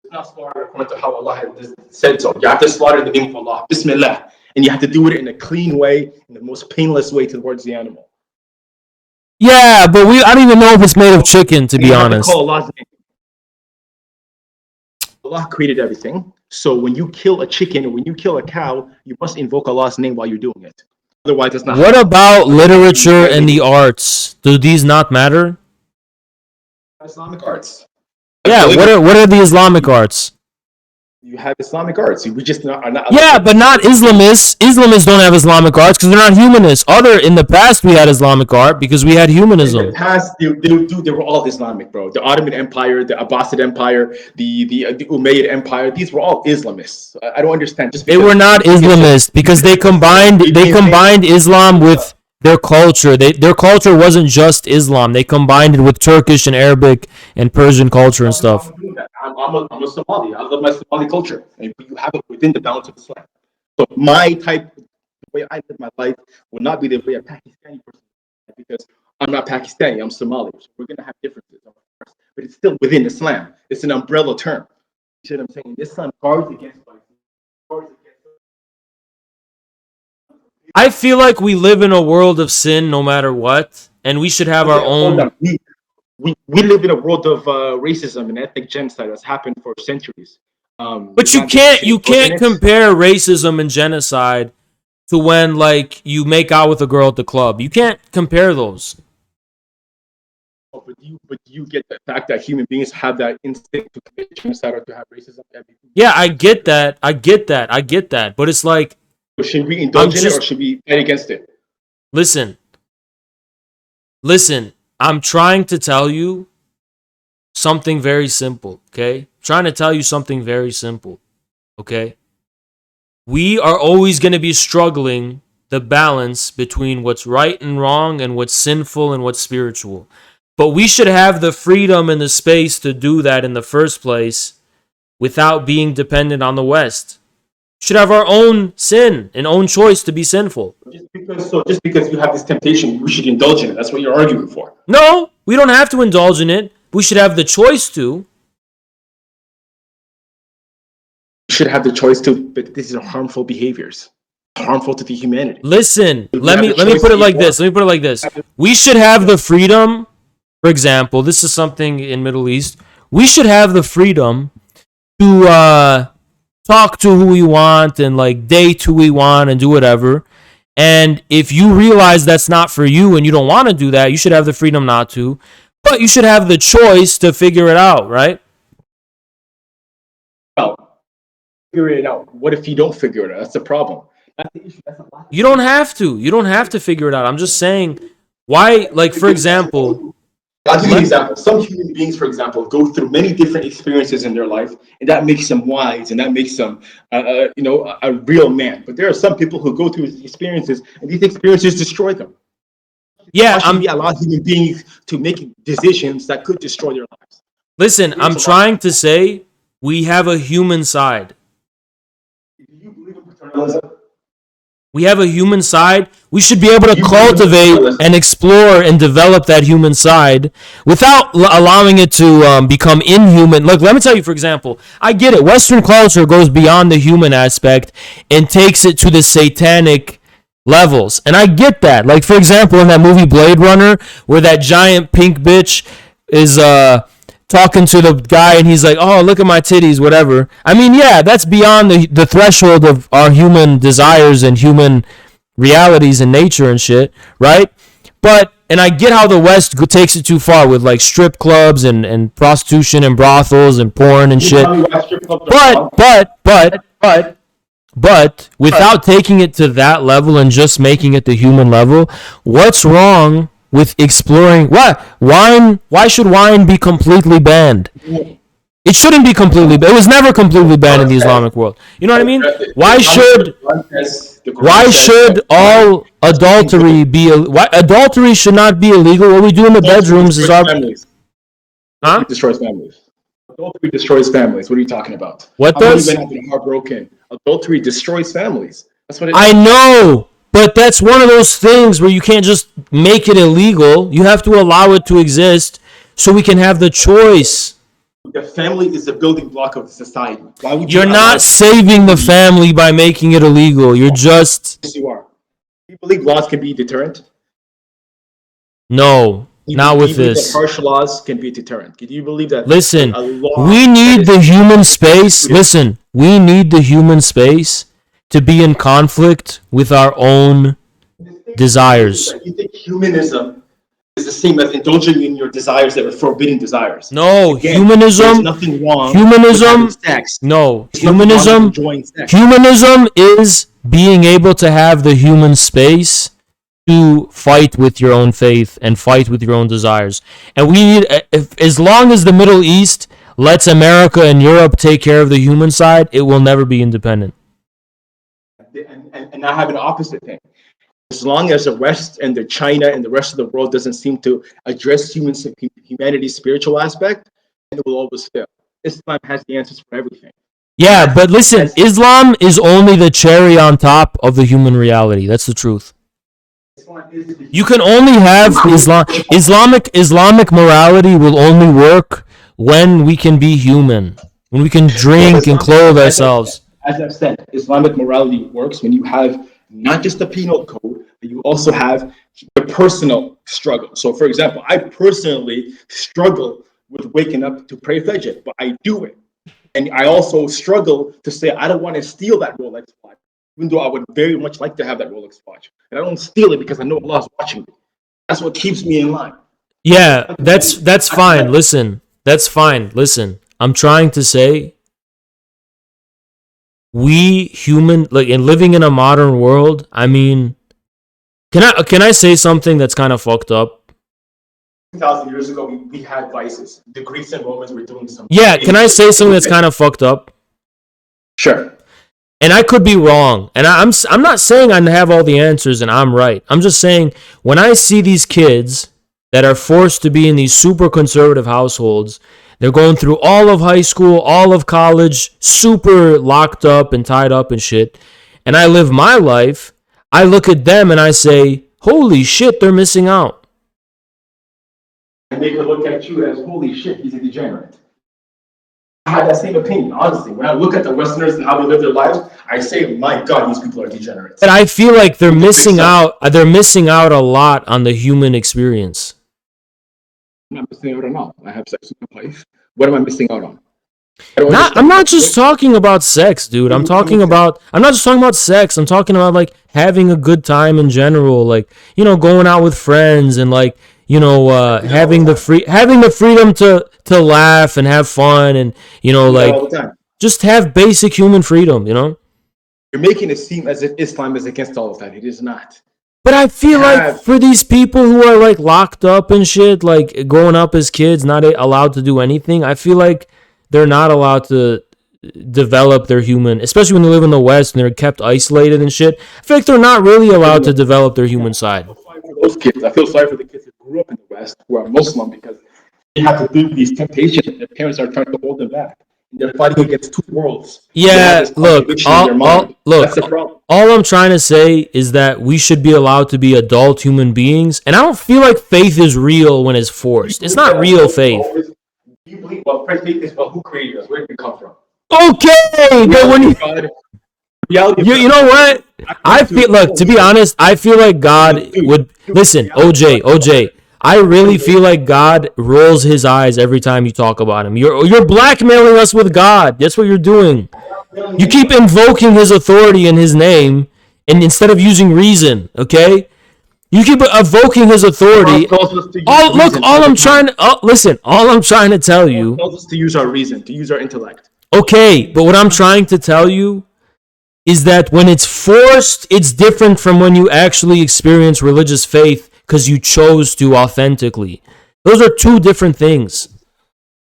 [SPEAKER 24] It's not slaughtered according to how Allah has said so. You have to slaughter in the name of Allah. Bismillah. And you have to do it in a clean way, in the most painless way towards the animal.
[SPEAKER 1] Yeah, but I don't even know if it's made of chicken, to be honest.
[SPEAKER 24] Call Allah's name. Allah created everything. So when you kill a chicken or when you kill a cow, you must invoke Allah's name while you're doing it. Otherwise, it's not.
[SPEAKER 1] What about literature and the arts? Do these not matter?
[SPEAKER 24] Islamic arts.
[SPEAKER 1] Yeah, what are the Islamic arts?
[SPEAKER 24] You have Islamic arts. We just are not.
[SPEAKER 1] Yeah, but not Islamists. Islamists don't have Islamic arts because they're not humanists. In the past, we had Islamic art because we had humanism.
[SPEAKER 24] In the past, they were all Islamic, bro. The Ottoman Empire, the Abbasid Empire, the Umayyad Empire. These were all Islamists. I don't understand.
[SPEAKER 1] They were not Islamists because they combined Islam with their culture. Their culture wasn't just Islam. They combined it with Turkish and Arabic and Persian culture and stuff.
[SPEAKER 24] I'm a Somali. I love my Somali culture, and you have it within the balance of Islam. So my type, the way I live my life, will not be the way a Pakistani person, because I'm not Pakistani. I'm Somali. So we're gonna have differences, of course, but it's still within Islam. It's an umbrella term. You see what I'm saying? Islam guards against violence.
[SPEAKER 1] I feel like we live in a world of sin no matter what, and we should have our own.
[SPEAKER 24] We live in a world of racism and ethnic genocide that's happened for centuries.
[SPEAKER 1] But you can't compare racism and genocide to when, like, you make out with a girl at the club. You can't compare those.
[SPEAKER 24] But you get the fact that human beings have that instinct to commit genocide or to have racism.
[SPEAKER 1] Yeah, I get that. But it's like,
[SPEAKER 24] should we indulge in it or should we fight against it?
[SPEAKER 1] Listen. I'm trying to tell you something very simple, okay? Trying to tell you something very simple, okay? We are always going to be struggling the balance between what's right and wrong and what's sinful and what's spiritual. But we should have the freedom and the space to do that in the first place without being dependent on the West. We should have our own sin and own choice to be sinful.
[SPEAKER 24] Just because you have this temptation, we should indulge in it. That's what you're arguing for.
[SPEAKER 1] No, we don't have to indulge in it. We should have the choice to.
[SPEAKER 24] You should have the choice to, but these are harmful behaviors. harmful to the humanity.
[SPEAKER 1] Listen,
[SPEAKER 24] You
[SPEAKER 1] let
[SPEAKER 24] have
[SPEAKER 1] me
[SPEAKER 24] the
[SPEAKER 1] put
[SPEAKER 24] choice
[SPEAKER 1] it
[SPEAKER 24] to
[SPEAKER 1] like
[SPEAKER 24] eat
[SPEAKER 1] this.
[SPEAKER 24] more.
[SPEAKER 1] Let me put it like this. We should have the freedom, for example, this is something in Middle East. We should have the freedom to talk to who we want and like date who we want and do whatever. And if you realize that's not for you and you don't want to do that, you should have the freedom not to. But you should have the choice to figure it out, right?
[SPEAKER 24] Well, figure it out. What if you don't figure it out? That's the problem. That's the issue. That's a lot.
[SPEAKER 1] You don't have to. You don't have to figure it out. I'm just saying, why, like, for example,
[SPEAKER 24] I'll give you an example. Some human beings, for example, go through many different experiences in their life, and that makes them wise, and that makes them, a real man. But there are some people who go through these experiences, and these experiences destroy them.
[SPEAKER 1] Yeah,
[SPEAKER 24] I'm allow human beings to make decisions that could destroy their lives.
[SPEAKER 1] Listen, I'm trying to say we have a human side. We have a human side. We should be able to cultivate and explore and develop that human side without allowing it to become inhuman. Look, let me tell you, for example, I get it. Western culture goes beyond the human aspect and takes it to the satanic levels. And I get that. Like, for example, in that movie Blade Runner, where that giant pink bitch is talking to the guy and he's like, oh, look at my titties, whatever. I mean, yeah, that's beyond the threshold of our human desires and human realities and nature and shit, right? But, and I get how the West takes it too far with like strip clubs and prostitution and brothels and porn and shit. But without taking it to that level and just making it the human level, what's wrong with exploring what wine? Why should wine be completely banned? It shouldn't be completely banned. It was never completely banned in the Islamic world. You know what I mean? Why should all adultery be? Why adultery should not be illegal? What we do in the bedrooms is our.
[SPEAKER 24] It destroys families. Adultery destroys families. What are you talking about?
[SPEAKER 1] What does?
[SPEAKER 24] How many men have been heartbroken? Adultery destroys families. That's what it is.
[SPEAKER 1] I know. But that's one of those things where you can't just make it illegal. You have to allow it to exist so we can have the choice.
[SPEAKER 24] The family is the building block of society. Why would
[SPEAKER 1] You're not saving the family by making it illegal. You're just...
[SPEAKER 24] Yes, you are. Do you believe laws can be deterrent?
[SPEAKER 1] No, not with
[SPEAKER 24] Do you believe
[SPEAKER 1] this.
[SPEAKER 24] that harsh laws can be a deterrent? Do you believe that...
[SPEAKER 1] Listen,
[SPEAKER 24] a law
[SPEAKER 1] we need the human space. Listen, we need the human space to be in conflict with our own desires.
[SPEAKER 24] You think humanism is the same as indulging in your desires that are forbidden desires?
[SPEAKER 1] No,
[SPEAKER 24] Again,
[SPEAKER 1] humanism.
[SPEAKER 24] There's nothing wrong
[SPEAKER 1] Humanism.
[SPEAKER 24] with having sex.
[SPEAKER 1] No,
[SPEAKER 24] There's nothing wrong with
[SPEAKER 1] humanism.
[SPEAKER 24] enjoying sex.
[SPEAKER 1] Humanism is being able to have the human space to fight with your own faith and fight with your own desires. And we need, as long as the Middle East lets America and Europe take care of the human side, it will never be independent.
[SPEAKER 24] And I have an opposite thing. As long as the West and the China and the rest of the world doesn't seem to address humanity's spiritual aspect, it will always fail. Islam has the answers for everything.
[SPEAKER 1] Yeah, but listen, Islam is only the cherry on top of the human reality. That's the truth. You can only have Islamic morality will only work when we can be human, when we can drink and clothe ourselves.
[SPEAKER 24] As I've said, Islamic morality works when you have not just the penal code, but you also have the personal struggle. So, for example, I personally struggle with waking up to pray Fajr, but I do it. And I also struggle to say, I don't want to steal that Rolex watch, even though I would very much like to have that Rolex watch. And I don't steal it because I know Allah's watching me. That's what keeps me in line.
[SPEAKER 1] Yeah, that's fine. Listen, that's fine. Listen, I'm trying to say we human, like in living in a modern world, I mean, can I say something that's kind of fucked up?
[SPEAKER 24] 2,000 years ago, we had vices. The Greeks and Romans were doing something.
[SPEAKER 1] Yeah, can I say something that's kind of fucked up?
[SPEAKER 24] Sure.
[SPEAKER 1] And I could be wrong. And I'm not saying I have all the answers and I'm right. I'm just saying when I see these kids that are forced to be in these super conservative households, they're going through all of high school, all of college, super locked up and tied up and shit. And I live my life. I look at them and I say, holy shit, they're missing out.
[SPEAKER 24] And they could look at you as, holy shit, he's a degenerate. I had that same opinion, honestly. When I look at the Westerners and how they live their lives, I say, my God, these people are degenerates.
[SPEAKER 1] But I feel like they're missing out. They're missing out a lot on the human experience.
[SPEAKER 24] I'm not missing out on all. I have sex with my wife. What am I missing out on?
[SPEAKER 1] I'm not just talking about sex, dude. I'm not just talking about sex. I'm talking about like having a good time in general, like, you know, going out with friends and like, you know, having the freedom to laugh and have fun and, you know, like just have basic human freedom, you know?
[SPEAKER 24] You're making it seem as if Islam is against all of that. It is not.
[SPEAKER 1] But I feel like for these people who are like locked up and shit, like growing up as kids, not allowed to do anything, I feel like they're not allowed to develop their human, especially when they live in the West and they're kept isolated and shit. I feel like they're not really allowed to develop their human side.
[SPEAKER 24] Those kids, I feel sorry for the kids who grew up in the West who are Muslim because they have to do these temptations and their parents are trying to hold them back. They're fighting against two worlds.
[SPEAKER 1] Yeah, look, all I'm trying to say is that we should be allowed to be adult human beings, and I don't feel like faith is real when it's forced. It's not real faith.
[SPEAKER 24] You believe, well, faith is about who created us. Where did we come from?
[SPEAKER 1] Okay, but when you know what? I feel, look, to be honest, I feel like God would listen. OJ. I really feel like God rolls his eyes every time you talk about him. You're blackmailing us with God. That's what you're doing. You keep invoking his authority in his name, and instead of using reason, okay? You keep evoking his authority. All I'm trying to tell you.
[SPEAKER 24] Tells us to use our reason, to use our intellect.
[SPEAKER 1] Okay, but what I'm trying to tell you is that when it's forced, it's different from when you actually experience religious faith because you chose to authentically. Those are two different things.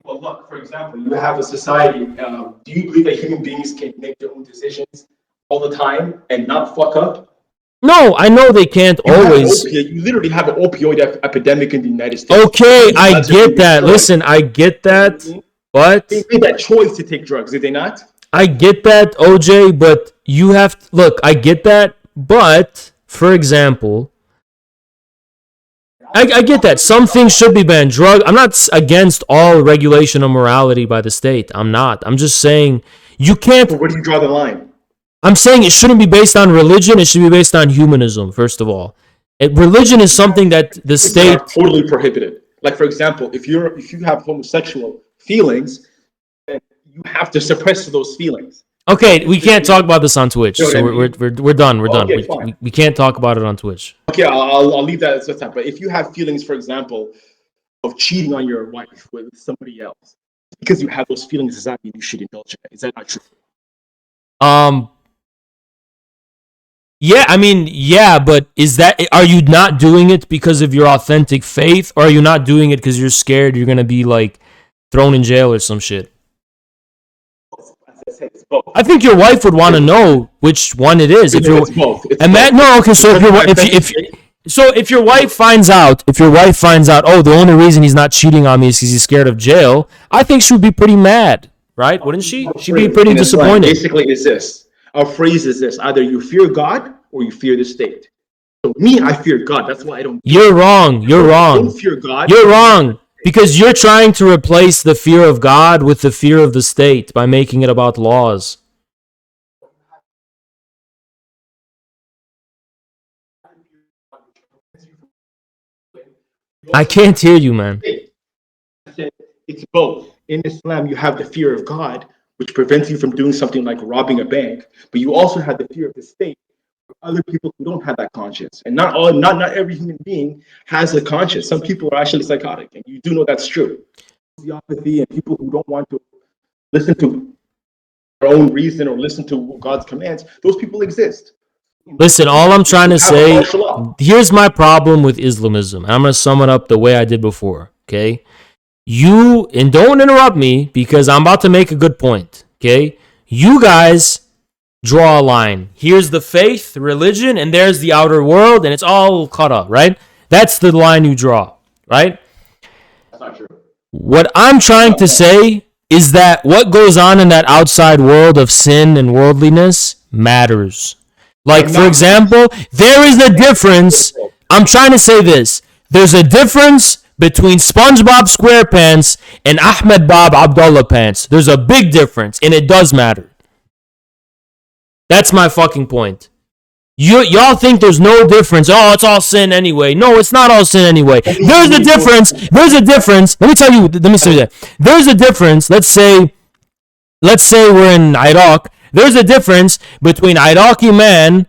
[SPEAKER 24] Well, look, for example, you have a society. Do you believe that human beings can make their own decisions all the time and not fuck up?
[SPEAKER 1] No, I know they can't always.
[SPEAKER 24] You literally have an opioid epidemic in the United States.
[SPEAKER 1] Okay, I get that. Listen, I get that, but
[SPEAKER 24] they made that choice to take drugs, did they not?
[SPEAKER 1] I get that, OJ, but you have to, look, I get that, but for example, I get that. Some things should be banned. I'm not against all regulation of morality by the state. I'm not. I'm just saying you can't.
[SPEAKER 24] But where do you draw the line?
[SPEAKER 1] I'm saying it shouldn't be based on religion. It should be based on humanism, first of all. Religion is something that the state
[SPEAKER 24] totally prohibited. Like, for example, if you have homosexual feelings, then you have to suppress those feelings.
[SPEAKER 1] Okay, we can't talk about this on Twitch, so we're done. We're done.
[SPEAKER 24] Okay,
[SPEAKER 1] We can't talk about it on Twitch.
[SPEAKER 24] Okay, I'll leave that as a time. But if you have feelings, for example, of cheating on your wife with somebody else, because you have those feelings, does that mean you should indulge in it? Is that not true?
[SPEAKER 1] Yeah, I mean, yeah, but are you not doing it because of your authentic faith, or are you not doing it because you're scared you're gonna be like thrown in jail or some shit? I think your wife would want to know which one it is. If your wife finds out, oh, the only reason he's not cheating on me is because he's scared of jail, I think she would be pretty mad, right? Wouldn't she? She'd be pretty disappointed.
[SPEAKER 24] Basically, is this our phrase is this: either you fear God or you fear the state. So me, I fear God. That's why I don't.
[SPEAKER 1] You're wrong.
[SPEAKER 24] I don't fear God.
[SPEAKER 1] You're wrong. Because you're trying to replace the fear of God with the fear of the state by making it about laws. I can't hear you, man.
[SPEAKER 24] It's both. In Islam, you have the fear of God, which prevents you from doing something like robbing a bank, but you also have the fear of the state. Other people who don't have that conscience, and not every human being has a conscience. Some people are actually psychotic, and you do know that's true. The apathy and people who don't want to listen to their own reason or listen to God's commands, those people exist.
[SPEAKER 1] Listen, all I'm trying to say, here's my problem with Islamism. I'm going to sum it up the way I did before, okay? And don't interrupt me because I'm about to make a good point, okay? You guys draw a line. Here's the faith, religion, and there's the outer world, and it's all cut up, right? That's the line you draw, right?
[SPEAKER 24] That's not true.
[SPEAKER 1] What I'm trying to say is that what goes on in that outside world of sin and worldliness matters. Like, for example, there is a difference. I'm trying to say this. There's a difference between SpongeBob SquarePants and Ahmed Bob Abdullah Pants. There's a big difference, and it does matter. That's my fucking point. Y'all think there's no difference. Oh, it's all sin anyway. No, it's not all sin anyway. There's a difference. There's a difference. Let me tell you. Let me say that. There's a difference. Let's say we're in Iraq. There's a difference between Iraqi man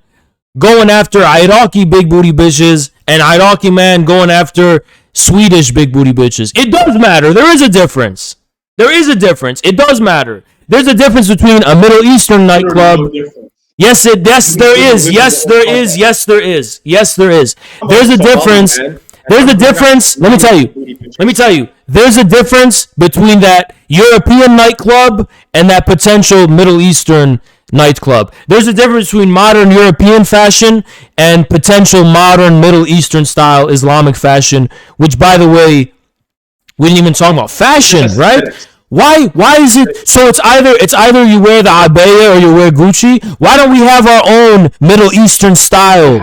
[SPEAKER 1] going after Iraqi big booty bitches and Iraqi man going after Swedish big booty bitches. It does matter. There is a difference. There is a difference. It does matter. There's a difference between a Middle Eastern nightclub. Yes, there is. Yes, there is. Yes, there is. Yes, there is. There's a difference. There's a difference. Let me tell you. There's a difference between that European nightclub and that potential Middle Eastern nightclub. There's a difference between modern European fashion and potential modern Middle Eastern style Islamic fashion, which, by the way, we didn't even talk about fashion, right? Why is it so? It's either you wear the abaya or you wear Gucci. Why don't we have our own Middle Eastern style?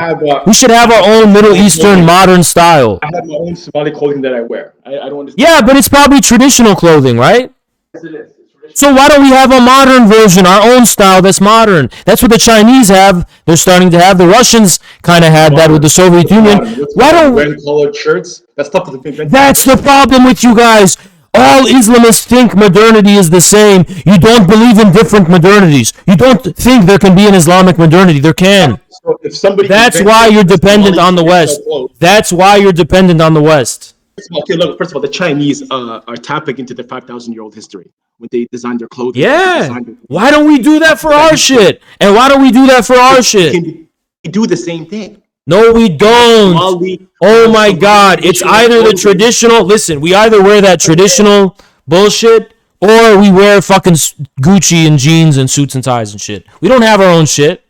[SPEAKER 1] We should have our own Middle Eastern modern style.
[SPEAKER 24] I have my own Somali clothing that I wear. I don't understand.
[SPEAKER 1] Yeah, but it's probably traditional clothing, right?
[SPEAKER 24] Yes, it is.
[SPEAKER 1] So why don't we have a modern version, our own style that's modern? That's what the Chinese have. They're starting to have. The Russians kind of had that with the Soviet Union. Why don't
[SPEAKER 24] wear colored shirts? That's tough to think.
[SPEAKER 1] That's the problem with you guys. All Islamists think modernity is the same. You don't believe in different modernities. You don't think there can be an Islamic modernity. There can.
[SPEAKER 24] So if somebody
[SPEAKER 1] That's why you're dependent on the West. That's why you're dependent on the West.
[SPEAKER 24] Okay, look, first of all, the Chinese are tapping into the 5,000-year-old history when they designed their clothing.
[SPEAKER 1] Yeah. Why don't we do that for our shit? And why don't we do that for our shit?
[SPEAKER 24] We do the same thing.
[SPEAKER 1] No, we don't. Oh my God. It's either the traditional, listen, we either wear that traditional bullshit or we wear fucking Gucci and jeans and suits and ties and shit. We don't have our own shit.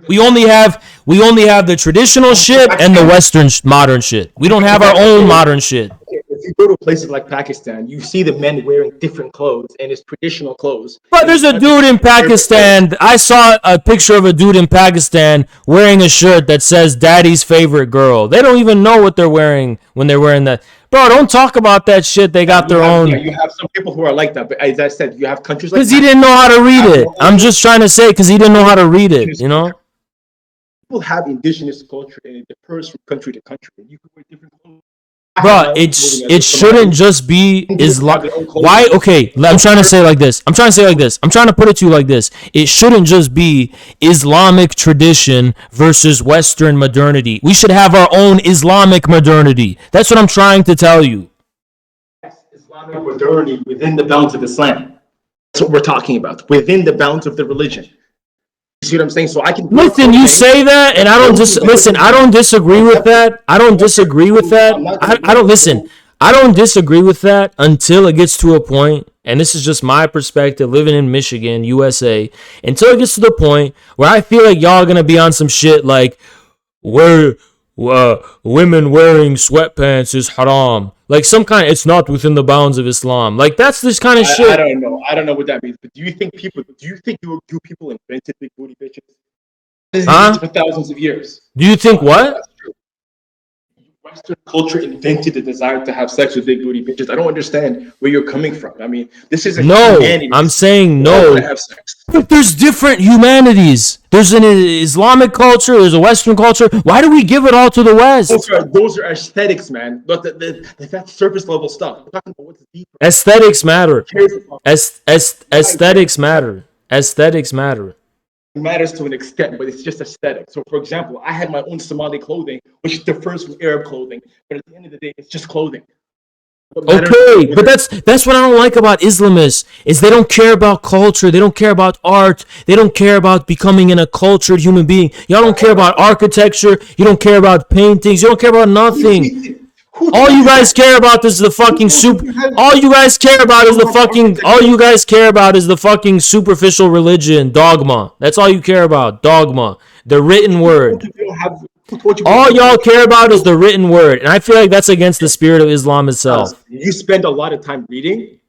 [SPEAKER 1] We only have the traditional shit and the Western modern shit. We don't have our own modern shit.
[SPEAKER 24] If you go to places like Pakistan, you see the men wearing different clothes and it's traditional clothes.
[SPEAKER 1] But there's a dude in Pakistan. I saw a picture of a dude in Pakistan wearing a shirt that says "Daddy's favorite girl." They don't even know what they're wearing when they're wearing that. Bro, don't talk about that shit. They got their own.
[SPEAKER 24] Yeah, you have some people who are like that, but as I said, you have countries like.
[SPEAKER 1] Because he didn't know how to read it. I'm just trying to say, because he didn't know how to read it. You know.
[SPEAKER 24] People have indigenous culture and it differs from country to country. You can wear different clothes.
[SPEAKER 1] Bro, it shouldn't just be Islam. Why? Okay, I'm trying to say it like this. I'm trying to put it to you like this. It shouldn't just be Islamic tradition versus Western modernity. We should have our own Islamic modernity. That's what I'm trying to tell you.
[SPEAKER 24] Islamic modernity within the bounds of Islam. That's what we're talking about. Within the bounds of the religion. You see what I'm saying? So I can
[SPEAKER 1] listen. You say that, and I don't listen. I don't disagree with that. I don't disagree with that. I don't listen. I don't disagree with that until it gets to a point, and this is just my perspective, living in Michigan, USA. Until it gets to the point where I feel like y'all are gonna be on some shit like, where women wearing sweatpants is haram. Like some kind of, it's not within the bounds of Islam. Like that's this kind of shit.
[SPEAKER 24] I don't know. I don't know what that means. But do you think people invented big booty bitches?
[SPEAKER 1] Huh?
[SPEAKER 24] For thousands of years.
[SPEAKER 1] Do you think what?
[SPEAKER 24] Western culture invented the desire to have sex with big booty bitches. I don't understand where you're coming from. I mean, this is
[SPEAKER 1] I'm saying no. But there's different humanities. There's an Islamic culture. There's a Western culture. Why do we give it all to the West?
[SPEAKER 24] Those are aesthetics, man. But that's surface level stuff. We're talking about what's deeper.
[SPEAKER 1] Aesthetics matter. Aesthetics matter. Aesthetics matter.
[SPEAKER 24] It matters to an extent, but it's just aesthetic. So, for example, I had my own Somali clothing, which differs from Arab clothing, but at the end of the day, it's just clothing.
[SPEAKER 1] Okay, but that's what I don't like about Islamists is they don't care about culture, they don't care about art, they don't care about becoming a cultured human being. Y'all don't care about architecture, you don't care about paintings, you don't care about nothing. All you guys care about is the fucking all you guys care about is the fucking superficial religion, dogma. That's all you care about, dogma. The written word. All y'all care about is the written word. And I feel like that's against the spirit of Islam itself.
[SPEAKER 24] You spend a lot of time reading.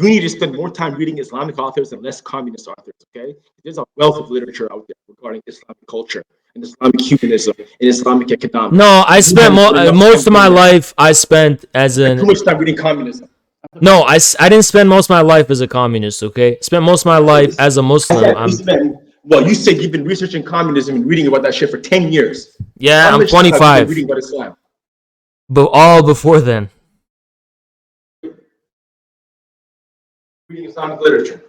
[SPEAKER 24] You need to spend more time reading Islamic authors and less communist authors, okay? There's a wealth of literature out there regarding Islamic culture. in Islamic humanism, in Islamic economics.
[SPEAKER 1] No, I spent most of my life. I spent as an.
[SPEAKER 24] Too much time reading communism.
[SPEAKER 1] No, I didn't spend most of my life as a communist. Okay, spent most of my life as a Muslim.
[SPEAKER 24] Well, you said you've been researching communism and reading about that shit for 10 years.
[SPEAKER 1] Yeah,
[SPEAKER 24] How
[SPEAKER 1] I'm
[SPEAKER 24] much time have you been
[SPEAKER 1] 25.
[SPEAKER 24] reading about Islam?
[SPEAKER 1] But all before then.
[SPEAKER 24] Reading Islamic literature.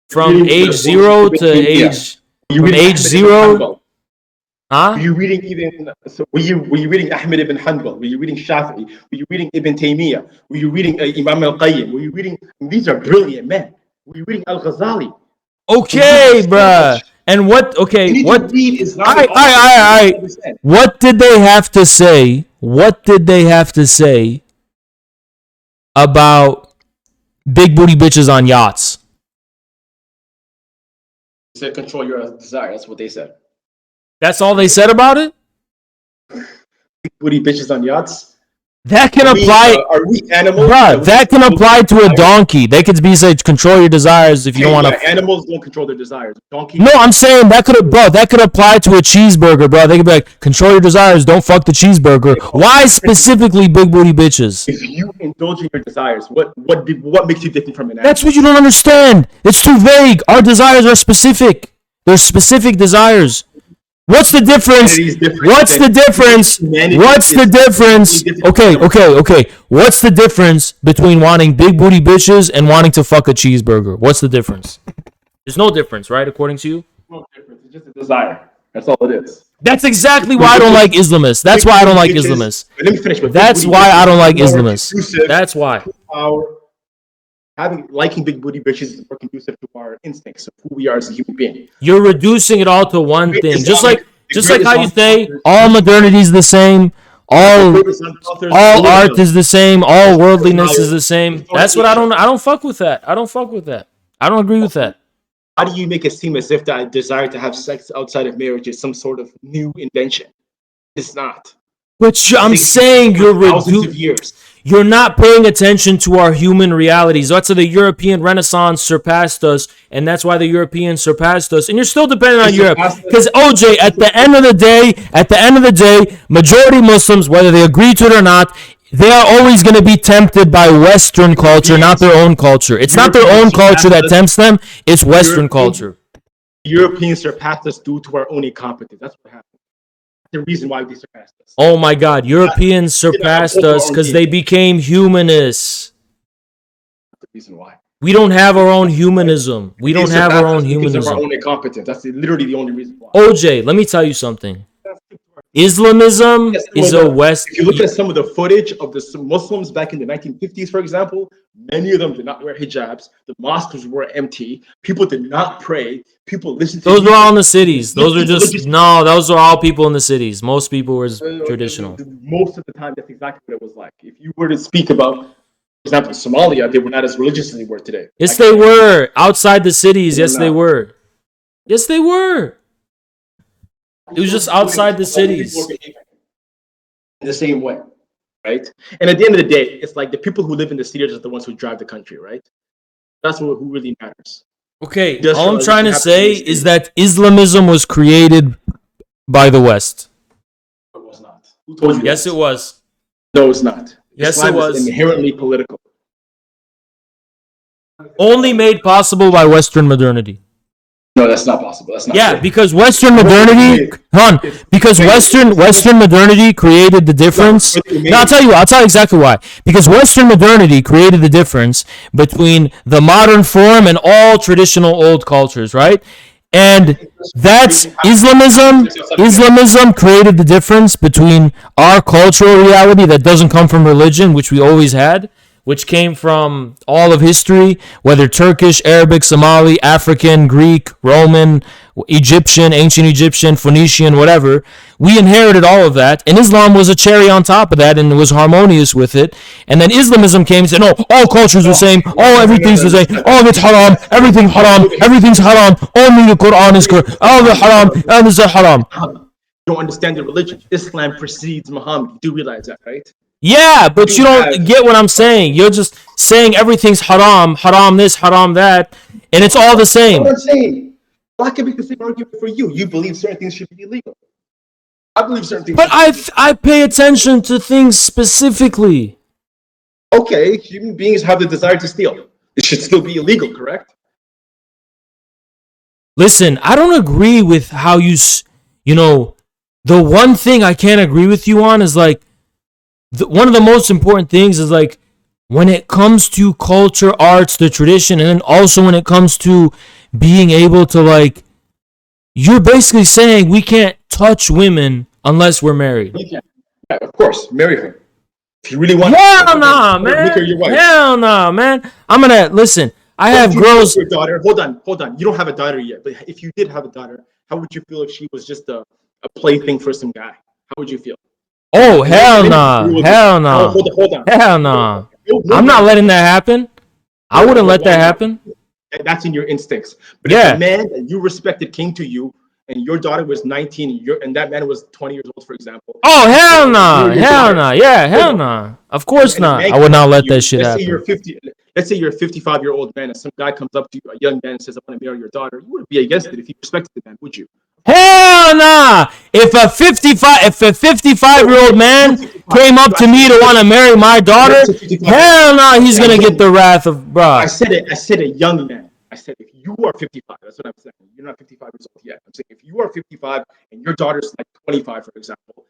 [SPEAKER 1] From age 0 to age. From age 0. Huh?
[SPEAKER 24] Were you reading even? So were you reading Ahmed ibn Hanbal? Were you reading Shafi'i? Were you reading Ibn Taymiyyah? Were you reading Imam al-Qayyim? Were you reading? These are brilliant men. Were you reading Al-Ghazali?
[SPEAKER 1] Okay, bruh. And what? Okay, what? All right. What did they have to say? What did they have to say about big booty bitches on yachts?
[SPEAKER 24] They said control your desire. That's what they said.
[SPEAKER 1] That's all they said about it?
[SPEAKER 24] Big booty bitches on yachts.
[SPEAKER 1] That can apply.
[SPEAKER 24] Are we animals?
[SPEAKER 1] Bruh, that can apply to a donkey. They could be said control your desires if you don't want to.
[SPEAKER 24] Animals don't control their desires. Donkeys.
[SPEAKER 1] No, I'm saying that could apply to a cheeseburger, bro. They could be like, control your desires, don't fuck the cheeseburger. Why specifically big booty bitches?
[SPEAKER 24] If you indulge in your desires, what makes you different from an animal?
[SPEAKER 1] That's what you don't understand. It's too vague. Our desires are specific. They're specific desires. What's the difference? What's the difference? What's the difference? Okay. What's the difference between wanting big booty bitches and wanting to fuck a cheeseburger? What's the difference? There's no difference, right? According to you?
[SPEAKER 24] No difference. It's just a desire. That's all it is.
[SPEAKER 1] That's exactly why I don't like Islamists. That's why I don't like Islamists.
[SPEAKER 24] Let me finish.
[SPEAKER 1] That's why I don't like Islamists. That's why.
[SPEAKER 24] Liking big booty bitches is more conducive to our instincts of who we are as a human being.
[SPEAKER 1] You're reducing it all to one thing. Just like how you say all modernity is the same, all art is the same, all worldliness is the same. That's what I don't fuck with that. I don't fuck with that. I don't agree with that.
[SPEAKER 24] How do you make it seem as if that desire to have sex outside of marriage is some sort of new invention? It's not.
[SPEAKER 1] But I'm saying you're not paying attention to our human realities. That's why the European Renaissance surpassed us, and that's why the Europeans surpassed us. And you're still dependent on Europe. Because OJ, at the end of the day, majority Muslims, whether they agree to it or not, they are always going to be tempted by Western culture, not their own culture. It's not their own culture that tempts them, it's Western culture.
[SPEAKER 24] Europeans surpassed us due to our own incompetence. That's what happened. The reason why they surpassed us.
[SPEAKER 1] Oh my God, Europeans surpassed us because they became humanists.
[SPEAKER 24] That's the reason why.
[SPEAKER 1] We don't have our own humanism. We don't have our own humanism.
[SPEAKER 24] Because of our own incompetence. That's literally the only reason why.
[SPEAKER 1] OJ, let me tell you something. Islamism is a West.
[SPEAKER 24] If you look at some of the footage of the Muslims back in the 1950s, for example, many of them did not wear hijabs. The mosques were empty. People did not pray. People listened to.
[SPEAKER 1] Those were all in the cities. Those are all people in the cities. Most people were traditional.
[SPEAKER 24] Most of the time, that's exactly what it was like. If you were to speak about, for example, Somalia, they were not as religious as they were today.
[SPEAKER 1] Yes, they were. Outside the cities, yes, they were. Yes, they were. It was just outside the cities.
[SPEAKER 24] In the same way, right? And at the end of the day, it's like the people who live in the cities are the ones who drive the country, right? That's who really matters.
[SPEAKER 1] Okay, all I'm trying to say is that Islamism was created by the West.
[SPEAKER 24] It was not. Who told you
[SPEAKER 1] Yes, it was.
[SPEAKER 24] No, it's not.
[SPEAKER 1] Yes,
[SPEAKER 24] Islam
[SPEAKER 1] it was.
[SPEAKER 24] is inherently political.
[SPEAKER 1] Only made possible by Western modernity.
[SPEAKER 24] No, that's not possible. That's not true.
[SPEAKER 1] Because Western modernity, Western modernity created the difference. No, I'll tell you exactly why. Because Western modernity created the difference between the modern form and all traditional old cultures, right? And that's Islamism. Islamism created the difference between our cultural reality that doesn't come from religion, which we always had, which came from all of history, whether Turkish, Arabic, Somali, African, Greek, Roman, Egyptian, ancient Egyptian, Phoenician, whatever. We inherited all of that, and Islam was a cherry on top of that and was harmonious with it. And then Islamism came and said, no, all cultures are the same, everything's the same, all of it's haram, everything's haram, only the Quran is correct, all the haram, and this is haram.
[SPEAKER 24] You don't understand the religion. Islam precedes Muhammad. You do realize that, right?
[SPEAKER 1] Yeah, but you don't get what I'm saying. You're just saying everything's haram, haram this, haram that, and it's all the same.
[SPEAKER 24] What I'm saying, that can be the same argument for you. You believe certain things should be illegal. I believe certain things.
[SPEAKER 1] But I pay attention to things specifically.
[SPEAKER 24] Okay, human beings have the desire to steal. It should still be illegal, correct?
[SPEAKER 1] Listen, I don't agree with how you know, the one thing I can't agree with you on is like, one of the most important things is like, when it comes to culture, arts, the tradition, and then also when it comes to being able to like, you're basically saying we can't touch women unless we're married.
[SPEAKER 24] You can. Yeah, of course, marry her. If you really want
[SPEAKER 1] Hell nah, man.
[SPEAKER 24] make her your wife.
[SPEAKER 1] Hell nah, man. I'm gonna listen. I have girls.
[SPEAKER 24] Your daughter. Hold on. You don't have a daughter yet, but if you did have a daughter, how would you feel if she was just a plaything for some guy? How would you feel?
[SPEAKER 1] Oh, hell nah. Hell nah.
[SPEAKER 24] Hold on.
[SPEAKER 1] Hell nah. I'm not letting that happen. I wouldn't let that happen.
[SPEAKER 24] That's in your instincts. But
[SPEAKER 1] Yeah.
[SPEAKER 24] if a man that you respected came to you and your daughter was 19 and that man was 20 years old, for example.
[SPEAKER 1] Oh, hell nah. Hell nah. Yeah, hell nah. Of course not. I would not let that shit happen.
[SPEAKER 24] Let's say you're a 55-year-old man and some guy comes up to you, a young man, and says, I want to marry your daughter. You wouldn't be against it if you respected the man, would you?
[SPEAKER 1] Hell nah. If a 55-year-old man came up to me to want to marry my daughter, hell nah, he's gonna get the wrath of bruh.
[SPEAKER 24] I said a young man. I said if you are 55, that's what I'm saying. You're not 55 years old yet. I'm saying if you are 55 and your daughter's like 25, for example,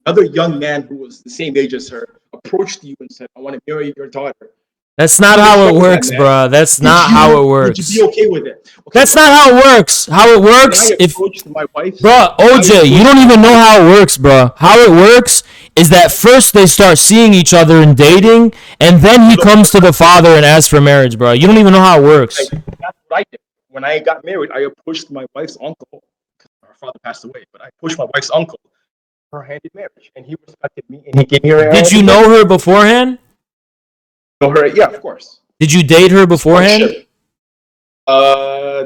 [SPEAKER 24] another young man who was the same age as her approached you and said, I want to marry your daughter.
[SPEAKER 1] That's not how it works, bruh. That's not how it works.
[SPEAKER 24] Would you be okay with it? Okay,
[SPEAKER 1] that's not how it works. How it works,
[SPEAKER 24] my wife,
[SPEAKER 1] bruh, OJ, you don't even know how it works, bruh. How it works is that first they start seeing each other and dating, and then he comes to the father and asks for marriage, bruh. You don't even know how it works.
[SPEAKER 24] That's what I did. When I got married, I approached my wife's uncle, because her father passed away, but I pushed my wife's uncle for her hand in marriage, and he respected me, and he gave me her hand.
[SPEAKER 1] Did you know her beforehand?
[SPEAKER 24] Know her? Yeah, of course.
[SPEAKER 1] Did you date her beforehand?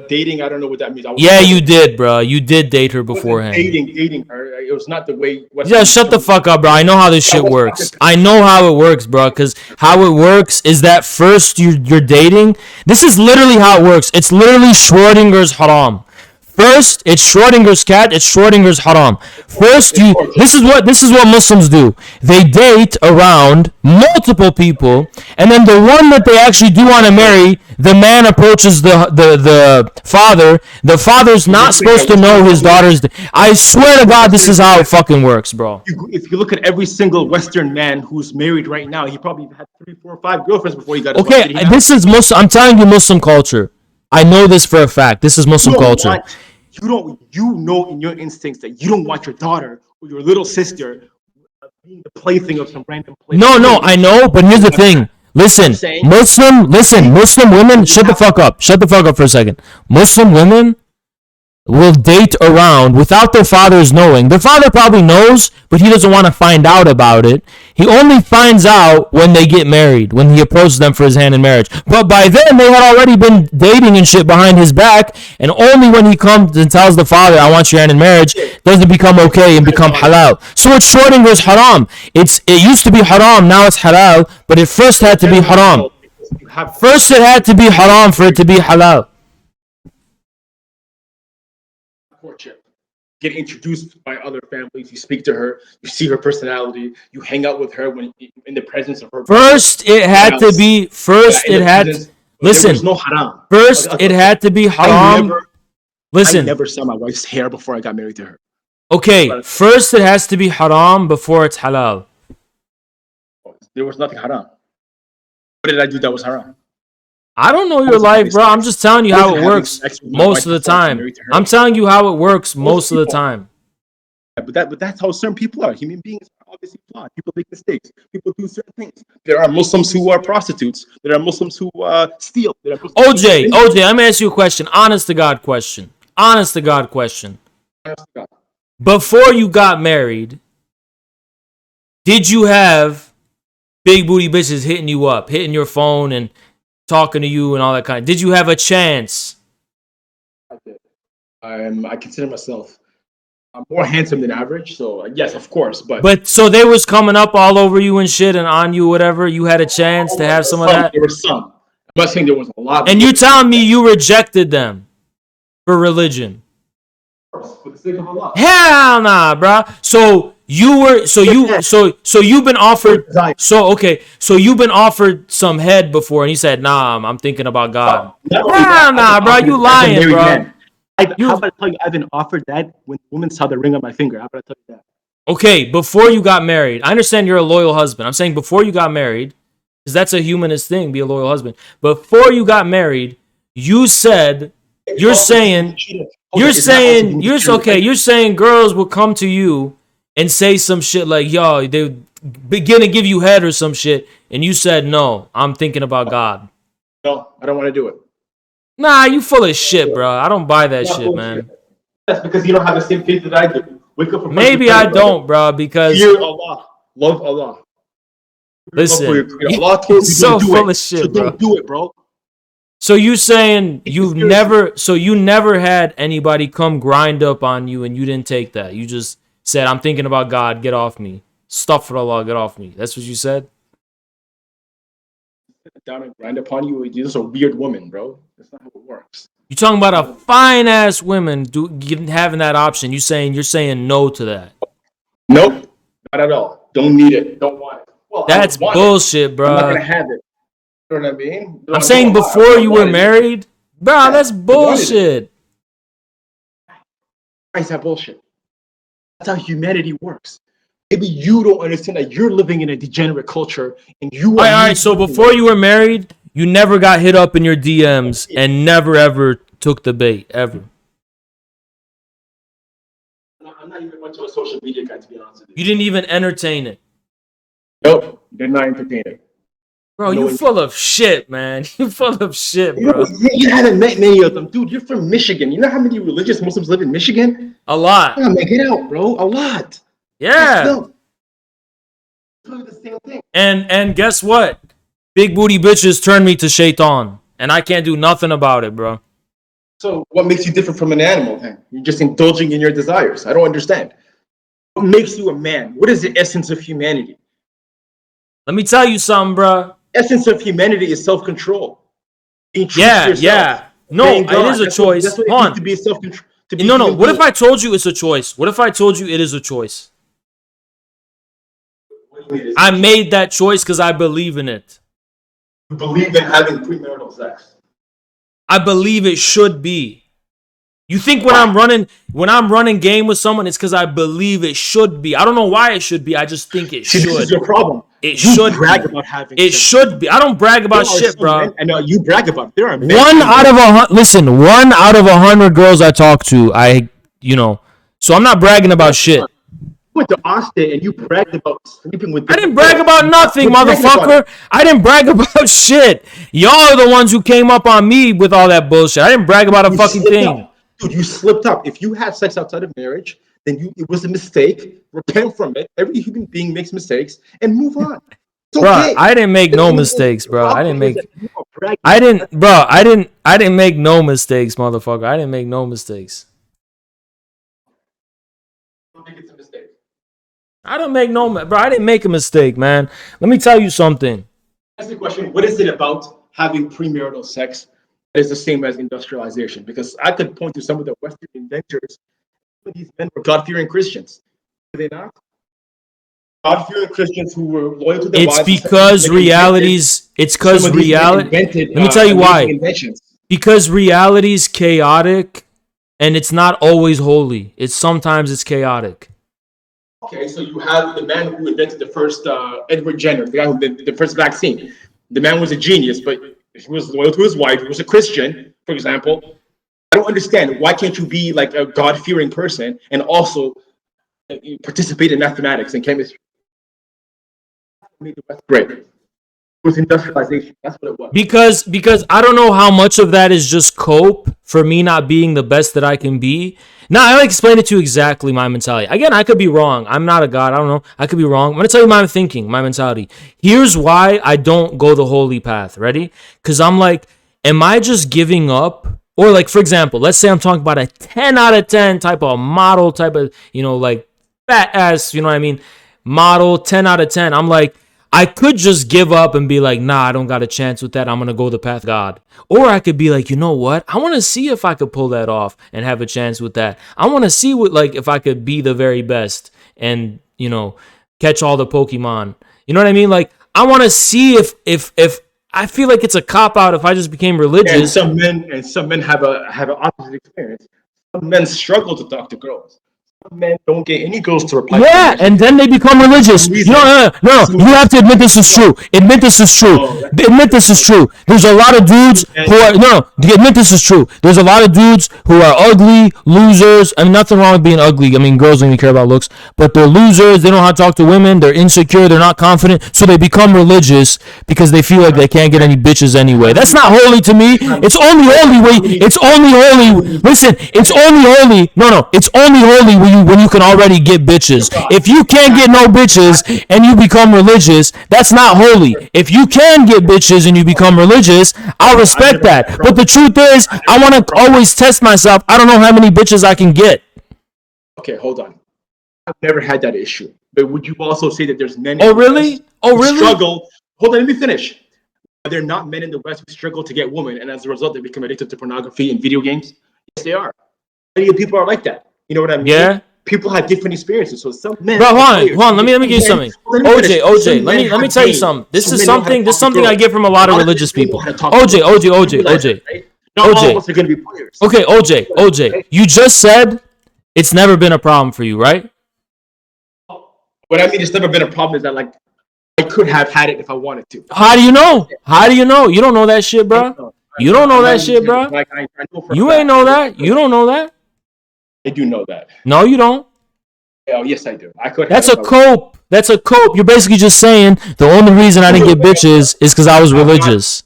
[SPEAKER 24] Dating, I don't know what that means.
[SPEAKER 1] Yeah, you did, bro. You did date her beforehand.
[SPEAKER 24] Dating her. It was not the way.
[SPEAKER 1] Yeah, shut the fuck up, bro. I know how this shit works. I know how it works, bro. Because how it works is that first you're dating. This is literally how it works. It's literally Schrodinger's haram. First, it's Schrodinger's cat. It's Schrodinger's haram. First, this is what Muslims do. They date around multiple people, and then the one that they actually do want to marry, the man approaches the father. The father's not supposed to know his daughter's. I swear to God, this is how it fucking works, bro.
[SPEAKER 24] If you look at every single Western man who's married right now, he probably had 3, 4, 5 girlfriends before he got his wife.
[SPEAKER 1] Okay, this is Muslim. I'm telling you, Muslim culture. I know this for a fact. This is Muslim culture.
[SPEAKER 24] You know in your instincts that you don't want your daughter or your little sister being the plaything of some random place.
[SPEAKER 1] No, I know, but here's the thing. Listen, Muslim women, shut the fuck up. Shut the fuck up for a second. Muslim women will date around without their fathers knowing. Their father probably knows, but he doesn't want to find out about it. He only finds out when they get married, when he approaches them for his hand in marriage. But by then, they had already been dating and shit behind his back, and only when he comes and tells the father, I want your hand in marriage, does it become okay and become halal. So it's Schrodinger's haram. It used to be haram, now it's halal, but it first had to be haram. First it had to be haram for it to be halal.
[SPEAKER 24] Courtship. Get introduced by other families. You speak to her. You see her personality. You hang out with her when in the presence of her.
[SPEAKER 1] First, it had to be. First, it had. Listen.
[SPEAKER 24] There was no haram.
[SPEAKER 1] First, it had to be haram. Listen.
[SPEAKER 24] I never saw my wife's hair before I got married to her.
[SPEAKER 1] Okay. First, it has to be haram before it's halal.
[SPEAKER 24] There was nothing haram. What did I do that was haram?
[SPEAKER 1] I don't know your life, bro. I'm just telling you how it works most of the time. I'm telling you how it works most of the time.
[SPEAKER 24] But that's how certain people are. Human beings are obviously flawed. People make mistakes. People do certain things. There are Muslims who are prostitutes. There are Muslims who steal.
[SPEAKER 1] OJ, let me ask you a question. Honest to God question. Before you got married, did you have big booty bitches hitting you up, hitting your phone and talking to you and all that kind? Did you have a chance?
[SPEAKER 24] I did. I consider myself more handsome than average, so yes, of course. But
[SPEAKER 1] so they was coming up all over you and shit and on you, whatever. You had a chance to have some of that.
[SPEAKER 24] There were some. I'm not saying there was a lot.
[SPEAKER 1] And you telling me you rejected them for religion?
[SPEAKER 24] For the sake of Allah.
[SPEAKER 1] Hell nah, bro. So you've been offered. So you've been offered some head before, and you said, "Nah, I'm thinking about God." Nah, bro. You lying, bro.
[SPEAKER 24] How about I tell you, I've been offered that when the woman saw the ring on my finger. How about I tell you that?
[SPEAKER 1] Okay, before you got married, I understand you're a loyal husband. I'm saying before you got married, because that's a humanist thing, be a loyal husband. Before you got married, you said, you're saying girls will come to you and say some shit like, yo, they begin to give you head or some shit, and you said, no, I'm thinking about God.
[SPEAKER 24] No, I don't want to do it.
[SPEAKER 1] Nah, you full of shit, bro. I don't buy that shit, man.
[SPEAKER 24] That's because you don't have the same faith that I do. Wake up from
[SPEAKER 1] Maybe I don't, bro, because
[SPEAKER 24] fear Allah, love Allah.
[SPEAKER 1] Listen,
[SPEAKER 24] Allah told
[SPEAKER 1] you're
[SPEAKER 24] you
[SPEAKER 1] so
[SPEAKER 24] to do
[SPEAKER 1] full
[SPEAKER 24] it,
[SPEAKER 1] of shit,
[SPEAKER 24] so
[SPEAKER 1] bro.
[SPEAKER 24] don't do it, bro.
[SPEAKER 1] So you saying you never had anybody come grind up on you and you didn't take that. You just said, I'm thinking about God, get off me. Astaghfirullah, get off me. That's what you said?
[SPEAKER 24] Down and grind upon you, you're just a weird woman, bro. That's not how it works.
[SPEAKER 1] You're talking about a fine ass woman having that option. You're saying no to that.
[SPEAKER 24] Nope, not at all. Don't need it. Don't want it. Well,
[SPEAKER 1] that's bullshit, bro.
[SPEAKER 24] I'm not gonna have it. You know what I mean?
[SPEAKER 1] I'm saying before you were married, bro. That's bullshit.
[SPEAKER 24] Why is that bullshit? That's how humanity works. Maybe you don't understand that you're living in a degenerate culture, and you.
[SPEAKER 1] All right. So before you were married, you never got hit up in your DMs and never ever took the bait ever.
[SPEAKER 24] I'm not even much of a social media guy, to be honest with you.
[SPEAKER 1] You didn't even entertain it.
[SPEAKER 24] Nope, did not entertain it.
[SPEAKER 1] Bro, you full of shit, man. You full of shit, bro.
[SPEAKER 24] You haven't met many of them, dude. You're from Michigan. You know how many religious Muslims live in Michigan?
[SPEAKER 1] A lot.
[SPEAKER 24] Yeah, man, get out, bro. A lot.
[SPEAKER 1] Yeah.
[SPEAKER 24] The same thing.
[SPEAKER 1] And guess what? Big booty bitches turned me to shaitan, and I can't do nothing about it, bro.
[SPEAKER 24] So what makes you different from an animal then? You're just indulging in your desires. I don't understand. What makes you a man? What is the essence of humanity?
[SPEAKER 1] Let me tell you something, bro.
[SPEAKER 24] Essence of humanity is self-control.
[SPEAKER 1] Yeah. No, it is a choice.
[SPEAKER 24] That's what it
[SPEAKER 1] Hold
[SPEAKER 24] means
[SPEAKER 1] on.
[SPEAKER 24] to be self-control.
[SPEAKER 1] No. What if I told you it's a choice? What if I told you it is a choice? I made that choice because I believe in it.
[SPEAKER 24] You believe in having premarital sex?
[SPEAKER 1] I believe it should be. You think when I'm running game with someone, it's because I believe it should be. I don't know why it should be. I just think it should.
[SPEAKER 24] This is your problem.
[SPEAKER 1] It should
[SPEAKER 24] brag
[SPEAKER 1] be.
[SPEAKER 24] about having
[SPEAKER 1] it
[SPEAKER 24] sex.
[SPEAKER 1] should be. I don't brag about shit, bro.
[SPEAKER 24] Men, I know you brag about it. There are men.
[SPEAKER 1] One out of 100 girls I talk to, so I'm not bragging about shit.
[SPEAKER 24] You went to Austin and you bragged about sleeping with.
[SPEAKER 1] I didn't brag about nothing, motherfucker. I didn't brag about shit. Y'all are the ones who came up on me with all that bullshit. I didn't brag about a fucking thing.
[SPEAKER 24] Dude, you slipped up. If you had sex outside of marriage, then it was a mistake. Repent from it. Every human being makes mistakes and move on. It's okay.
[SPEAKER 1] Bro, I didn't make no mistakes, bro. I didn't make no mistakes, motherfucker. I didn't make no mistakes.
[SPEAKER 24] I don't think it's a mistake.
[SPEAKER 1] I didn't make a mistake, man. Let me tell you something.
[SPEAKER 24] Ask the question, what is it about having premarital sex that is the same as industrialization? Because I could point to some of the Western inventors. These men were God-fearing Christians. Were they not? God-fearing Christians who were loyal to their wives.
[SPEAKER 1] It's because reality's. It's because reality. Let me tell you why. Because reality's chaotic, and it's not always holy. Sometimes it's chaotic.
[SPEAKER 24] Okay, so you have the man who invented the first Edward Jenner, the guy who invented the first vaccine. The man was a genius, but he was loyal to his wife. He was a Christian, for example. I don't understand. Why can't you be like a God-fearing person and also participate in mathematics and chemistry? Made the West great. It was industrialization. That's what it was.
[SPEAKER 1] Because I don't know how much of that is just cope for me not being the best that I can be. Now, I'll explain it to you exactly my mentality. Again, I could be wrong. I'm not a god. I don't know. I could be wrong. I'm going to tell you my thinking, my mentality. Here's why I don't go the holy path. Ready? Because I'm like, am I just giving up? Or like, for example, let's say I'm talking about a 10 out of 10 type of model, type of, like fat ass, you know what I mean? Model, 10 out of 10. I'm like, I could just give up and be like, nah, I don't got a chance with that. I'm going to go the path of God. Or I could be like, you know what? I want to see if I could pull that off and have a chance with that. I want to see what, like, if I could be the very best and, you know, catch all the Pokemon. You know what I mean? Like, I want to see if I feel like it's a cop out if I just became religious.
[SPEAKER 24] And some men have an opposite experience. Some men struggle to talk to girls. Some men don't get any girls to reply.
[SPEAKER 1] Yeah, and then they become religious. No. You have to admit this is true. Admit this is true. Admit this is true. There's a lot of dudes who are admit this is true. There's a lot of dudes who are ugly, losers. I mean, nothing wrong with being ugly. I mean, girls don't even care about looks, but they're losers. They don't know how to talk to women. They're insecure. They're not confident. So they become religious because they feel like they can't get any bitches anyway. That's not holy to me. It's only holy when it's only holy. Listen, it's only holy. No, it's only holy when you can already get bitches. If you can't get no bitches and you become religious, that's not holy. If you can get bitches and you become religious, I'll respect that. But the truth is, I want to always test myself. I don't know how many bitches I can get.
[SPEAKER 24] Okay, hold on. I've never had that issue. But would you also say that there's men
[SPEAKER 1] Oh, really?
[SPEAKER 24] who struggle? Hold on, let me finish. Are there not men in the West who struggle to get women, and as a result, they become addicted to pornography and video games? Yes, they are. Many people are like that. You know what I mean?
[SPEAKER 1] Yeah.
[SPEAKER 24] People have different experiences. So some men.
[SPEAKER 1] Bro, hold on. Let me give you something. OJ. Let me tell you something. This is something I get from a lot of religious people. OJ.
[SPEAKER 24] Not all of us are going to be players.
[SPEAKER 1] Okay, OJ. You just said it's never been a problem for you, right?
[SPEAKER 24] What I mean, it's never been a problem is that, like, I could have had it if I wanted to.
[SPEAKER 1] How do you know? You don't know that shit, bro. You don't know that shit, bro. You ain't know that. You don't know that.
[SPEAKER 24] I do know that.
[SPEAKER 1] No, you don't.
[SPEAKER 24] Oh, yes, I do. I could.
[SPEAKER 1] That's a cope. That's a cope. You're basically just saying the only reason I didn't get bitches is because I was religious.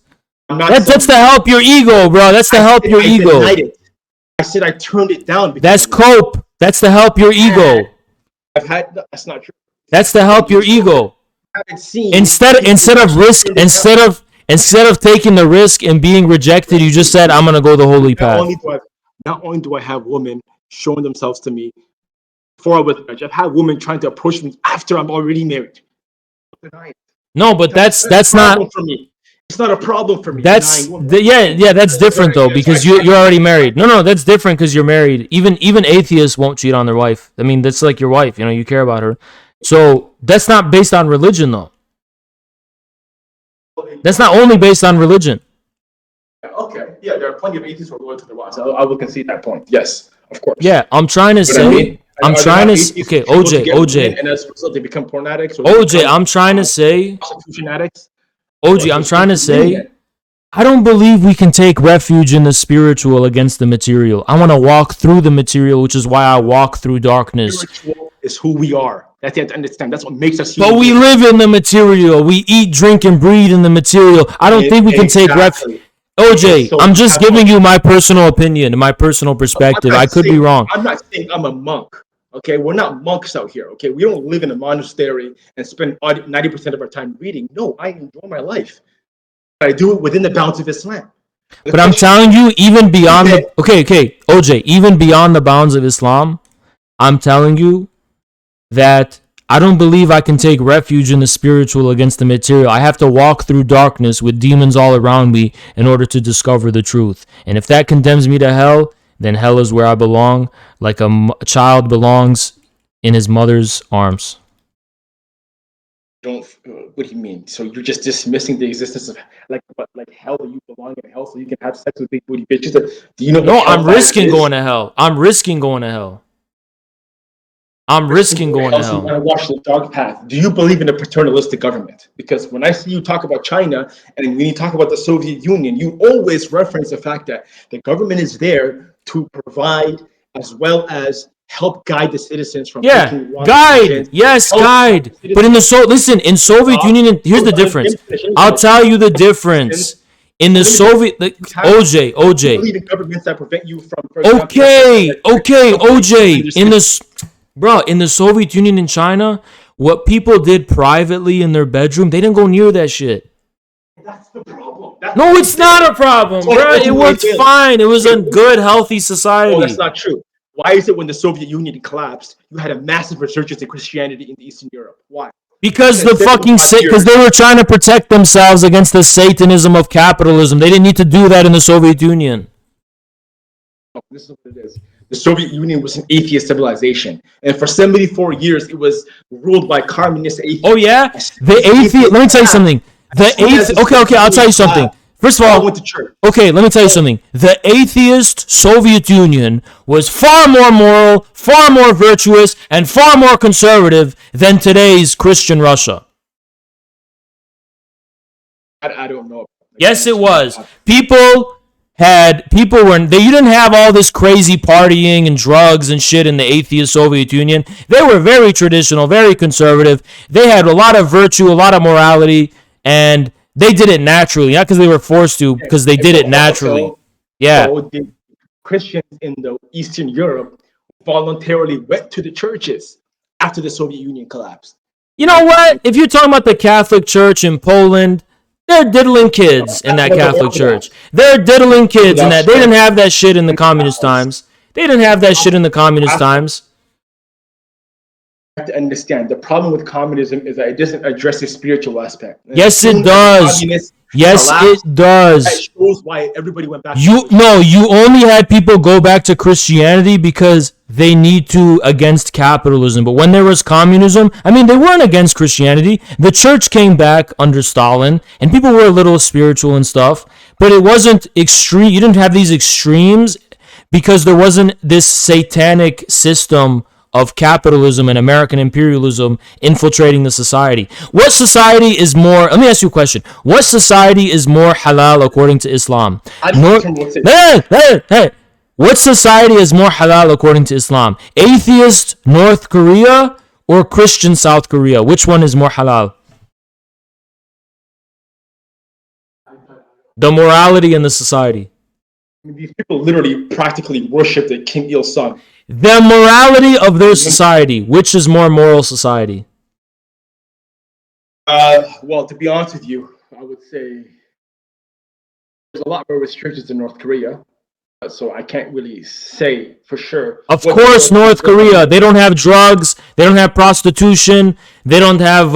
[SPEAKER 1] That's to help your ego, bro. That's to help your ego.
[SPEAKER 24] I said I turned it down.
[SPEAKER 1] That's cope. That's to help your ego.
[SPEAKER 24] That's not true.
[SPEAKER 1] That's to help your ego. Instead of taking the risk and being rejected, you just said, I'm gonna go the holy path.
[SPEAKER 24] Not only do I have women showing themselves to me before I was married, I've had women trying to approach me after I'm already married.
[SPEAKER 1] No, but that's not
[SPEAKER 24] for me. It's not a problem for me.
[SPEAKER 1] That's that's different though, because you're already married. No, that's different because you're married. Even atheists won't cheat on their wife. I mean, that's like your wife. You know, you care about her. So that's not based on religion though. That's not only based on religion.
[SPEAKER 24] Okay. Yeah, there are plenty of atheists who are loyal to their wives. I will concede that point. Yes, of course.
[SPEAKER 1] Yeah, I'm trying to say. Okay, OJ.
[SPEAKER 24] And as a result, they become porn addicts.
[SPEAKER 1] OJ, I'm trying to say.
[SPEAKER 24] Prostitution addicts.
[SPEAKER 1] OJ, I'm trying to say. I don't believe we can take refuge in the spiritual against the material. I want to walk through the material, which is why I walk through darkness.
[SPEAKER 24] Spiritual is who we are. That's it. Understand. That's what makes us
[SPEAKER 1] human. But we live in the material. We eat, drink, and breathe in the material. I don't think we can take refuge. OJ, I'm just giving you my personal opinion and my personal perspective. I could be wrong.
[SPEAKER 24] I'm not saying I'm a monk. Okay, we're not monks out here. Okay, we don't live in a monastery and spend 90% of our time reading. No, I enjoy my life. I do it within the bounds of Islam.
[SPEAKER 1] But I'm telling you, even beyond the OJ, even beyond the bounds of Islam, I'm telling you that I don't believe I can take refuge in the spiritual against the material. I have to walk through darkness with demons all around me in order to discover the truth. And if that condemns me to hell, then hell is where I belong, like a child belongs in his mother's arms.
[SPEAKER 24] What do you mean? So you're just dismissing the existence of like hell? You belong in hell, so you can have sex with big booty bitches. Do you know?
[SPEAKER 1] No, I'm risking going to hell. I'm risking going to hell. I'm risking going to hell.
[SPEAKER 24] You want to watch the dark path. Do you believe in a paternalistic government? Because when I see you talk about China and when you talk about the Soviet Union, you always reference the fact that the government is there to provide as well as help guide the citizens from making wrong decisions.
[SPEAKER 1] Guide. But in Soviet Union, here's the difference. I'll tell you the difference. In the Soviet, OJ.
[SPEAKER 24] You believe in governments that prevent you from.
[SPEAKER 1] OJ. In the Soviet Union and China, what people did privately in their bedroom, they didn't go near that shit.
[SPEAKER 24] That's the problem.
[SPEAKER 1] No, it's not a problem, bro. It worked fine. It was a good, healthy society.
[SPEAKER 24] No, that's not true. Why is it when the Soviet Union collapsed, you had a massive resurgence in Christianity in Eastern Europe? Why?
[SPEAKER 1] Because because they were trying to protect themselves against the Satanism of capitalism. They didn't need to do that in the Soviet Union.
[SPEAKER 24] This is what it is. The Soviet Union was an atheist civilization, and for 74 years it was ruled by communist atheists.
[SPEAKER 1] Oh yeah, the atheist. Let me tell you something. The atheist. Okay. I'll tell you something. First of all, okay, let me tell you something. The atheist Soviet Union was far more moral, far more virtuous, and far more conservative than today's Christian Russia.
[SPEAKER 24] I don't know.
[SPEAKER 1] Yes, it was. People you didn't have all this crazy partying and drugs and shit in the atheist Soviet Union. They were very traditional, very conservative. They had a lot of virtue, a lot of morality, and they did it naturally, not because they were forced to, because they did it naturally. Yeah.
[SPEAKER 24] So the Christians in the Eastern Europe voluntarily went to the churches after the Soviet Union collapsed.
[SPEAKER 1] You know what? If you're talking about the Catholic Church in Poland, they're diddling kids in that Catholic Church. They're diddling kids in that. They didn't have that shit in the communist times. They didn't have that shit in the communist times.
[SPEAKER 24] Have to understand the problem with communism is that it doesn't address the spiritual aspect.
[SPEAKER 1] Yes, it does. Yes, it does.
[SPEAKER 24] That shows why everybody went back.
[SPEAKER 1] You only had people go back to Christianity because they need to against capitalism. But when there was communism, I mean, they weren't against Christianity. The church came back under Stalin, and people were a little spiritual and stuff. But it wasn't extreme. You didn't have these extremes because there wasn't this satanic system of capitalism and American imperialism infiltrating the society. What society is more, let me ask you a question. What society is more halal according to Islam? What society is more halal according to Islam? Atheist North Korea or Christian South Korea? Which one is more halal? The morality in the society.
[SPEAKER 24] I mean, these people literally practically worship the Kim Il-sung.
[SPEAKER 1] The morality of their society. Which is more moral society?
[SPEAKER 24] Well, to be honest with you, I would say there's a lot more restrictions in North Korea, so I can't really say for sure.
[SPEAKER 1] Of course, North Korea. They don't have drugs. They don't have prostitution. They don't have.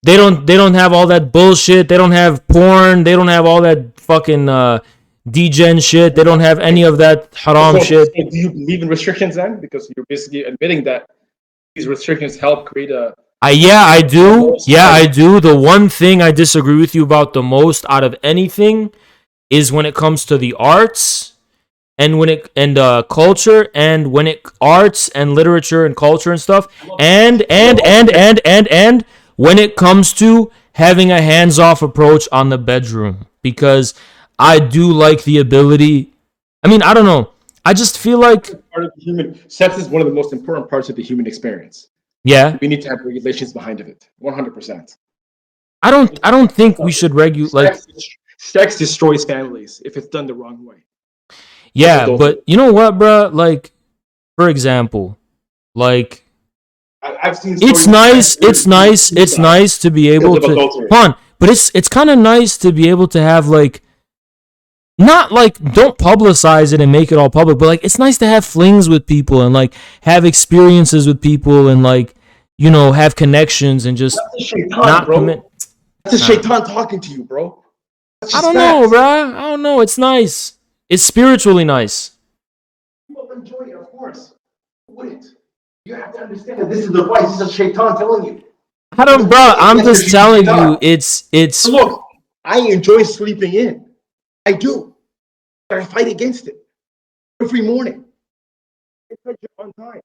[SPEAKER 1] They don't have all that bullshit. They don't have porn. They don't have all that fucking degen shit. They don't have any of that haram shit.
[SPEAKER 24] So do you believe in restrictions then? Because you're basically admitting that these restrictions help create a.
[SPEAKER 1] Yeah, I do. Yeah, I do. The one thing I disagree with you about the most out of anything is when it comes to the arts and culture and when it arts and literature and culture and stuff and when it comes to having a hands-off approach on the bedroom, because I do like the ability. I mean, I don't know. I just feel like
[SPEAKER 24] sex is one of the most important parts of the human experience.
[SPEAKER 1] Yeah.
[SPEAKER 24] We need to have regulations behind it. 100%.
[SPEAKER 1] I don't think we should regulate.
[SPEAKER 24] Sex destroys families if it's done the wrong way.
[SPEAKER 1] Yeah, but you know what, bro? Like, for example, like,
[SPEAKER 24] I've seen.
[SPEAKER 1] It's nice to be able to. But it's kind of nice to be able to have like. Not like don't publicize it and make it all public, but like it's nice to have flings with people and like have experiences with people and like, you know, have connections and just not commit.
[SPEAKER 24] That's a shaitan talking to you, bro.
[SPEAKER 1] I don't know, bro. I don't know. It's nice. It's spiritually nice.
[SPEAKER 24] People enjoy it, of course. Wouldn't you have to understand that this is the voice? This is a shaitan telling you.
[SPEAKER 1] I don't, bro. I'm just telling you, it's.
[SPEAKER 24] Look, I enjoy sleeping in. I do. But I fight against it every morning. Because you're on time.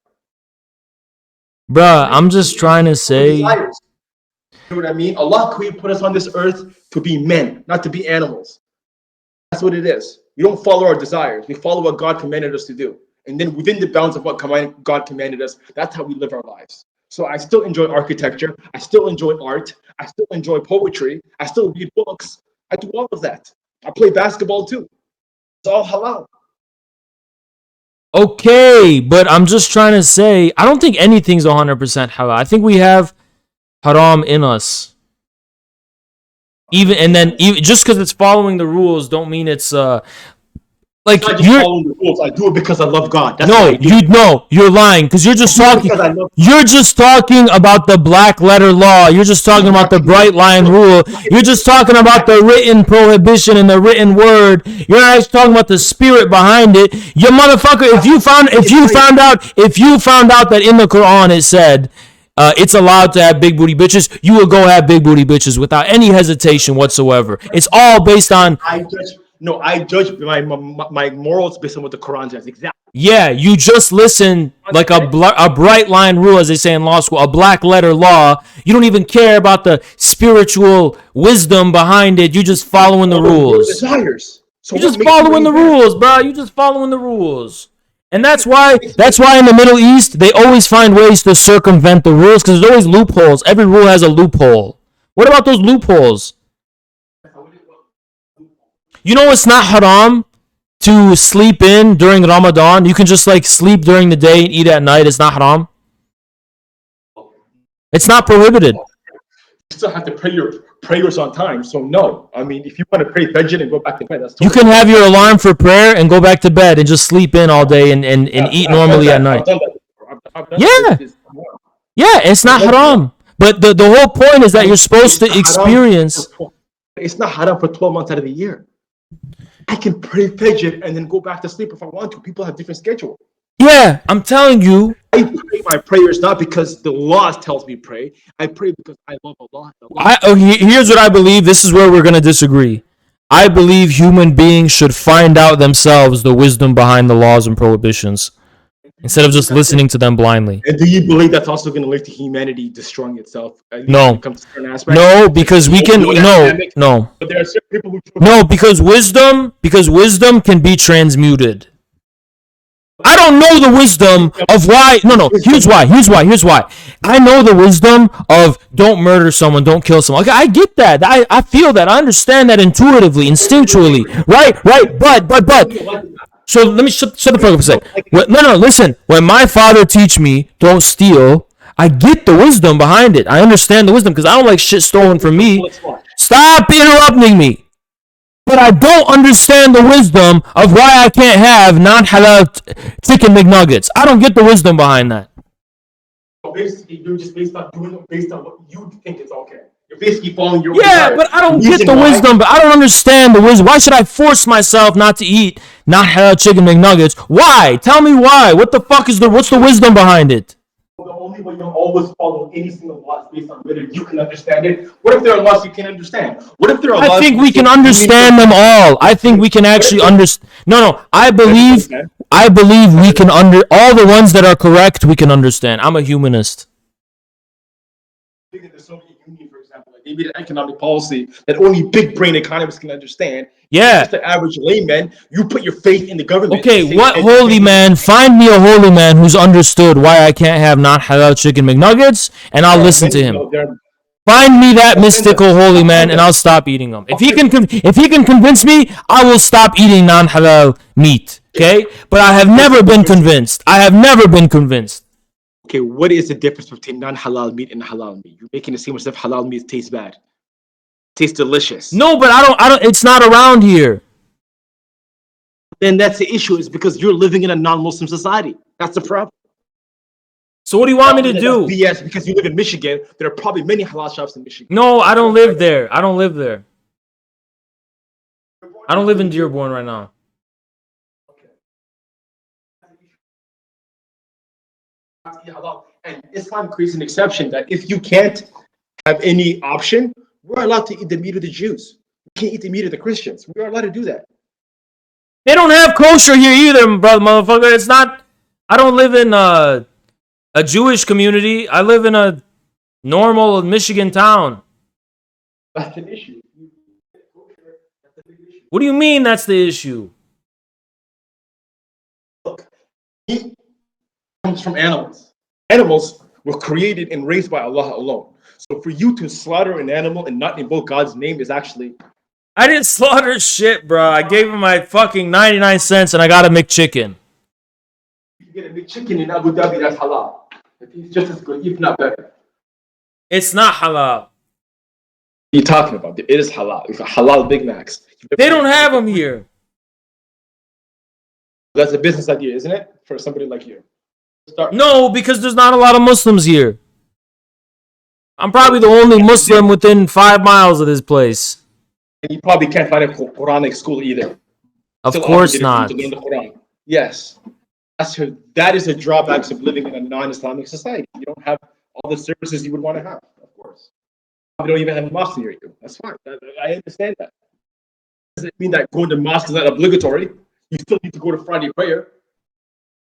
[SPEAKER 1] Bruh, I'm just trying to say.
[SPEAKER 24] You know what I mean? Allah put us on this earth to be men, not to be animals. That's what it is. We don't follow our desires. We follow what God commanded us to do. And then within the bounds of what God commanded us, that's how we live our lives. So I still enjoy architecture. I still enjoy art. I still enjoy poetry. I still read books. I do all of that. I play basketball too. It's all halal.
[SPEAKER 1] Okay, but I'm just trying to say, I don't think anything's 100% halal. I think we have haram in us. Even just because it's following the rules, don't mean it's Like
[SPEAKER 24] I'm not just
[SPEAKER 1] you're
[SPEAKER 24] following the rules. I do it because I love God. That's what I do.
[SPEAKER 1] you're lying because you're just talking.
[SPEAKER 24] Because I love
[SPEAKER 1] You're just talking about the black letter law. You're just talking about the bright line rule. You're just talking about the written prohibition and the written word. You're not actually talking about the spirit behind it. You motherfucker! If you found out that in the Quran it said it's allowed to have big booty bitches, you would go have big booty bitches without any hesitation whatsoever. It's all based on.
[SPEAKER 24] I judge my morals based on what the Quran says. Exactly.
[SPEAKER 1] Yeah, you just listen like a bright line rule, as they say in law school, a black letter law. You don't even care about the spiritual wisdom behind it. You just following the rules.
[SPEAKER 24] Desires. So
[SPEAKER 1] you just following the rules, bro. You just following the rules. And that's why in the Middle East they always find ways to circumvent the rules because there's always loopholes. Every rule has a loophole. What about those loopholes? You know it's not haram to sleep in during Ramadan. You can just like sleep during the day and eat at night. It's not haram. It's not prohibited.
[SPEAKER 24] You still have to pray your prayers on time. So no, I mean, if you want to pray Fajr and go back to bed, that's
[SPEAKER 1] You can have your alarm for prayer and go back to bed and just sleep in all day and eat normally at night. Yeah, it's not haram. But the whole point is that you're supposed to experience.
[SPEAKER 24] It's not haram for 12 months out of the year. I can pray Fajr and then go back to sleep if I want to. People have different schedules.
[SPEAKER 1] Yeah, I'm telling you.
[SPEAKER 24] I pray my prayers not because the law tells me pray. I pray because I love Allah.
[SPEAKER 1] Here's what I believe. This is where we're going to disagree. I believe human beings should find out themselves the wisdom behind the laws and prohibitions instead of just listening to them blindly.
[SPEAKER 24] And do you believe that's also going to lead to humanity destroying itself?
[SPEAKER 1] No. Because we can no.
[SPEAKER 24] But there are certain people who
[SPEAKER 1] No, because wisdom can be transmuted. I don't know the wisdom of why. No. Here's why. I know the wisdom of don't murder someone, don't kill someone. Okay, I get that. I feel that. I understand that intuitively, instinctually. Right. But. So let me shut the fuck up a sec. No. Listen. When my father teach me don't steal, I get the wisdom behind it. I understand the wisdom because I don't like shit stolen from me. Stop interrupting me. But I don't understand the wisdom of why I can't have non-halal chicken McNuggets. I don't get the wisdom behind that.
[SPEAKER 24] So basically, you're just based on what you think is okay. You're basically following your
[SPEAKER 1] desire. But I don't get the wisdom. But I don't understand the wisdom. Why should I force myself not to eat non-halal chicken McNuggets? Why? Tell me why. What the fuck what's the wisdom behind it?
[SPEAKER 24] The only way you'll always follow any single law is based on whether you can understand it. What if there are laws you can't understand? What if there are laws?
[SPEAKER 1] I think we can understand them all. I think we can actually understand. No. I believe we can all the ones that are correct. We can understand. I'm a humanist.
[SPEAKER 24] The Soviet Union, for example, they made an economic policy that only big brain economists can understand.
[SPEAKER 1] Yeah.
[SPEAKER 24] Just the average layman, you put your faith in the government.
[SPEAKER 1] Okay, what holy man? Find me a holy man who's understood why I can't have non-halal chicken McNuggets, and I'll listen to him. Find me that mystical holy man, and I'll stop eating them. If he can convince me, I will stop eating non-halal meat. Okay, but I have never been convinced.
[SPEAKER 24] Okay, what is the difference between non-halal meat and halal meat? You're making it seem as if halal meat tastes bad. Tastes delicious.
[SPEAKER 1] No, but I don't. It's not around here.
[SPEAKER 24] Then that's the issue. Is because you're living in a non-Muslim society. That's the problem.
[SPEAKER 1] So what do you want me to do?
[SPEAKER 24] BS. Because you live in Michigan, there are probably many halal shops in Michigan.
[SPEAKER 1] No, I don't live there. I don't live in Dearborn right now.
[SPEAKER 24] And Islam creates an exception that if you can't have any option, we're allowed to eat the meat of the Jews. We can't eat the meat of the Christians. We are allowed to do that.
[SPEAKER 1] They don't have kosher here either, brother, motherfucker. It's not. I don't live in a Jewish community. I live in a normal Michigan town.
[SPEAKER 24] That's an issue.
[SPEAKER 1] What do you mean that's the issue?
[SPEAKER 24] Look, meat comes from animals. Animals were created and raised by Allah alone. So for you to slaughter an animal and not invoke God's name is actually...
[SPEAKER 1] I didn't slaughter shit, bro. I gave him my fucking 99 cents and I got a McChicken.
[SPEAKER 24] You get a McChicken in Abu Dhabi, that's halal. It's just as good, if not better.
[SPEAKER 1] It's not halal.
[SPEAKER 24] What are you talking about? It is halal. It's halal Big Macs.
[SPEAKER 1] They don't have them here.
[SPEAKER 24] That's a business idea, isn't it? For somebody like you.
[SPEAKER 1] No, because there's not a lot of Muslims here. I'm probably the only Muslim within 5 miles of this place.
[SPEAKER 24] And you probably can't find a Quranic school either.
[SPEAKER 1] Of
[SPEAKER 24] Still
[SPEAKER 1] course
[SPEAKER 24] obligated
[SPEAKER 1] not.
[SPEAKER 24] to learn the Quran. Yes. That is a drawback of living in a non-Islamic society. You don't have all the services you would want to have, of course. You don't even have a mosque near you. That's fine. I understand that. Doesn't mean that going to mosque is not obligatory. You still need to go to Friday prayer.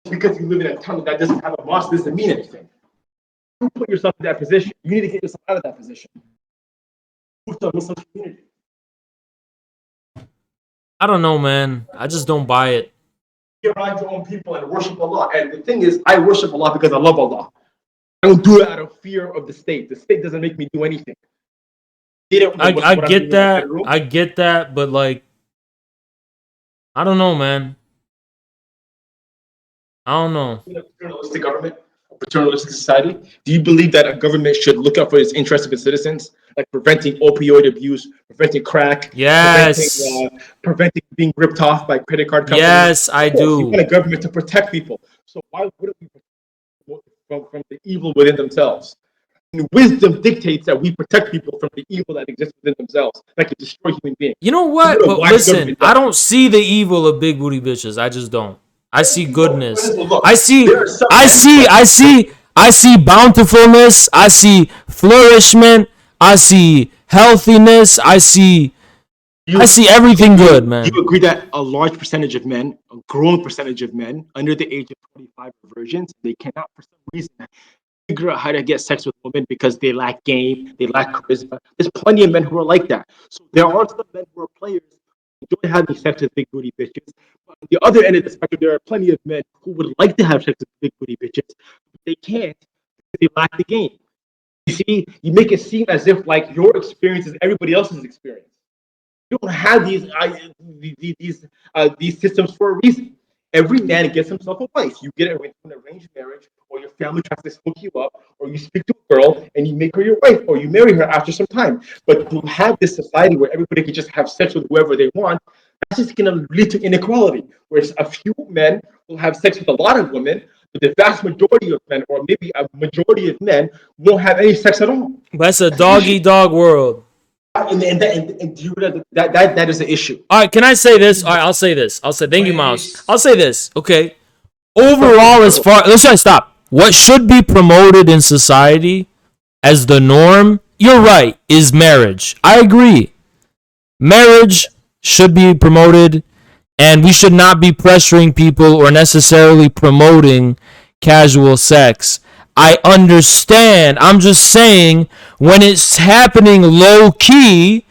[SPEAKER 24] Because you live in a town that doesn't have a mosque doesn't mean anything. You put yourself in that position. You need to get yourself out of that position. Move to a Muslim community.
[SPEAKER 1] I don't know, man. I just don't buy it.
[SPEAKER 24] Get around your own people and worship Allah. And the thing is, I worship Allah because I love Allah. I don't do it out of fear of the state. The state doesn't make me do anything.
[SPEAKER 1] I get that. I get that, but like, I don't know, man. I don't know.
[SPEAKER 24] In a paternalistic government, a paternalistic society, do you believe that a government should look out for its interests of its citizens, like preventing opioid abuse, preventing crack,
[SPEAKER 1] yes,
[SPEAKER 24] preventing being ripped off by credit card companies?
[SPEAKER 1] Yes, I do.
[SPEAKER 24] You want a government to protect people. So why wouldn't we protect from the evil within themselves? And wisdom dictates that we protect people from the evil that exists within themselves, that can destroy human beings.
[SPEAKER 1] You know what? But listen, I don't see the evil of big booty bitches. I just don't. I see goodness. I see bountifulness. I see flourishment. I see healthiness. I see everything good, man.
[SPEAKER 24] Do you agree that a large percentage of men, a growing percentage of men under the age of 25 are virgins? They cannot, for some reason, figure out how to get sex with women because they lack game, they lack charisma. There's plenty of men who are like that. So there are some men who are players who enjoy having sex with big booty bitches. But on the other end of the spectrum, there are plenty of men who would like to have sex with big booty bitches, but they can't because they lack the game. You see, you make it seem as if like your experience is everybody else's experience. You don't have these systems for a reason. Every man gets himself a wife. You get it with an arranged marriage, or your family tries to hook you up, or you speak to a girl and you make her your wife, or you marry her after some time. But to have this society where everybody can just have sex with whoever they want, that's just going to lead to inequality. Whereas a few men will have sex with a lot of women, but the vast majority of men, or maybe a majority of men, won't have any sex at all.
[SPEAKER 1] That's a dog-eat-dog world.
[SPEAKER 24] And that is the issue.
[SPEAKER 1] All right, can I say this? All right, I'll say this. Thank you, Mouse. I'll say this. Okay. Overall, let's stop. What should be promoted in society as the norm, you're right, is marriage. I agree. Marriage should be promoted, and we should not be pressuring people or necessarily promoting casual sex. I understand. I'm just saying when it's happening low key,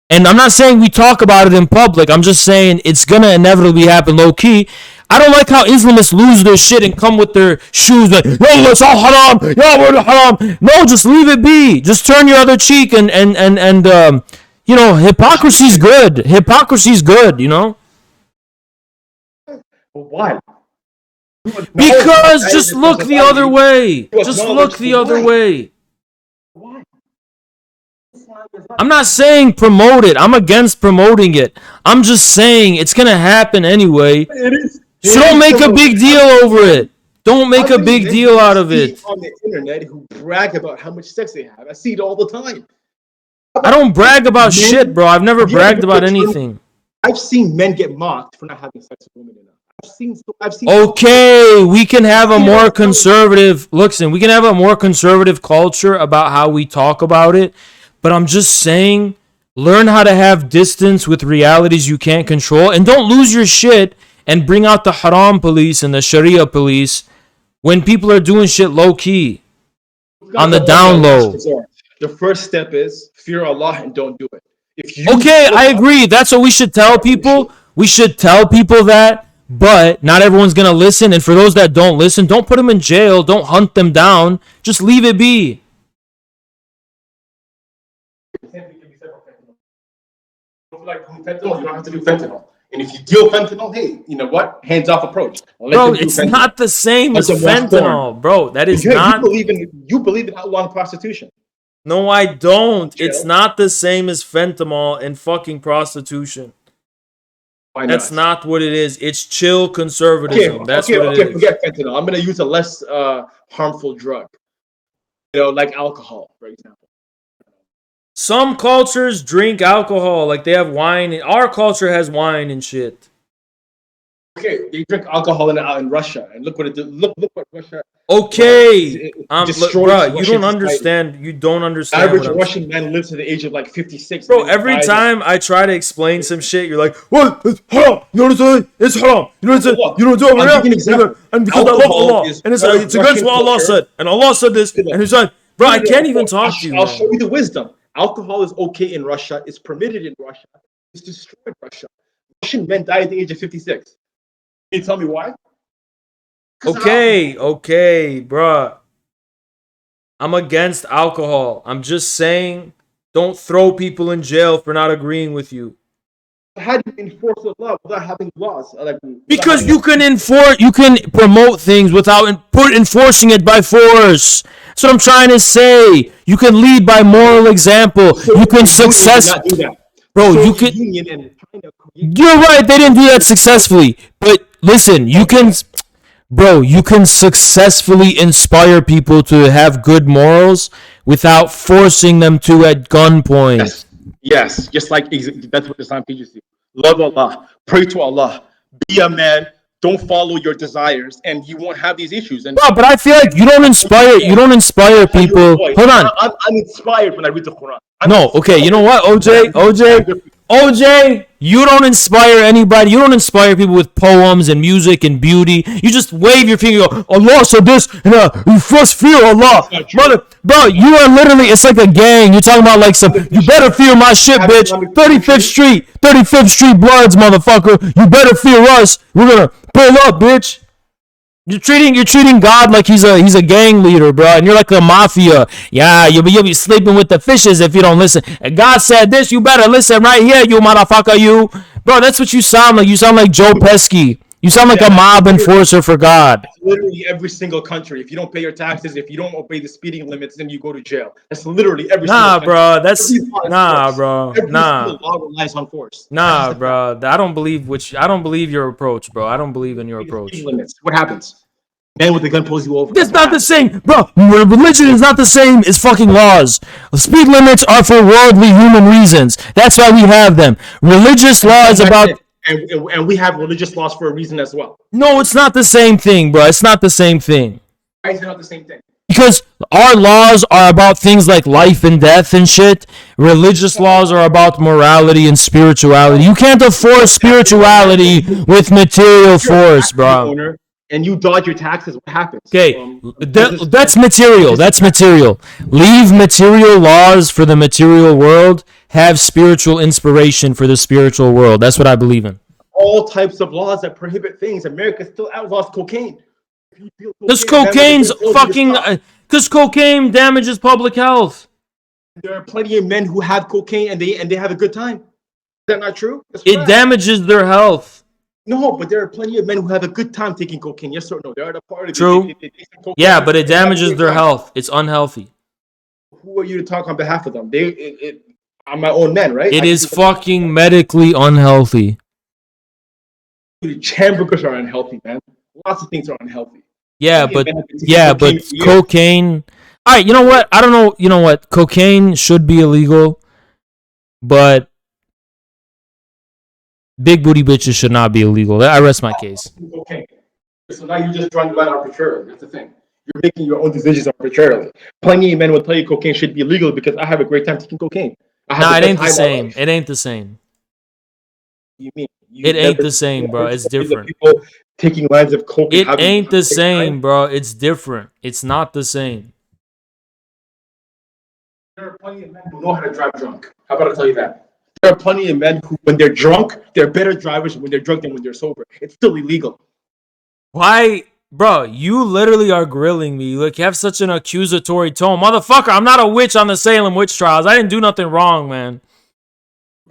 [SPEAKER 1] and I'm not saying we talk about it in public. I'm just saying it's gonna inevitably happen low key. I don't like how Islamists lose their shit and come with their shoes like, yo, it's all haram. Yo, we're haram. No, just leave it be. Just turn your other cheek and you know, hypocrisy's good. Hypocrisy's good, you know?
[SPEAKER 24] Why?
[SPEAKER 1] Because just look the other way. Just look the other way. I'm not saying promote it. I'm against promoting it. I'm just saying it's going to happen anyway. So don't make a big deal over it. Don't make a big deal out of it.
[SPEAKER 24] On the internet who brag about how much sex they have. I see it all the time.
[SPEAKER 1] I don't brag about shit, bro. I've never bragged about anything.
[SPEAKER 24] I've seen men get mocked for not having sex with women enough. I've seen.
[SPEAKER 1] Okay, we can have a more conservative. Listen, we can have a more conservative culture about how we talk about it. But I'm just saying, learn how to have distance with realities you can't control, and don't lose your shit and bring out the haram police and the Sharia police when people are doing shit low key, on the down low.
[SPEAKER 24] The first step is fear Allah and don't do it.
[SPEAKER 1] Okay, I agree. That's what we should tell people. We should tell people that. But not everyone's going to listen. And for those that don't listen, don't put them in jail. Don't hunt them down. Just leave it be.
[SPEAKER 24] Like fentanyl, you don't have to do fentanyl. And if you deal fentanyl, hey, you know what? Hands off approach.
[SPEAKER 1] Bro, it's not the same as fentanyl, bro. That is not.
[SPEAKER 24] You believe in outlawing prostitution.
[SPEAKER 1] No, I don't. It's not the same as fentanyl and fucking prostitution.
[SPEAKER 24] Why
[SPEAKER 1] That's
[SPEAKER 24] not?
[SPEAKER 1] not what it is. It's chill conservatism. That's what it is.
[SPEAKER 24] Forget fentanyl. I'm gonna use a less harmful drug. Like alcohol, for example.
[SPEAKER 1] Some cultures drink alcohol, like they have wine. Our culture has wine and shit.
[SPEAKER 24] Okay, they drink alcohol in Russia, and look what it did. Look what Russia.
[SPEAKER 1] Okay, look,
[SPEAKER 24] destroys
[SPEAKER 1] bro, you
[SPEAKER 24] Russian
[SPEAKER 1] don't
[SPEAKER 24] society.
[SPEAKER 1] understand. You don't
[SPEAKER 24] The
[SPEAKER 1] understand.
[SPEAKER 24] average
[SPEAKER 1] What I'm
[SPEAKER 24] Russian man lives to the age of like 56.
[SPEAKER 1] Bro,
[SPEAKER 24] and then
[SPEAKER 1] every
[SPEAKER 24] dies
[SPEAKER 1] time I try to explain some shit, you're like, what? It's haram. You know what I'm saying? It's haram. You know what I'm saying? You don't do it over
[SPEAKER 24] I'll
[SPEAKER 1] here.
[SPEAKER 24] give you an example.
[SPEAKER 1] And because I love
[SPEAKER 24] Alcohol
[SPEAKER 1] Allah.
[SPEAKER 24] is
[SPEAKER 1] And it's
[SPEAKER 24] part of
[SPEAKER 1] against
[SPEAKER 24] Russian
[SPEAKER 1] what Allah
[SPEAKER 24] culture.
[SPEAKER 1] said. And Allah said this. And he's like, bro, I can't even talk to you.
[SPEAKER 24] I'll
[SPEAKER 1] Man.
[SPEAKER 24] show you the wisdom. Alcohol is okay in Russia. It's permitted in Russia. It's destroyed Russia. Russian men die at the age of 56. Can you tell me why?
[SPEAKER 1] Okay, bro. I'm against alcohol. I'm just saying, don't throw people in jail for not agreeing with you.
[SPEAKER 24] How do you enforce the law without having laws?
[SPEAKER 1] Because you can promote things without enforcing it by force. That's what I'm trying to say. You can lead by moral example. You can bro. You can. You're right. They didn't do that successfully. But listen, you can. Bro, you can successfully inspire people to have good morals without forcing them to at gunpoint.
[SPEAKER 24] Yes, just like that's what Islam teaches you. Love Allah, pray to Allah, be a man. Don't follow your desires, and you won't have these issues. And
[SPEAKER 1] bro, but I feel like you don't inspire people. Hold on.
[SPEAKER 24] I'm inspired when I read the Quran.
[SPEAKER 1] No, okay. You know what, OJ, you don't inspire anybody. You don't inspire people with poems and music and beauty. You just wave your finger and go, Allah said this, and you first fear Allah. Bro, you are literally, it's like a gang. You're talking about like you better fear my shit, bitch. 35th Street Bloods, motherfucker. You better fear us. We're gonna pull up, bitch. You're treating God like he's a gang leader, bro, and you're like a mafia. Yeah, you'll be sleeping with the fishes if you don't listen. And God said this, you better listen right here, you motherfucker, you. Bro, that's what you sound like. You sound like Joe Pesci. You sound like a mob enforcer for God.
[SPEAKER 24] Literally every single country. If you don't pay your taxes, if you don't obey the speeding limits, then you go to jail. That's literally every single country.
[SPEAKER 1] Bro.
[SPEAKER 24] Every single law relies on force.
[SPEAKER 1] Bro. I don't believe your approach, bro. I don't believe in your approach.
[SPEAKER 24] Limits. What happens? Man with a gun pulls you over.
[SPEAKER 1] That's not the same, bro. Religion is not the same as fucking laws. Speed limits are for worldly human reasons. That's why we have them. Religious law is about.
[SPEAKER 24] And we have religious laws for a reason as well.
[SPEAKER 1] No, it's not the same thing, bro. It's not the same thing.
[SPEAKER 24] Why is it not the same thing?
[SPEAKER 1] Because our laws are about things like life and death and shit. Religious laws are about morality and spirituality. You can't afford spirituality with material force, bro.
[SPEAKER 24] And you dodge your taxes, what happens?
[SPEAKER 1] Okay, that's material. That's material. Leave material laws for the material world. Have spiritual inspiration for the spiritual world. That's what I believe in.
[SPEAKER 24] All types of laws that prohibit things. America still outlaws cocaine.
[SPEAKER 1] Because cocaine's fucking. Because cocaine damages public health.
[SPEAKER 24] There are plenty of men who have cocaine and they have a good time. Is that not true?
[SPEAKER 1] It damages their health.
[SPEAKER 24] No, but there are plenty of men who have a good time taking cocaine. Yes or no? They are the part of
[SPEAKER 1] True. Yeah, but it damages their health. It's unhealthy.
[SPEAKER 24] Who are you to talk on behalf of them? I'm my own man, right?
[SPEAKER 1] It is fucking medically unhealthy.
[SPEAKER 24] Hamburgers are unhealthy, man. Lots of things are unhealthy.
[SPEAKER 1] Yeah, but cocaine. All right, you know what? I don't know. You know what? Cocaine should be illegal, but big booty bitches should not be illegal. I rest my case.
[SPEAKER 24] Okay. So now you're just drawing the line arbitrarily. That's the thing. You're making your own decisions arbitrarily. Plenty of men will tell you cocaine should be illegal because I have a great time taking cocaine.
[SPEAKER 1] Nah, it ain't the same. It ain't the same.
[SPEAKER 24] You mean?
[SPEAKER 1] It ain't the same, bro. It's different.
[SPEAKER 24] People taking lines of coke.
[SPEAKER 1] It ain't the same, bro. It's different. It's not the same.
[SPEAKER 24] There are plenty of men who know how to drive drunk. How about I tell you that? There are plenty of men who, when they're drunk, they're better drivers when they're drunk than when they're sober. It's still illegal.
[SPEAKER 1] Why? Bro, you literally are grilling me. Like, you have such an accusatory tone. Motherfucker, I'm not a witch on the Salem witch trials. I didn't do nothing wrong, man.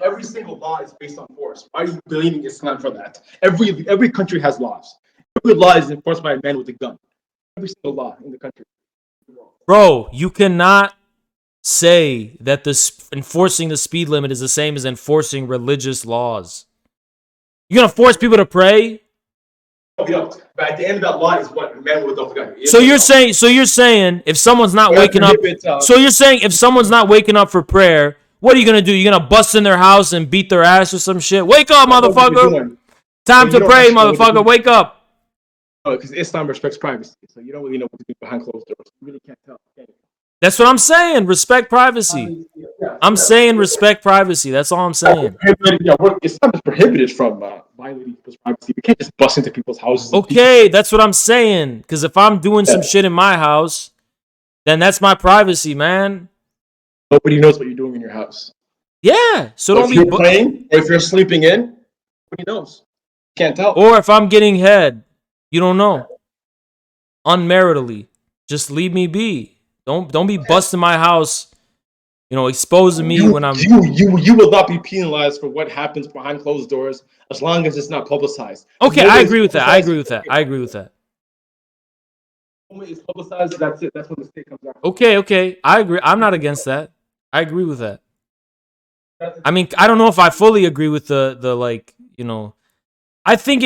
[SPEAKER 24] Every single law is based on force. Why are you blaming Islam for that? Every country has laws. Every law is enforced by a man with a gun. Every single law in the country.
[SPEAKER 1] Bro, you cannot say that enforcing the speed limit is the same as enforcing religious laws. You're gonna force people to pray?
[SPEAKER 24] No, we don't. But at the end of that law is what men will do.
[SPEAKER 1] So you're saying if someone's not waking up, so you're saying if someone's not waking up for prayer, what are you gonna do? You're gonna bust in their house and beat their ass or some shit? Wake up, motherfucker! Time to pray, motherfucker. Wake up!
[SPEAKER 24] Because Islam respects privacy, so you don't really know what to do behind closed doors. You really can't tell.
[SPEAKER 1] That's what I'm saying. Respect privacy. I'm saying respect privacy. That's all I'm saying.
[SPEAKER 24] Islam is prohibited from violating people's privacy. You can't just bust into people's houses.
[SPEAKER 1] Okay, that's what I'm saying. Because if I'm doing some shit in my house, then that's my privacy, man.
[SPEAKER 24] Nobody knows what you're doing in your house.
[SPEAKER 1] Yeah. So don't
[SPEAKER 24] if you're playing or if you're sleeping in, nobody knows. Can't tell.
[SPEAKER 1] Or if I'm getting head, you don't know. Unmaritally, just leave me be. Don't be busting my house. Exposing me when I'm.
[SPEAKER 24] You will not be penalized for what happens behind closed doors as long as it's not publicized.
[SPEAKER 1] Okay, I agree with that. I agree with that.
[SPEAKER 24] When it's publicized, that's it. That's when the state comes out.
[SPEAKER 1] Okay. I agree. I'm not against that. I agree with that. I mean, I don't know if I fully agree with the like, I think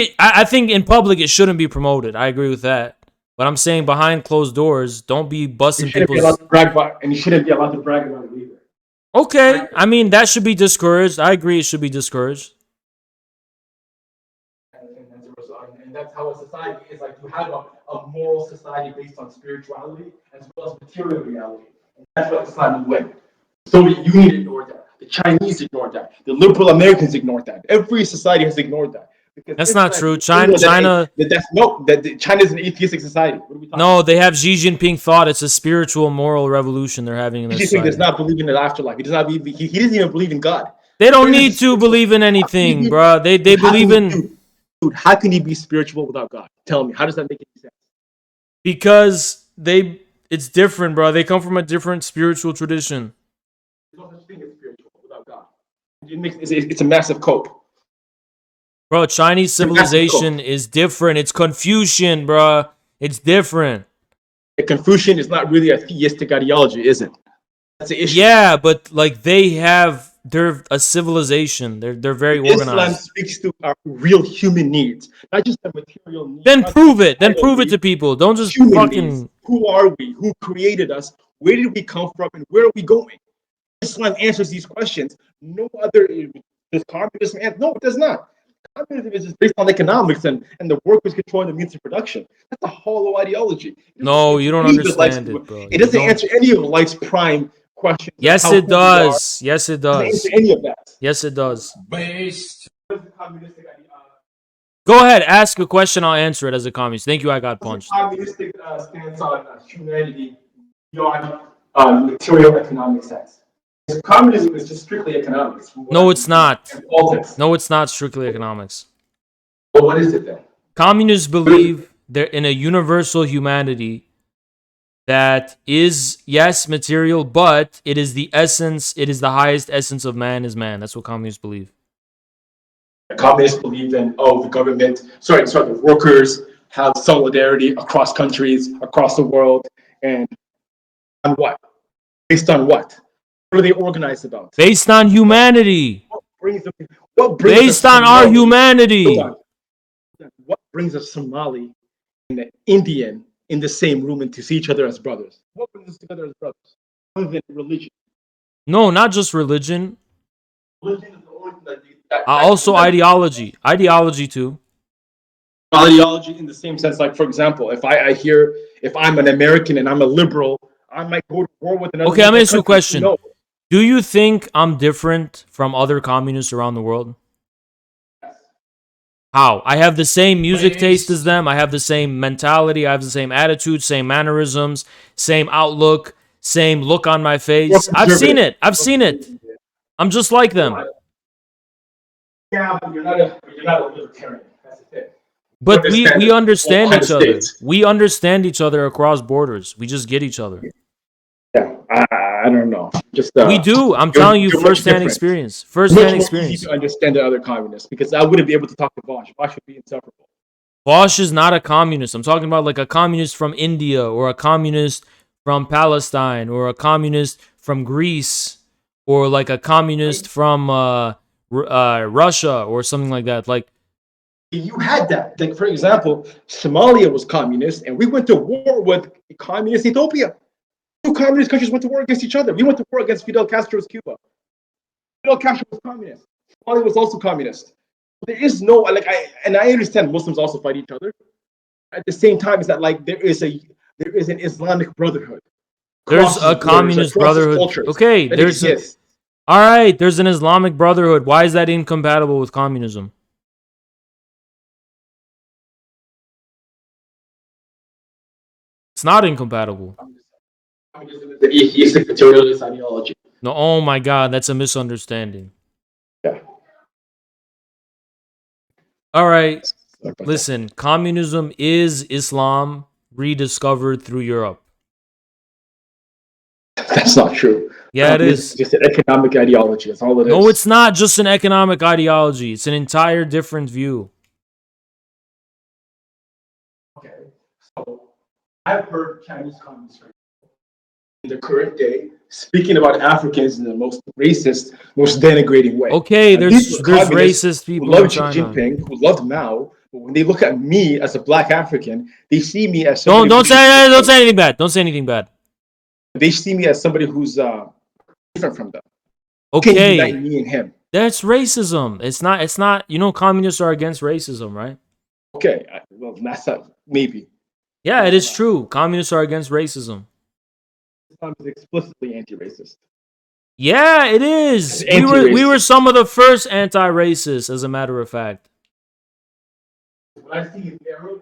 [SPEAKER 1] in public it shouldn't be promoted. I agree with that. But I'm saying behind closed doors, don't be busting people's.
[SPEAKER 24] And you shouldn't be allowed to brag about it either.
[SPEAKER 1] Okay, I mean that should be discouraged. I agree, it should be discouraged.
[SPEAKER 24] And that's how a society is. Like you have a moral society based on spirituality as well as material reality. And that's what Islam went. So you need to ignore that. The Chinese ignored that. The liberal Americans ignored that. Every society has ignored that.
[SPEAKER 1] That's not true. China.
[SPEAKER 24] China is an atheistic society. What are we talking
[SPEAKER 1] about? They have Xi Jinping thought it's a spiritual, moral revolution they're having in their society.
[SPEAKER 24] Xi Jinping does not believe in the afterlife. He does not believe. He doesn't even believe in God.
[SPEAKER 1] They don't need to believe in anything, bro. They believe in.
[SPEAKER 24] Dude, how can he be spiritual without God? Tell me, how does that make any sense?
[SPEAKER 1] Because it's different, bro. They come from a different spiritual tradition.
[SPEAKER 24] There's no such thing as spiritual without God. It's a massive cope.
[SPEAKER 1] Bro, Chinese civilization is different. It's Confucian, bro. It's different.
[SPEAKER 24] Confucian is not really a theistic ideology, is it? That's the issue.
[SPEAKER 1] Yeah, but like they're a civilization. They're very organized.
[SPEAKER 24] Islam speaks to our real human needs, not just the material needs.
[SPEAKER 1] Then prove it. Then prove it to people. Don't just fucking.
[SPEAKER 24] Needs. Who are we? Who created us? Where did we come from? And where are we going? Islam answers these questions. No other. Does communism answer? No, it does not. Communism is just based on economics and the workers controlling the means of production. That's a hollow ideology.
[SPEAKER 1] No, you don't understand it, bro.
[SPEAKER 24] It doesn't answer any of life's prime questions.
[SPEAKER 1] Yes, it does. Yes, it does.
[SPEAKER 24] It doesn't answer any of that.
[SPEAKER 1] Yes, it does. Go ahead, ask a question. I'll answer it as a communist. Thank you. I got punched.
[SPEAKER 24] Communistic stance on humanity beyond material economic sense. Communism is just strictly economics.
[SPEAKER 1] No, it's not. No, it's not strictly economics.
[SPEAKER 24] Well, what is it then?
[SPEAKER 1] Communists believe they're in a universal humanity that is, yes, material, but it is the essence, it is the highest essence of man is man. That's what communists believe.
[SPEAKER 24] Communists believe in, the government, the workers have solidarity across countries, across the world, and on what? Based on what? What are they organized about?
[SPEAKER 1] Based on humanity.
[SPEAKER 24] What brings
[SPEAKER 1] based on our humanity.
[SPEAKER 24] What brings a Somali and an Indian in the same room and to see each other as brothers? What brings us together as brothers? Other than religion.
[SPEAKER 1] No, not just religion.
[SPEAKER 24] Religion is the only thing
[SPEAKER 1] also ideology. Ideology too.
[SPEAKER 24] Ideology in the same sense, like for example, if I'm an American and I'm a liberal, I might go to war with another.
[SPEAKER 1] Okay, I'm gonna ask you a question. No. Do you think I'm different from other communists around the world? How? I have the same music taste as them. I have the same mentality. I have the same attitude, same mannerisms, same outlook, same look on my face. I've seen it. I'm just like them.
[SPEAKER 24] Yeah, but you're not a libertarian. That's the thing.
[SPEAKER 1] But we understand each other. We understand each other across borders. We just get each other.
[SPEAKER 24] Yeah, I don't know.
[SPEAKER 1] We do. I'm telling you, firsthand experience. Firsthand experience.
[SPEAKER 24] Easy to understand the other communists because I wouldn't be able to talk to Bosch. Bosch would be insufferable.
[SPEAKER 1] Bosch is not a communist. I'm talking about like a communist from India or a communist from Palestine or a communist from Greece or like a communist from Russia or something like that. Like
[SPEAKER 24] You had that. Like, for example, Somalia was communist, and we went to war with communist Ethiopia. Two communist countries went to war against each other. We went to war against Fidel Castro's Cuba. Fidel Castro was communist. Somalia was also communist. There is no I understand Muslims also fight each other. At the same time, is that like there is an Islamic brotherhood.
[SPEAKER 1] There's a communist brotherhood. Okay, there's all right. There's an Islamic brotherhood. Why is that incompatible with communism? It's not incompatible.
[SPEAKER 24] Communism is the atheistic materialist ideology.
[SPEAKER 1] No, oh my God, that's a misunderstanding.
[SPEAKER 24] Yeah.
[SPEAKER 1] All right. Listen, communism is Islam rediscovered through Europe.
[SPEAKER 24] That's not true.
[SPEAKER 1] Yeah, it is.
[SPEAKER 24] It's just an economic ideology. That's all it is.
[SPEAKER 1] No, it's not just an economic ideology. It's an entire different view.
[SPEAKER 24] Okay. So I've heard Chinese communists in the current day speaking about Africans in the most racist, most denigrating way.
[SPEAKER 1] Okay, there's racist people
[SPEAKER 24] who love
[SPEAKER 1] in
[SPEAKER 24] Xi
[SPEAKER 1] China.
[SPEAKER 24] Jinping, who loved Mao, but when they look at me as a black African, they see me as
[SPEAKER 1] Don't say anything bad. Don't say anything bad.
[SPEAKER 24] They see me as somebody who's different from them.
[SPEAKER 1] Okay,
[SPEAKER 24] unite me and him.
[SPEAKER 1] That's racism. It's not. You know, communists are against racism, right?
[SPEAKER 24] Okay, well, that's not maybe.
[SPEAKER 1] Yeah, it is true. Communists are against racism.
[SPEAKER 24] Islam is explicitly anti-racist.
[SPEAKER 1] Yeah, it is. We were some of the first anti-racists, as a matter of fact.
[SPEAKER 24] When I see an Arab,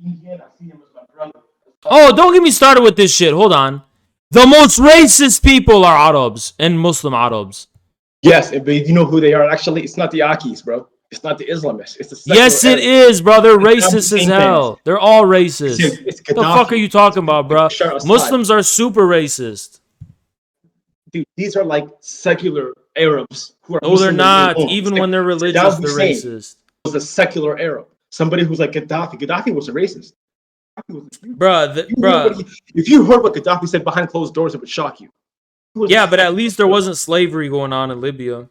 [SPEAKER 24] Indian, I see him as my brother.
[SPEAKER 1] Oh, don't get me started with this shit. Hold on. The most racist people are Arabs and Muslim Arabs.
[SPEAKER 24] Yes, but you know who they are? Actually, it's not the Akis, bro. It's not the Islamists. It's the secular
[SPEAKER 1] Yes, it is, bro. They're racist as hell. They're all racist. What the fuck are you talking about, bro? Muslims are super racist.
[SPEAKER 24] Dude, these are like secular Arabs who are.
[SPEAKER 1] No, they're not. Even when they're religious, they're racist.
[SPEAKER 24] Was a secular Arab, somebody who's like Gaddafi. Gaddafi was a racist. If you heard what Gaddafi said behind closed doors, it would shock you.
[SPEAKER 1] Yeah, but at least there wasn't slavery going on in Libya.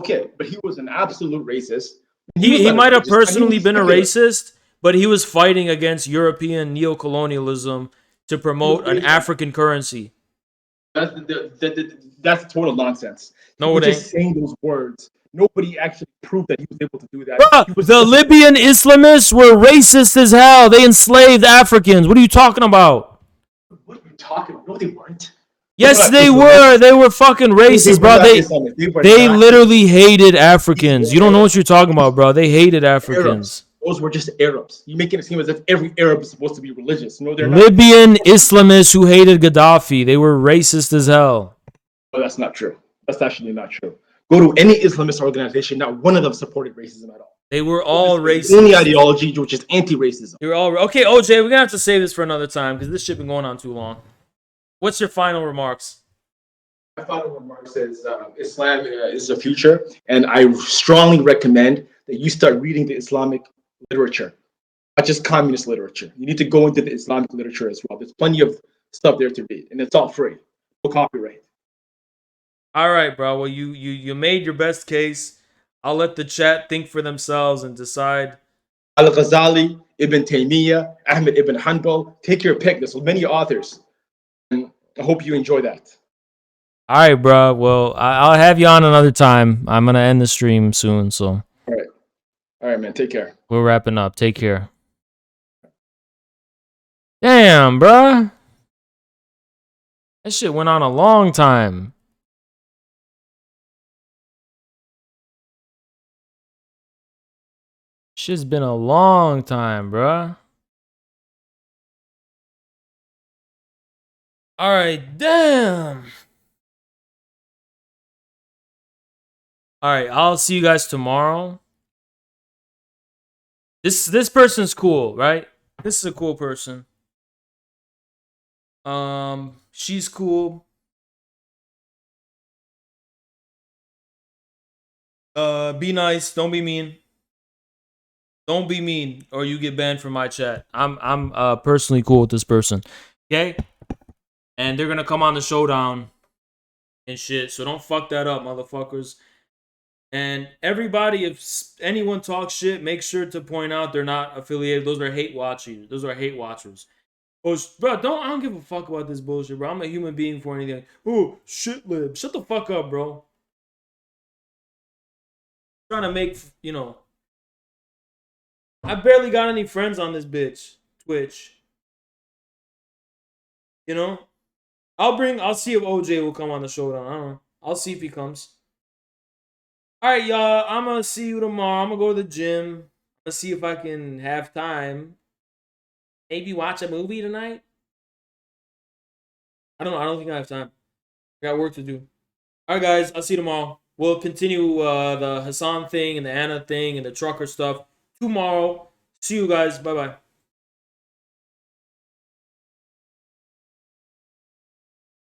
[SPEAKER 24] Okay, but he was an absolute racist.
[SPEAKER 1] He might have personally been a racist, but he was fighting against European neocolonialism to promote an African currency.
[SPEAKER 24] That's total nonsense.
[SPEAKER 1] No, it ain't.
[SPEAKER 24] Just saying those words. Nobody actually proved that he was able to do that.
[SPEAKER 1] Bruh, the Libyan Islamists were racist as hell. They enslaved Africans. What are you talking about?
[SPEAKER 24] What are you talking about? No, they weren't.
[SPEAKER 1] Yes, they were. They were fucking racist, bro. They literally hated Africans. You don't know what you're talking about, bro. They hated Africans.
[SPEAKER 24] Those were just Arabs. You're making it seem as if every Arab is supposed to be religious. No, they're not.
[SPEAKER 1] Libyan Islamists who hated Gaddafi. They were racist as hell.
[SPEAKER 24] Well, that's not true. That's actually not true. Go to any Islamist organization, not one of them supported racism at all.
[SPEAKER 1] They were all racist.
[SPEAKER 24] The only ideology which is anti-racism.
[SPEAKER 1] They were all okay. OJ, we're gonna have to save this for another time because this shit been going on too long. What's your final remarks?
[SPEAKER 24] My final remarks is Islam is the future, and I strongly recommend that you start reading the Islamic literature, not just communist literature. You need to go into the Islamic literature as well. There's plenty of stuff there to read, and it's all free, no copyright.
[SPEAKER 1] All right, bro. Well, you made your best case. I'll let the chat think for themselves and decide.
[SPEAKER 24] Al-Ghazali, Ibn Taymiyyah, Ahmed Ibn Hanbal. Take your pick. There's many authors. And I hope you enjoy that.
[SPEAKER 1] All right, bro. Well, I'll have you on another time. I'm going to end the stream soon, so.
[SPEAKER 24] All right. All right, man. Take care.
[SPEAKER 1] We're wrapping up. Take care. Damn, bro. That shit went on a long time. Shit's been a long time, bruh. Alright, damn. Alright, I'll see you guys tomorrow. This person's cool, right? This is a cool person. She's cool. Be nice, don't be mean. Don't be mean, or you get banned from my chat. I'm personally cool with this person, okay? And they're gonna come on the showdown and shit. So don't fuck that up, motherfuckers. And everybody, if anyone talks shit, make sure to point out they're not affiliated. Those are hate watchers. Those are hate watchers. Oh, bro, I don't give a fuck about this bullshit, bro. I'm a human being for anything. Oh, shit lib. Shut the fuck up, bro. I'm trying to make, you know. I barely got any friends on this bitch. Twitch. You know? I'll see if OJ will come on the showdown. I don't know. I'll see if he comes. Alright, y'all. I'm gonna see you tomorrow. I'm gonna go to the gym. Let's see if I can have time. Maybe watch a movie tonight. I don't know. I don't think I have time. I got work to do. Alright, guys. I'll see you tomorrow. We'll continue the Hassan thing and the Anna thing and the trucker stuff tomorrow. See you guys. Bye-bye.